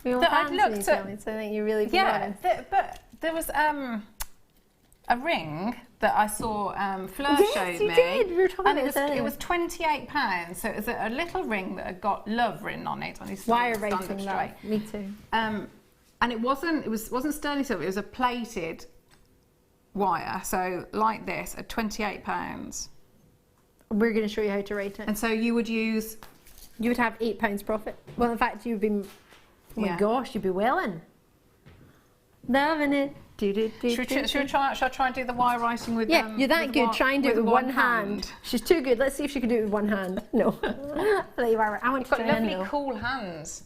That I'd looked at, so I think you really but there was a ring that I saw Fleur showed me. You did. We were talking and about it was £28. So it was a little ring that had got love written on it. Wire writing, love. Me too. And it wasn't sterling silver. It was a plated wire. So like this at £28. We're going to show you how to write it. And so you would use. You would have £8 profit. Well, in fact, you'd be. Oh my gosh, you'd be well in. Loving it. Should I try and do the wire writing with? Yeah, you're that good. Try and do it with one hand. She's too good. Let's see if she can do it with one hand. No. I want You've got lovely, cool hands.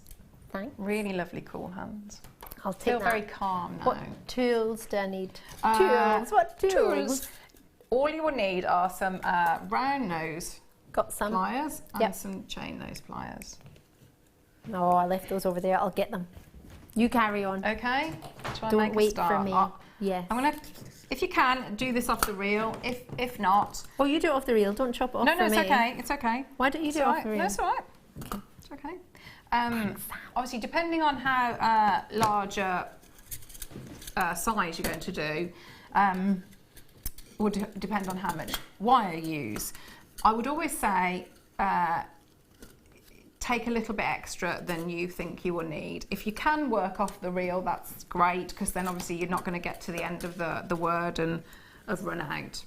Thanks. Really lovely, cool hands. I'll take Feel that. very calm now. What tools do I need? Tools. What tools? All you will need are some round nose pliers and some chain nose pliers. Oh, I left those over there. I'll get them. You carry on. Okay. Don't wait for me. Yes. I'm gonna, if you can, do this off the reel. If not, oh, you do it off the reel. Don't chop it off. No, for it's me. okay. It's okay. Why don't you do it off the reel? No, it's all right. Okay. It's okay. Obviously, depending on how larger size you're going to do, would depend on how much wire you use. I would always say. Take a little bit extra than you think you will need. If you can work off the reel, that's great, because then obviously you're not going to get to the end of the word and have run out.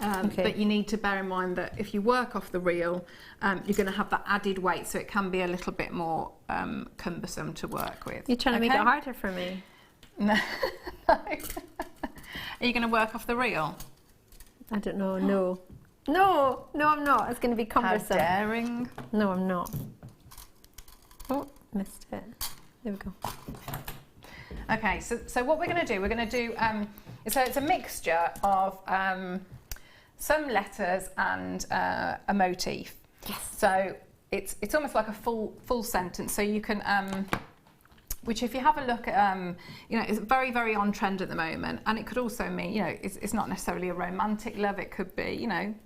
But you need to bear in mind that if you work off the reel, you're going to have that added weight, so it can be a little bit more cumbersome to work with. You're trying to make it harder for me. No. Are you going to work off the reel? I don't know, no. No, I'm not. It's going to be cumbersome. How daring. No, I'm not. Oh, missed it. There we go. Okay, so what we're going to do, so it's a mixture of some letters and a motif. Yes. So it's almost like a full sentence. So you can, which if you have a look at, is very, very on trend at the moment. And it could also mean, it's not necessarily a romantic love. It could be,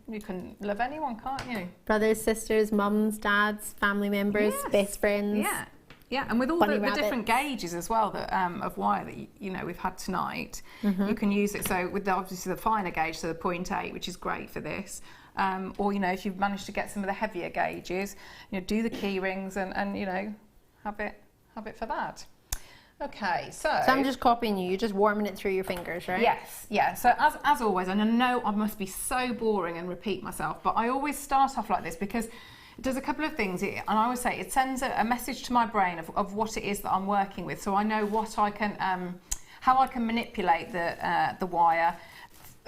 you can love anyone, can't you? Brothers, sisters, mums, dads, family members, best friends. Yeah. Yeah, and with all the different gauges as well that of wire that we've had tonight, you can use it. So with obviously the finer gauge, so the 0.8, which is great for this, or if you've managed to get some of the heavier gauges, do the key rings and have it for that. Okay, so I'm just copying you. You're just warming it through your fingers, right? yes, yeah. So as always, and I know I must be so boring and repeat myself, but I always start off like this because it does a couple of things, and I always say it sends a message to my brain of what it is that I'm working with, so I know what I can, how I can manipulate the wire,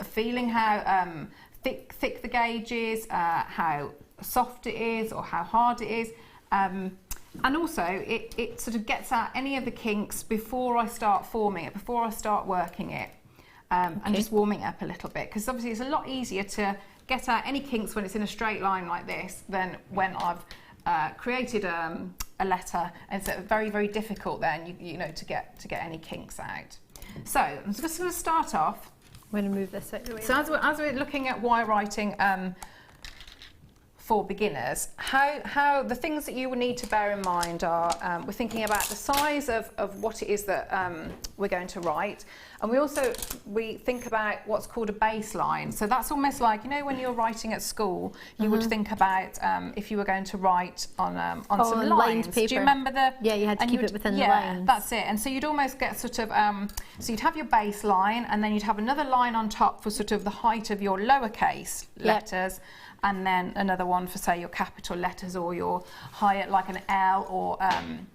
feeling how thick the gauge is, how soft it is, or how hard it is. And also, it sort of gets out any of the kinks before I start forming it, before I start working it, and just warming it up a little bit. Because obviously it's a lot easier to get out any kinks when it's in a straight line like this than when I've created a letter. And it's very, very difficult then, you know, to get any kinks out. So I'm just going to start off. I'm going to move this out of the way. So as we're looking at wire writing, for beginners, how the things that you will need to bear in mind are we're thinking about the size of what it is that we're going to write, and we think about what's called a baseline. So that's almost like, you know, when you're writing at school, you would think about if you were going to write on some lines. Paper. Do you remember the? Yeah, you had to keep it within the lines. Yeah, that's it. And so you'd almost get sort of so you'd have your baseline, and then you'd have another line on top for sort of the height of your lowercase letters. And then another one for, say, your capital letters, or your higher, like an L or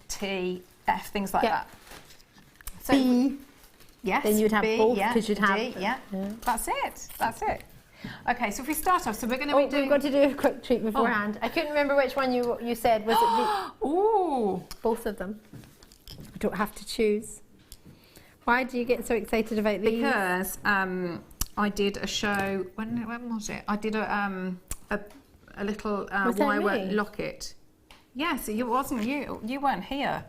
T, F, things like that. So, B. Yes. Then you'd have B, both, yeah, because you'd have. D, yeah. That's it. That's it. Okay, so if we start off, so we're going to be doing. We've got to do a quick treat beforehand. I couldn't remember which one you said. Was it? Ooh. Both of them. I don't have to choose. Why do you get so excited about these? Because I did a show. When was it? I did a little wire locket. Yes, it wasn't you. You weren't here.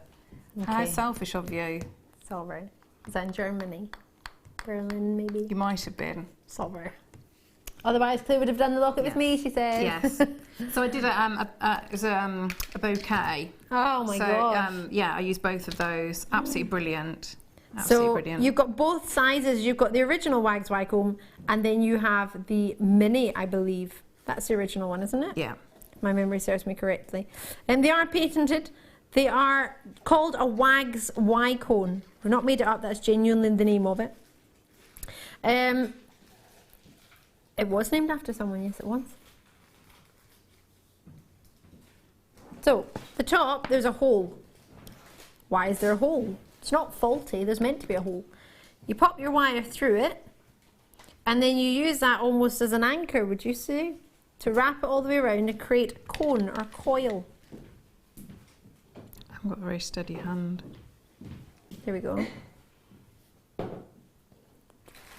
Okay. How selfish of you. Sorry. Is that in Germany? Berlin, maybe? You might have been. Sorry. Otherwise, Claire would have done the locket with me, she said. Yes. So I did it was a bouquet. Oh my god. Yeah, I used both of those. Absolutely brilliant. So you've got both sizes. You've got the original Wags Wycombe, and then you have the mini, I believe. That's the original one, isn't it? Yeah. If my memory serves me correctly. And they are patented. They are called a Wags Wycombe. We've not made it up. That's genuinely the name of it. It was named after someone. Yes, it was. So the top, there's a hole. Why is there a hole? It's not faulty. There's meant to be a hole. You pop your wire through it, and then you use that almost as an anchor, would you say? To wrap it all the way around and create a cone or coil. I've got a very steady hand. There we go.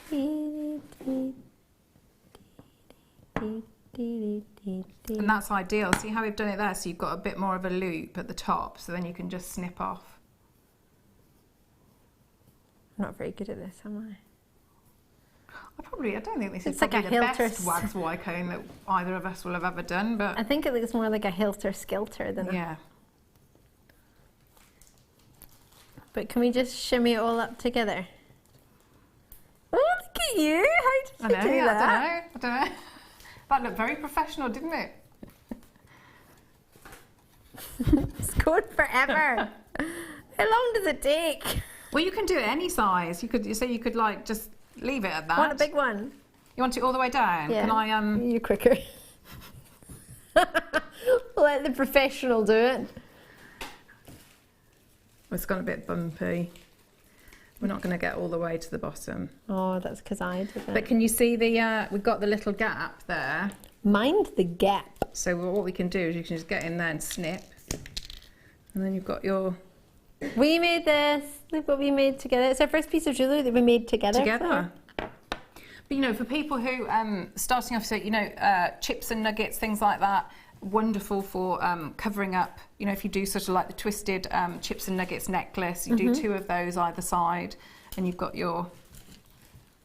And that's ideal. See how we've done it there? So you've got a bit more of a loop at the top, so then you can just snip off. I'm not very good at this, am I? I don't think this is like probably a the hilter best Wags Wycombe that either of us will have ever done, but I think it looks more like a helter-skelter than yeah. But can we just shimmy it all up together? Oh, look at you! How did you do that? I don't know. That looked very professional, didn't it? It's going forever. How long does it take? Well, you can do it any size. You could like just leave it at that. I want a big one. You want it all the way down? Yeah. Can I You're quicker. Let the professional do it. It's gone a bit bumpy. We're not going to get all the way to the bottom. Oh, that's because I did it. But can you see we've got the little gap there? Mind the gap. So what we can do is you can just get in there and snip. And then you've got your... We made this. Look what we made together. It's our first piece of jewellery that we made together. Together. But, you know, for people who, starting off, so, you know, chips and nuggets, things like that, wonderful for covering up, you know, if you do sort of like the twisted chips and nuggets necklace, you do 2 of those either side, and you've got your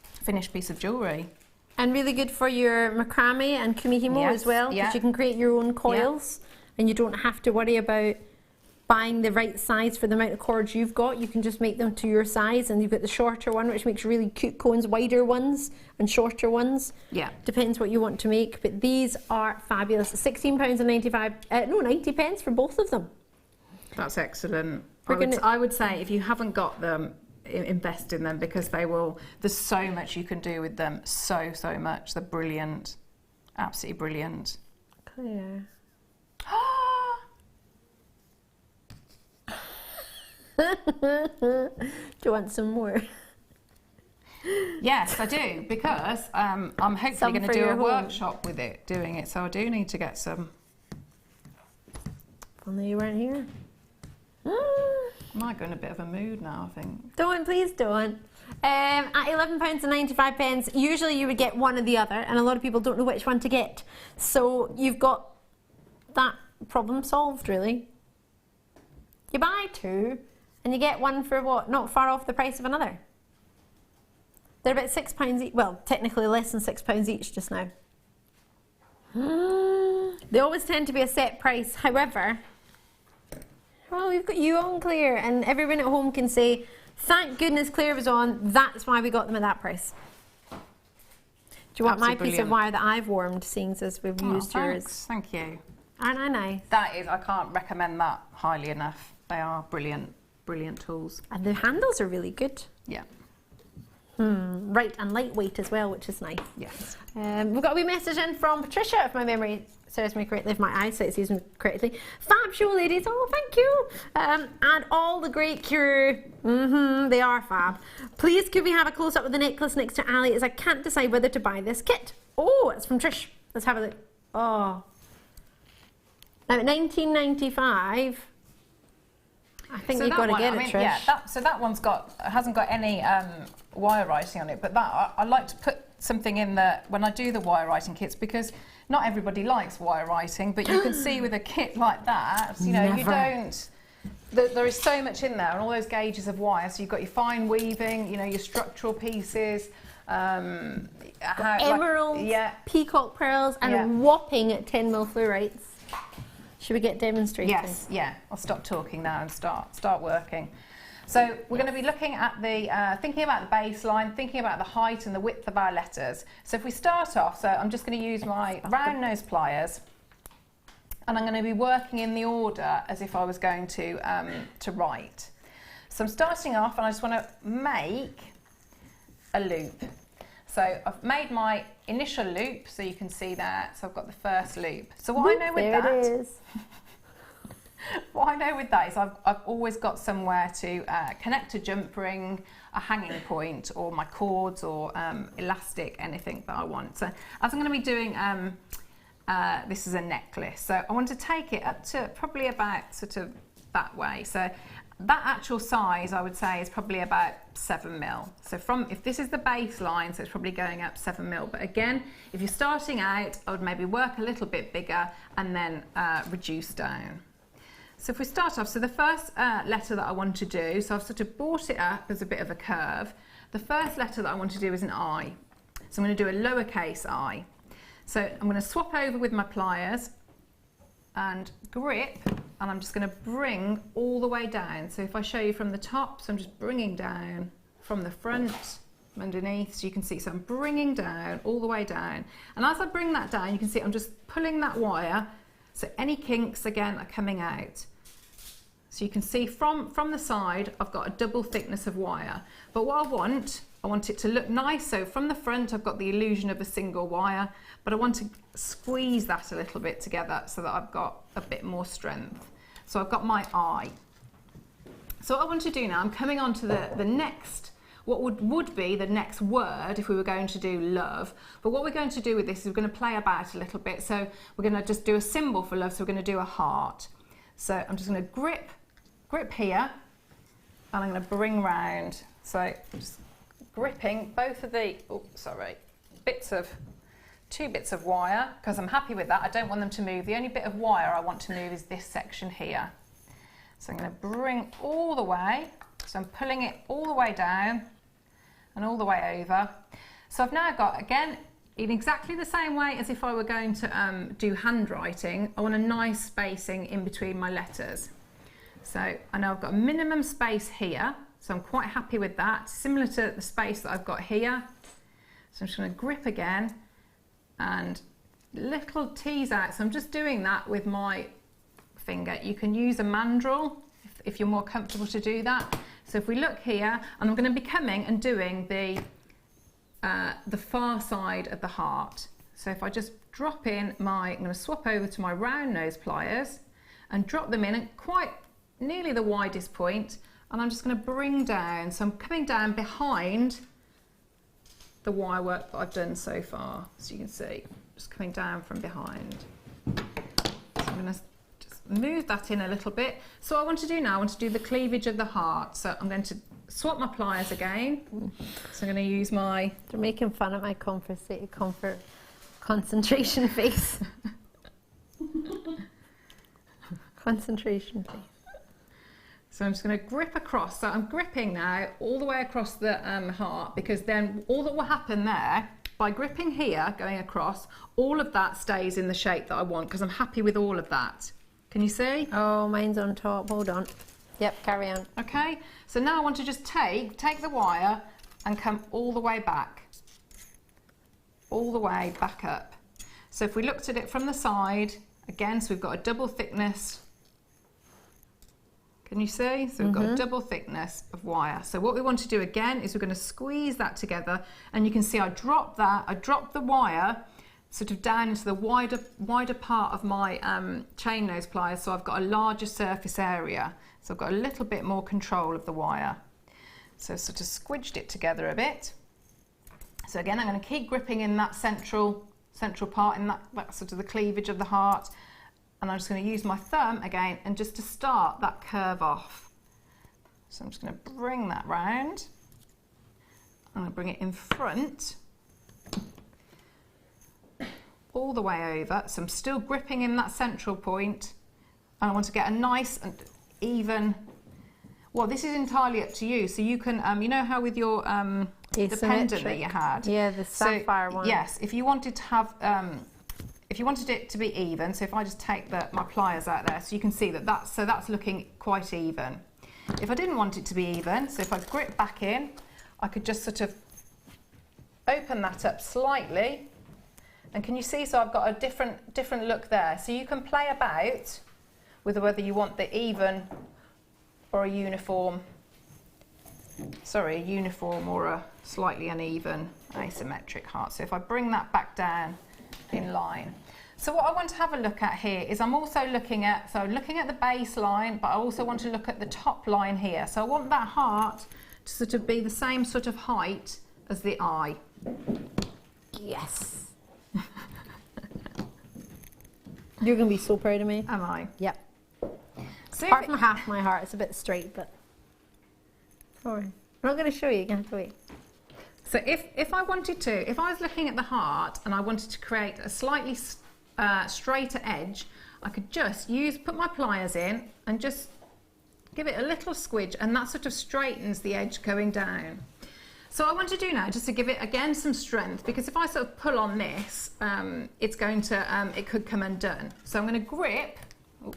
finished piece of jewellery. And really good for your macrame and kumihimo as well, because you can create your own coils, and you don't have to worry about buying the right size for the amount of cords you've got. You can just make them to your size, and you've got the shorter one, which makes really cute cones, wider ones and shorter ones. Yeah. Depends what you want to make, but these are fabulous. £16.95, no, 90 pence for both of them. That's excellent. I would say if you haven't got them, invest in them, because they will. There's so much you can do with them. So much. They're brilliant, absolutely brilliant. Clear. Do you want some more? Yes, I do, because I'm hopefully going to do a workshop with it, doing it. So I do need to get some. Well, no, you weren't here. I might go in a bit of a mood now, I think. Don't, please don't. At £11.95, usually you would get one or the other, and a lot of people don't know which one to get. So you've got that problem solved, really. You buy two, and you get one for what? Not far off the price of another. They're about £6 each. Well, technically less than £6 each just now. They always tend to be a set price. However, well, we've got you on, Claire, and everyone at home can say, thank goodness Claire was on, that's why we got them at that price. Do you want my piece of wire that I've warmed, seeing as we've used yours? Thank you. Aren't I nice? That is, I can't recommend that highly enough. They are brilliant, brilliant tools. And the handles are really good. Yeah. Right, and lightweight as well, which is nice. Yes. We've got a wee message in from Patricia, if my memory serves me correctly, if my eyesight serves me correctly. Fab show, ladies. Oh, thank you. And all the great crew. They are fab. Please, could we have a close-up of the necklace next to Ali, as I can't decide whether to buy this kit. Oh, it's from Trish. Let's have a look. Oh. Now, at $19.95... I think you've got to get it, Trish. Yeah, so that one's hasn't got any wire writing on it, but that I like to put something in there when I do the wire writing kits, because not everybody likes wire writing, but you can see with a kit like that, you know, you don't. There is so much in there, and all those gauges of wire. So you've got your fine weaving, you know, your structural pieces, emeralds, peacock pearls, and a whopping 10mm fluorites. Should we get demonstrating? Yes, yeah. I'll stop talking now and start working. So we're going to be looking at the, thinking about the baseline, thinking about the height and the width of our letters. So if we start off, so I'm just going to use my round nose pliers, and I'm going to be working in the order as if I was going to write. So I'm starting off, and I just want to make a loop. So I've made my initial loop, so you can see that. So I've got the first loop. So what I know with that, it is. What I know with that is I've always got somewhere to connect a jump ring, a hanging point, or my cords, or elastic, anything that I want. So as I'm going to be doing, this is a necklace. So I want to take it up to probably about sort of that way. So that actual size, I would say, is probably about 7mm. So if this is the baseline, so it's probably going up 7mm. But again, if you're starting out, I would maybe work a little bit bigger and then reduce down. So if we start off, so the first letter that I want to do, so I've sort of brought it up as a bit of a curve. The first letter that I want to do is an I. So I'm going to do a lowercase I. So I'm going to swap over with my pliers and grip, and I'm just going to bring all the way down. So if I show you from the top, so I'm just bringing down from the front, from underneath, so you can see, so I'm bringing down all the way down. And as I bring that down, you can see I'm just pulling that wire, so any kinks again are coming out. So you can see from the side, I've got a double thickness of wire. But what I want it to look nice. So from the front, I've got the illusion of a single wire, but I want to squeeze that a little bit together so that I've got a bit more strength. So I've got my I. So what I want to do now, I'm coming on to the next, what would be the next word if we were going to do love. But what we're going to do with this is we're going to play about a little bit. So we're going to just do a symbol for love. So we're going to do a heart. So I'm just going to grip here, and I'm going to bring round. So just gripping both of the, two bits of wire, because I'm happy with that. I don't want them to move. The only bit of wire I want to move is this section here. So I'm going to bring all the way. So I'm pulling it all the way down and all the way over. So I've now got, again, in exactly the same way as if I were going to do handwriting, I want a nice spacing in between my letters. So I know I've got a minimum space here, so I'm quite happy with that, similar to the space that I've got here. So I'm just going to grip again and little tease out. So I'm just doing that with my finger. You can use a mandrel if you're more comfortable to do that. So if we look here, and I'm going to be coming and doing the far side of the heart. So if I just drop in I'm going to swap over to my round nose pliers and drop them in at quite nearly the widest point, and I'm just going to bring down, so I'm coming down behind the wire work that I've done so far, so you can see, just coming down from behind. So I'm going to just move that in a little bit. So what I want to do now, I want to do the cleavage of the heart, so I'm going to swap my pliers again. So I'm going to use my... They're making fun of my concentration face. Concentration face. So I'm just going to grip across. So I'm gripping now all the way across the heart, because then all that will happen there, by gripping here, going across, all of that stays in the shape that I want, because I'm happy with all of that. Can you see? Oh, mine's on top. Hold on. Yep, carry on. Okay, so now I want to just take the wire and come all the way back. All the way back up. So if we looked at it from the side, again, so we've got a double thickness. Can you see? So we've got a double thickness of wire. So what we want to do again is we're going to squeeze that together, and you can see I dropped the wire sort of down into the wider part of my chain nose pliers, so I've got a larger surface area. So I've got a little bit more control of the wire. So sort of squidged it together a bit. So again, I'm going to keep gripping in that central part, in that sort of the cleavage of the heart. And I'm just going to use my thumb again, and just to start that curve off. So I'm just going to bring that round. I'm going to bring it in front, all the way over. So I'm still gripping in that central point, and I want to get a nice and even, well, this is entirely up to you. So you can, you know how with your the pendant that you had? Yeah, the sapphire one. Yes, if you wanted to have, if you wanted it to be even, so if I just take my pliers out there, so you can see that's looking quite even. If I didn't want it to be even, so if I grip back in, I could just sort of open that up slightly, and can you see, so I've got a different look there. So you can play about with whether you want the even or a uniform, or a slightly uneven asymmetric heart. So if I bring that back down in line. So what I want to have a look at here is I'm also looking at the base line, but I also want to look at the top line here. So I want that heart to sort of be the same sort of height as the eye. Yes. You're going to be so proud of me. Am I? Yep. So Apart from half my heart, it's a bit straight, but sorry. I'm not going to show you, you're going to have to wait. So if I wanted to, if I was looking at the heart and I wanted to create a slightly straighter edge, I could just put my pliers in and just give it a little squidge, and that sort of straightens the edge going down. So what I want to do now, just to give it again some strength, because if I sort of pull on this, it's going to, it could come undone. So I'm going to grip, I'm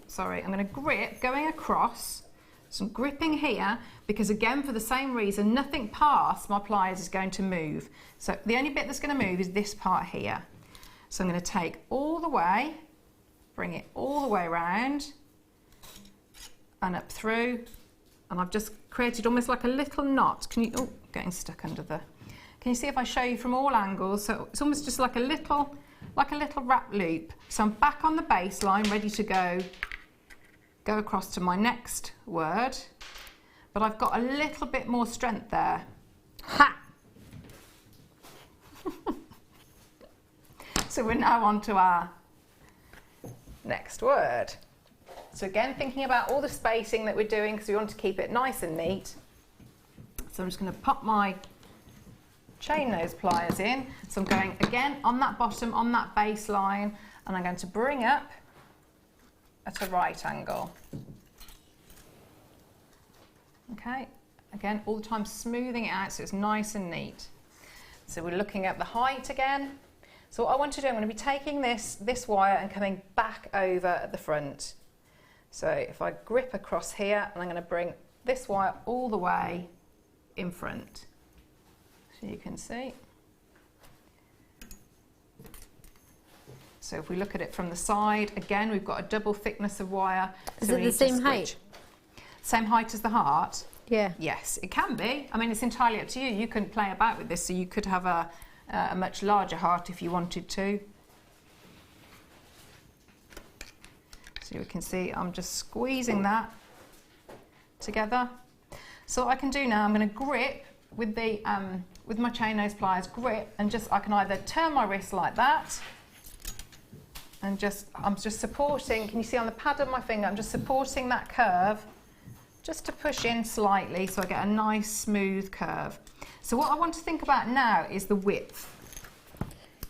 going to grip going across. So I'm gripping here, because again, for the same reason, nothing past my pliers is going to move. So the only bit that's going to move is this part here. So I'm going to take all the way, bring it all the way around and up through, and I've just created almost like a little knot. Can you, oh, getting stuck under the, can you see if I show you from all angles? So it's almost just like a little wrap loop. So I'm back on the baseline, ready to go across to my next word, but I've got a little bit more strength there. Ha! So we're now on to our next word. So again, thinking about all the spacing that we're doing, because we want to keep it nice and neat. So I'm just going to pop my chain nose pliers in. So I'm going again on that bottom, on that base line, and I'm going to bring up at a right angle. Okay, again, all the time smoothing it out so it's nice and neat. So we're looking at the height again. So what I want to do, I'm going to be taking this wire and coming back over at the front. So if I grip across here, and I'm going to bring this wire all the way in front. So you can see. So if we look at it from the side, again, we've got a double thickness of wire. Is it the same height? Same height as the heart? Yeah. Yes, it can be. I mean, it's entirely up to you. You can play about with this, so you could have a much larger heart if you wanted to. So you can see I'm just squeezing that together. So what I can do now, I'm going to grip with the with my chain nose pliers, grip, and just I can either turn my wrist like that, and I'm just supporting. Can you see on the pad of my finger? I'm just supporting that curve, just to push in slightly, so I get a nice smooth curve. So what I want to think about now is the width.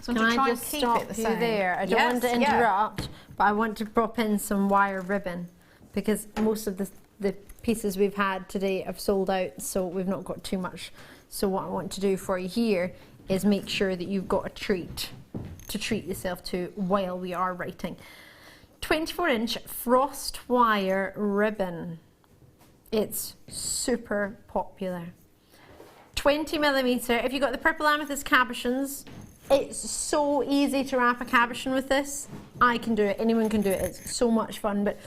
So Can I just stop you there? I don't want to interrupt, but I want to drop in some wire ribbon, because most of the pieces we've had today have sold out, so we've not got too much. So what I want to do for you here is make sure that you've got a treat to treat yourself to while we are writing. 24-inch frost wire ribbon. It's super popular. 20mm. If you've got the purple amethyst cabochons, it's so easy to wrap a cabochon with this. I can do it, anyone can do it, it's so much fun. But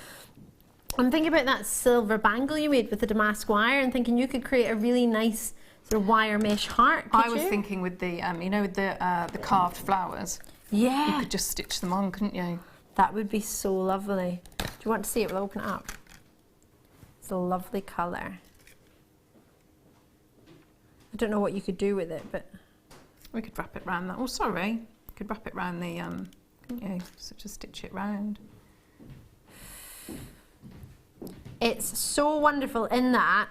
I'm thinking about that silver bangle you made with the damask wire and thinking you could create a really nice sort of wire mesh heart. I was thinking with the, you know, with the carved flowers. Yeah. You could just stitch them on, couldn't you? That would be so lovely. Do you want to see it? We'll open it up. It's a lovely colour. I don't know what you could do with it, but... We could wrap it round that. Oh, sorry. You could wrap it round the, couldn't you? So just stitch it round. It's so wonderful in that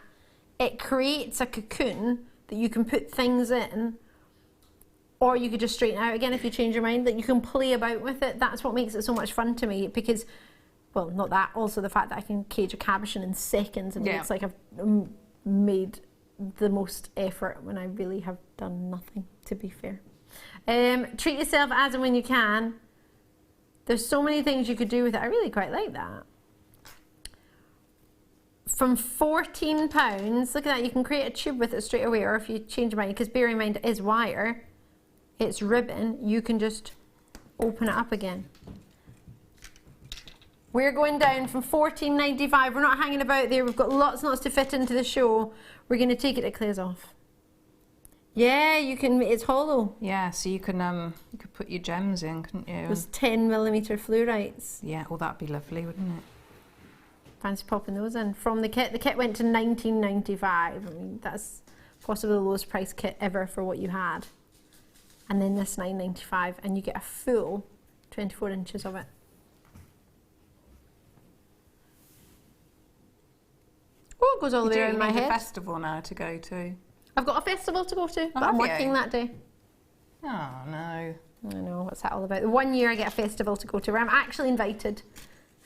it creates a cocoon that you can put things in, or you could just straighten out again if you change your mind, that you can play about with it. That's what makes it so much fun to me, because, well, not that, also the fact that I can cage a cabochon in seconds, and it looks like I've made the most effort when I really have done nothing, to be fair. Treat yourself as and when you can. There's so many things you could do with it. I really quite like that. From £14, look at that, you can create a tube with it straight away, or if you change your mind, because bear in mind it is wire, it's ribbon, you can just open it up again. We're going down from £14.95. We're not hanging about there. We've got lots and lots to fit into the show. We're going to take it to Claire's off. Yeah, you can. It's hollow. Yeah, so you can put your gems in, couldn't you? Those 10mm fluorites. Yeah, well that'd be lovely, wouldn't it? Fancy popping those in from the kit. The kit went to £19.95. I mean, that's possibly the lowest price kit ever for what you had. And then this £9.95, and you get a full 24 inches of it. Oh, it goes all the way around my head. You need a festival now to go to. I've got a festival to go to, but I'm working that day. Oh, no. I know, what's that all about? The 1 year I get a festival to go to where I'm actually invited,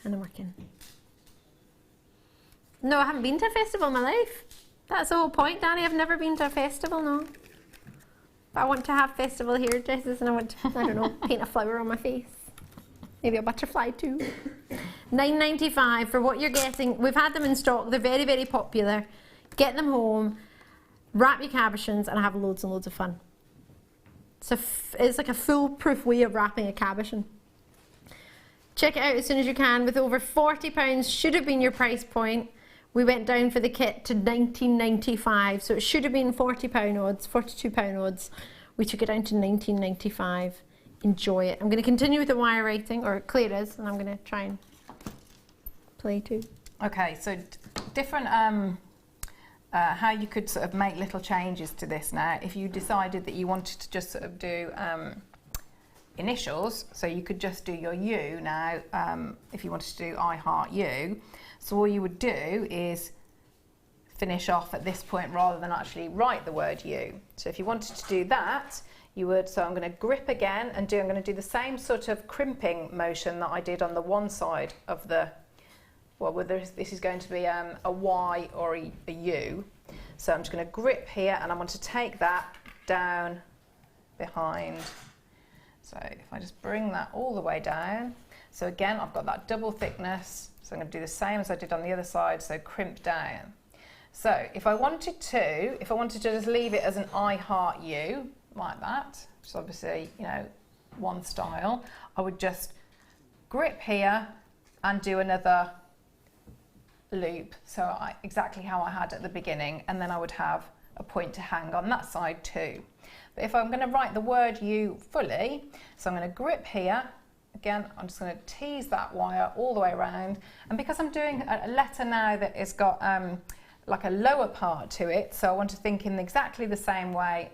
and I'm working. No, I haven't been to a festival in my life. That's the whole point, Danny. I've never been to a festival, no. But I want to have festival hairdressers, and I want to, I don't know, paint a flower on my face. Maybe a butterfly too. £9.95 for what you're getting. We've had them in stock. They're very, very popular. Get them home, wrap your cabochons, and have loads and loads of fun. It's like a foolproof way of wrapping a cabochon. Check it out as soon as you can. With over £40 should have been your price point. We went down for the kit to £19.95, so it should have been £40 odds, £42 odds. We took it down to £19.95. Enjoy it. I'm going to continue with the wire writing, or Claire is, and I'm going to try and play too. Okay, so different how you could sort of make little changes to this now. If you decided that you wanted to just sort of do initials, so you could just do your U now, if you wanted to do I heart you. So all you would do is finish off at this point rather than actually write the word you. So if you wanted to do that, you would, so I'm going to grip again and I'm going to do the same sort of crimping motion that I did on the one side of the, well, whether this is going to be a Y or a U. So I'm just going to grip here, and I want to take that down behind. So if I just bring that all the way down. So again, I've got that double thickness. So I'm going to do the same as I did on the other side, so crimp down. So if I wanted to just leave it as an I heart you, like that, which is obviously, you know, one style, I would just grip here and do another loop, so exactly how I had at the beginning, and then I would have a point to hang on that side too. But if I'm going to write the word you fully, so I'm going to grip here. Again, I'm just going to tease that wire all the way around, and because I'm doing a letter now that has got like a lower part to it, so I want to think in exactly the same way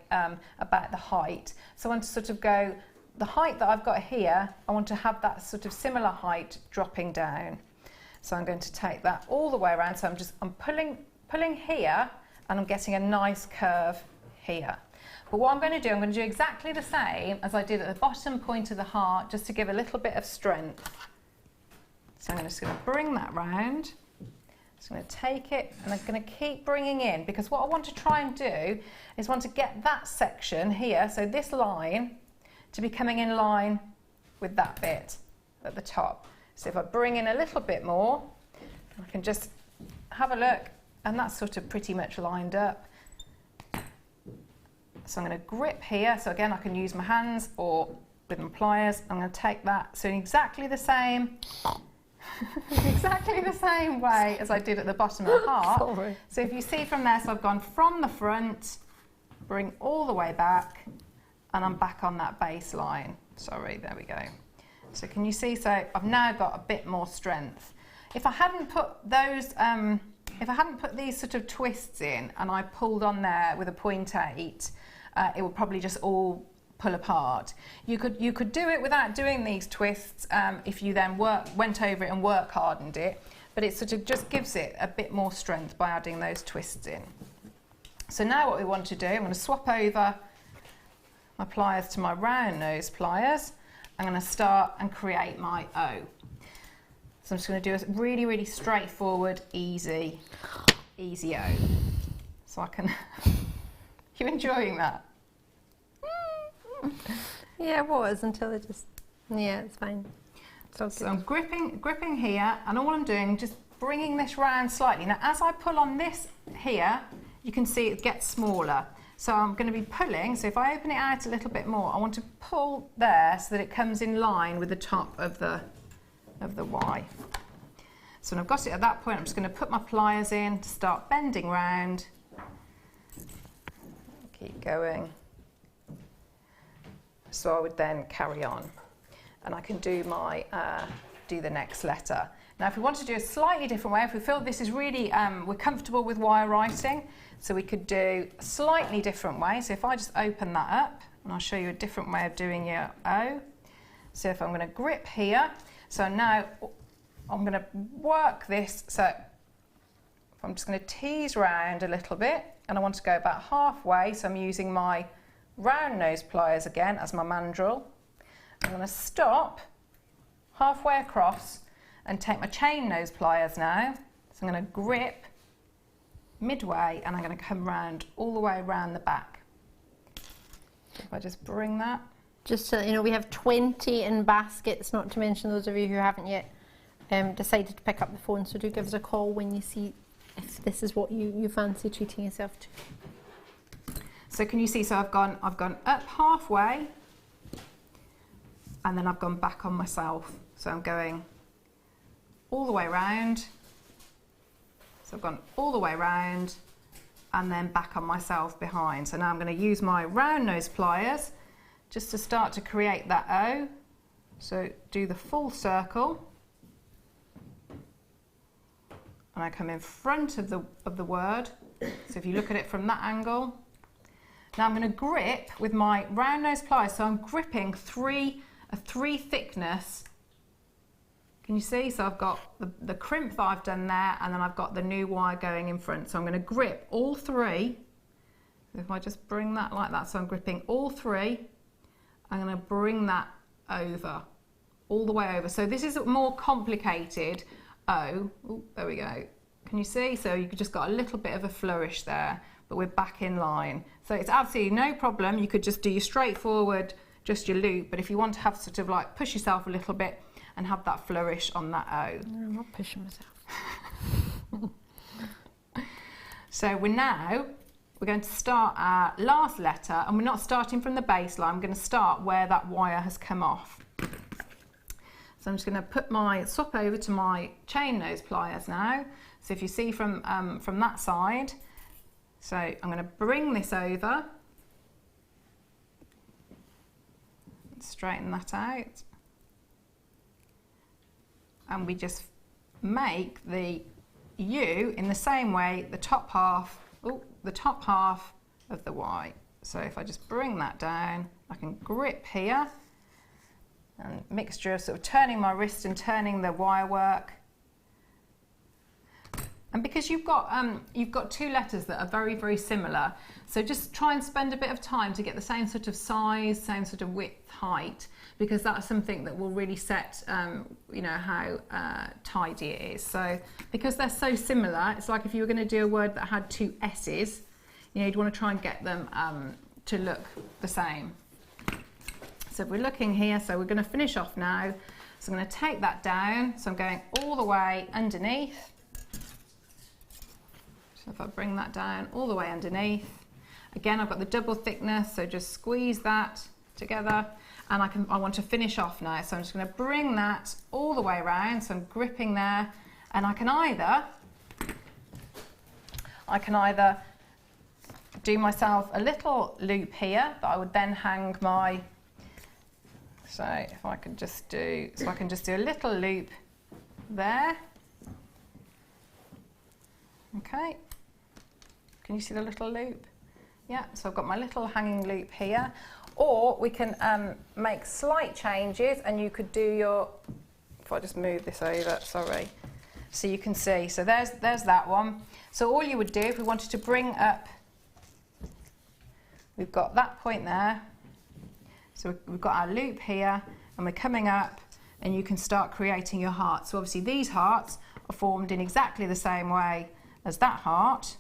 about the height. So I want to sort of go, the height that I've got here, I want to have that sort of similar height dropping down. So I'm going to take that all the way around, so I'm pulling here, and I'm getting a nice curve here. But what I'm going to do exactly the same as I did at the bottom point of the heart, just to give a little bit of strength. So I'm just going to bring that round. Just going to take it, and I'm going to keep bringing in, because what I want to try and do is want to get that section here, so this line, to be coming in line with that bit at the top. So if I bring in a little bit more, I can just have a look, and that's sort of pretty much lined up. So I'm going to grip here, so again I can use my hands or with my pliers. I'm going to take that, so in exactly the same way as I did at the bottom of the heart. Sorry. So if you see from there, so I've gone from the front, bring all the way back, and I'm back on that baseline. Sorry, there we go. So can you see, so I've now got a bit more strength. If I hadn't put those, if I hadn't put these sort of twists in and I pulled on there with a 0.8, it would probably just all pull apart. You could do it without doing these twists if you then went over it and work hardened it, but it sort of just gives it a bit more strength by adding those twists in. So now what we want to do, I'm going to swap over my pliers to my round nose pliers. I'm going to start and create my O. So I'm just going to do a really, really straightforward, easy O. So I can... You enjoying that? Yeah, it was until it just... Yeah, it's fine. So I'm gripping here, and all I'm doing, just bringing this round slightly. Now, as I pull on this here, you can see it gets smaller. So I'm going to be pulling, so if I open it out a little bit more, I want to pull there so that it comes in line with the top of the Y. So when I've got it at that point, I'm just going to put my pliers in, start bending round. Keep going. So I would then carry on, and I can do my do the next letter. Now, if we want to do a slightly different way, if we feel this is really we're comfortable with wire writing, so we could do a slightly different way. So if I just open that up, and I'll show you a different way of doing your O. So if I'm going to grip here, so now I'm going to work this. So I'm just going to tease round a little bit, and I want to go about halfway. So I'm using my round nose pliers again as my mandrel. I'm going to stop halfway across and take my chain nose pliers now. So I'm going to grip midway, and I'm going to come round all the way around the back. If I just bring that. Just so you know, we have 20 in baskets, not to mention those of you who haven't yet decided to pick up the phone, so do give us a call when you see if this is what you fancy treating yourself to. So can you see, so I've gone up halfway, and then I've gone back on myself. So I'm going all the way around. So I've gone all the way around and then back on myself behind. So now I'm going to use my round nose pliers just to start to create that O. So do the full circle. And I come in front of the word. So if you look at it from that angle. Now I'm going to grip with my round nose pliers. So I'm gripping a three thickness. Can you see? So I've got the crimp that I've done there, and then I've got the new wire going in front. So I'm going to grip all three. If I just bring that like that, so I'm gripping all three. I'm going to bring that over, all the way over. So this is a more complicated O. Ooh, there we go. Can you see? So you've just got a little bit of a flourish there, but we're back in line. So it's absolutely no problem. You could just do your straightforward, just your loop. But if you want to have sort of like push yourself a little bit and have that flourish on that O. No, I'm not pushing myself. So we're going to start our last letter, and we're not starting from the baseline. I'm going to start where that wire has come off. So I'm just going to swap over to my chain nose pliers now. So if you see from that side, so I'm going to bring this over, straighten that out, and we just make the U in the same way, the top half of the Y. So if I just bring that down, I can grip here, and mixture of sort of turning my wrist and turning the wire work. And because you've got two letters that are very, very similar, so just try and spend a bit of time to get the same sort of size, same sort of width, height, because that's something that will really set, you know, how tidy it is. So because they're so similar, it's like if you were going to do a word that had two S's, you know, you'd want to try and get them to look the same. So if we're looking here, so we're going to finish off now. So I'm going to take that down. So I'm going all the way underneath. So if I bring that down all the way underneath, again, I've got the double thickness, so just squeeze that together, and I want to finish off now. So I'm just going to bring that all the way around. So I'm gripping there, and I can either do myself a little loop here that I would then hang my, so if I can just do, so I can just do a little loop there. Okay, can you see the little loop? Yeah, so I've got my little hanging loop here. Or we can make slight changes, and you could do your, if I just move this over, sorry, so you can see, so there's that one. So all you would do if we wanted to bring up, we've got that point there, so we've got our loop here, and we're coming up, and you can start creating your heart. So obviously these hearts are formed in exactly the same way as that heart,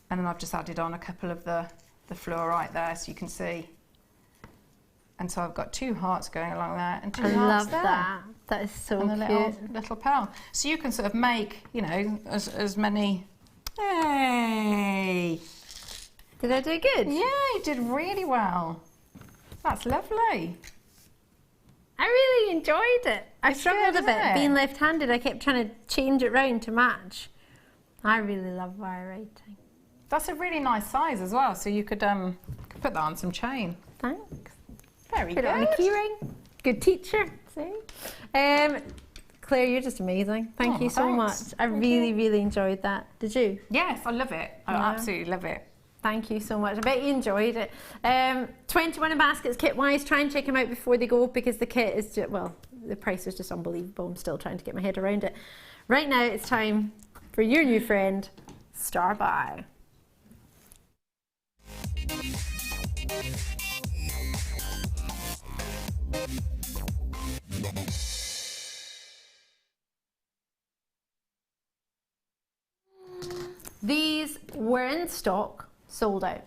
and then I've just added on a couple of the fluorite there, so you can see. And so I've got two hearts going along there and two hearts there. I love that. That is so and a cute. little pearl. So you can sort of make, you know, as many. Hey! Did I do good? Yeah, you did really well. That's lovely. I really enjoyed it. I struggled good, a bit. isn't it? Being left-handed, I kept trying to change it round to match. I really love wire writing. That's a really nice size as well, so you could put that on some chain. Thanks. Very Put good. it on a key ring. Good teacher. See? Claire, you're just amazing. Thank you so thanks. much. I really enjoyed that. Did you? Yes, I love it. I absolutely love it. Thank you so much. I bet you enjoyed it. 21 in baskets kit-wise. Try and check them out before they go, because the kit is just, well, the price is just unbelievable. I'm still trying to get my head around it. Right now, it's time for your new friend, Star By. These were in stock, sold out.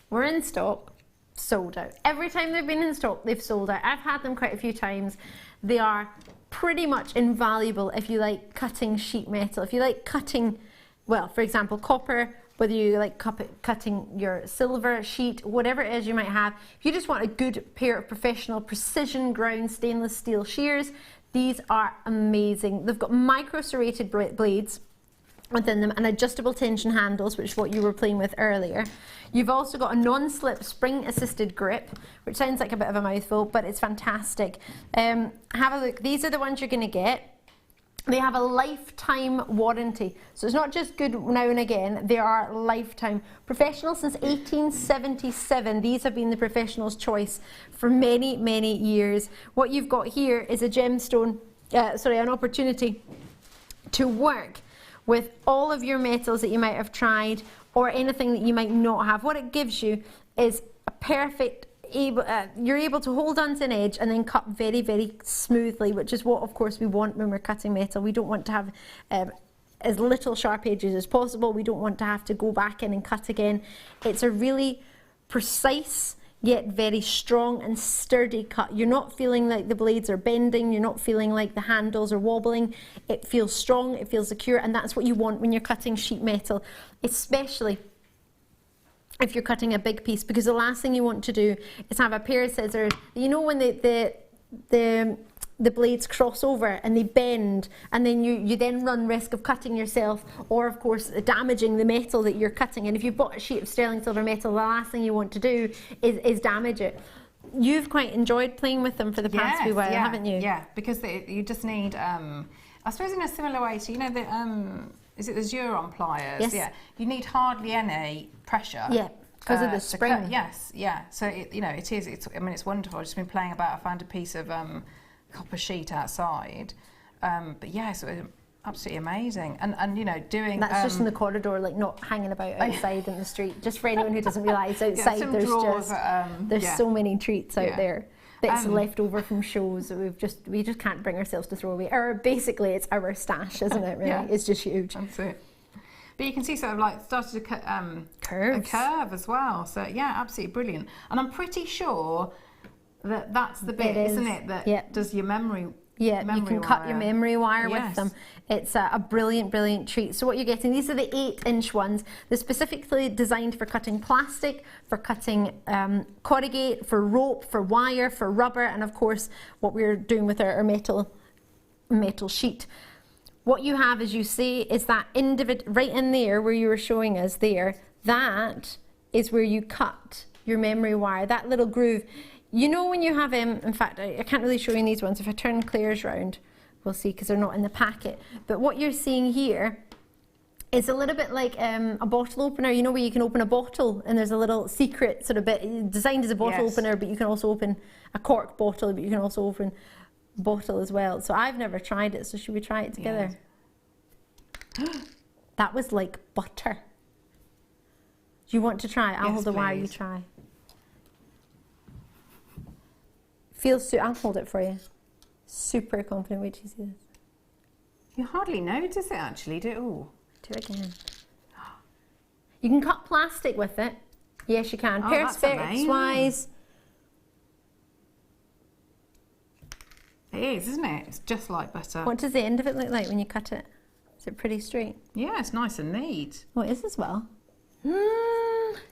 Were in stock, sold out. Every time they've been in stock, they've sold out. I've had them quite a few times. They are pretty much invaluable if you like cutting sheet metal. If you like cutting, well, for example, copper, whether you like cutting your silver sheet, whatever it is you might have. If you just want a good pair of professional precision ground stainless steel shears, these are amazing. They've got micro serrated blades within them and adjustable tension handles, which is what you were playing with earlier. You've also got a non-slip spring assisted grip, which sounds like a bit of a mouthful, but it's fantastic. Have a look. These are the ones you're going to get. They have a lifetime warranty, so it's not just good now and again, they are lifetime. Professional since 1877, these have been the professional's choice for many years. What you've got here is a gemstone, an opportunity to work with all of your metals that you might have tried, or anything that you might not have. What it gives you is a perfect, you're able to hold onto an edge and then cut very smoothly, which is what of course we want when we're cutting metal. We don't want to have as little sharp edges as possible. We don't want to have to go back in and cut again. It's a really precise yet very strong and sturdy cut. You're not feeling like the blades are bending, you're not feeling like the handles are wobbling. It feels strong, it feels secure, and that's what you want when you're cutting sheet metal, especially if you're cutting a big piece, because the last thing you want to do is have a pair of scissors. You know when the the blades cross over and they bend, and then you then run risk of cutting yourself, or of course damaging the metal that you're cutting. And if you've bought a sheet of sterling silver metal, the last thing you want to do is damage it. You've quite enjoyed playing with them for the past few while, haven't you? Yeah, because you just need, I suppose in a similar way to, you know, is it the Xuron pliers? Yes. Yeah. You need hardly any pressure. Yeah, because of the spring. Yes, yeah. So, you know, it's wonderful. I've just been playing about. I found a piece of copper sheet outside. But yeah, so it was absolutely amazing. And you know, doing... That's just in the corridor, like not hanging about outside in the street. Just for anyone who doesn't realise, outside there's so many treats out there. Bits left over from shows that we just can't bring ourselves to throw away. Or basically, it's our stash, isn't it? Really, it's just huge. That's it. But you can see sort of like started to cut a curve as well. So yeah, absolutely brilliant. And I'm pretty sure that that's the bit, isn't it? That does your memory. Yeah, you can cut your memory wire with them. It's a brilliant, brilliant treat. So what you're getting, these are the 8-inch ones. They're specifically designed for cutting plastic, for cutting corrugate, for rope, for wire, for rubber, and of course what we're doing with our metal sheet. What you have, as you see, is that right in there where you were showing us there, that is where you cut your memory wire, that little groove. You know when you have, in fact, I can't really show you in these ones. If I turn Claire's round, we'll see, because they're not in the packet. But what you're seeing here is a little bit like a bottle opener. You know where you can open a bottle and there's a little secret sort of bit designed as a bottle opener, but you can also open a cork bottle, but you can also open a bottle as well. So I've never tried it, so should we try it together? Yes. That was like butter. Do you want to try it? I'll hold the wire, you try. I'll hold it for you. Super confident. Wait till you see this. You hardly notice it actually, do you? Do it again. You can cut plastic with it. Yes, you can. Perspex-wise. It is, isn't it? It's just like butter. What does the end of it look like when you cut it? Is it pretty straight? Yeah, it's nice and neat. Oh, it is as well.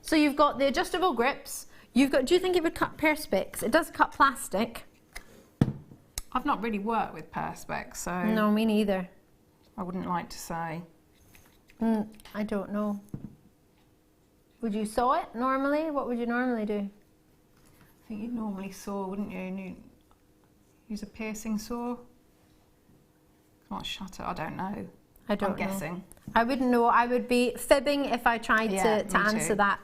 So you've got the adjustable grips. Do you think it would cut Perspex? It does cut plastic. I've not really worked with Perspex, so... No, me neither. I wouldn't like to say. I don't know. Would you saw it normally? What would you normally do? I think you'd normally saw, wouldn't you? And you'd use a piercing saw? Not shutter, I don't know. I'm guessing. I wouldn't know. I would be fibbing if I tried to answer that.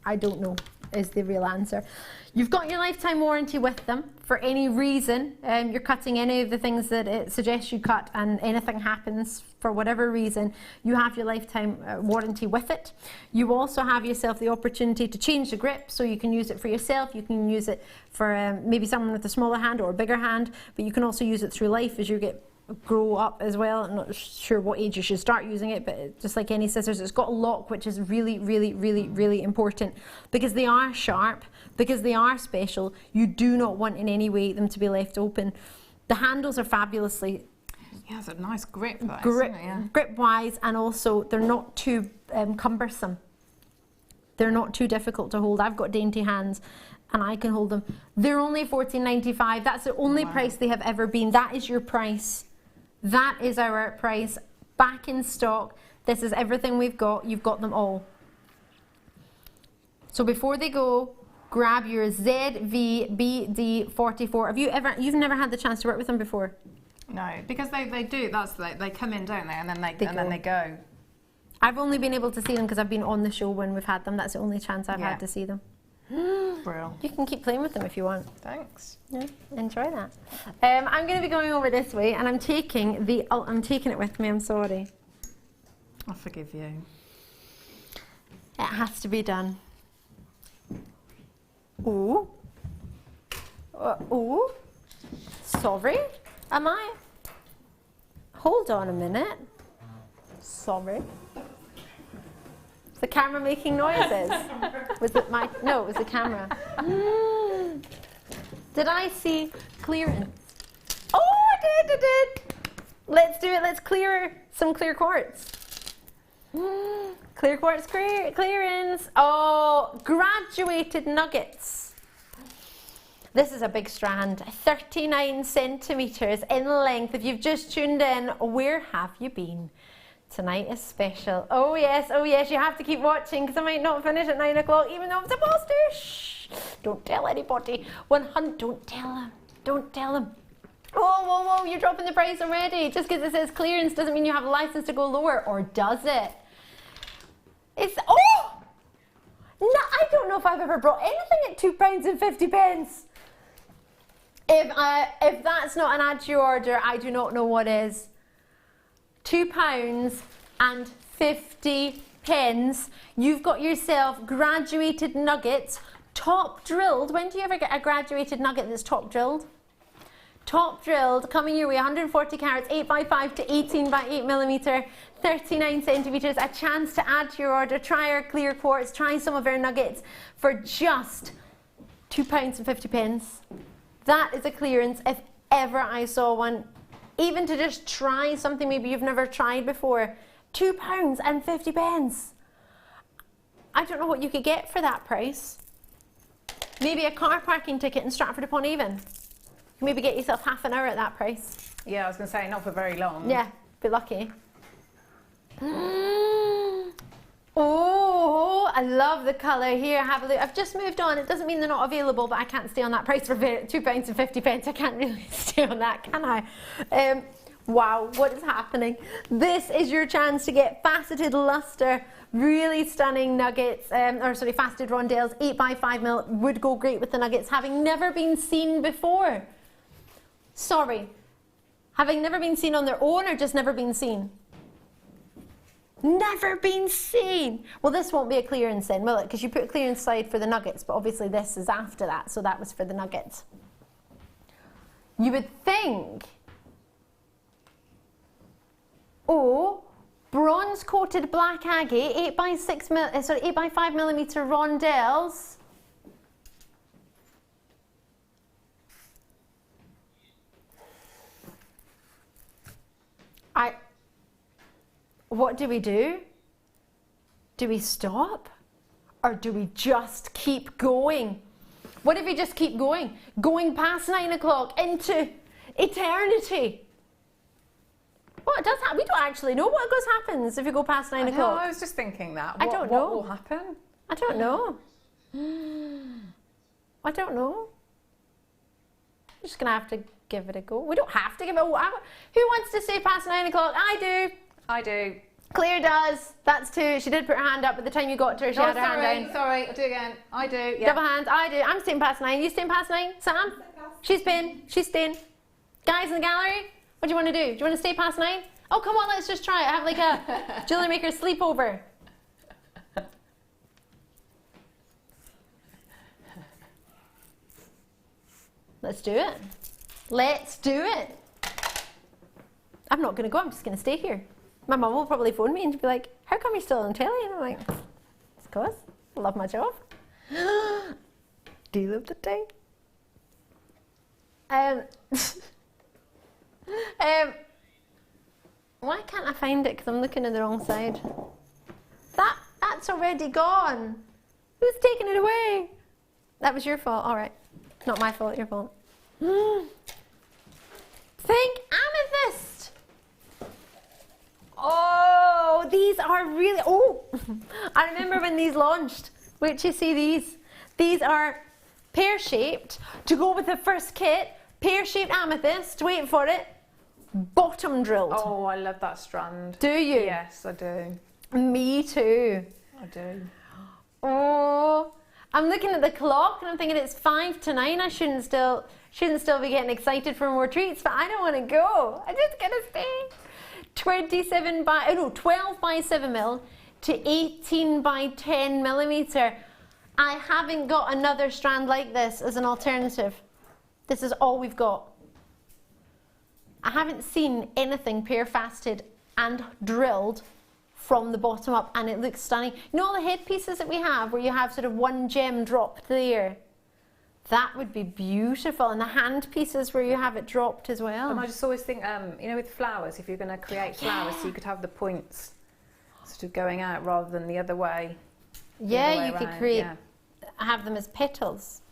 I don't know is the real answer. You've got your lifetime warranty with them. For any reason you're cutting any of the things that it suggests you cut and anything happens for whatever reason, you have your lifetime warranty with it. You also have yourself the opportunity to change the grip, so you can use it for yourself, you can use it for maybe someone with a smaller hand or a bigger hand, but you can also use it through life as you grow up as well. I'm not sure what age you should start using it, but just like any scissors, it's got a lock, which is really, really, really, really important because they are sharp, because they are special. You do not want in any way them to be left open. The handles are fabulously it's a nice grip, grip wise, and also they're not too cumbersome. They're not too difficult to hold. I've got dainty hands and I can hold them. They're only $14.95. That's the only price they have ever been. That is your price. That is our price. Back in stock. This is everything we've got. You've got them all. So before they go, grab your ZVBD44. You've never had the chance to work with them before? No, because they do. They come in, don't they? And then they go. I've only been able to see them because I've been on the show when we've had them. That's the only chance I've had to see them. Brilliant. You can keep playing with them if you want. Thanks. Yeah, enjoy that. I'm going to be going over this way, and I'm taking it with me. I'm sorry. I forgive you. It has to be done. Ooh. Ooh. Sorry. Am I? Hold on a minute. Sorry. Is the camera making noises? Was it my... No, it was the camera. Did I see clearance? Oh, I did. Let's do it. Let's clear some clear quartz. Clear quartz clearance. Oh, graduated nuggets. This is a big strand, 39 centimetres in length. If you've just tuned in, where have you been? Tonight is special. Oh yes, you have to keep watching because I might not finish at 9 o'clock even though I'm supposed to. Shh, don't tell anybody. 100, don't tell them, don't tell them. Whoa, you're dropping the price already. Just because it says clearance doesn't mean you have a license to go lower, or does it? It's, oh! No, I don't know if I've ever brought anything at £2.50. If that's not an add to your order, I do not know what is. £2.50. You've got yourself graduated nuggets, top drilled. When do you ever get a graduated nugget that's top drilled? Top drilled, coming your way, 140 carats, 8x5 to 18 by 8 millimeter, 39 centimeters. A chance to add to your order. Try our clear quartz, try some of our nuggets for just £2.50. That is a clearance if ever I saw one. Even to just try something maybe you've never tried before. £2.50. I don't know what you could get for that price. Maybe a car parking ticket in Stratford-upon-Avon. You can maybe get yourself half an hour at that price. Yeah, I was going to say, not for very long. Yeah, be lucky. Oh, I love the colour here. Have a look. I've just moved on. It doesn't mean they're not available, but I can't stay on that price for £2.50. I can't really stay on that, can I? Wow, what is happening? This is your chance to get faceted lustre, really stunning nuggets, faceted rondelles, 8x5mm, would go great with the nuggets, having never been seen before. Sorry, having never been seen on their own or just never been seen? Never been seen. Well, this won't be a clearance then, will it? Because you put a clearance side for the nuggets, but obviously this is after that, so that was for the nuggets. You would think, oh, bronze coated black agate, 8x5mm rondelles. What do we do? Do we stop? Or do we just keep going? What if we just keep going? Going past 9 o'clock into eternity. Well, it does happen. We don't actually know what happens if you go past 9 o'clock. I was just thinking that. I don't know. What will happen? I don't know. I don't know. We're just going to have to give it a go. We don't have to give it a go. Who wants to stay past 9 o'clock? I do. I do. Claire does. That's two. She did put her hand up. By the time you got to her, she had her hand down. Sorry, I'll do it again. I do, yeah. Double hands. I do. I'm staying past 9. You staying past 9? Sam? She's been. She's staying. Guys in the gallery, what do you want to do? Do you want to stay past 9? Oh, come on, let's just try it. Have like a Jewellery Maker sleepover. Let's do it. Let's do it. I'm not going to go. I'm just going to stay here. My mum will probably phone me and be like, how come you're still on telly? And I'm like, it's because I love my job. Do you love the day? Why can't I find it? Because I'm looking at the wrong side. That's already gone. Who's taking it away? That was your fault. All right. Not my fault, your fault. Think amethyst. Oh, these are really, oh, I remember when these launched. Wait till you see these. These are pear-shaped to go with the first kit. Pear-shaped amethyst, wait for it, bottom drilled. Oh, I love that strand. Do you? Yes, I do. Me too. I do. Oh, I'm looking at the clock and I'm thinking it's 5 to 9. I shouldn't still be getting excited for more treats, but I don't want to go. I'm just gonna stay. 12 by 7 mil to 18 by 10 millimeter. I haven't got another strand like this as an alternative. This is all we've got. I haven't seen anything pear faceted and drilled from the bottom up, and it looks stunning. You know all the headpieces that we have where you have sort of one gem dropped there? That would be beautiful, and the hand pieces where you have it dropped as well. And I just always think, you know, with flowers, if you're going to create flowers, so you could have the points sort of going out rather than the other way. Yeah, you could create, have them as petals.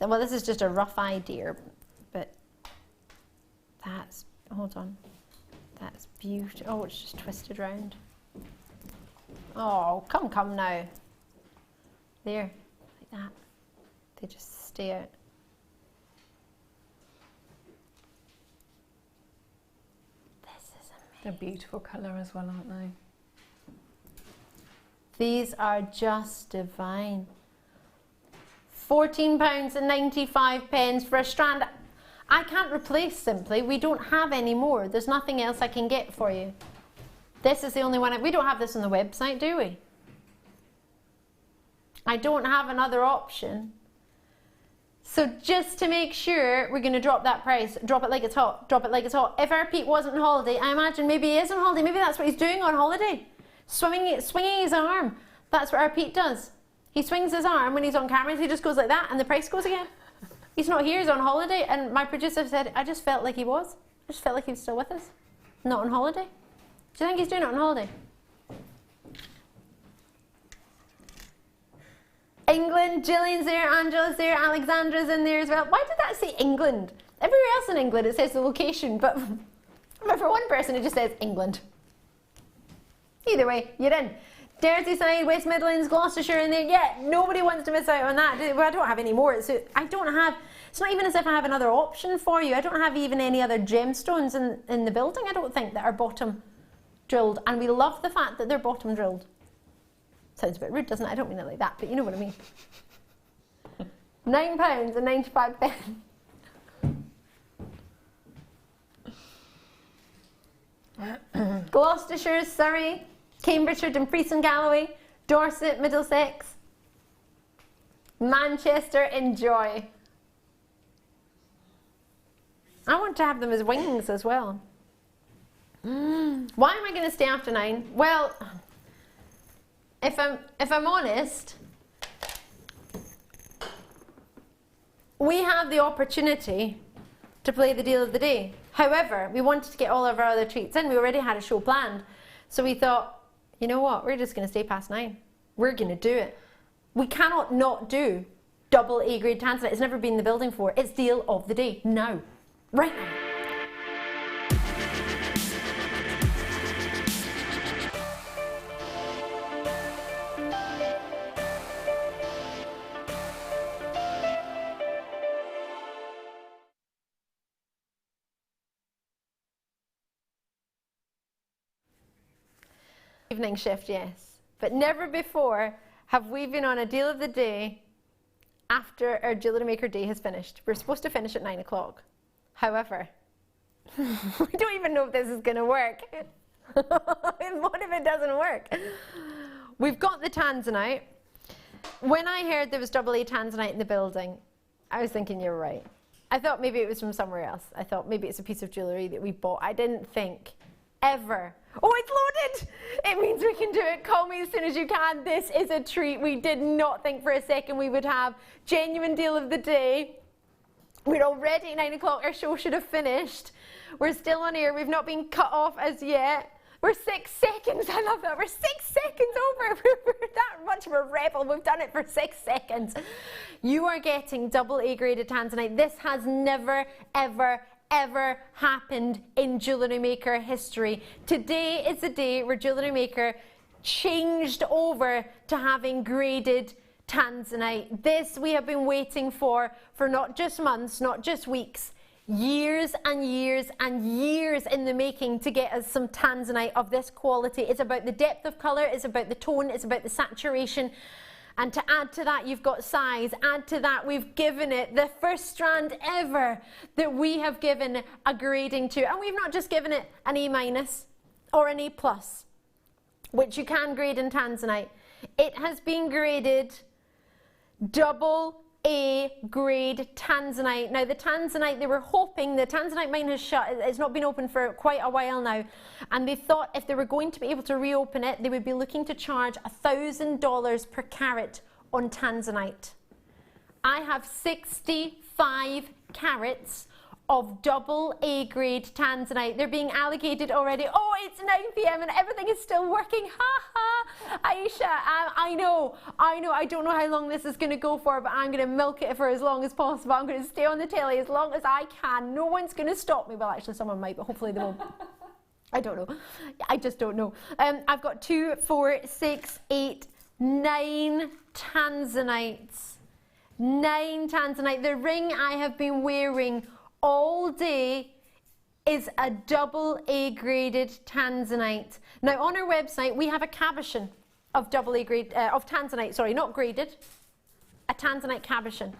Well, this is just a rough idea, but that's, hold on, that's beautiful. Oh, it's just twisted round. Oh, come now. There, like that. They just stay out. This is amazing. They're beautiful colour as well, aren't they? These are just divine. £14.95 for a strand. I can't replace Simply. We don't have any more. There's nothing else I can get for you. This is the only one. We don't have this on the website, do we? I don't have another option. So just to make sure, we're going to drop that price. Drop it like it's hot. Drop it like it's hot. If our Pete wasn't on holiday, I imagine maybe he is on holiday. Maybe that's what he's doing on holiday. Swinging his arm. That's what our Pete does. He swings his arm when he's on camera. He just goes like that and the price goes again. He's not here, he's on holiday. And my producer said, I just felt like he was. I just felt like he was still with us. Not on holiday. Do you think he's doing it on holiday? England, Gillian's there, Angela's there, Alexandra's in there as well. Why did that say England? Everywhere else in England it says the location, but for one person it just says England. Either way, you're in. Derseyside, West Midlands, Gloucestershire in there. Yeah, nobody wants to miss out on that. Well, I don't have any more. It's not even as if I have another option for you. I don't have even any other gemstones in the building, I don't think, that are bottom drilled. And we love the fact that they're bottom drilled. Sounds a bit rude, doesn't it? I don't mean it like that, but you know what I mean. £9.95. Gloucestershire, Surrey, Cambridgeshire, Dumfries and Galloway, Dorset, Middlesex, Manchester, enjoy. I want to have them as wings as well. Why am I going to stay after 9? Well, if I'm honest, we have the opportunity to play the deal of the day. However, we wanted to get all of our other treats in. We already had a show planned. So we thought, you know what, we're just going to stay past 9. We're going to do it. We cannot not do double A grade tanzanite. It's never been in the building before. It's deal of the day. Now. Right now. Evening shift, yes. But never before have we been on a deal of the day after our Jewellery Maker day has finished. We're supposed to finish at 9 o'clock. However, we don't even know if this is going to work. What if it doesn't work? We've got the tanzanite. When I heard there was double A tanzanite in the building, I was thinking, you're right. I thought maybe it was from somewhere else. I thought maybe it's a piece of jewellery that we bought. I didn't think ever. Oh, it's loaded! It means we can do it. Call me as soon as you can. This is a treat. We did not think for a second we would have genuine deal of the day. We're already at 9 o'clock. Our show should have finished. We're still on air. We've not been cut off as yet. We're 6 seconds. I love that. We're 6 seconds over. We're that much of a rebel. We've done it for 6 seconds. You are getting double A graded tanzanite. This has never, ever happened in Jewellery Maker history. Today is the day where Jewellery Maker changed over to having graded tanzanite. This we have been waiting for not just months, not just weeks, years and years and years in the making to get us some tanzanite of this quality. It's about the depth of colour, it's about the tone, it's about the saturation. And to add to that, you've got size. Add to that, we've given it the first strand ever that we have given a grading to. And we've not just given it an A- or an A+, which you can grade in tanzanite. It has been graded double A grade tanzanite. Now the tanzanite, they were hoping, the tanzanite mine has shut, it's not been open for quite a while now, and they thought if they were going to be able to reopen it, they would be looking to charge $1,000 per carat on tanzanite. I have 65 carats of double A grade tanzanite. They're being allocated already. Oh, it's 9 p.m. and everything is still working. Ha ha. Aisha, I know. I don't know how long this is going to go for, but I'm going to milk it for as long as possible. I'm going to stay on the telly as long as I can. No one's going to stop me. Well, actually, someone might, but hopefully they won't. I don't know. I just don't know. I've got 2, 4, 6, 8, 9 tanzanites. 9 tanzanite. The ring I have been wearing all day is a double A graded tanzanite. Now on our website we have a cabochon of double A grade of tanzanite, sorry, not graded, a tanzanite cabochon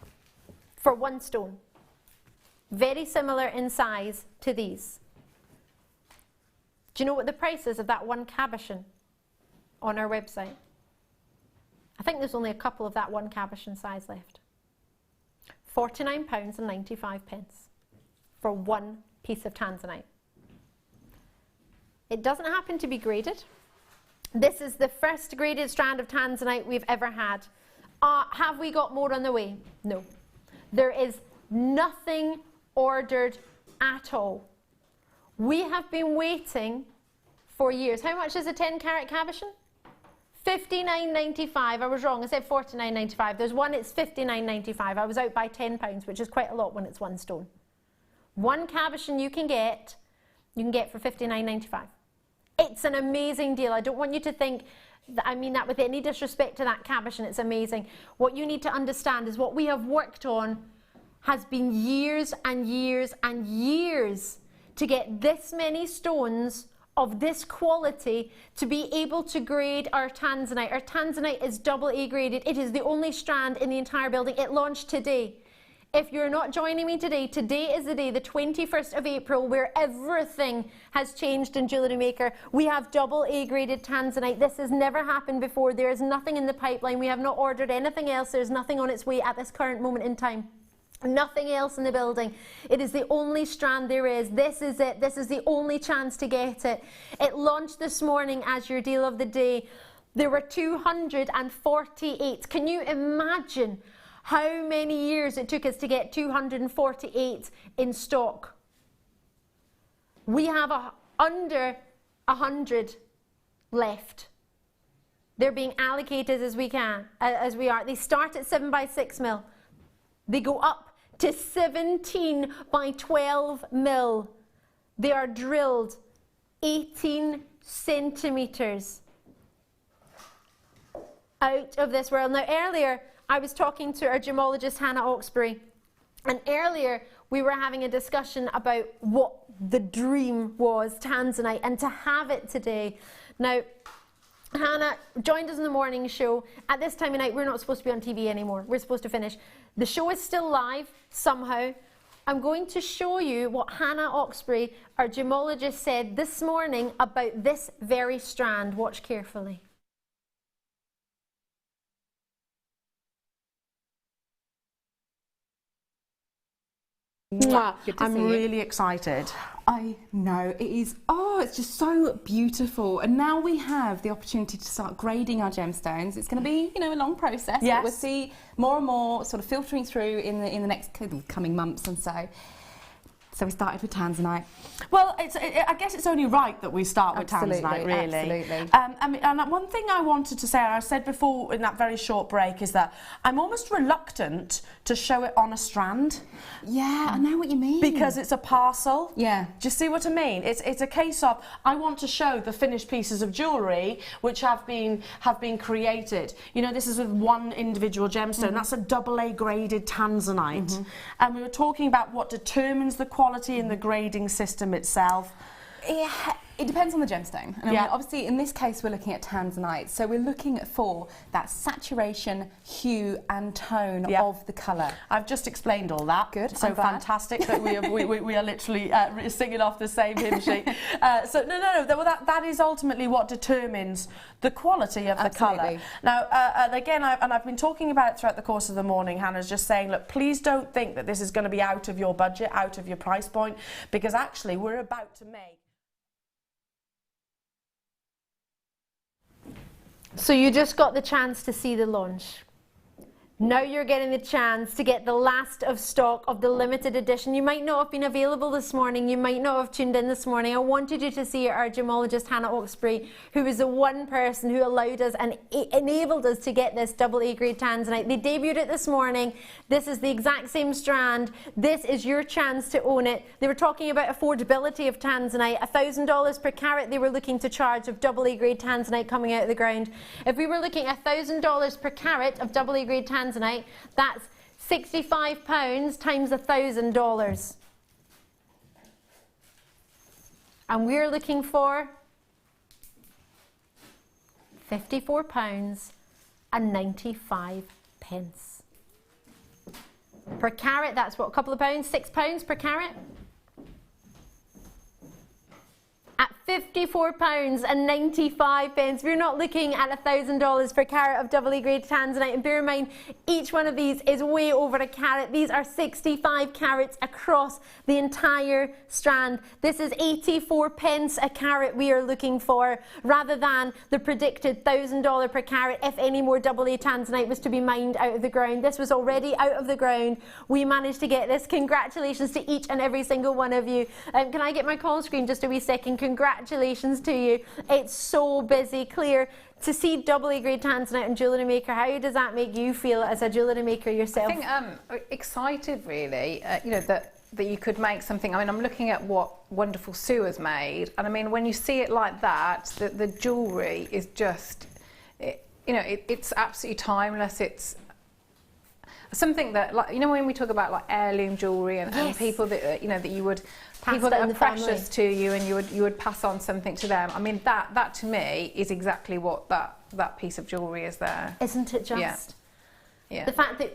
for 1 stone. Very similar in size to these. Do you know what the price is of that 1 cabochon on our website? I think there's only a couple of that 1 cabochon size left. £49.95 for 1 piece of tanzanite. It doesn't happen to be graded. This is the first graded strand of tanzanite we've ever had. Have we got more on the way? No. There is nothing ordered at all. We have been waiting for years. How much is a 10 carat cabochon? £59.95. I was wrong. I said £49.95. There's one, it's £59.95. I was out by £10, which is quite a lot when it's 1 stone. 1 cabochon you can get for £59.95. It's an amazing deal. I don't want you to think that I mean that with any disrespect to that cabochon. It's amazing. What you need to understand is what we have worked on has been years and years and years to get this many stones of this quality to be able to grade our tanzanite. Our tanzanite is double A graded. It is the only strand in the entire building. It launched today. If you're not joining me today, today is the day, the 21st of April, where everything has changed in Jewellery Maker. We have double A graded tanzanite. This has never happened before. There is nothing in the pipeline. We have not ordered anything else. There's nothing on its way at this current moment in time. Nothing else in the building. It is the only strand there is. This is it. This is the only chance to get it. It launched this morning as your deal of the day. There were 248. Can you imagine how many years it took us to get 248 in stock? We have under 100 left. They're being allocated as we are. They start at 7 by 6 mil. They go up to 17 by 12 mil. They are drilled 18 centimeters out of this world. Now earlier I was talking to our gemologist Hannah Oxbury, and earlier we were having a discussion about what the dream was, tanzanite, and to have it today. Now Hannah joined us in the morning show. At this time of night, we're not supposed to be on TV anymore. We're supposed to finish. The show is still live somehow. I'm going to show you what Hannah Oxbury, our gemologist, said this morning about this very strand. Watch carefully. I'm really excited. I know, it is, it's just so beautiful. And now we have the opportunity to start grading our gemstones. It's going to be, a long process. Yes. But we'll see more and more sort of filtering through in the next coming months and so. So we started with tanzanite. Well, I guess it's only right that we start with tanzanite, really. Absolutely. And one thing I wanted to say, and I said before in that very short break, is that I'm almost reluctant to show it on a strand. Yeah, I know what you mean. Because it's a parcel. Yeah. Do you see what I mean? It's a case of I want to show the finished pieces of jewellery which have been created. This is with one individual gemstone. Mm-hmm. That's a double A graded tanzanite. Mm-hmm. And we were talking about what determines the quality in the grading system itself. Yeah, it depends on the gemstone. And obviously in this case we're looking at tanzanite, so we're looking for that saturation, hue and tone of the colour. I've just explained all that. Good. So fantastic that we are literally singing off the same hymn sheet. So that is ultimately what determines the quality of the colour. Now, and again, I've been talking about it throughout the course of the morning. Hannah's just saying, look, please don't think that this is going to be out of your budget, out of your price point, because actually we're about to make. So you just got the chance to see the launch. Now you're getting the chance to get the last of stock of the limited edition. You might not have been available this morning. You might not have tuned in this morning. I wanted you to see our gemologist, Hannah Oxbury, who was the one person who allowed us and enabled us to get this AA grade tanzanite. They debuted it this morning. This is the exact same strand. This is your chance to own it. They were talking about affordability of tanzanite. $1,000 per carat they were looking to charge of AA grade tanzanite coming out of the ground. If we were looking at $1,000 per carat of AA grade tanzanite, that's £65 times $1,000. And we're looking for £54.95. Per carat, that's what, a couple of pounds? £6 per carat? At £54.95. We're not looking at $1,000 per carat of AA grade tanzanite. And bear in mind, each one of these is way over a carat. These are 65 carats across the entire strand. This is 84 pence a carat we are looking for, rather than the predicted $1,000 per carat if any more AA tanzanite was to be mined out of the ground. This was already out of the ground. We managed to get this. Congratulations to each and every single one of you. Can I get my call screen just a wee second? Congratulations to you. It's so busy. Claire, to see AA grade tanzanite and Jewellery Maker, how does that make you feel as a Jewellery Maker yourself? I think excited really, you know, that you could make something. I mean, I'm looking at what Wonderful Sue has made, and I mean, when you see it like that, the jewellery is just, it's absolutely timeless. It's something that, like, you know, when we talk about like heirloom jewellery and people that that you would people that are precious to you, and you would pass on something to them. I mean, that to me is exactly what that piece of jewellery is there. Isn't it just? Yeah. Yeah. The fact that,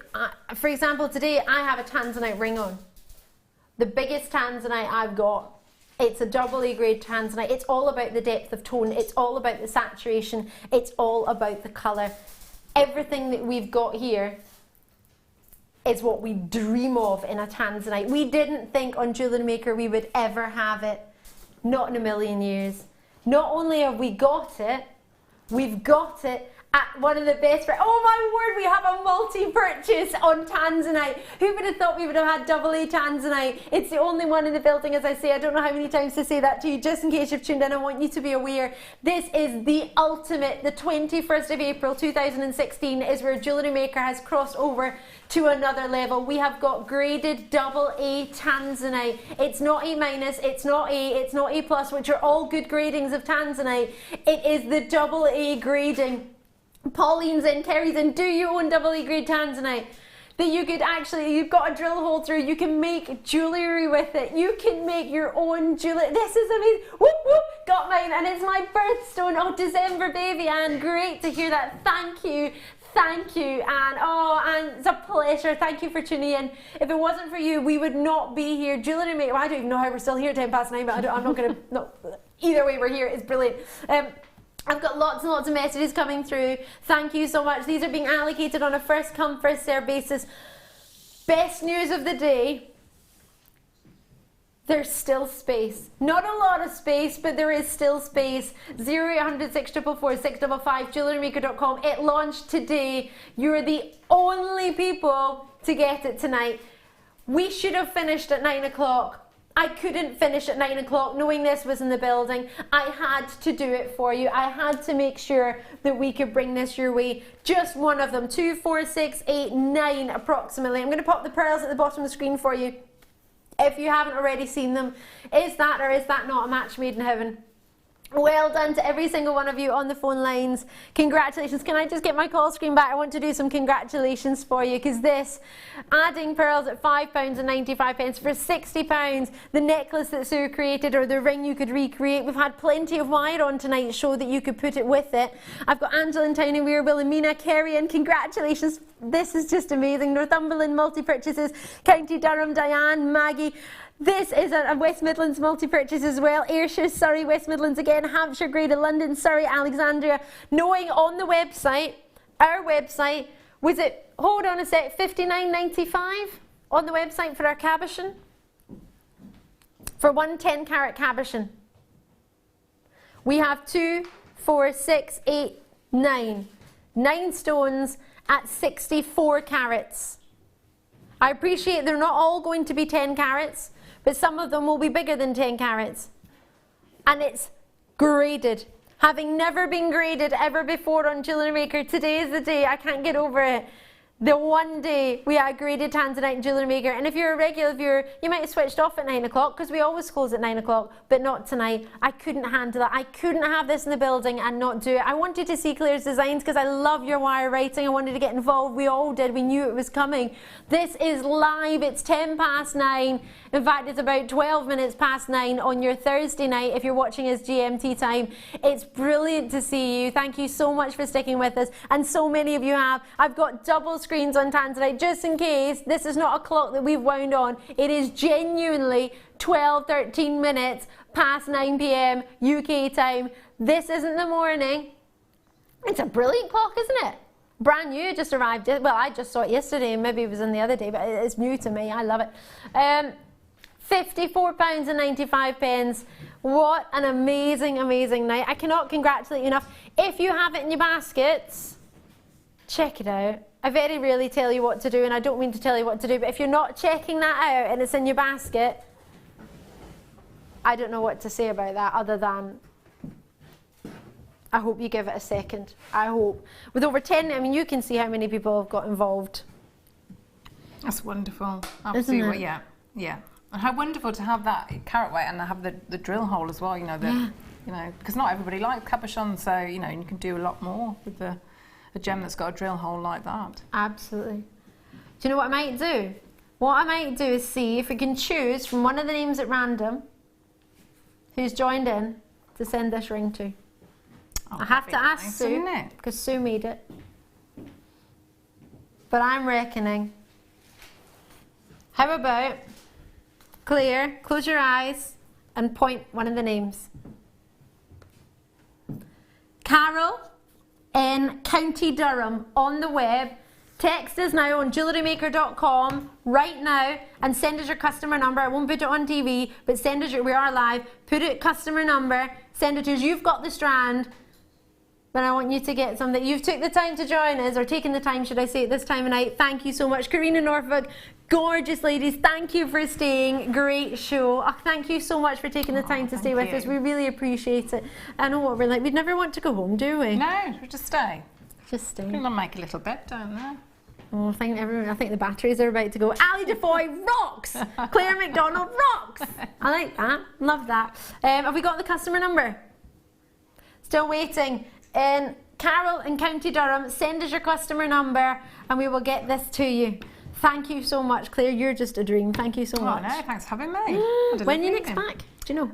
for example, today I have a tanzanite ring on. The biggest tanzanite I've got. It's a AA grade tanzanite. It's all about the depth of tone. It's all about the saturation. It's all about the colour. Everything that we've got here is what we dream of in a tanzanite. We didn't think on Jewellery Maker we would ever have it. Not in a million years. Not only have we got it, we've got it at one of the best, oh my word, we have a multi-purchase on tanzanite. Who would have thought we would have had AA tanzanite? It's the only one in the building, as I say. I don't know how many times to say that to you, just in case you've tuned in. I want you to be aware, this is the ultimate. The 21st of April 2016 is where Jewellery Maker has crossed over to another level. We have got graded AA tanzanite. It's not A minus, it's not A, it's not A plus, which are all good gradings of tanzanite. It is the AA grading. Pauline's in, Kerry's in. Do you own AA grade tanzanite? That you could actually, you've got a drill hole through, you can make jewellery with it. You can make your own jewellery. This is amazing. Whoop, whoop, got mine, and it's my birthstone. Oh, December, baby, Anne. Great to hear that. Thank you. Thank you, Anne. Oh, Anne, it's a pleasure. Thank you for tuning in. If it wasn't for you, we would not be here. Jewellery Maker, well, I don't even know how we're still here at 9:10, but I'm not going to, no, either way, we're here. It's brilliant. I've got lots and lots of messages coming through. Thank you so much. These are being allocated on a first come, first served basis. Best news of the day. There's still space. Not a lot of space, but there is still space. 0800 644 655, jewellerymaker.com. It launched today. You're the only people to get it tonight. We should have finished at 9 o'clock. I couldn't finish at 9 o'clock knowing this was in the building. I had to do it for you. I had to make sure that we could bring this your way. Just one of them. 2, 4, 6, 8, 9 approximately. I'm going to pop the pearls at the bottom of the screen for you. If you haven't already seen them, is that or is that not a match made in heaven? Well done to every single one of you on the phone lines. Congratulations. Can I just get my call screen back? I want to do some congratulations for you, because this, adding pearls at £5.95 for £60, the necklace that Sue created, or the ring you could recreate. We've had plenty of wire on tonight, show that you could put it with it. I've got Angela in Town and Weir, Wilhelmina, Kerry, and congratulations. This is just amazing. Northumberland multi-purchases, County Durham, Diane, Maggie. This is a West Midlands multi-purchase as well. Ayrshire, Surrey, West Midlands again, Hampshire, Greater London, Surrey, Alexandria. Knowing on the website, our website, was it, hold on a sec, $59.95 on the website for our cabochon? For one 10 carat cabochon. We have 2, 4, 6, 8, 9. 9 stones at 64 carats. I appreciate they're not all going to be 10 carats, but some of them will be bigger than 10 carats. And it's graded. Having never been graded ever before on Jewellery Maker, today is the day. I can't get over it. The one day we had graded tanzanite in Jewellery Maker. And if you're a regular viewer, you might have switched off at 9 o'clock because we always close at 9 o'clock, but not tonight. I couldn't handle it. I couldn't have this in the building and not do it. I wanted to see Claire's designs because I love your wire writing. I wanted to get involved. We all did. We knew it was coming. This is live. It's 9:10. In fact, it's about 12 minutes past 9 on your Thursday night if you're watching us GMT time. It's brilliant to see you. Thank you so much for sticking with us. And so many of you have. I've got double screens on tanzanite just in case. This is not a clock that we've wound on. It is genuinely 13 minutes past 9 p.m. UK time. This isn't the morning. It's a brilliant clock, isn't it? Brand new, just arrived. Well, I just saw it yesterday, maybe it was in the other day, but it's new to me. I love it. £54.95. What an amazing, amazing night. I cannot congratulate you enough. If you have it in your baskets, check it out. I very rarely tell you what to do, and I don't mean to tell you what to do, but if you're not checking that out and it's in your basket, I don't know what to say about that other than I hope you give it a second. I hope. With over 10, I mean, you can see how many people have got involved. That's wonderful. Absolutely, yeah. Yeah. And how wonderful to have that carat weight and have the drill hole as well, you know, you know, because not everybody likes cabochon, so, you know, you can do a lot more with a gem that's got a drill hole like that. Absolutely. Do you know what I might do? What I might do is see if we can choose from one of the names at random who's joined in to send this ring to. I have to ask Sue, because Sue made it. But I'm reckoning. How about Claire, close your eyes and point one of the names. Carol in County Durham on the web. Text us now on jewellerymaker.com right now and send us your customer number. I won't put it on TV, but send us we are live. Put it customer number, send it to us. You've got the strand. Then I want you to get something. You've took the time to join us, or taken the time, should I say, at this time of night. Thank you so much. Karina Norfolk, gorgeous ladies, thank you for staying. Great show. Oh, thank you so much for taking the time to stay with us. We really appreciate it. I know what we're like. We'd never want to go home, do we? No, we just stay. Just stay. We're going to make a little bit, don't we? Oh, I think the batteries are about to go. Ali Defoy rocks! Claire Macdonald rocks! I like that. Love that. Have we got the customer number? Still waiting. Carol in County Durham, send us your customer number and we will get this to you. Thank you so much, Claire. You're just a dream. Thank you so much. Oh, no, thanks for having me. When are you next back? Do you know?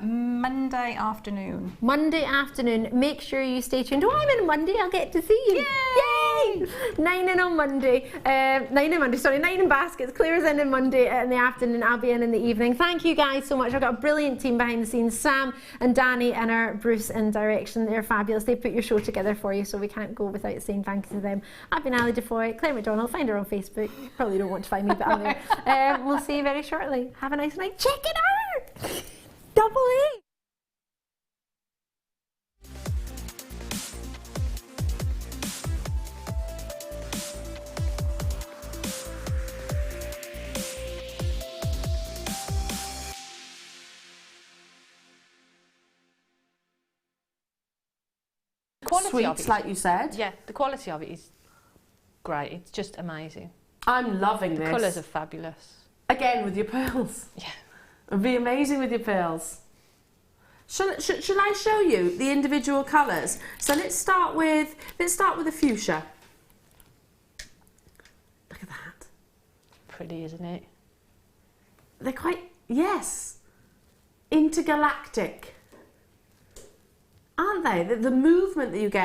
Monday afternoon. Monday afternoon. Make sure you stay tuned. Oh, I'm in Monday. I'll get to see you. Yay! 9 in on Monday. 9 in baskets. Claire's in on Monday in the afternoon. I'll be in the evening. Thank you guys so much. I've got a brilliant team behind the scenes. Sam and Danny and our Bruce in direction. They're fabulous. They put your show together for you, so we can't go without saying thank you to them. I've been Ali Defoy, Claire Macdonald. Find her on Facebook. You probably don't want to find me, but I'm there. We'll see you very shortly. Have a nice night. Check it out! Double E! Sweets, like you said. Yeah, the quality of it is great. It's just amazing. I'm loving this. The colours are fabulous. Again, with your pearls. Yeah. It'd be amazing with your pearls. Shall I show you the individual colours? So let's start with the fuchsia. Look at that. Pretty, isn't it? They're quite, yes, intergalactic. Aren't they? The movement that you get